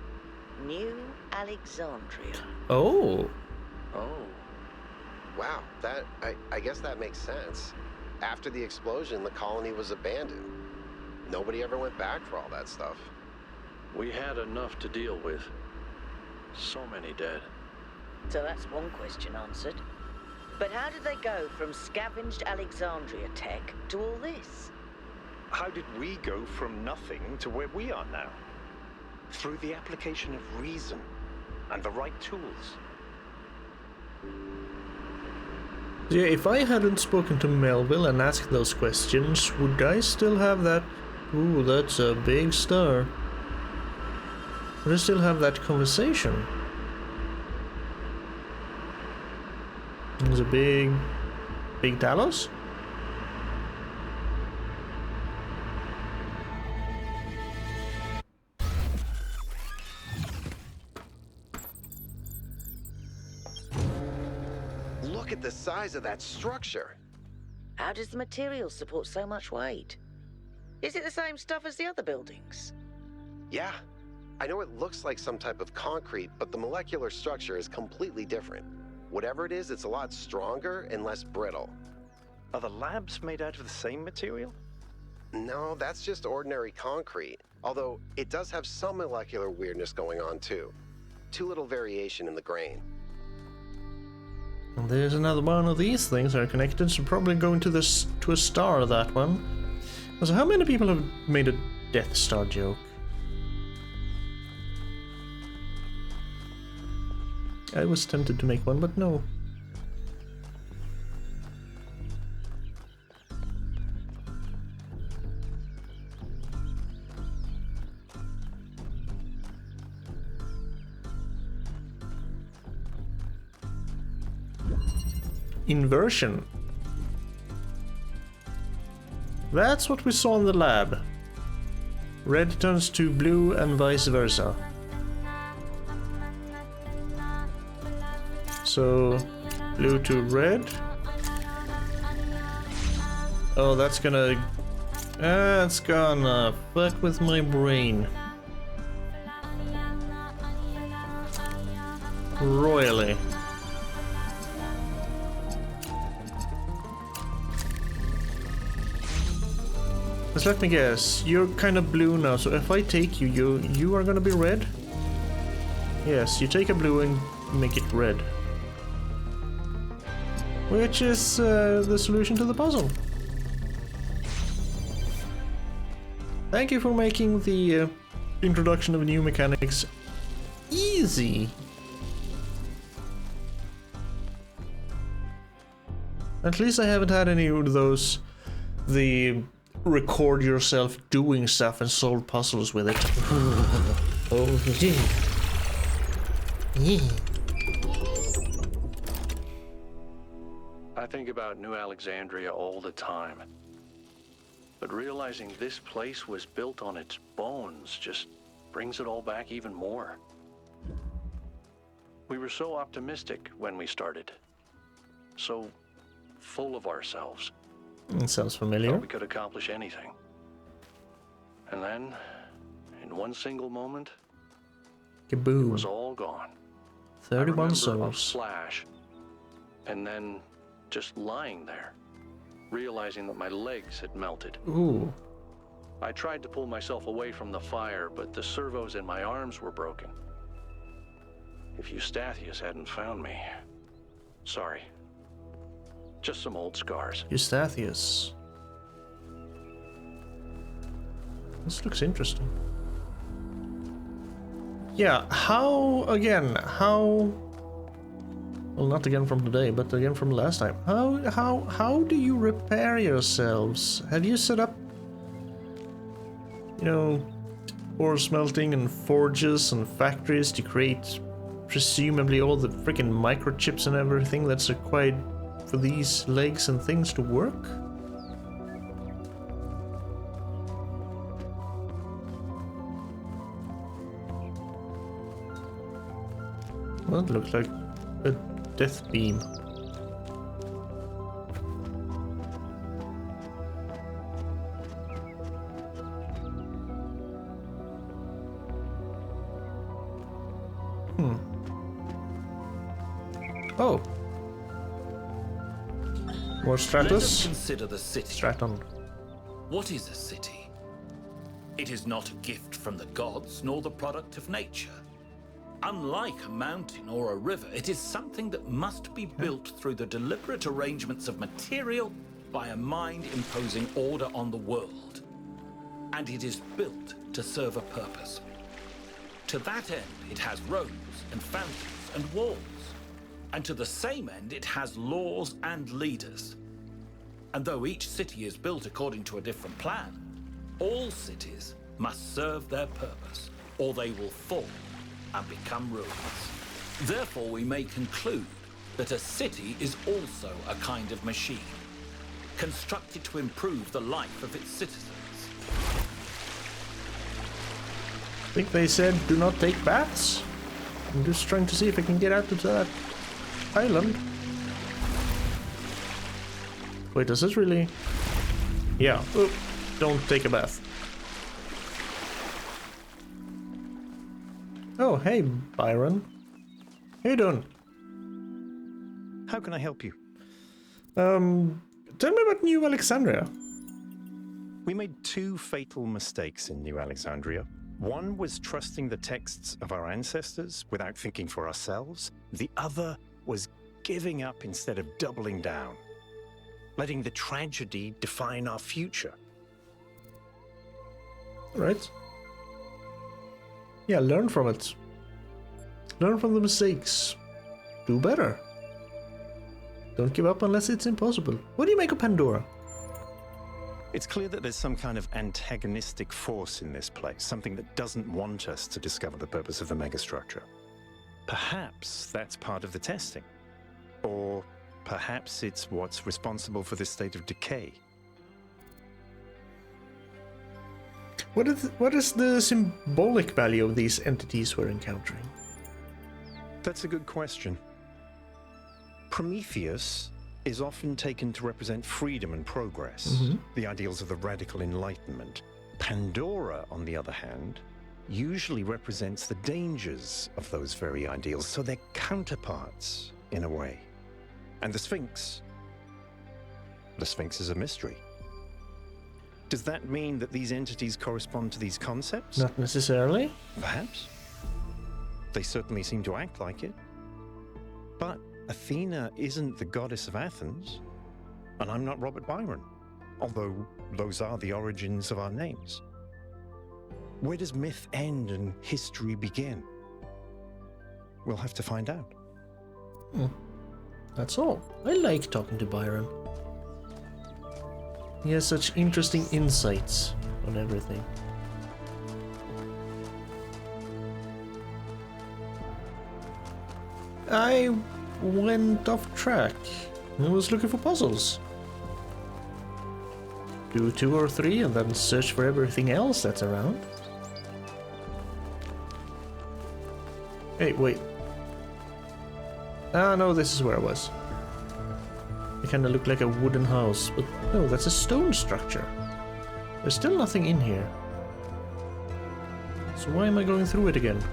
New Alexandria. Oh. Oh. Wow, I guess that makes sense. After the explosion, the colony was abandoned. Nobody ever went back for all that stuff. We had enough to deal with. So many dead. So that's one question answered. But how did they go from scavenged Alexandria tech to all this? How did we go from nothing to where we are now? Through the application of reason and the right tools. Yeah, if I hadn't spoken to Melville and asked those questions, would I still have that... Ooh, that's a big star. Would I still have that conversation? There's a big Talos? Look at the size of that structure. How does the material support so much weight? Is it the same stuff as the other buildings? Yeah. I know it looks like some type of concrete, but the molecular structure is completely different. Whatever it is, it's a lot stronger and less brittle. Are the labs made out of the same material? No, that's just ordinary concrete. Although, it does have some molecular weirdness going on too. Too little variation in the grain. And there's another one of these things that are connected, so probably going to this to a star, that one. So how many people have made a Death Star joke? I was tempted to make one, but no. Inversion. That's what we saw in the lab. Red turns to blue and vice versa. So, blue to red. Oh, that's gonna... That's gonna fuck with my brain. Royally. Just let me guess, you're kind of blue now, so if I take you, you are gonna be red? Yes, you take a blue and make it red. Which is the solution to the puzzle. Thank you for making the introduction of new mechanics easy. At least I haven't had any of those, the record yourself doing stuff and solve puzzles with it. Oh, yeah. I think about New Alexandria all the time. But realizing this place was built on its bones just brings it all back even more. We were so optimistic when we started. So full of ourselves. It sounds familiar. Thought we could accomplish anything. And then, in one single moment, kaboom. It was all gone. 31 I remember souls. A flash, and then just lying there, realizing that my legs had melted. Ooh. I tried to pull myself away from the fire, but the servos in my arms were broken. If Eustathius hadn't found me, sorry. Just some old scars. Eustathius. This looks interesting. Yeah, how well, not again from today, but again from last time. How do you repair yourselves? Have you set up, you know, ore smelting and forges and factories to create presumably all the freaking microchips and everything that's required for these legs and things to work? Well, it looks like a death beam. Oh. More Stratos. Let us consider the city. Straton. What is a city? It is not a gift from the gods, nor the product of nature. Unlike a mountain or a river, it is something that must be built through the deliberate arrangements of material by a mind imposing order on the world. And it is built to serve a purpose. To that end, it has roads and fountains and walls. And to the same end, it has laws and leaders. And though each city is built according to a different plan, all cities must serve their purpose, or they will fall and become ruins. Therefore, we may conclude that a city is also a kind of machine, constructed to improve the life of its citizens. I think they said do not take baths. I'm just trying to see if I can get out to that island. Wait, does this really? Yeah. Oh, don't take a bath. Oh, hey, Byron. How you doing? How can I help you? Tell me about New Alexandria. We made two fatal mistakes in New Alexandria. One was trusting the texts of our ancestors without thinking for ourselves. The other was giving up instead of doubling down, letting the tragedy define our future. Right. Yeah, learn from it. Learn from the mistakes. do better. Don't give up unless it's impossible. What do you make of Pandora? It's clear that there's some kind of antagonistic force in this place, something that doesn't want us to discover the purpose of the megastructure. Perhaps that's part of the testing. Or perhaps it's what's responsible for this state of decay. What is the symbolic value of these entities we're encountering? That's a good question. Prometheus is often taken to represent freedom and progress, the ideals of the radical enlightenment. Pandora, on the other hand, usually represents the dangers of those very ideals, so they're counterparts in a way. And the Sphinx is a mystery. Does that mean that these entities correspond to these concepts? Not necessarily. Perhaps. They certainly seem to act like it. But Athena isn't the goddess of Athens, and I'm not Robert Byron, although those are the origins of our names. Where does myth end and history begin? We'll have to find out. That's all. I like talking to Byron. He has such interesting insights on everything. I went off track. I was looking for puzzles. Do 2 or 3 and then search for everything else that's around. Hey, wait. Ah, no, this is where I was. It kinda looked like a wooden house, but no, that's a stone structure. There's still nothing in here. So why am I going through it again?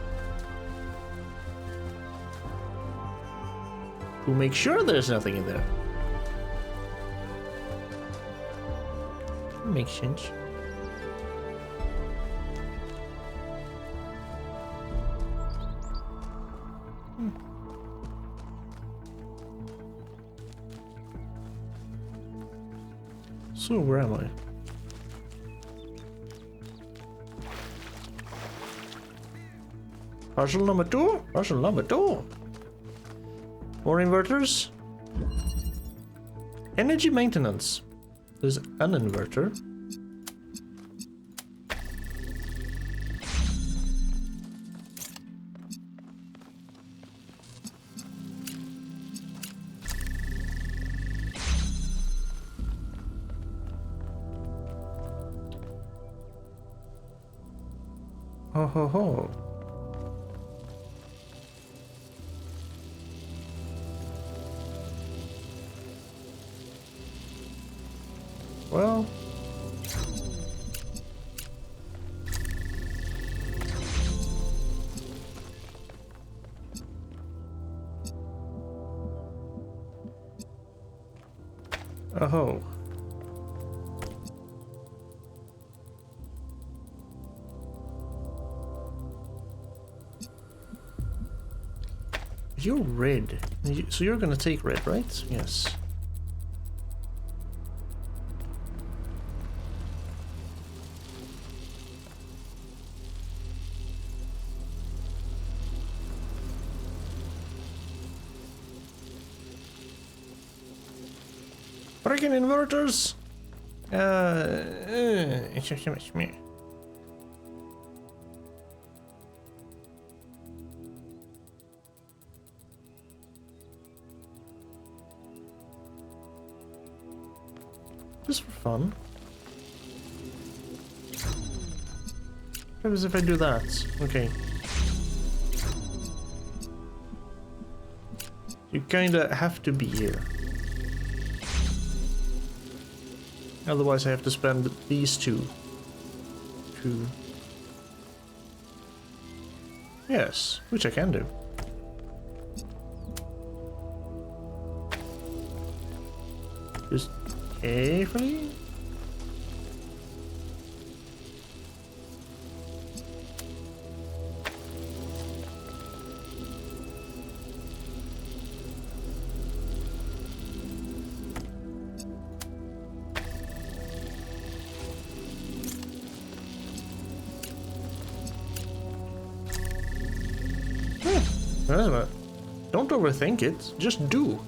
To make sure there's nothing in there. Makes sense. So where am I? Puzzle number 2? Puzzle number 2. More inverters. Energy maintenance. There's an inverter. Ho ho ho. Well, oh. You're red. So you're gonna take red, right? Yes. Freaking inverters! It's just a me. Just for fun. What happens if I do that? Okay. You kinda have to be here. Otherwise I have to spend these two. Yes, which I can do. Just carefully. Where is it? Don't overthink it, just do.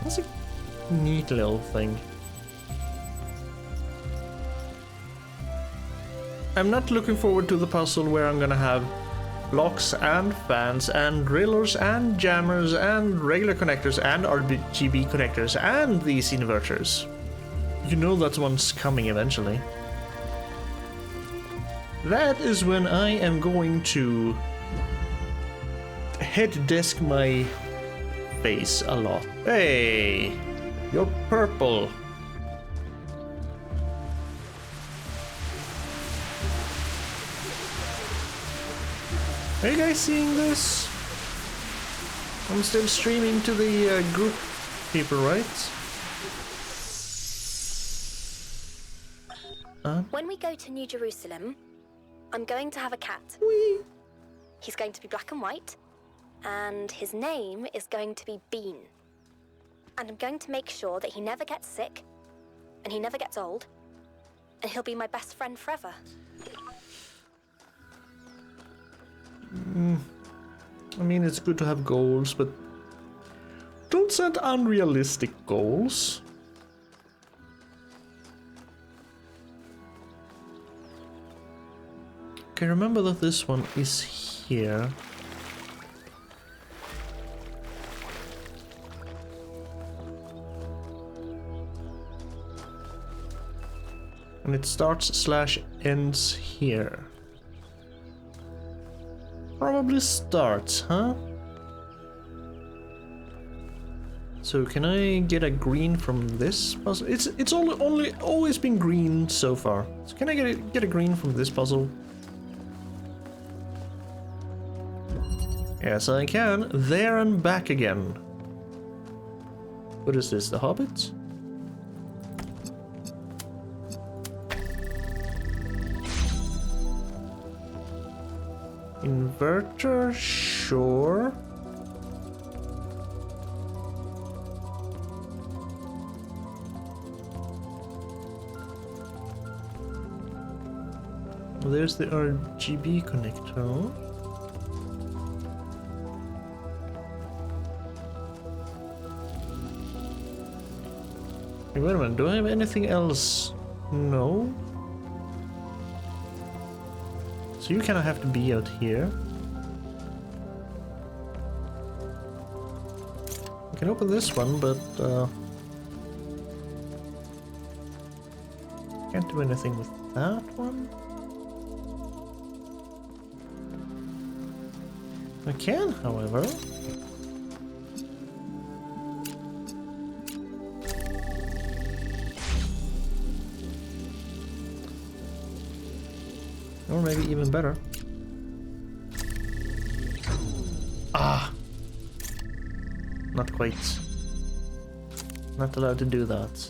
That's a neat little thing. I'm not looking forward to the puzzle where I'm gonna have locks and fans and drillers and jammers and regular connectors and RGB connectors and these inverters. You know that one's coming eventually. That is when I am going to head desk my face a lot. Hey, you're purple. Are you guys seeing this? I'm still streaming to the group people, right? When we go to New Jerusalem, I'm going to have a cat. Whee! He's going to be black and white, and his name is going to be Bean. And I'm going to make sure that he never gets sick, and he never gets old, and he'll be my best friend forever. I mean, it's good to have goals, but don't set unrealistic goals. Okay, remember that this one is here. And it starts/ends here. Probably starts, huh? So can I get a green from this puzzle? It's only always been green so far. So can I get a green from this puzzle? Yes, I can. There and back again. What is this? The Hobbit? Inverter, sure. There's the RGB connector. Hey, wait a minute, do I have anything else? No. So you kind of have to be out here. I can open this one, but can't do anything with that one. I can, however. Or maybe even better. Ah! Not quite. Not allowed to do that.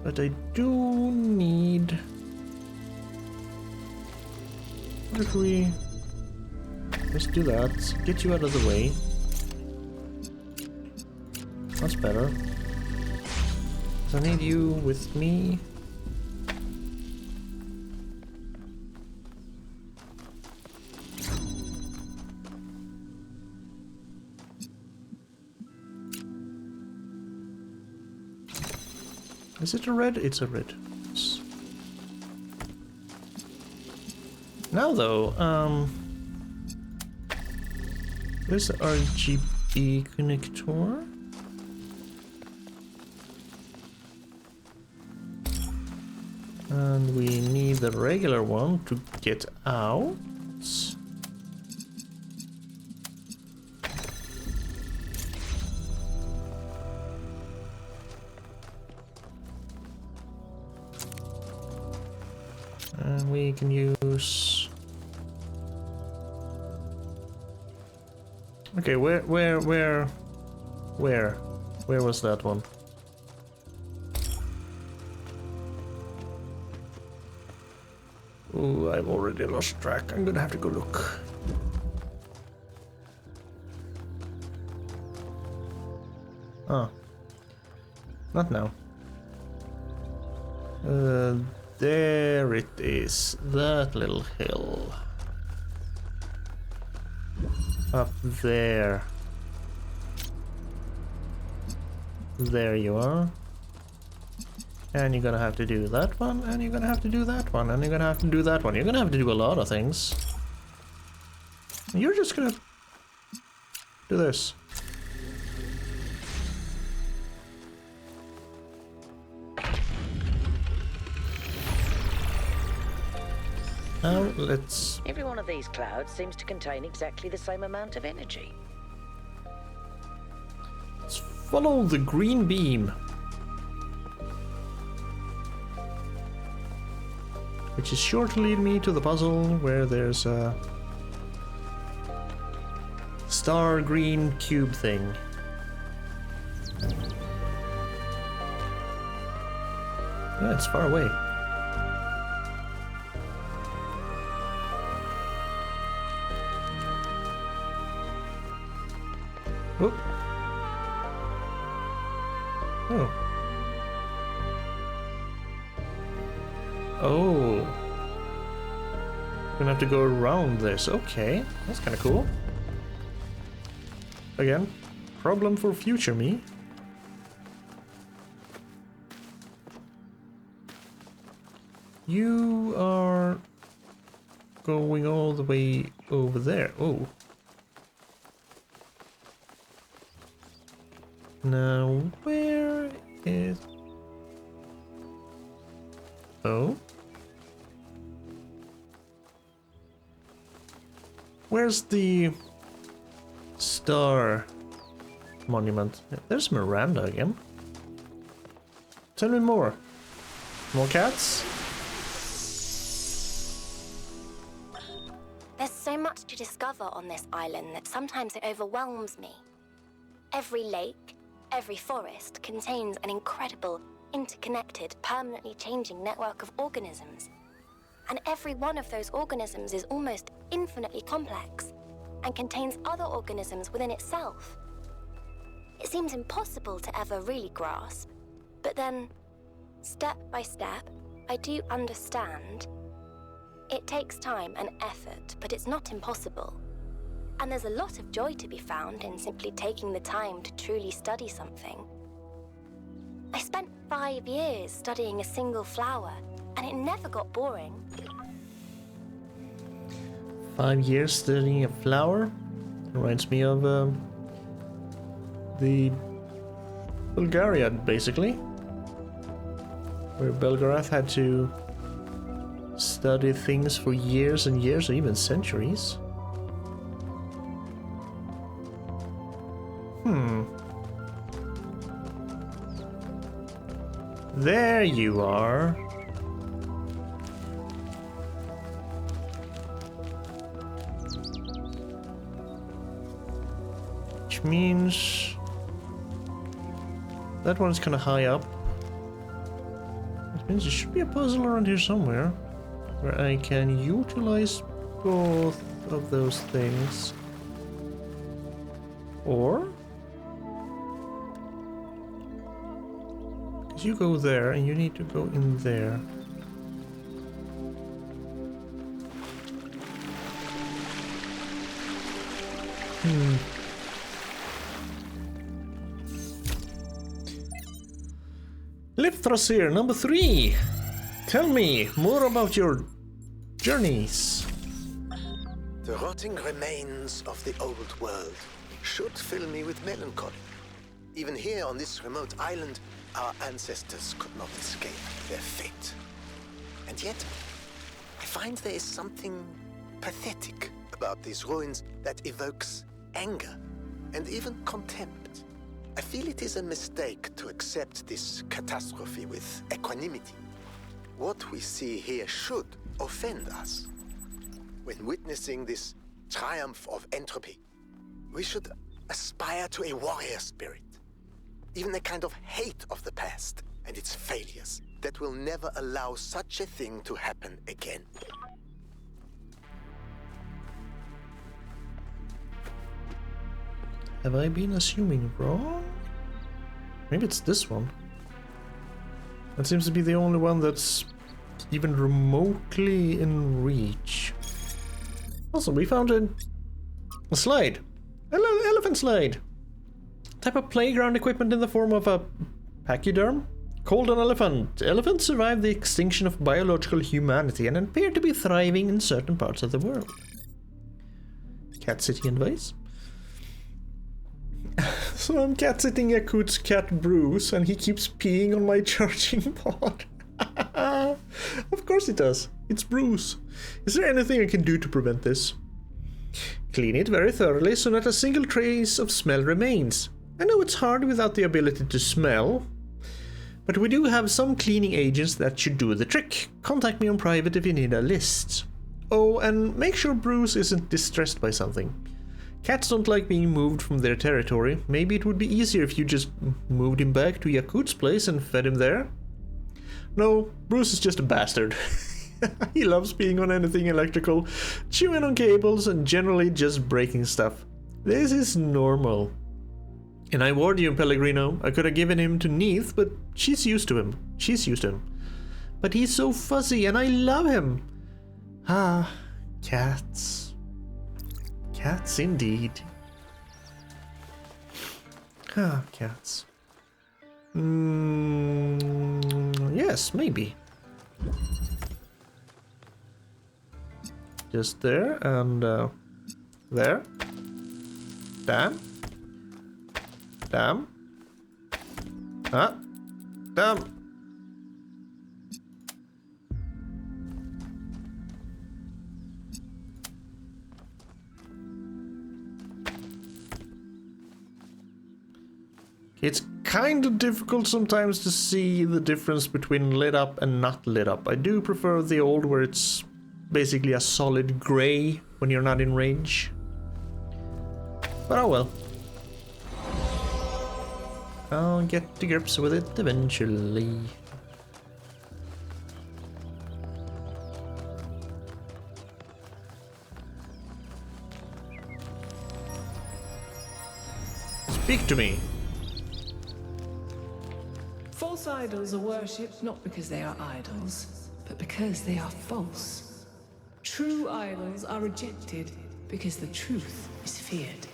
But I do need... What if we... Let's do that. Get you out of the way. That's better. I need you with me. Is it a red? It's a red. Now though, there's the RGB connector. And we need the regular one to get out. And we can use... Okay, where was that one? Ooh, I've already lost track. I'm gonna have to go look. Oh. Not now. There it is. That little hill. Up there. There you are. And you're gonna have to do that one, and you're gonna have to do that one, and you're gonna have to do that one. You're gonna have to do a lot of things. You're just gonna do this. Now let's... Every one of these clouds seems to contain exactly the same amount of energy. Let's follow the green beam. Which is sure to lead me to the puzzle where there's a star green cube thing. Yeah, it's far away. Whoop. Oh. Oh. We're gonna have to go around this. Okay, that's kind of cool. Again, problem for future me. You are going all the way over there. Oh. Now, where is... Oh? Where's the star monument? There's Miranda again. Tell me more. More cats? There's so much to discover on this island that sometimes it overwhelms me. Every lake, every forest contains an incredible, interconnected, permanently changing network of organisms. And every one of those organisms is almost infinitely complex and contains other organisms within itself. It seems impossible to ever really grasp, but then, step by step, I do understand. It takes time and effort, but it's not impossible. And there's a lot of joy to be found in simply taking the time to truly study something. I spent 5 years studying a single flower, and it never got boring. 5 years studying a flower? Reminds me of the Bulgaria, basically. Where Belgarath had to study things for years and years, or even centuries. There you are. Which means that one's kind of high up. Which means there should be a puzzle around here somewhere where I can utilize both of those things. Or you go there and you need to go in there. Lifthrasir number 3. Tell me more about your journeys. The rotting remains of the old world should fill me with melancholy. Even here on this remote island, our ancestors could not escape their fate. And yet, I find there is something pathetic about these ruins that evokes anger and even contempt. I feel it is a mistake to accept this catastrophe with equanimity. What we see here should offend us. When witnessing this triumph of entropy, we should aspire to a warrior spirit. Even a kind of hate of the past and its failures that will never allow such a thing to happen again. Have I been assuming wrong? Maybe it's this one. That seems to be the only one that's even remotely in reach. Also, we found a slide. Hello, elephant slide. Type of playground equipment in the form of a pachyderm. Called an elephant. Elephants survived the extinction of biological humanity and appear to be thriving in certain parts of the world. Cat sitting advice. So I'm cat sitting Yakut's cat Bruce, and he keeps peeing on my charging pod. Of course he does. It's Bruce. Is there anything I can do to prevent this? Clean it very thoroughly so not a single trace of smell remains. I know it's hard without the ability to smell, but we do have some cleaning agents that should do the trick. Contact me on private if you need a list. Oh, and make sure Bruce isn't distressed by something. Cats don't like being moved from their territory. Maybe it would be easier if you just moved him back to Yakut's place and fed him there? No, Bruce is just a bastard. He loves being on anything electrical, chewing on cables, and generally just breaking stuff. This is normal. And I warned you, Pellegrino. I could have given him to Neith, but she's used to him. But he's so fuzzy, and I love him. Ah, cats. Cats indeed. Ah, cats. Yes, maybe. Just there and there. Damn. Damn. Ah. Damn. It's kind of difficult sometimes to see the difference between lit up and not lit up. I do prefer the old where it's basically a solid gray when you're not in range. But oh well. I'll get to grips with it eventually. Speak to me. False idols are worshipped not because they are idols, but because they are false. True idols are rejected because the truth is feared.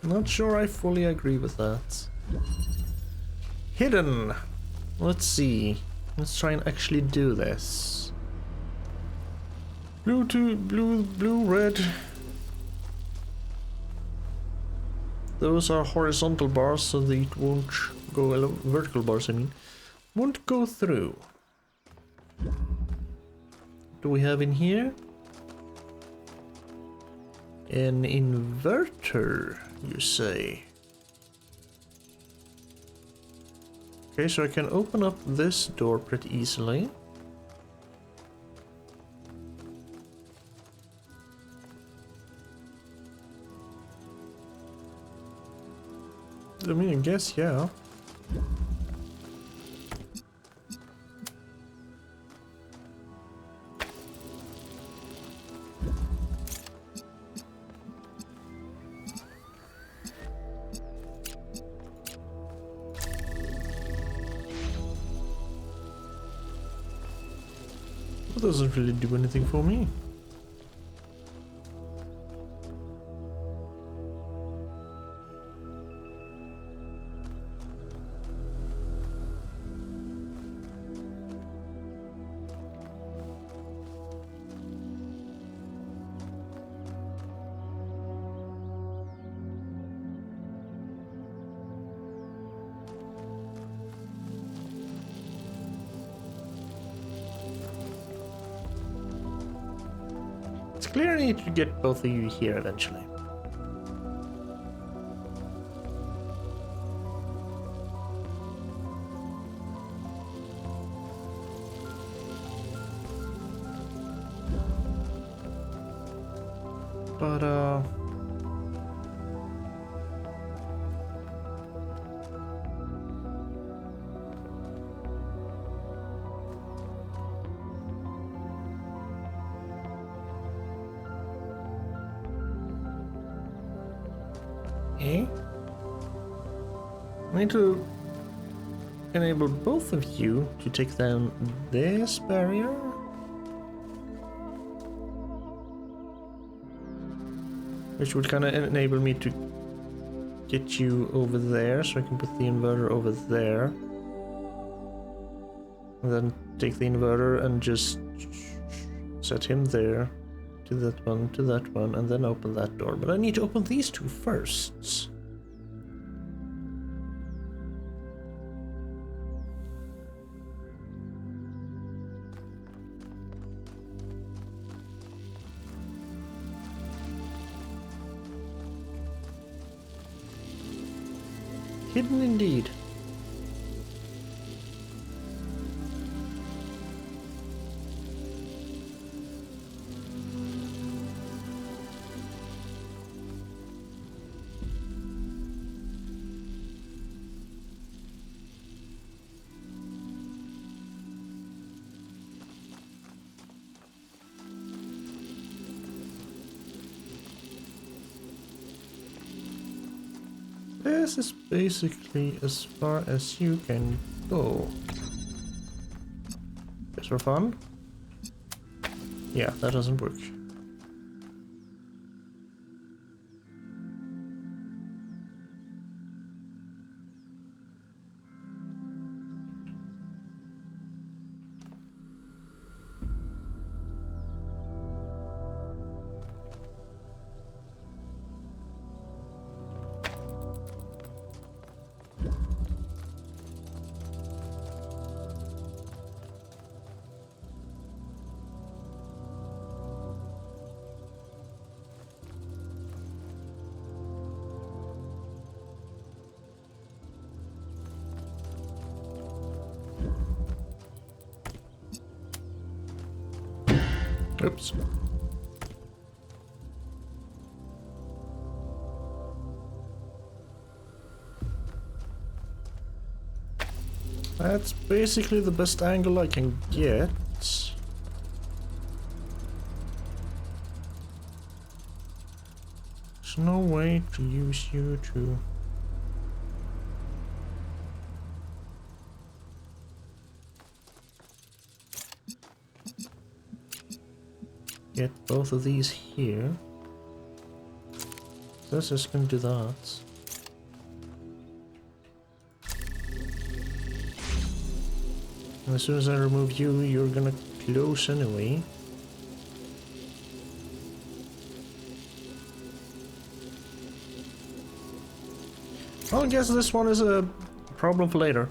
Not sure I fully agree with that. Hidden. Let's see. Let's try and actually do this. Blue to blue, red. Those are horizontal bars, so they won't go, vertical bars I mean, won't go through. What do we have in here? An inverter, you say? Okay, so I can open up this door pretty easily. I mean, I guess, yeah. That doesn't really do anything for me. It's clear I need to get both of you here eventually. But Eh? I need to enable both of you to take down this barrier. Which would kind of enable me to get you over there, so I can put the inverter over there. And then take the inverter and just set him there, to that one, and then open that door. But I need to open these two first. Hidden indeed. This is basically as far as you can go. Just for fun? Yeah, that doesn't work. Oops. That's basically the best angle I can get. There's no way to use you to... get both of these here. This is gonna do that. And as soon as I remove you, you're gonna close anyway. Well, I guess this one is a problem for later.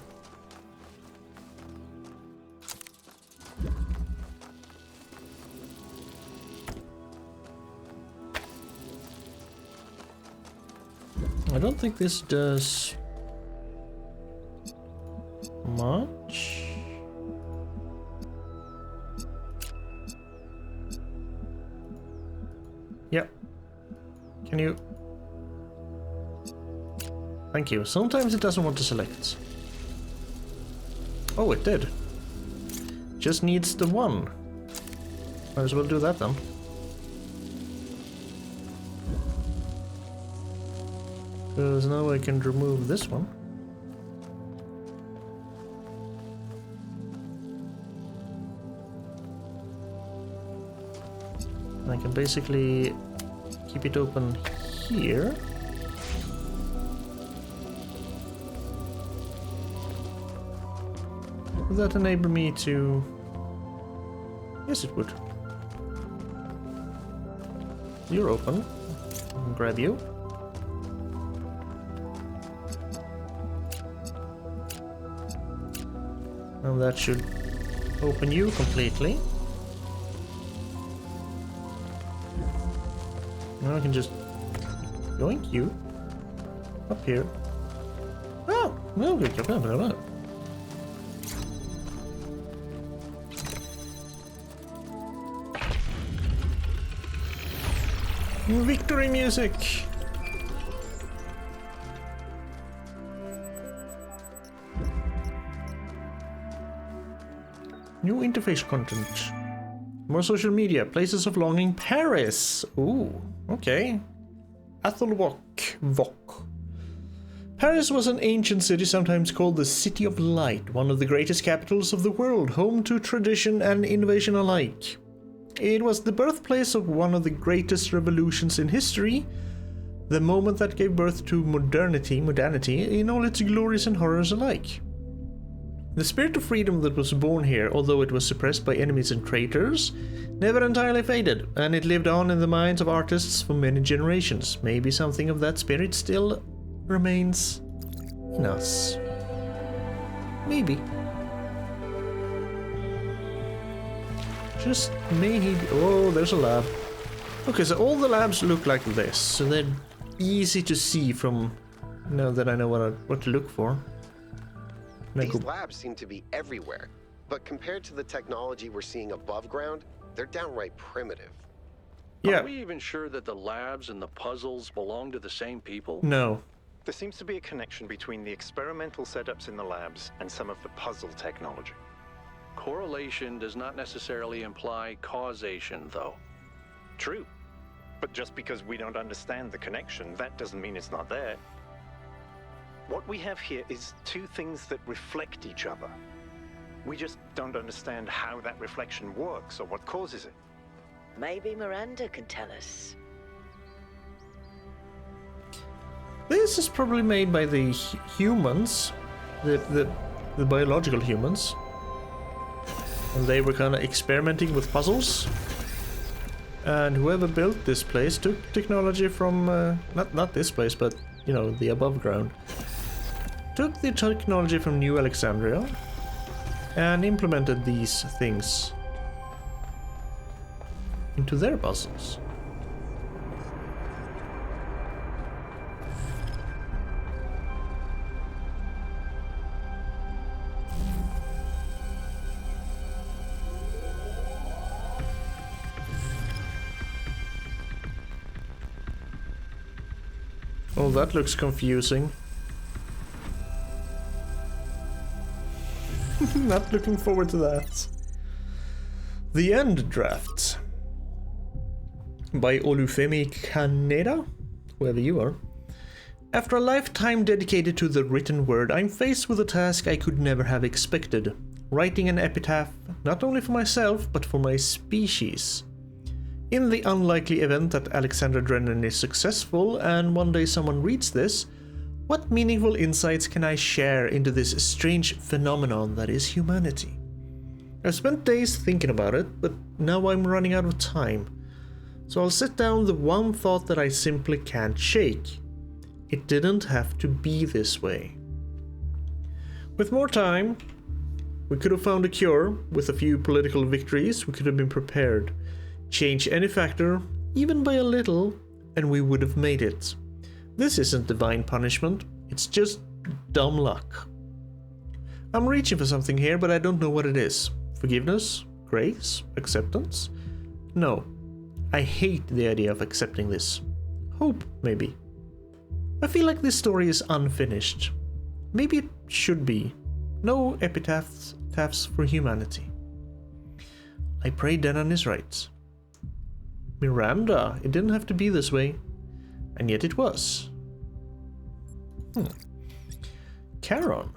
I don't think this does much. Yep. Can you? Thank you. Sometimes it doesn't want to select. Oh, it did. Just needs the one. Might as well do that then. Because now I can remove this one. I can basically keep it open here. Would that enable me to... Yes, it would. You're open. I'll grab you. And that should open you completely. Now I can just yoink you up here. Oh, no, good job. Victory music. New interface content. More social media. Places of longing. Paris. Ooh, okay. Athelwok. Vok. Paris was an ancient city sometimes called the City of Light, one of the greatest capitals of the world, home to tradition and innovation alike. It was the birthplace of one of the greatest revolutions in history, the moment that gave birth to modernity in all its glories and horrors alike. The spirit of freedom that was born here, although it was suppressed by enemies and traitors, never entirely faded, and it lived on in the minds of artists for many generations. Maybe something of that spirit still remains in us. Maybe. Just maybe. Oh, there's a lab. Okay, so all the labs look like this, so they're easy to see from now that I know what to look for. These labs seem to be everywhere, but compared to the technology we're seeing above ground, they're downright primitive. Yeah. Are we even sure that the labs and the puzzles belong to the same people? No. There seems to be a connection between the experimental setups in the labs and some of the puzzle technology. Correlation does not necessarily imply causation, though. True. But just because we don't understand the connection, that doesn't mean it's not there. What we have here is two things that reflect each other. We just don't understand how that reflection works or what causes it. Maybe Miranda can tell us. This is probably made by the humans, the biological humans. And they were kind of experimenting with puzzles. And whoever built this place took technology from, not this place, but, you know, the above ground. Took the technology from New Alexandria and implemented these things into their puzzles. Oh, that looks confusing. Not looking forward to that. The End Draft by Olufemi Kaneda, whoever you are. After a lifetime dedicated to the written word, I'm faced with a task I could never have expected. Writing an epitaph, not only for myself, but for my species. In the unlikely event that Alexandra Drennan is successful and one day someone reads this, what meaningful insights can I share into this strange phenomenon that is humanity? I've spent days thinking about it, but now I'm running out of time. So I'll set down the one thought that I simply can't shake. It didn't have to be this way. With more time, we could have found a cure. With a few political victories, we could have been prepared. Change any factor, even by a little, and we would have made it. This isn't divine punishment, it's just dumb luck. I'm reaching for something here, but I don't know what it is. Forgiveness? Grace? Acceptance? No. I hate the idea of accepting this. Hope, maybe. I feel like this story is unfinished. Maybe it should be. No epitaphs for humanity. I pray Denan is right. Miranda, it didn't have to be this way. And yet it was. Charon.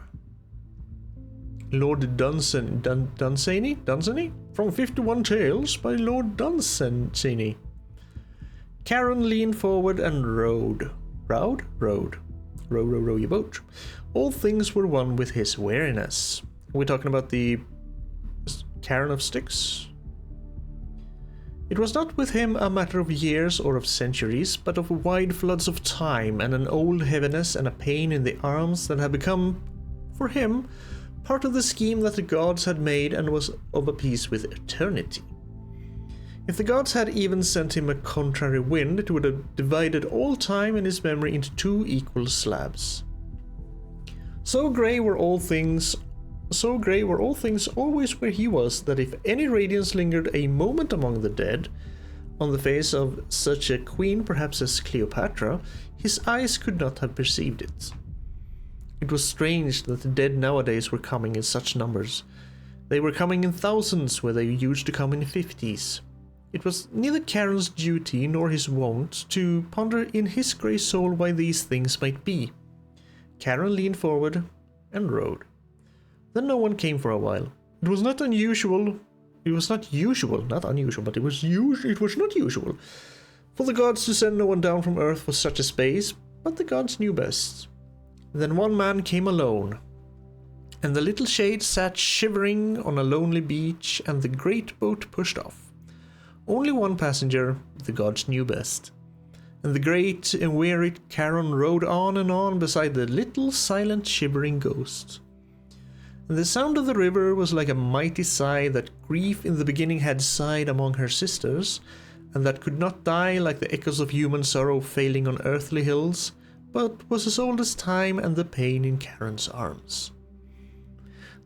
Lord Dunsany? From 51 Tales by Lord Dunsany. Charon leaned forward and rowed. Rowed? Rowed. Row your boat. All things were one with his weariness. Are we talking about the Charon of Styx? It was not with him a matter of years or of centuries, but of wide floods of time and an old heaviness and a pain in the arms that had become, for him, part of the scheme that the gods had made and was of a piece with eternity. If the gods had even sent him a contrary wind, it would have divided all time in his memory into two equal slabs. So grey were all things always where he was, that if any radiance lingered a moment among the dead, on the face of such a queen perhaps as Cleopatra, his eyes could not have perceived it. It was strange that the dead nowadays were coming in such numbers. They were coming in thousands where they used to come in 50s. It was neither Charon's duty nor his wont to ponder in his grey soul why these things might be. Karen leaned forward and rode. Then no one came for a while. It was not unusual. It was not usual, not unusual, but it was not usual for the gods to send no one down from Earth for such a space, but the gods knew best. Then one man came alone, and the little shade sat shivering on a lonely beach, and the great boat pushed off. Only one passenger, the gods knew best. And the great and wearied Charon rode on beside the little silent shivering ghost. And the sound of the river was like a mighty sigh that grief in the beginning had sighed among her sisters, and that could not die like the echoes of human sorrow failing on earthly hills, but was as old as time and the pain in Charon's arms.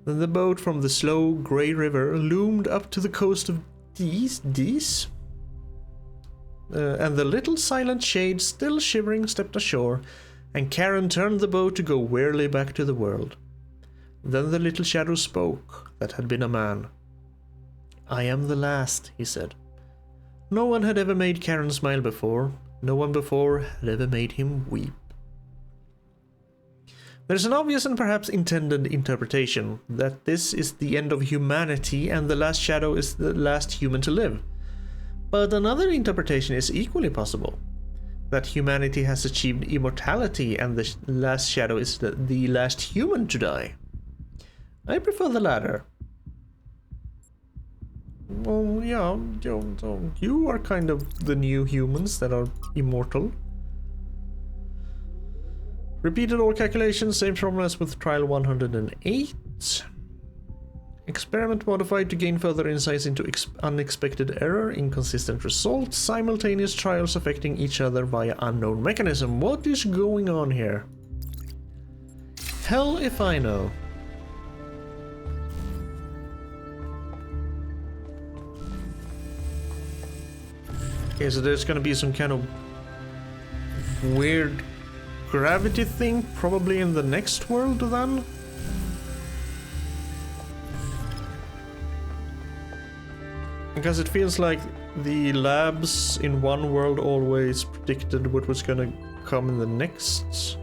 Then the boat from the slow grey river loomed up to the coast of Dis, and the little silent shade, still shivering, stepped ashore, and Charon turned the boat to go wearily back to the world. Then the little shadow spoke, that had been a man. "I am the last," he said. No one had ever made Charon smile before. No one before had ever made him weep. There's an obvious and perhaps intended interpretation that this is the end of humanity and the last shadow is the last human to live. But another interpretation is equally possible. That humanity has achieved immortality and the last shadow is the last human to die. I prefer the latter. Well, yeah, you are kind of the new humans that are immortal. Repeated all calculations, same problem as with trial 108. Experiment modified to gain further insights into unexpected error, inconsistent results, simultaneous trials affecting each other via unknown mechanism. What is going on here? Hell if I know. Okay, so there's gonna be some kind of weird gravity thing probably in the next world then? Because it feels like the labs in one world always predicted what was gonna come in the next.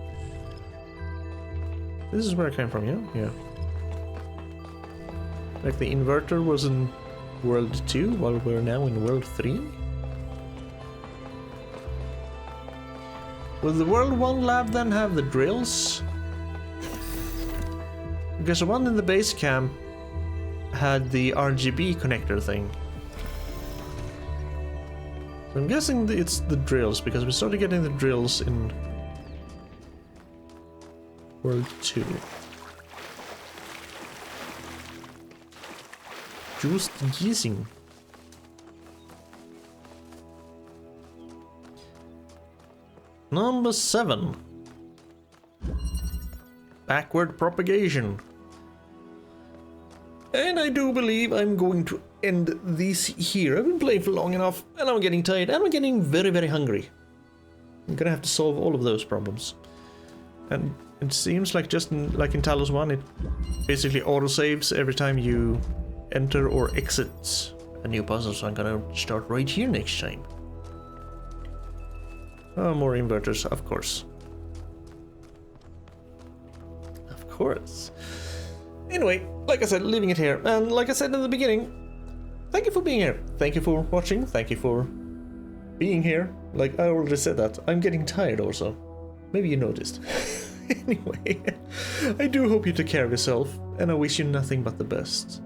This is where I came from, yeah? Yeah. Like the inverter was in world 2 while we're now in world 3? Will the World 1 lab then have the drills? Because the one in the base camp had the RGB connector thing. So I'm guessing it's the drills, because we started getting the drills in World 2. Just guessing. Number 7. Backward propagation. And I do believe I'm going to end this here. I've been playing for long enough, and I'm getting tired, and I'm getting very, very hungry. I'm gonna have to solve all of those problems. And it seems like just like in Talos 1, it basically autosaves every time you enter or exit a new puzzle, so I'm gonna start right here next time. Oh, more inverters, of course. Of course. Anyway, like I said, leaving it here. And like I said in the beginning, thank you for being here. Thank you for watching. Thank you for being here. Like I already said that. I'm getting tired also. Maybe you noticed. Anyway, I do hope you take care of yourself, and I wish you nothing but the best.